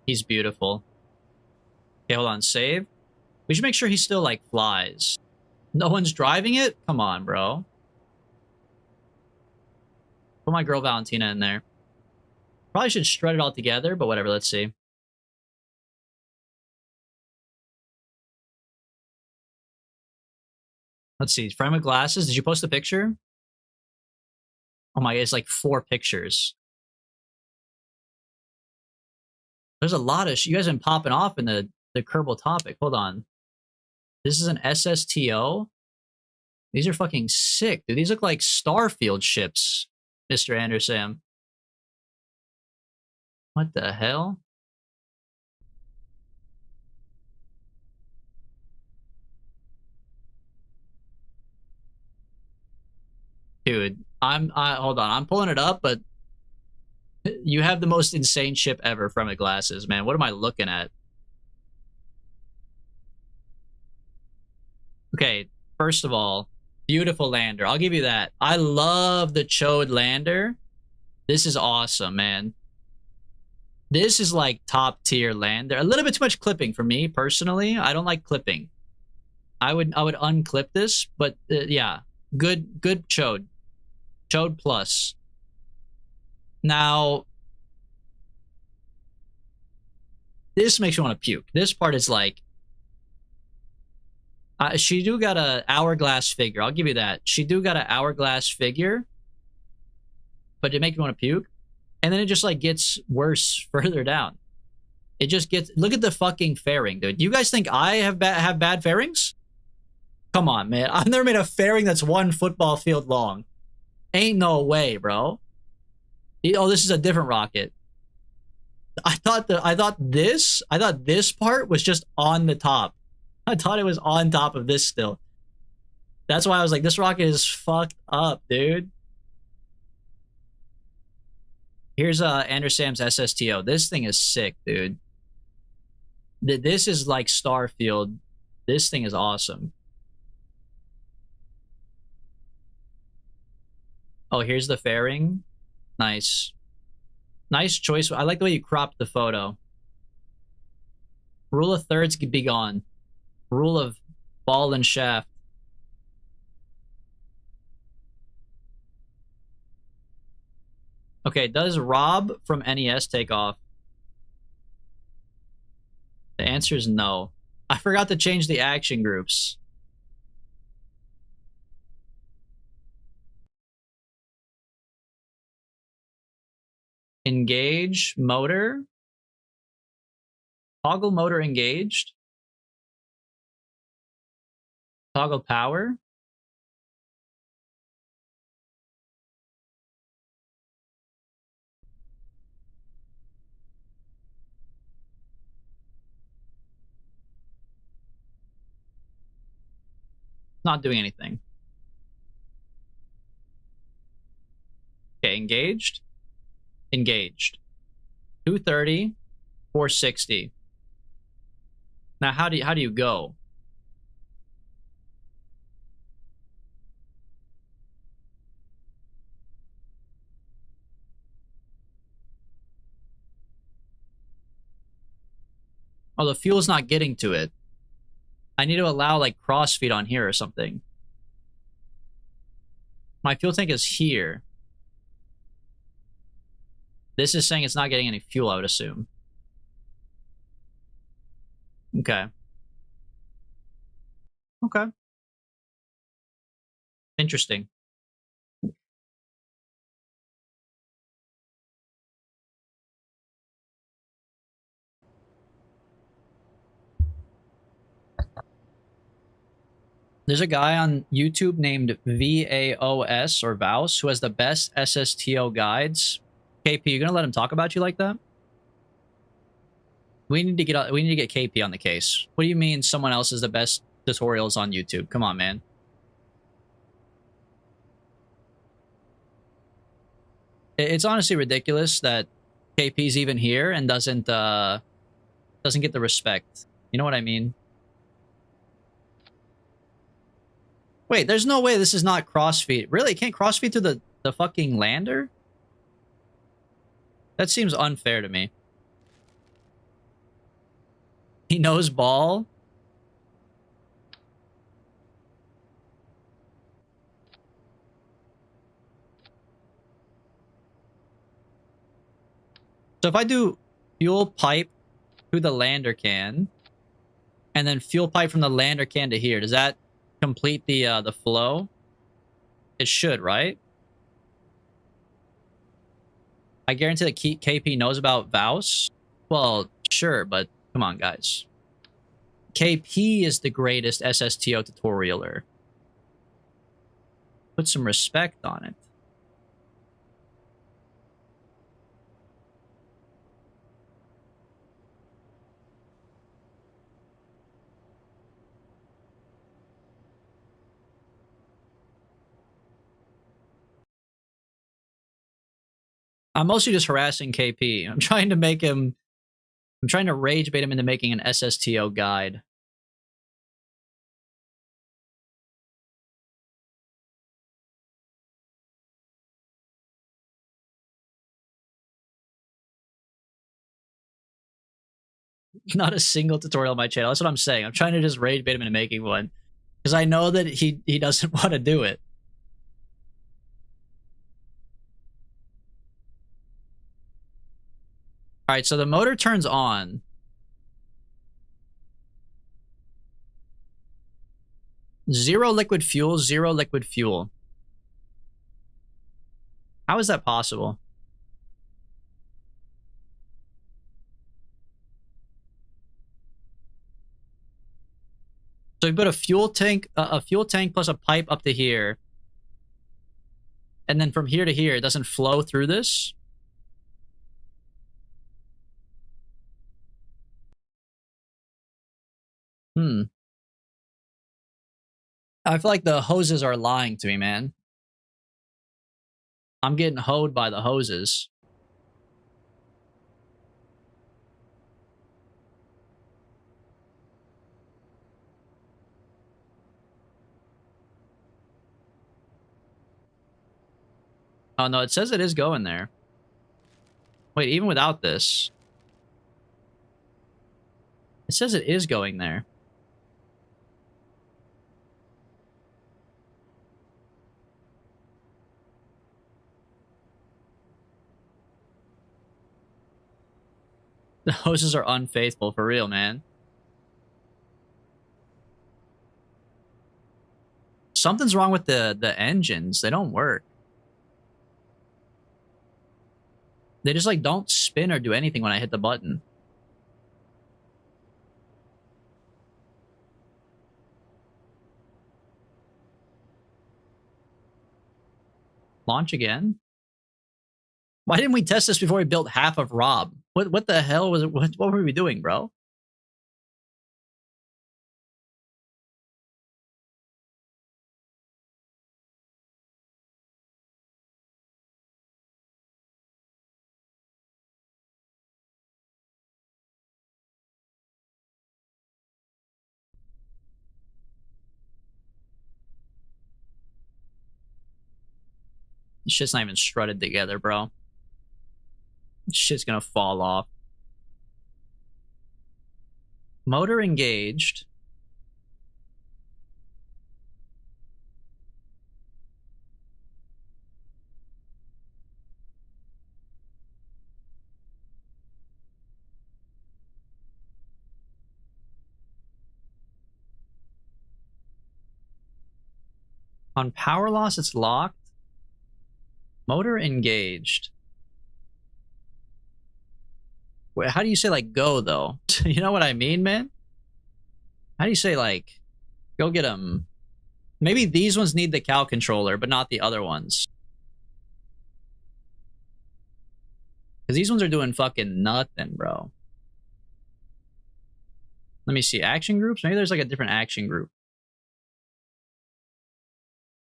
He's beautiful. Okay, hold on. Save. We should make sure he still, like, flies. No one's driving it? Come on, bro. Put my girl Valentina in there. Probably should strut it all together, but whatever, let's see. Let's see. Frame of glasses. Did you post a picture? Oh my, it's like 4 pictures. There's a lot of you guys have been popping off in the Kerbal topic. Hold on. This is an SSTO. These are fucking sick, dude. These look like Starfield ships, Mr. Anderson. What the hell? Dude, hold on. I'm pulling it up, but you have the most insane ship ever from the glasses, man. What am I looking at? Okay, first of all, beautiful lander. I'll give you that. I love the Chode lander. This is awesome, man. This is like top tier lander. A little bit too much clipping for me personally. I don't like clipping. I would unclip this, but yeah, good Chode. Chode plus. Now, this makes you want to puke. This part is like, she do got a hourglass figure. I'll give you that. She do got an hourglass figure, but it makes you want to puke. And then it just like gets worse further down. It just gets, look at the fucking fairing, dude. You guys think I have bad fairings? Come on, man. I've never made a fairing that's 1 football field long. Ain't no way, bro. Oh, this is a different rocket. I thought this part was just on the top. I thought it was on top of this still. That's why I was like, this rocket is fucked up, dude. Here's Andersam's SSTO. This thing is sick, dude. This is like Starfield. This thing is awesome. Oh, here's the fairing. Nice. Nice choice. I like the way you cropped the photo. Rule of thirds could be gone. Rule of ball and shaft. Okay, does Rob from NES take off? The answer is no. I forgot to change the action groups. Engage motor. Toggle motor engaged. Toggle power. Not doing anything. Okay, engaged. Engaged. 230, 460. Now how do you go? Oh, the fuel's not getting to it. I need to allow like crossfeed on here or something. My fuel tank is here. This is saying it's not getting any fuel, I would assume. Okay. Okay. Interesting. There's a guy on YouTube named VAOS or Vaus who has the best SSTO guides. KP, you gonna let him talk about you like that? We need to get KP on the case. What do you mean someone else is the best tutorials on YouTube? Come on, man. It's honestly ridiculous that KP's even here and doesn't get the respect. You know what I mean? Wait, there's no way this is not crossfeed. Really? Can't crossfeed to the fucking lander? That seems unfair to me. He knows ball. So if I do fuel pipe to the lander can, and then fuel pipe from the lander can to here, does that complete the flow? It should, right? I guarantee that KP knows about Vaus. Well, sure, but come on, guys. KP is the greatest SSTO tutorialer. Put some respect on it. I'm mostly just harassing KP. I'm trying to make him... I'm trying to rage bait him into making an SSTO guide. Not a single tutorial on my channel. That's what I'm saying. I'm trying to just rage bait him into making one. Because I know that he doesn't want to do it. Alright, so the motor turns on. Zero liquid fuel, zero liquid fuel. How is that possible? So we put a fuel tank plus a pipe up to here. And then from here to here, it doesn't flow through this? I feel like the hoses are lying to me, man. I'm getting hoed by the hoses. Oh no, it says it is going there. Wait, even without this. It says it is going there. The hoses are unfaithful, for real, man. Something's wrong with the engines. They don't work. They just, like, don't spin or do anything when I hit the button. Launch again? Why didn't we test this before we built half of Rob? What the hell was it? What were we doing, bro? This shit's not even strutted together, bro. This shit's gonna fall off. Motor engaged. On power loss, it's locked. Motor engaged. Wait, how do you say, like, go, though? You know what I mean, man? How do you say, like, go get them? Maybe these ones need the cow controller, but not the other ones. Because these ones are doing fucking nothing, bro. Let me see. Action groups? Maybe there's, like, a different action group.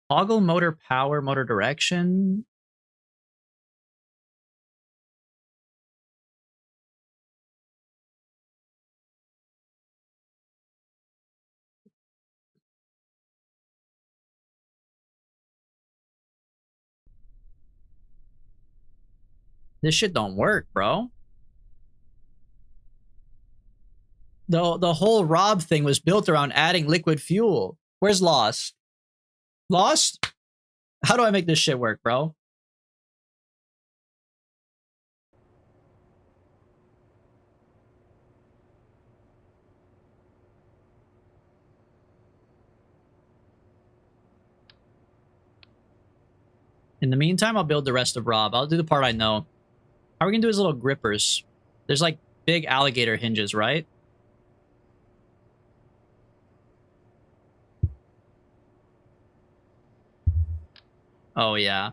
Toggle motor power, motor direction. This shit don't work, bro. The whole Rob thing was built around adding liquid fuel. Where's Lost? Lost? How do I make this shit work, bro? In the meantime, I'll build the rest of Rob. I'll do the part I know. How are we gonna do his little grippers? There's like big alligator hinges, right? Oh yeah.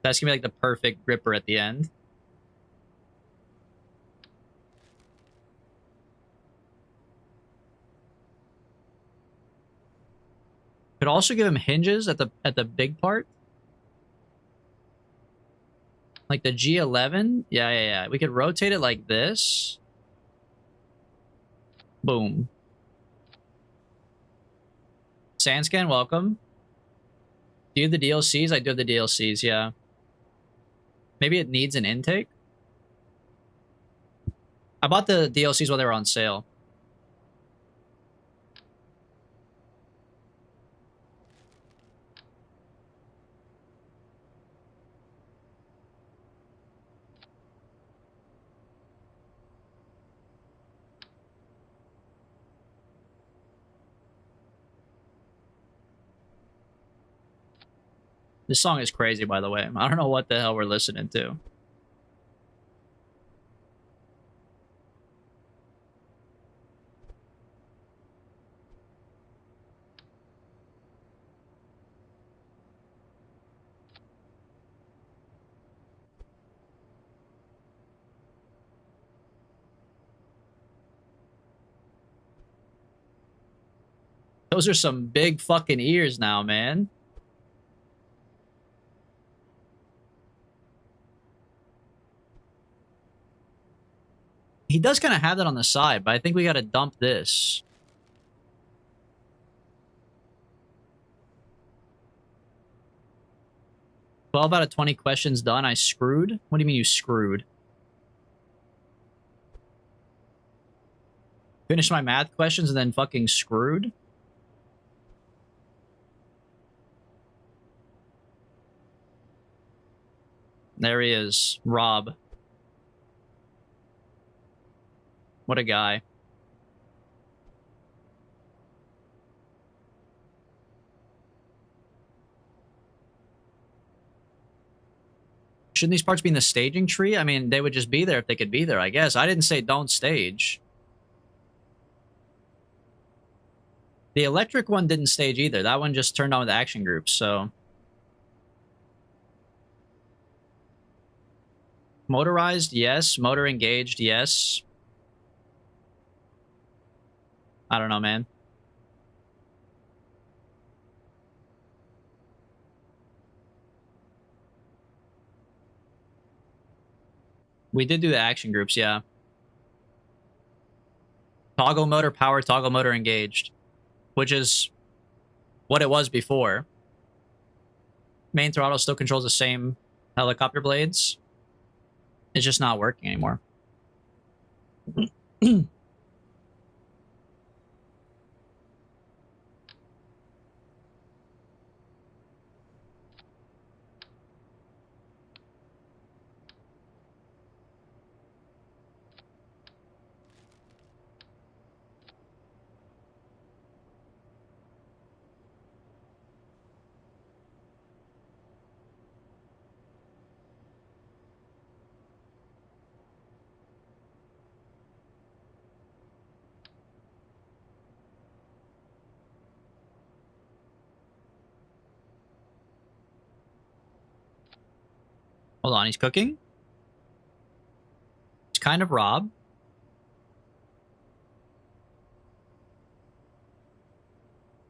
That's gonna be like the perfect gripper at the end. Could also give him hinges at the big part. Like the G11? Yeah. We could rotate it like this. Boom. Sandscan, welcome. Do you have the DLCs? I do have the DLCs, yeah. Maybe it needs an intake? I bought the DLCs while they were on sale. This song is crazy, by the way. I don't know what the hell we're listening to. Those are some big fucking ears now, man. He does kind of have that on the side, but I think we got to dump this. Twelve out of 20 questions done. I screwed? What do you mean you screwed? Finished my math questions and then fucking screwed? There he is. Rob. What a guy. Shouldn't these parts be in the staging tree? I mean, they would just be there if they could be there, I guess. I didn't say don't stage. The electric one didn't stage either. That one just turned on with action groups, so... Motorized, yes. Motor engaged, yes. I don't know, man. We did do the action groups, yeah. Toggle motor power, toggle motor engaged. Which is what it was before. Main throttle still controls the same helicopter blades. It's just not working anymore. Hold on, he's cooking. It's kind of Rob.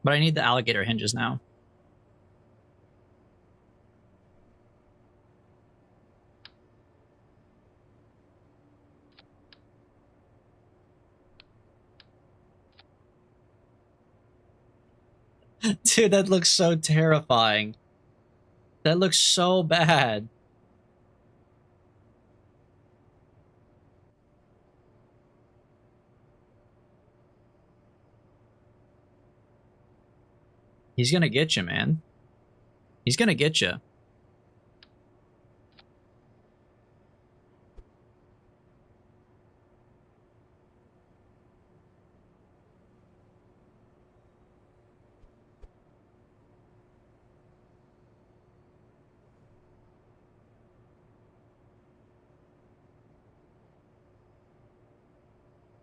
But I need the alligator hinges now. Dude, that looks so terrifying. That looks so bad. He's gonna get you, man. He's gonna get you.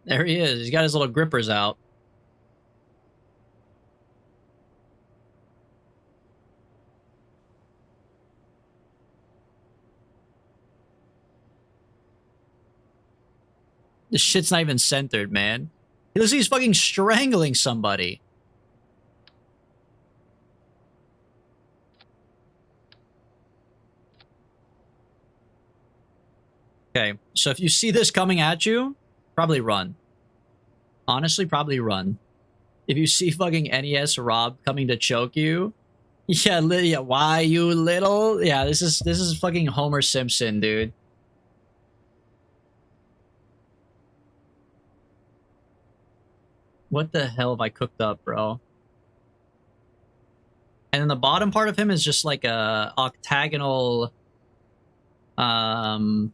There he is. He's got his little grippers out. This shit's not even centered, man. He looks like he's fucking strangling somebody. Okay, so if you see this coming at you, probably run. Honestly, probably run. If you see fucking NES Rob coming to choke you, yeah, yeah, why you little? Yeah, this is fucking Homer Simpson, dude. What the hell have I cooked up, bro? And then the bottom part of him is just like a octagonal, I don't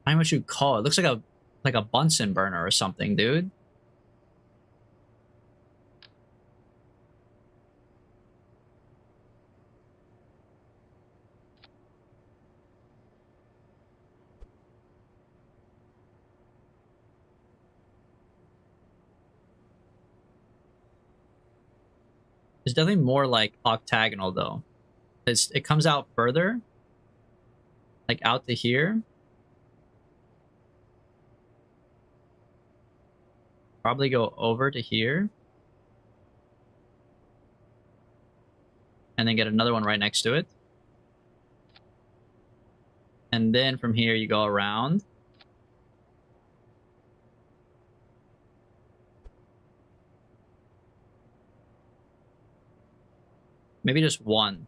know what you call it. Looks like a Bunsen burner or something, dude. It's definitely more like octagonal though. It comes out further, like out to here. Probably go over to here. And then get another one right next to it. And then from here you go around. Maybe just one.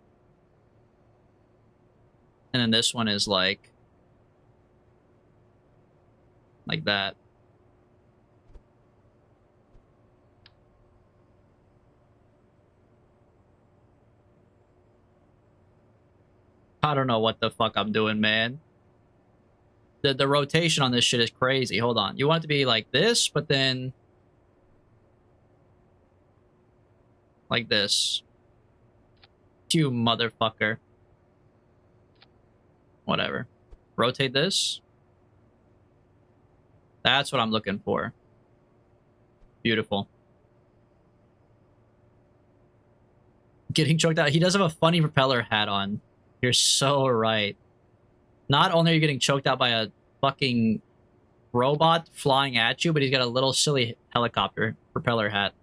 And then this one is like that. I don't know what the fuck I'm doing, man. The rotation on this shit is crazy. Hold on. You want it to be like this, but then like this. You motherfucker. Whatever. Rotate this. That's what I'm looking for. Beautiful. Getting choked out. He does have a funny propeller hat on. You're so right. Not only are you getting choked out by a fucking robot flying at you, but he's got a little silly helicopter propeller hat.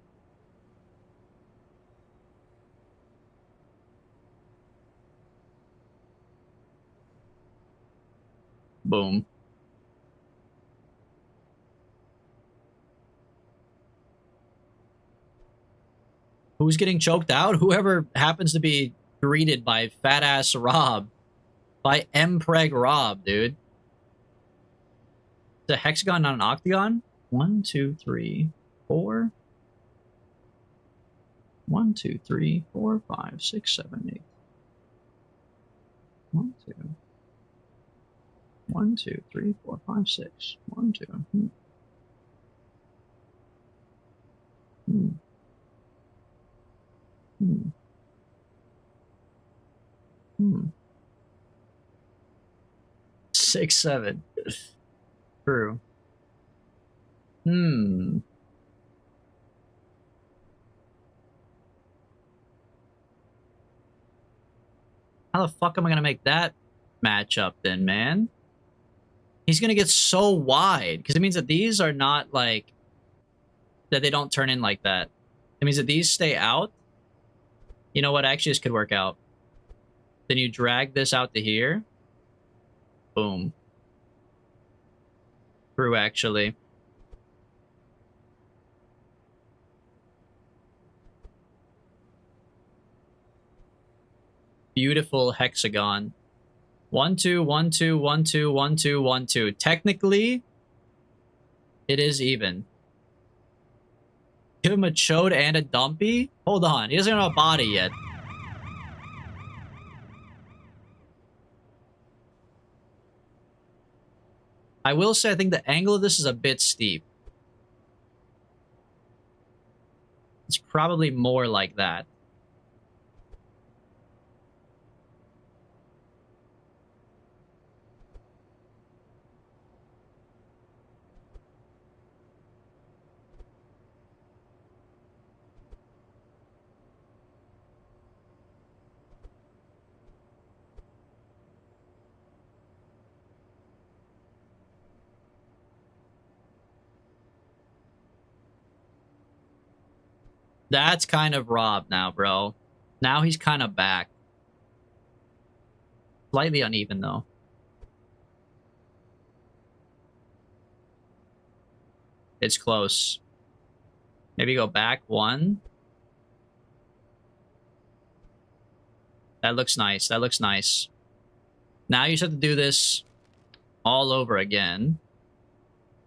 Boom. Who's getting choked out? Whoever happens to be greeted by fat ass Rob. By Mpreg Rob, dude. It's a hexagon, not an octagon? 1, 2, 3, 4. 1, 2, 3, 4, 5, 6, 7, 8. 1, 2. 1, 2, 3, 4, 5, 6. 1, 2. Six, 7. True. How the fuck am I gonna make that match up then, man? He's gonna get so wide because it means that these are not like that. They don't turn in like that. It means that these stay out. You know what? Actually, this could work out. Then you drag this out to here. Boom. True, actually. Beautiful hexagon. 1, 2, 1, 2, 1, 2, 1, 2, 1, 2. Technically, it is even. Give him a chode and a dumpy? Hold on, he doesn't have a body yet. I will say I think the angle of this is a bit steep. It's probably more like that. That's kind of Rob now, bro. Now he's kind of back. Slightly uneven, though. It's close. Maybe go back one. That looks nice. That looks nice. Now you just have to do this all over again.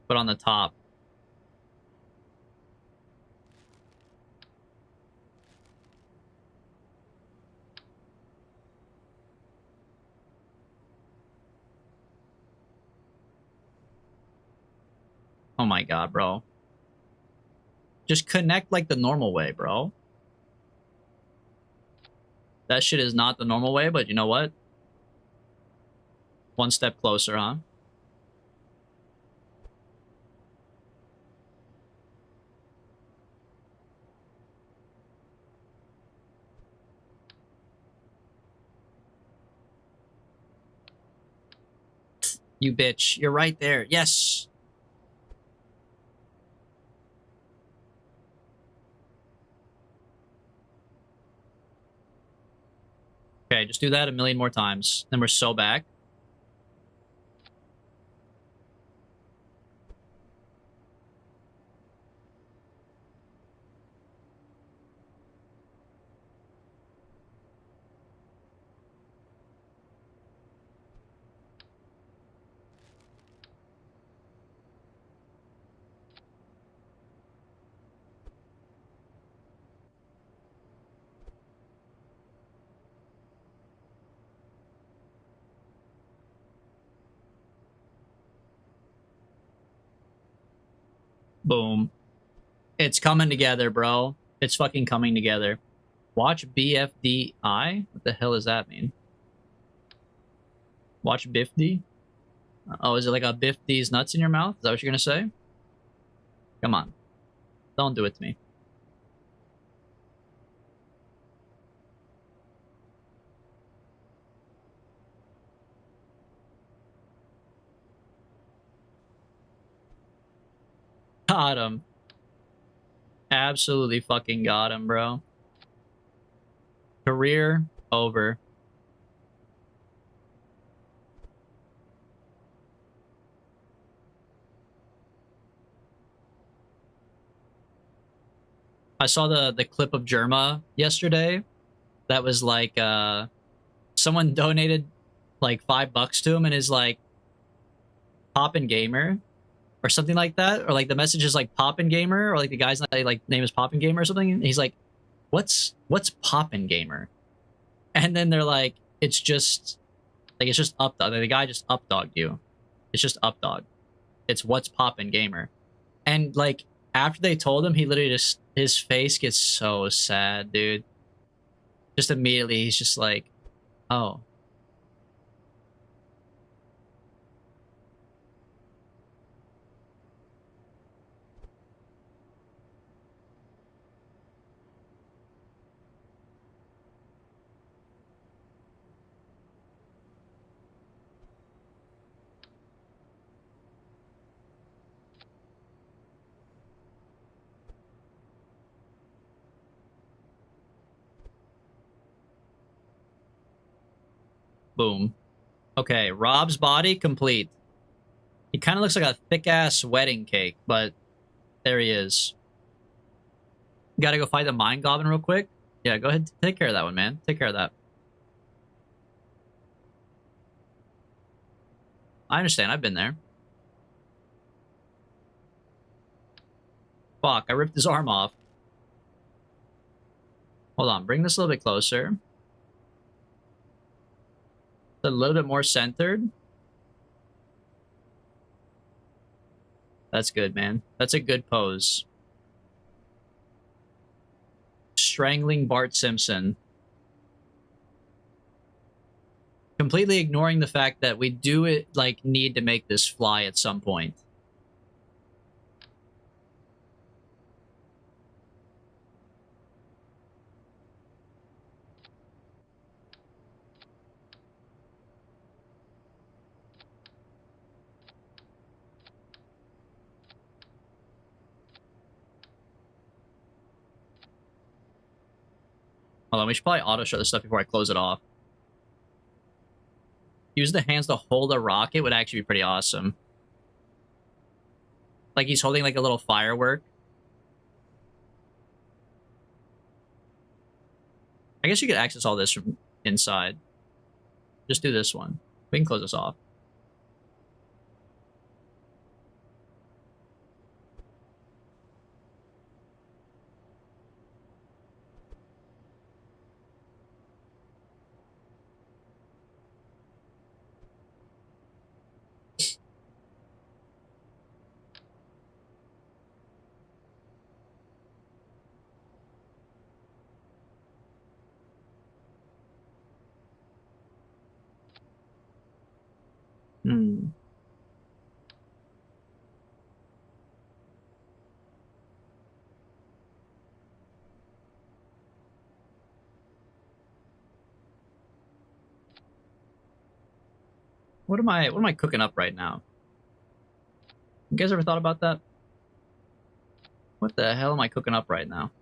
But on the top. Oh my god, bro. Just connect like the normal way, bro. That shit is not the normal way, but you know what? One step closer, huh? You bitch. You're right there. Yes. Okay, just do that a million more times. Then we're so back. Boom. It's coming together, bro. It's fucking coming together. Watch BFDI? What the hell does that mean? Watch BIFD? Oh, is it like a Biff D's nuts in your mouth? Is that what you're gonna say? Come on. Don't do it to me. Got him. Absolutely fucking got him, bro. Career over. I saw the clip of Germa yesterday. That was like someone donated like $5 to him and is like Poppin' Gamer or something like that, or like the message is like Poppin' Gamer, or like the guy's like name is Poppin' Gamer or something. And he's like, what's Poppin' Gamer? And then they're like, it's just Updog. Like, the guy just updogged you. It's just Updog. It's what's Poppin' Gamer. And like after they told him, he literally just his face gets so sad, dude. Just immediately he's just like, oh. Boom. Okay, Rob's body complete. He kind of looks like a thick-ass wedding cake, but there he is. Gotta go fight the Mind Goblin real quick. Yeah, go ahead. Take care of that one, man. Take care of that. I understand. I've been there. Fuck, I ripped his arm off. Hold on. Bring this a little bit closer. A little bit more centered. That's good, man. That's a good pose. Strangling Bart Simpson. Completely ignoring the fact that we do it like need to make this fly at some point. Hold on, we should probably auto show this stuff before I close it off. Use the hands to hold a rocket would actually be pretty awesome. Like he's holding like a little firework. I guess you could access all this from inside. Just do this one. We can close this off. Hmm. What am I cooking up right now? You guys ever thought about that? What the hell am I cooking up right now?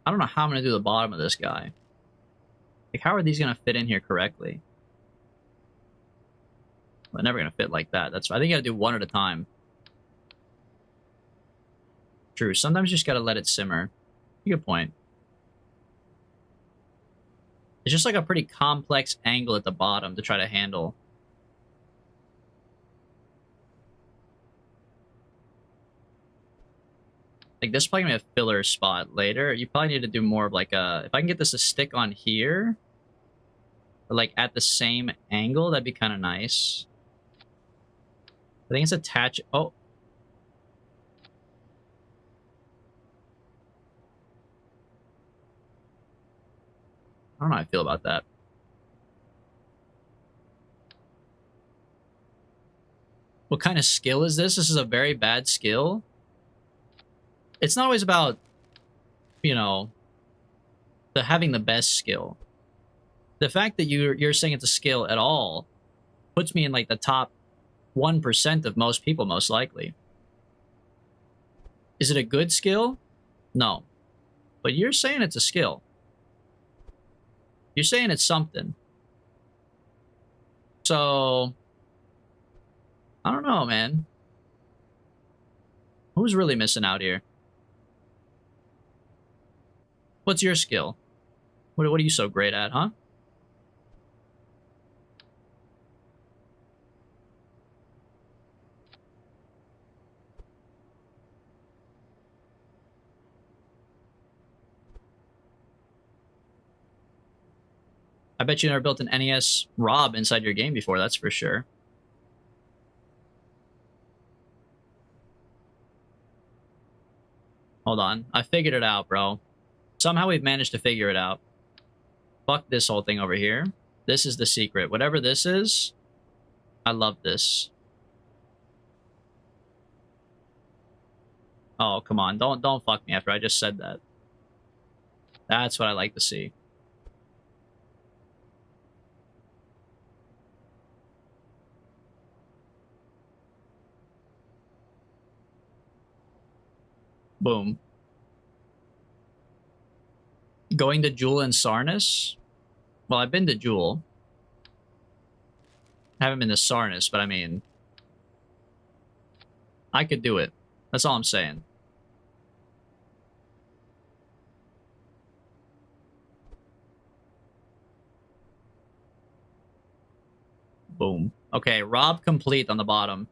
I don't know how I'm gonna do the bottom of this guy. Like, how are these gonna fit in here correctly? They're never gonna fit like that. I think you gotta do one at a time. True. Sometimes you just gotta let it simmer. Good point. It's just like a pretty complex angle at the bottom to try to handle. Like, this is probably gonna be a filler spot later. You probably need to do more of like a... If I can get this to stick on here, or like at the same angle, that'd be kind of nice. I think it's attached... Oh. I don't know how I feel about that. What kind of skill is this? This is a very bad skill. It's not always about, you know, having the best skill. The fact that you're saying it's a skill at all puts me in like the top 1% of most people, most likely. Is it a good skill? No. But you're saying it's a skill. You're saying it's something. So, I don't know, man. Who's really missing out here? What's your skill? What are you so great at, huh? I bet you never built an NES ROB inside your game before, that's for sure. Hold on. I figured it out, bro. Somehow we've managed to figure it out. Fuck this whole thing over here. This is the secret. Whatever this is, I love this. Oh, come on. Don't fuck me after I just said that. That's what I like to see. Boom. Going to Jewel and Sarnus? Well, I've been to Jewel. I haven't been to Sarnus, but I mean... I could do it. That's all I'm saying. Boom. Okay, Rob complete on the bottom.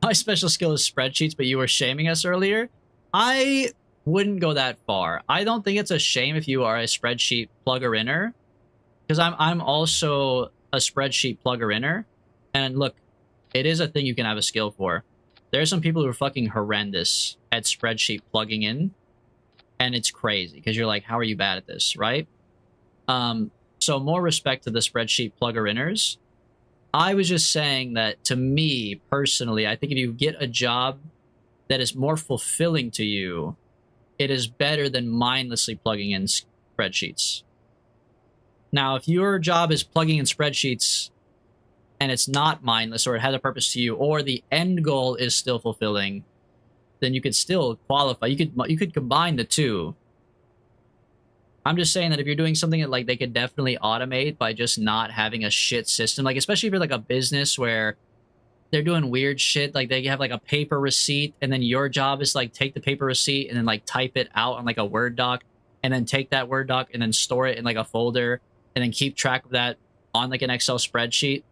My special skill is spreadsheets, but you were shaming us earlier. I wouldn't go that far. I don't think it's a shame if you are a spreadsheet plugger-inner, because I'm also a spreadsheet plugger-inner, and look, it is a thing you can have a skill for. There are some people who are fucking horrendous at spreadsheet plugging in, and it's crazy because you're like, how are you bad at this, right? So more respect to the spreadsheet plugger-inners. I was just saying that, to me personally, I think if you get a job that is more fulfilling to you, it is better than mindlessly plugging in spreadsheets. Now, if your job is plugging in spreadsheets and it's not mindless or it has a purpose to you, or the end goal is still fulfilling, then you could still qualify. You could combine the two. I'm just saying that if you're doing something that like they could definitely automate by just not having a shit system, like especially if you're like a business where they're doing weird shit, like they have like a paper receipt and then your job is like take the paper receipt and then like type it out on like a Word doc and then take that Word doc and then store it in like a folder and then keep track of that on like an Excel spreadsheet.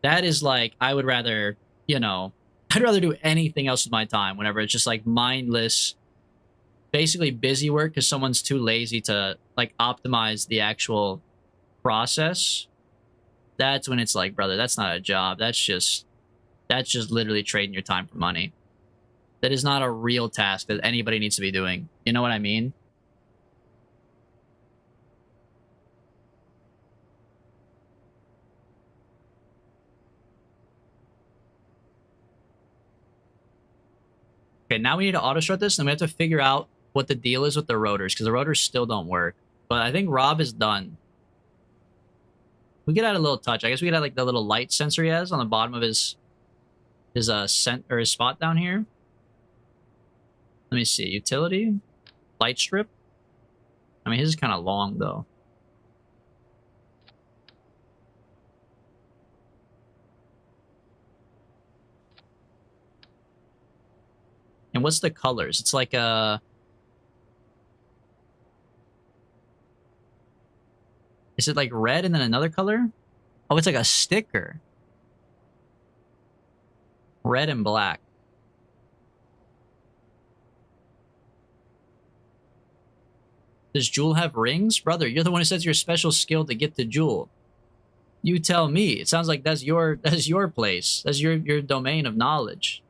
That is like, I would rather, you know, I'd rather do anything else with my time whenever it's just like mindless, basically busy work because someone's too lazy to like optimize the actual process. That's when it's like, brother, that's not a job. That's just literally trading your time for money. That is not a real task that anybody needs to be doing. You know what I mean? Okay, now we need to auto short this, and we have to figure out what the deal is with the rotors, because the rotors still don't work. But I think Rob is done. We could add a little touch. I guess we could add like the little light sensor he has on the bottom of his scent or his spot down here. Let me see. Utility, light strip. I mean, his is kind of long though. And what's the colors? It's like a... Is it like red and then another color? Oh, it's like a sticker. Red and black. Does Jewel have rings? Brother, you're the one who says your special skill to get to Jewel. You tell me. It sounds like that's your place. That's your domain of knowledge.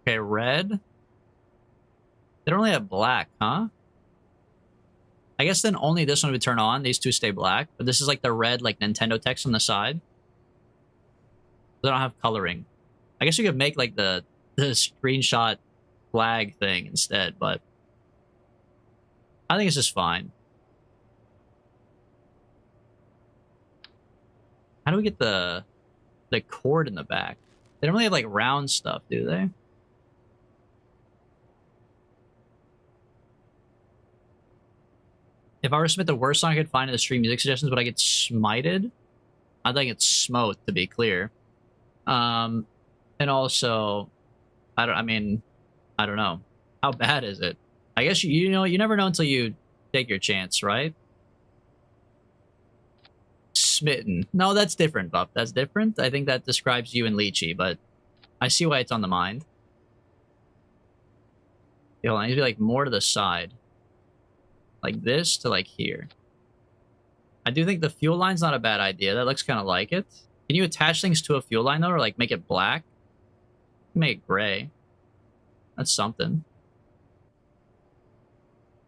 Okay, red. They don't really have black, huh? I guess then only this one would turn on. These two stay black. But this is like the red, like Nintendo text on the side. They don't have coloring. I guess you could make like the screenshot flag thing instead, but I think it's just fine. How do we get the cord in the back? They don't really have like round stuff, do they? If I were to submit the worst song I could find in the stream music suggestions, would I get smited? I think it's smote, to be clear. And also, I don't know. How bad is it? I guess you know, you never know until you take your chance, right? Smitten. No, that's different, Buff. That's different. I think that describes you and Lychee, but I see why it's on the mind. Hold on, I need to be like more to the side. Like this to like here. I do think the fuel line's not a bad idea. That looks kind of like it. Can you attach things to a fuel line though, or like make it black? Make it gray. That's something.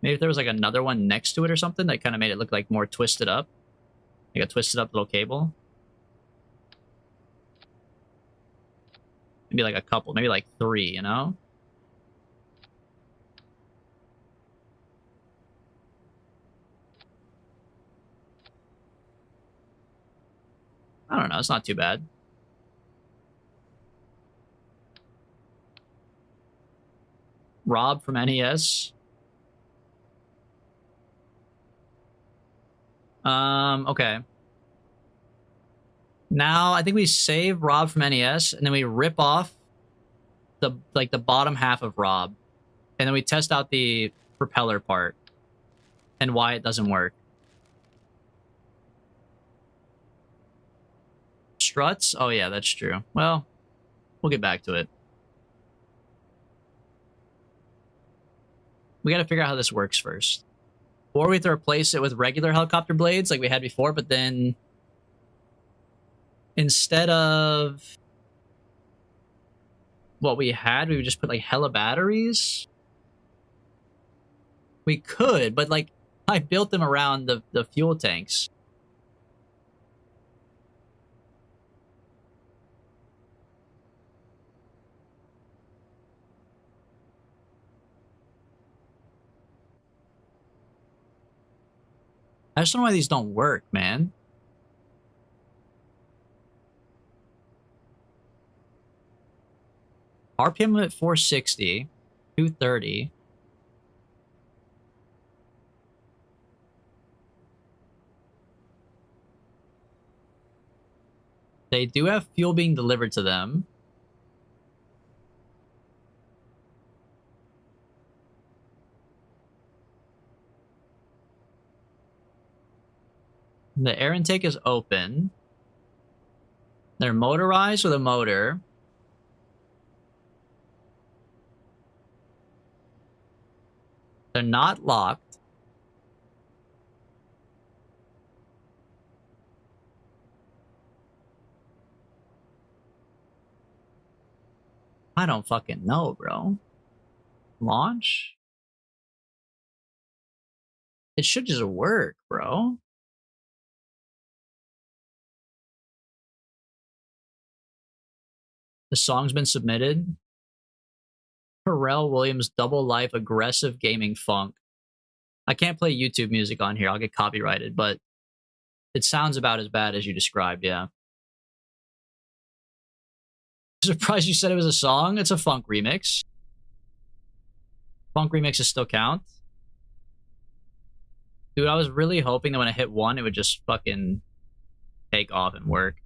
Maybe if there was like another one next to it or something that kind of made it look like more twisted up. Like a twisted up little cable. Maybe like a couple, maybe like 3, you know? I don't know, it's not too bad. Rob from NES. Okay. Now, I think we save Rob from NES, and then we rip off the bottom half of Rob. And then we test out the propeller part and why it doesn't work. Struts? Oh yeah, that's true. Well, we'll get back to it. We gotta figure out how this works first. Or we have to replace it with regular helicopter blades like we had before, but then instead of what we had, we would just put like hella batteries. We could, but like I built them around the fuel tanks. I just don't know why these don't work, man. RPM limit 460, 230. They do have fuel being delivered to them. The air intake is open. They're motorized with a motor. They're not locked. I don't fucking know, bro. Launch? It should just work, bro. The song's been submitted. Pharrell Williams Double Life Aggressive Gaming Funk. I can't play YouTube music on here. I'll get copyrighted, but it sounds about as bad as you described, yeah. Surprised you said it was a song. It's a funk remix. Funk remixes still count. Dude, I was really hoping that when I hit 1, it would just fucking take off and work.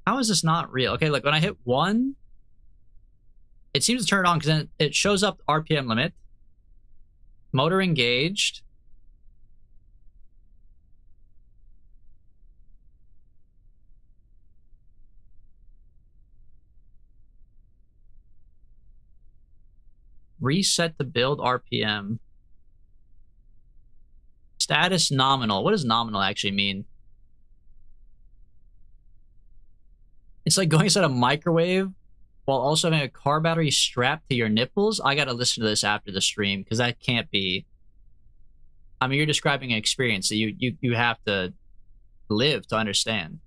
How is this not real? Okay, look, when I hit 1, it seems to turn it on because then it shows up RPM limit. Motor engaged. Reset the build RPM. Status nominal. What does nominal actually mean? It's like going inside a microwave while also having a car battery strapped to your nipples. I gotta listen to this after the stream because that can't be. I mean, you're describing an experience that you have to live to understand.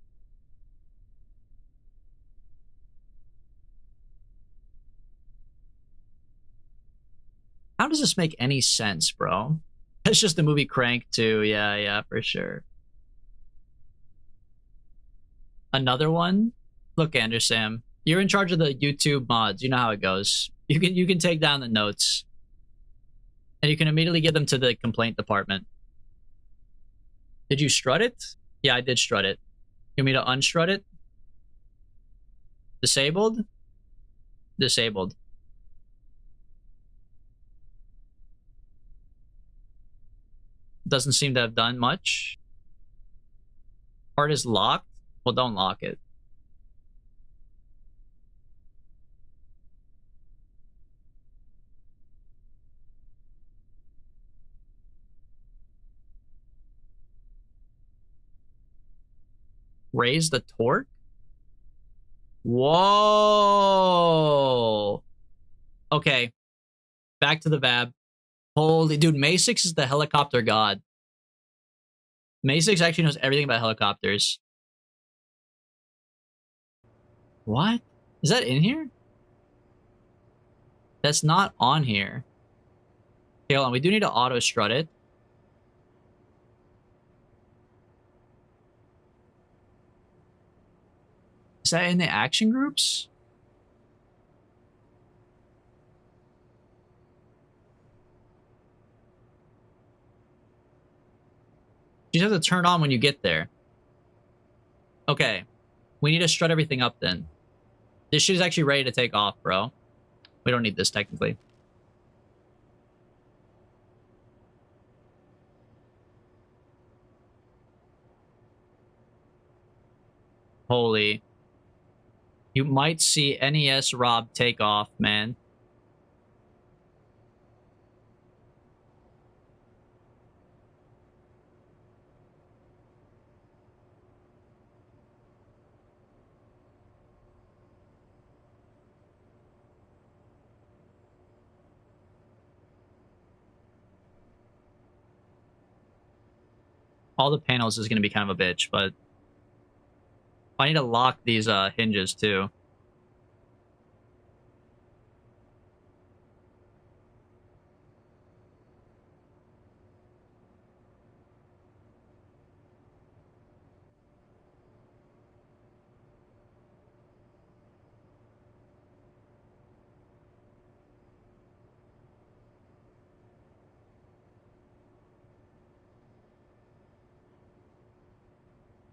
How does this make any sense, bro? It's just the movie Crank too. Yeah, for sure. Another one? Look, Andersam, you're in charge of the YouTube mods. You know how it goes. You can take down the notes. And you can immediately give them to the complaint department. Did you strut it? Yeah, I did strut it. You want me to unstrut it? Disabled? Disabled. Doesn't seem to have done much. Part is locked. Well, don't lock it. Raise the torque? Whoa. Okay. Back to the VAB. Holy dude, Maesix is the helicopter god. Maesix actually knows everything about helicopters. What? Is that in here? That's not on here. Okay, hold on. We do need to auto strut it. Is that in the action groups? You just have to turn on when you get there. Okay. We need to strut everything up then. This shit is actually ready to take off, bro. We don't need this technically. Holy. You might see NES Rob take off, man. all the panels is going to be kind of a bitch, but I need to lock these hinges too.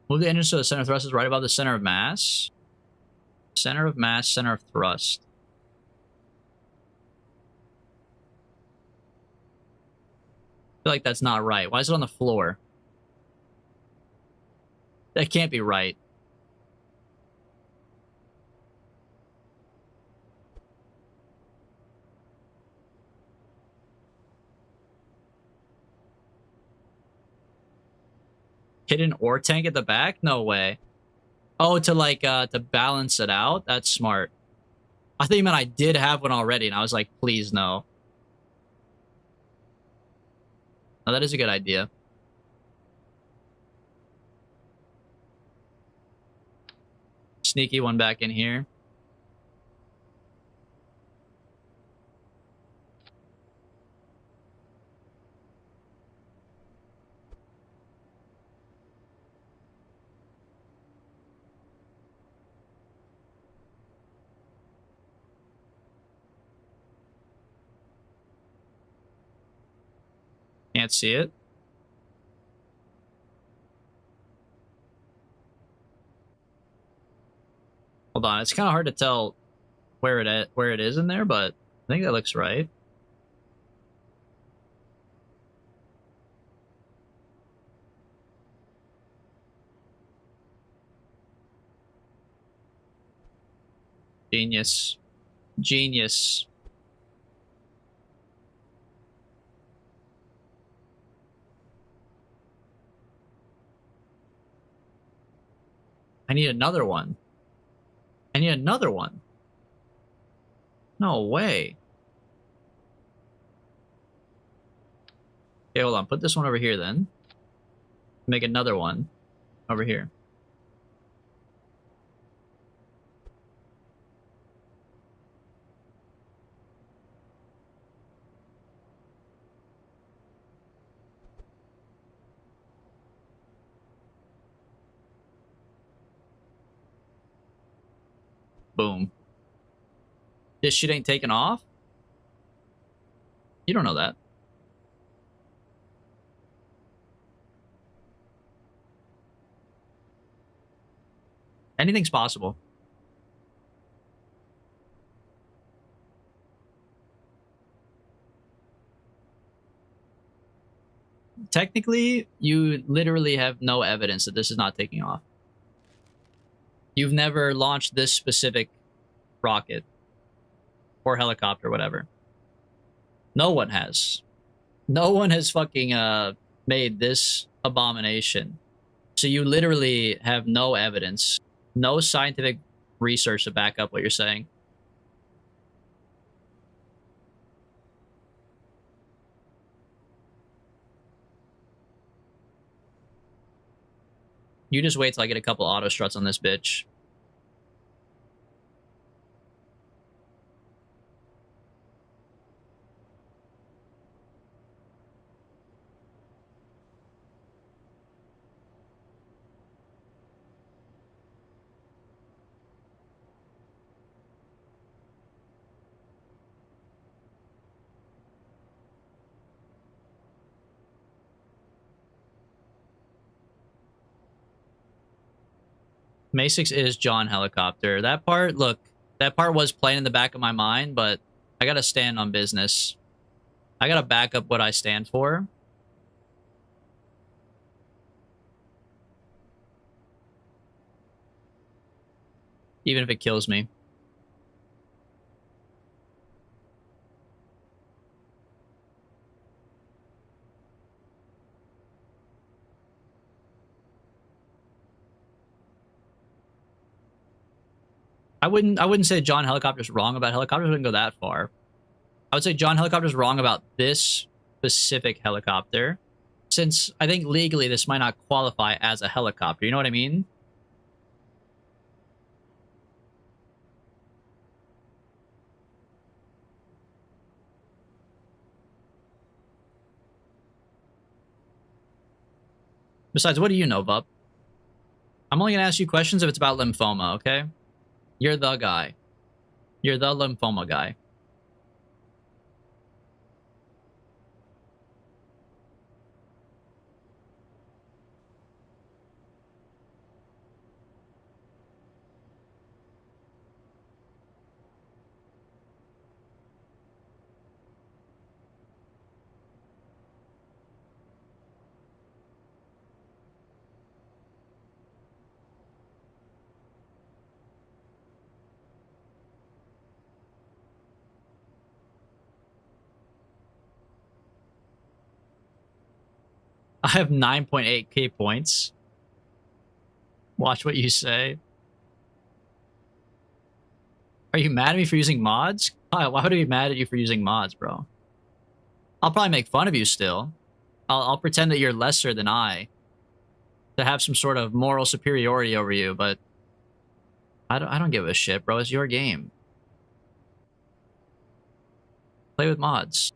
Move the engine so the center of thrust is right above the center of mass. Center of mass, center of thrust. I feel like that's not right. Why is it on the floor? That can't be right. Hidden ore tank at the back? No way. Oh, to like to balance it out? That's smart. I thought you meant I did have one already, and I was like, please no. No, that is a good idea. Sneaky one back in here. Can't see it. Hold on, it's kind of hard to tell where it is in there, but I think that looks right. Genius. Genius. I need another one. I need another one. No way. Okay, hold on. Put this one over here then. Make another one over here. Boom. This shit ain't taken off? You don't know that. Anything's possible. Technically, you literally have no evidence that this is not taking off. You've never launched this specific rocket or helicopter, whatever. No one has. No one has fucking made this abomination. So you literally have no evidence, no scientific research to back up what you're saying. You just wait till I get a couple auto struts on this bitch. Masix is John Helicopter. That part, look, that part was playing in the back of my mind, but I gotta stand on business. I gotta back up what I stand for. Even if it kills me. I wouldn't say John Helicopter's wrong about helicopters. I wouldn't go that far. I would say John Helicopter's wrong about this specific helicopter. since I think legally this might not qualify as a helicopter. You know what I mean? Besides, what do you know, Vup? I'm only going to ask you questions if it's about lymphoma, okay? You're the guy. You're the lymphoma guy. I have 9.8k points. Watch what you say. Are you mad at me for using mods? Why would I be mad at you for using mods, bro? I'll probably make fun of you still. I'll pretend that you're lesser than I, to have some sort of moral superiority over you, but I don't give a shit, bro. It's your game. Play with mods.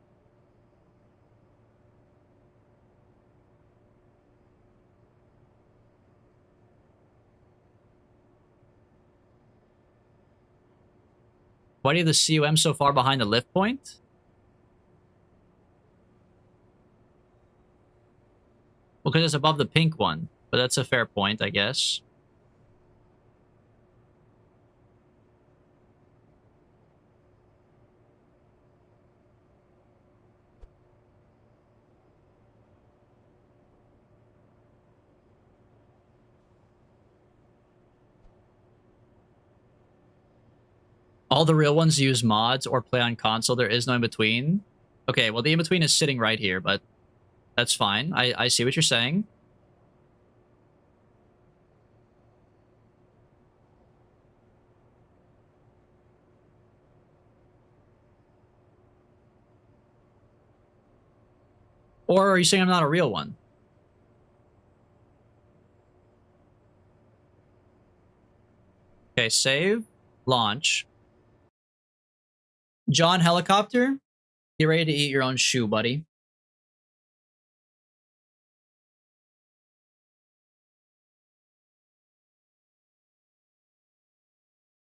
Why do you have the CUM so far behind the lift point? Well, because it's above the pink one. But that's a fair point, I guess. All the real ones use mods or play on console. There is no in-between. Okay, well, the in-between is sitting right here, but that's fine. I see what you're saying. Or are you saying I'm not a real one? Okay, save, launch. John Helicopter, get ready to eat your own shoe, buddy.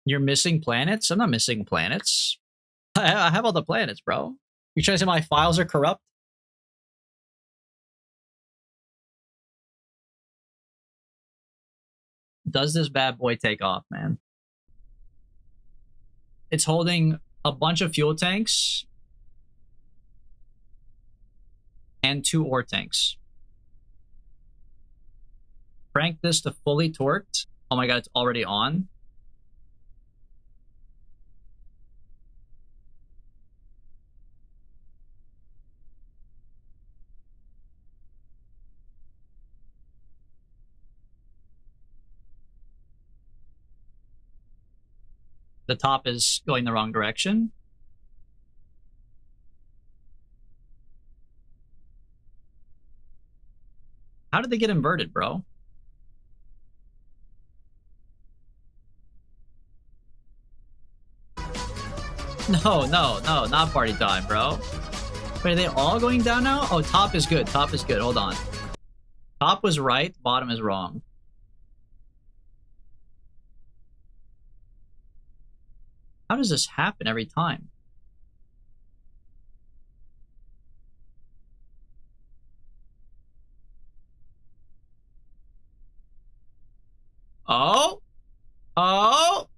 You're missing planets? I'm not missing planets. I have all the planets, bro. You trying to say my files are corrupt? Does this bad boy take off, man? It's holding a bunch of fuel tanks and 2 ore tanks. Crank this to fully torqued. Oh my god, it's already on. The top is going the wrong direction. How did they get inverted, bro? No, not party time, bro. Wait, are they all going down now? Oh, top is good. Top is good. Hold on. Top was right, bottom is wrong. How does this happen every time? Oh! Oh!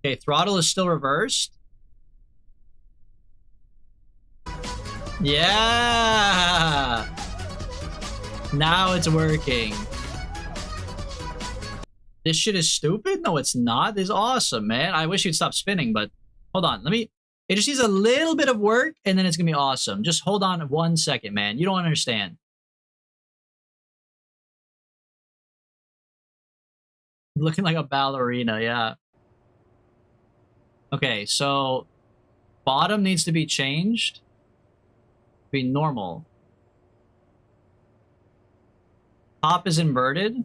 Okay, throttle is still reversed. Yeah! Now it's working. This shit is stupid? No, it's not. This is awesome, man. I wish you'd stop spinning, but hold on. It just needs a little bit of work, and then it's gonna be awesome. Just hold on 1 second, man. You don't understand. Looking like a ballerina, yeah. Okay, so bottom needs to be changed. be normal. Top is inverted.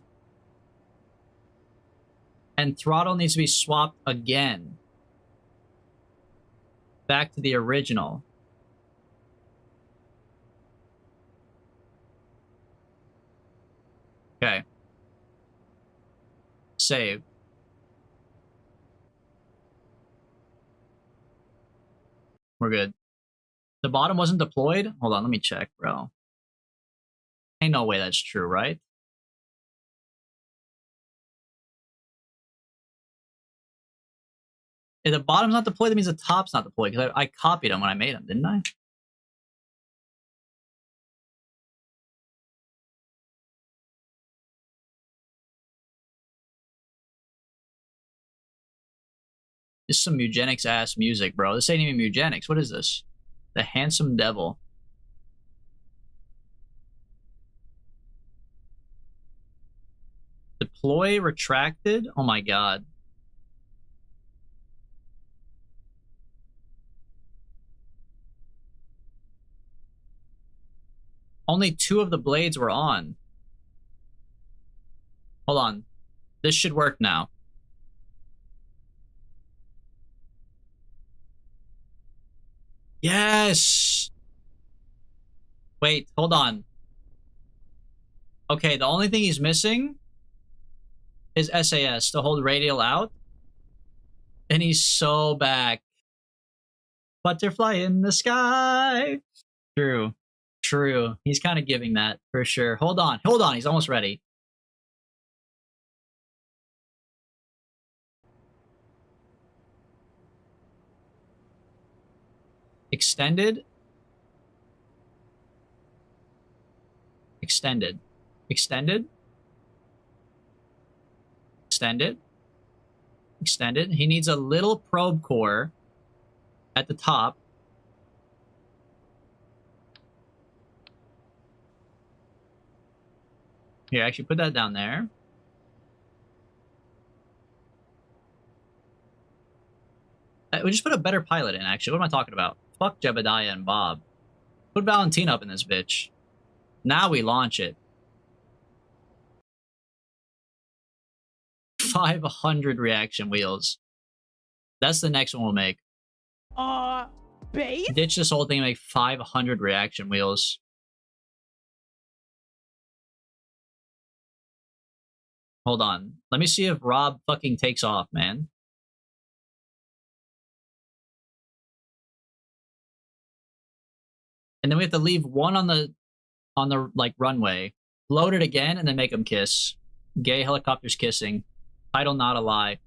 And throttle needs to be swapped again. Back to the original. Okay. Save. We're good. The bottom wasn't deployed? Hold on, let me check, bro. Ain't no way that's true, right? If the bottom's not deployed, that means the top's not deployed, because I copied them when I made them, didn't I? This is some eugenics ass music, bro. This ain't even eugenics. What is this? The Handsome Devil. Deploy retracted? Oh my god. Only 2 of the blades were on. Hold on. This should work now. Yes! Wait, hold on. Okay, the only thing he's missing is SAS to hold radial out. And he's so back. Butterfly in the sky. True. True. He's kind of giving that for sure. Hold on. Hold on. He's almost ready. Extended. Extended. Extended. Extended. Extended. He needs a little probe core at the top. Here, actually put that down there. We just put a better pilot in, actually. What am I talking about? Fuck Jebediah and Bob. Put Valentina up in this bitch. Now we launch it. 500 reaction wheels. That's the next one we'll make. Base? Ditch this whole thing and make 500 reaction wheels. Hold on. Let me see if Rob fucking takes off, man. And then we have to leave one on the like runway. Load it again and then make them kiss. Gay helicopters kissing. Title not a lie.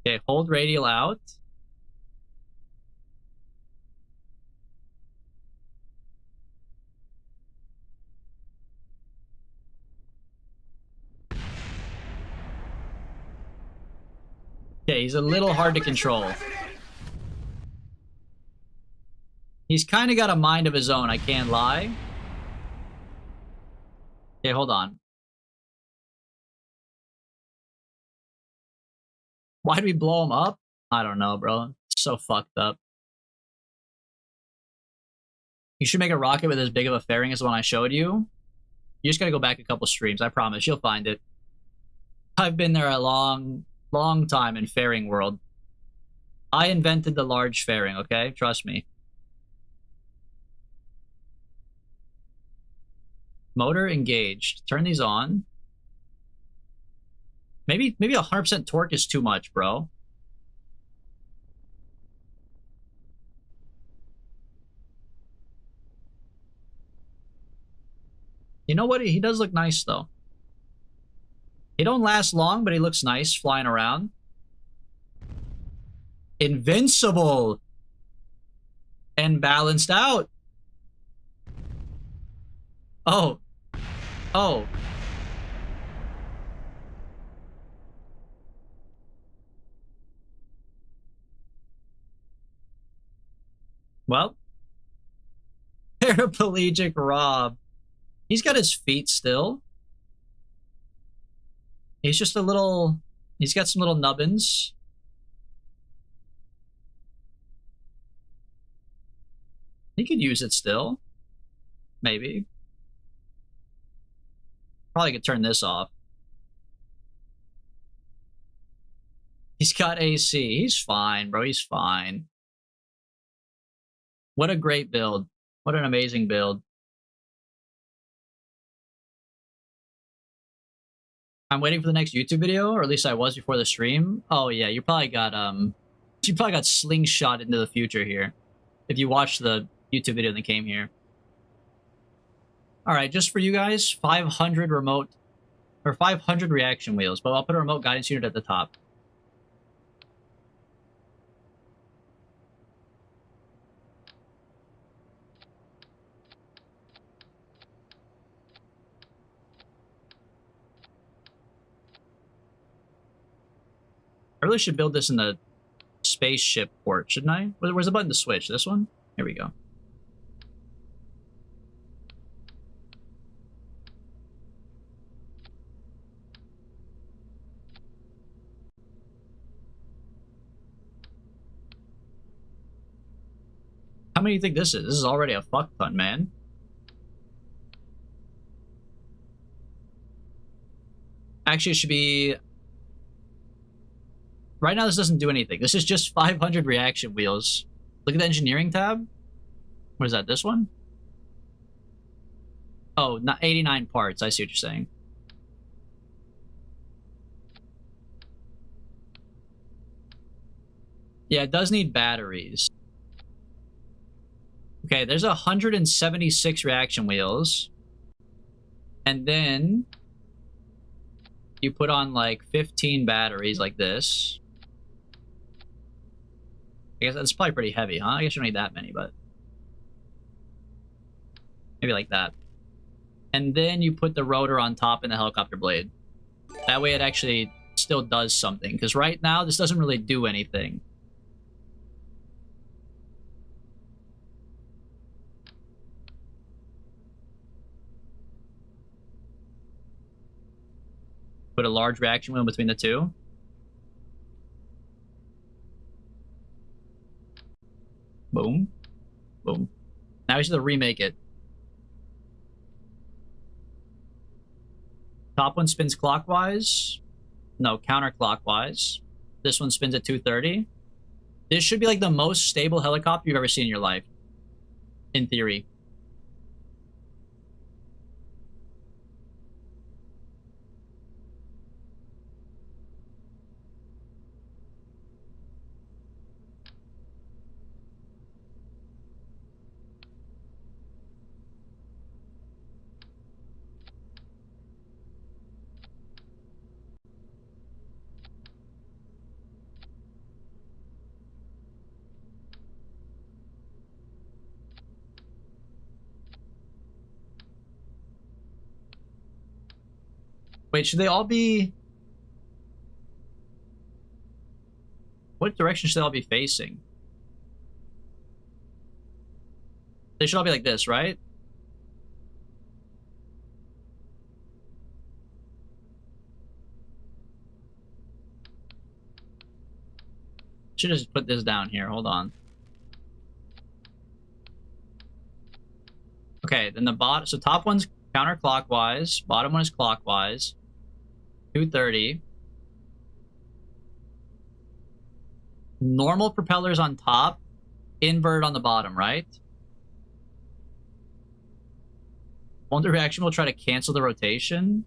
Okay, hold radial out. Okay, he's a little hard to control. He's kind of got a mind of his own, I can't lie. Okay, hold on. Why did we blow him up? I don't know, bro. It's so fucked up. You should make a rocket with as big of a fairing as the one I showed you. You just gotta go back a couple streams, I promise. You'll find it. I've been there a long time in fairing world. I invented the large fairing, okay? Trust me. Motor engaged. Turn these on. Maybe 100% torque is too much, bro. You know what? He does look nice, though. He don't last long, but he looks nice flying around. Invincible! And balanced out. Oh. Oh. Well. Paraplegic Rob. He's got his feet still. He's just a little... He's got some little nubbins. He could use it still. Maybe. Probably could turn this off. He's got AC. He's fine, bro. He's fine. What a great build. What an amazing build. I'm waiting for the next YouTube video, or at least I was before the stream. Oh yeah, you probably got slingshot into the future here. If you watched the YouTube video that came here. Alright, just for you guys, 500 remote or 500 reaction wheels, but I'll put a remote guidance unit at the top. I really should build this in the spaceship port, shouldn't I? Where's the button to switch? This one? Here we go. How many do you think this is? This is already a fuck ton, man. Actually, it should be... Right now, this doesn't do anything. This is just 500 reaction wheels. Look at the engineering tab. What is that, this one? Oh, not 89 parts. I see what you're saying. Yeah, it does need batteries. Okay, there's 176 reaction wheels. And then you put on like 15 batteries like this. I guess that's probably pretty heavy, huh? I guess you don't need that many, but maybe like that. And then you put the rotor on top and the helicopter blade. That way it actually still does something, because right now this doesn't really do anything. Put a large reaction wheel between the two. Boom. Boom. Now we should remake it. Top one spins clockwise. No, counterclockwise. This one spins at 230. This should be like the most stable helicopter you've ever seen in your life. In theory. Wait, should they all be... What direction should they all be facing? They should all be like this, right? Should just put this down here. Hold on. Okay, then the bottom... So top one's counterclockwise. Bottom one is clockwise. 230. Normal propellers on top, invert on the bottom, right? Won't the reaction will try to cancel the rotation?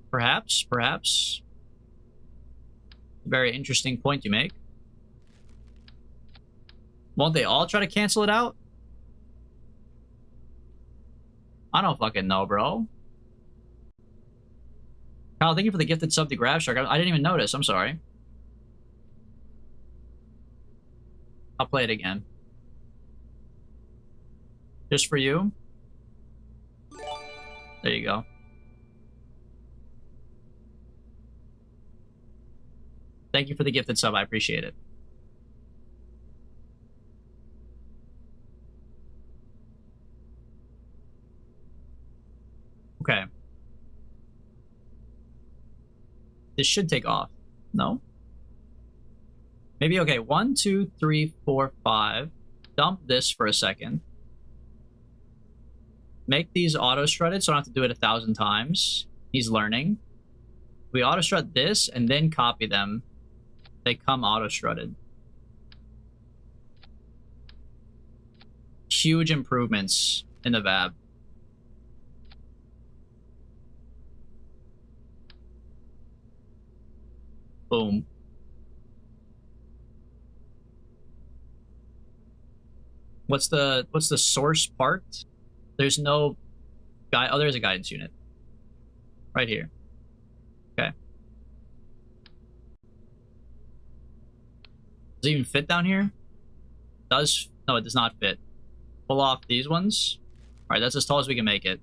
Perhaps, perhaps. Very interesting point you make. Won't they all try to cancel it out? I don't fucking know, bro. Kyle, thank you for the gifted sub to GrabShark. I didn't even notice. I'm sorry. I'll play it again. Just for you. There you go. Thank you for the gifted sub. I appreciate it. Okay. This should take off. No. Maybe, okay, 1, 2, 3, 4, 5. Dump this for a second. Make these auto-strutted so I don't have to do it 1,000 times. He's learning. We auto-strut this and then copy them. They come auto-strutted. Huge improvements in the VAB. Boom. What's the source part? There's no guy. Oh, there's a guidance unit. Right here. Okay. Does it even fit down here? Does? No, it does not fit. Pull off these ones. Alright, that's as tall as we can make it.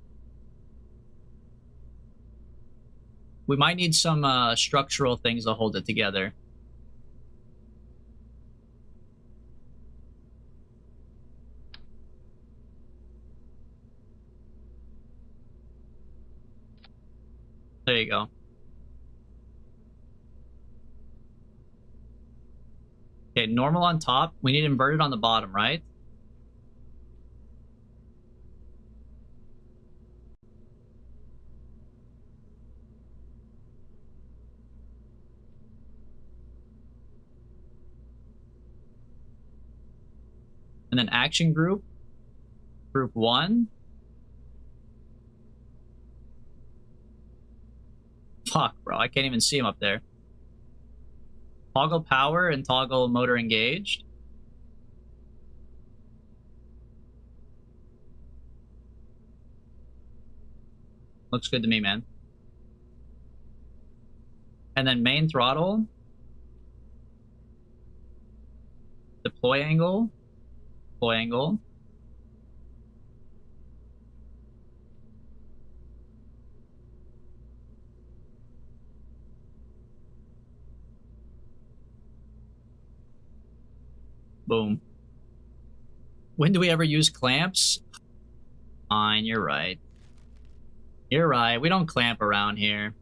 We might need some structural things to hold it together. There you go. Okay, normal on top. We need inverted on the bottom, right? And then action group. Group 1. Fuck, bro. I can't even see him up there. Toggle power and toggle motor engaged. Looks good to me, man. And then main throttle. Deploy angle. Deploy angle. Boom. When do we ever use clamps? Fine, you're right. You're right. We don't clamp around here.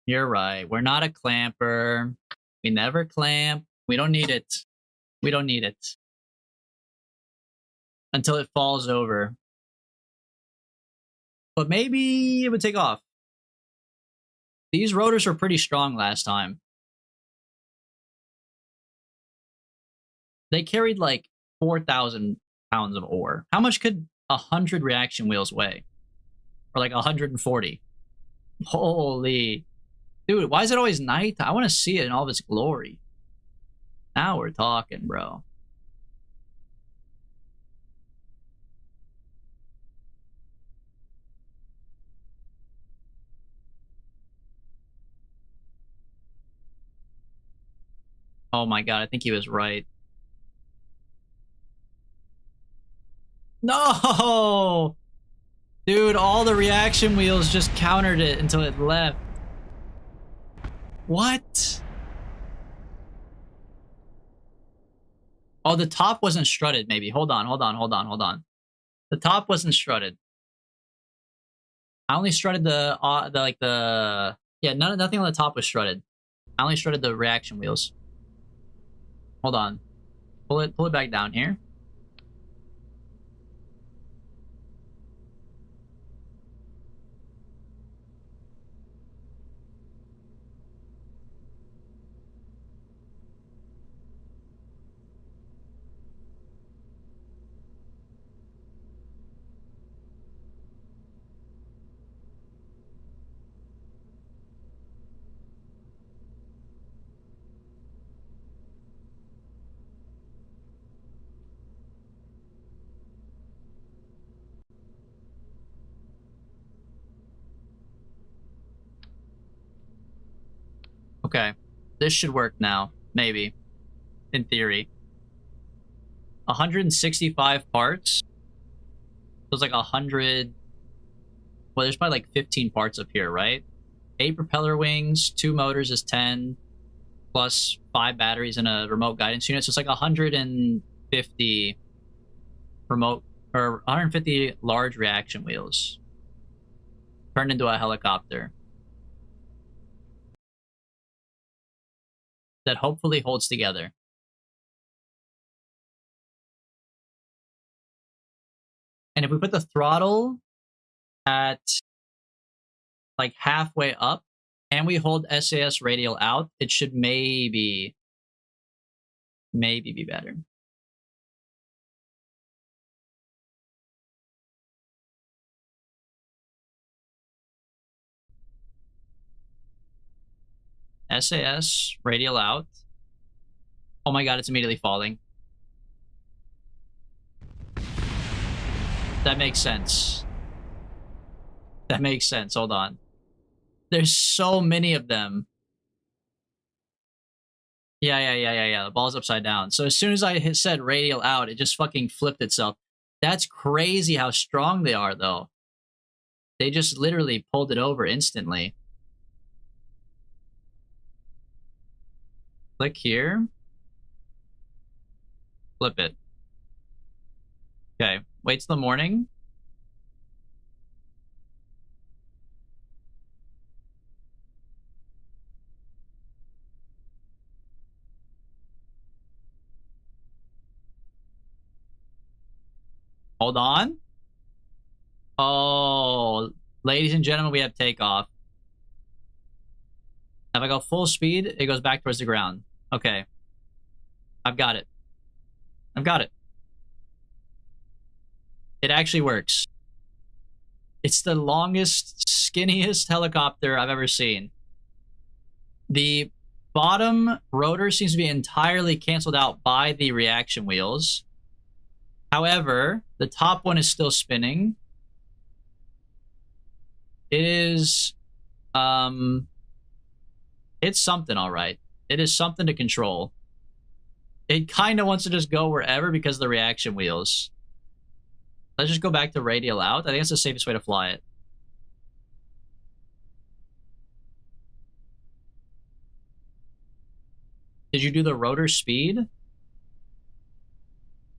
You're right. We're not a clamper. We never clamp. We don't need it. We don't need it. Until it falls over. But maybe it would take off. These rotors were pretty strong last time. They carried like 4,000 pounds of ore. How much could 100 reaction wheels weigh? Or like 140? Holy. Dude, why is it always night? I want to see it in all of its glory. Now we're talking, bro. Oh my god, I think he was right. No! Dude, all the reaction wheels just countered it until it left. What? Oh, the top wasn't strutted, maybe. Hold on. The top wasn't strutted. I only strutted yeah, nothing on the top was strutted. I only strutted the reaction wheels. Hold on. Pull it back down here. Okay. This should work now. Maybe. In theory. 165 parts. So it's like 100... Well, there's probably like 15 parts up here, right? 8 propeller wings, 2 motors is 10, plus 5 batteries and a remote guidance unit. So it's like 150 remote, or 150 large reaction wheels. turned into a helicopter that hopefully holds together. And if we put the throttle at like halfway up and we hold SAS radial out, it should maybe be better. SAS radial out. Oh my god, it's immediately falling. That makes sense. That makes sense. Hold on. There's so many of them. Yeah. The ball's upside down. So as soon as I said radial out, it just fucking flipped itself. That's crazy how strong they are, though. They just literally pulled it over instantly. Click here. Flip it. Okay. Wait till the morning. Hold on. Oh, ladies and gentlemen, we have takeoff. If I go full speed, it goes back towards the ground. Okay. I've got it. It actually works. It's the longest, skinniest helicopter I've ever seen. The bottom rotor seems to be entirely canceled out by the reaction wheels. However, the top one is still spinning. It is, it's something, all right. It is something to control. It kind of wants to just go wherever because of the reaction wheels. Let's just go back to radial out. I think that's the safest way to fly it. Did you do the rotor speed?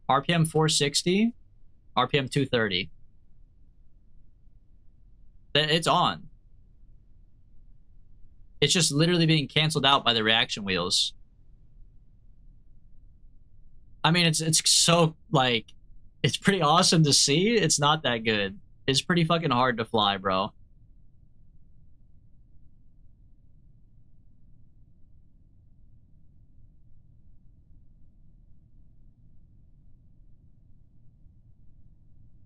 RPM 460, RPM 230. It's on. It's just literally being canceled out by the reaction wheels. I mean, it's so, like, it's pretty awesome to see. It's not that good. It's pretty fucking hard to fly, bro.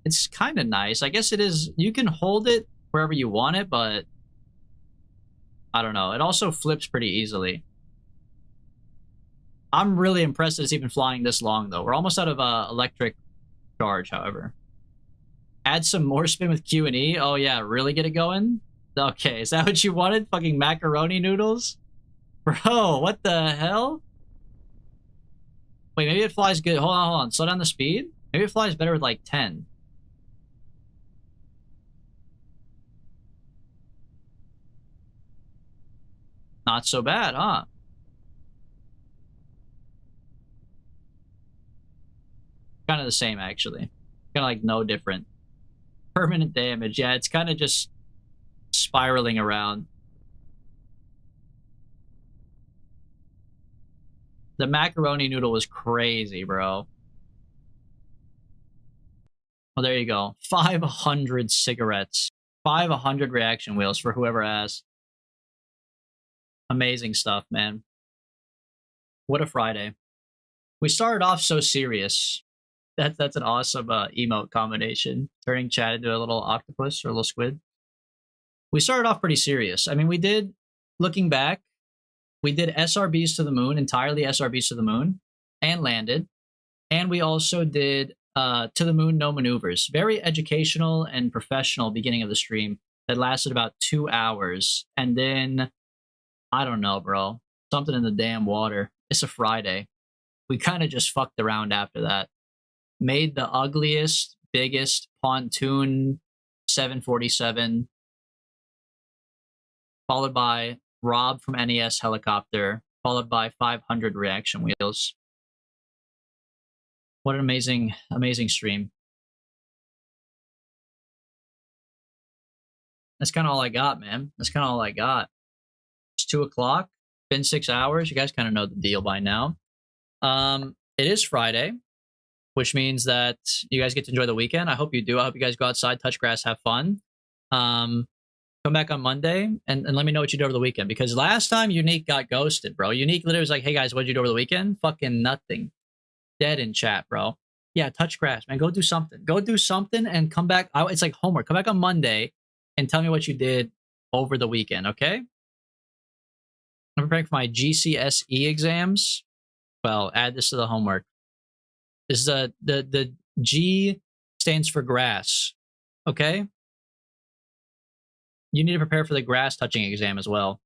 It's kind of nice. I guess it is. You can hold it wherever you want it, but I don't know. It also flips pretty easily. I'm really impressed that it's even flying this long, though. We're almost out of electric charge, however. Add some more spin with Q and E. Oh, yeah. Really get it going? Okay. Is that what you wanted? Fucking macaroni noodles? Bro, what the hell? Wait, maybe it flies good. Hold on. Slow down the speed. Maybe it flies better with, like, 10. Not so bad, huh? Kind of the same, actually. Kind of like no different. Permanent damage. Yeah, it's kind of just spiraling around. The macaroni noodle was crazy, bro. Well, there you go. 500 cigarettes. 500 reaction wheels for whoever asked. Amazing stuff, man. What a Friday. We started off so serious. That's an awesome emote combination. Turning Chad into a little octopus or a little squid. We started off pretty serious. I mean, we did, looking back, we did SRBs to the moon, entirely SRBs to the moon, and landed. And we also did to the moon, no maneuvers. Very educational and professional beginning of the stream that lasted about 2 hours. And then, I don't know, bro. Something in the damn water. It's a Friday. We kind of just fucked around after that. Made the ugliest, biggest pontoon 747, followed by Rob from NES helicopter, followed by 500 reaction wheels. What an amazing, amazing stream. That's kind of all I got, man. That's kind of all I got. It's 2 o'clock. Been 6 hours. You guys kind of know the deal by now. It is Friday, which means that you guys get to enjoy the weekend. I hope you do. I hope you guys go outside, touch grass, have fun. Come back on Monday and let me know what you did over the weekend. Because last time Unique got ghosted, bro. Unique literally was like, hey guys, what'd you do over the weekend? Fucking nothing. Dead in chat, bro. Yeah, touch grass, man. Go do something. Go do something and come back. It's like homework. Come back on Monday and tell me what you did over the weekend, okay? I'm preparing for my GCSE exams. Well, add this to the homework. This is the G stands for grass, okay? You need to prepare for the grass touching exam as well.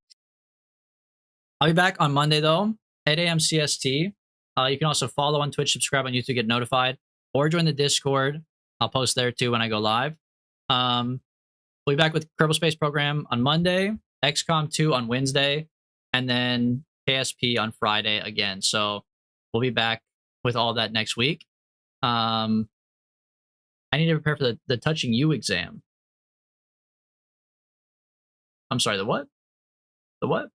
I'll be back on Monday though, 8 a.m. CST. You can also follow on Twitch, subscribe on YouTube to get notified, or join the Discord. I'll post there too when I go live. We'll be back with Kerbal Space Program on Monday, XCOM 2 on Wednesday, and then KSP on Friday again. So we'll be back with all that next week. I need to prepare for the Touching You exam. I'm sorry, the what? The what?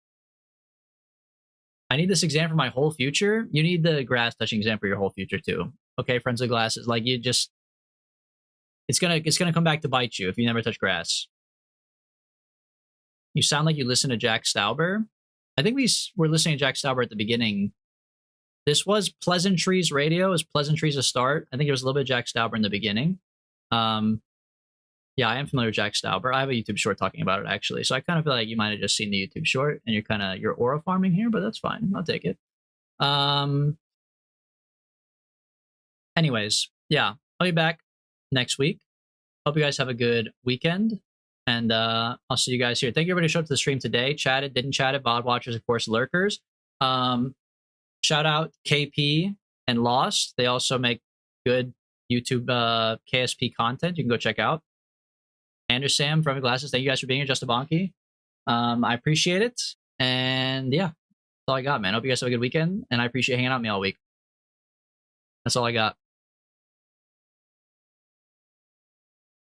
I need this exam for my whole future. You need the grass touching exam for your whole future too. Okay, friends with glasses. Like you just, it's gonna come back to bite you if you never touch grass. You sound like you listen to Jack Stauber. I think we were listening to Jack Stauber at the beginning. This was Pleasantries Radio. Is Pleasantries a start? I think it was a little bit of Jack Stauber in the beginning. Yeah, I am familiar with Jack Stauber. I have a YouTube short talking about it actually. So I kind of feel like you might have just seen the YouTube short and you're aura farming here, but that's fine. I'll take it. Anyways, yeah, I'll be back next week. Hope you guys have a good weekend. And I'll see you guys here. Thank you everybody who showed up to the stream today. Chatted, didn't chat it, VOD watchers, of course, lurkers. Shout out KP and Lost. They also make good YouTube KSP content you can go check out. Sam from Glasses, thank you guys for being here. Just a Bonky. I appreciate it. And yeah, that's all I got, man. Hope you guys have a good weekend. And I appreciate hanging out with me all week. That's all I got.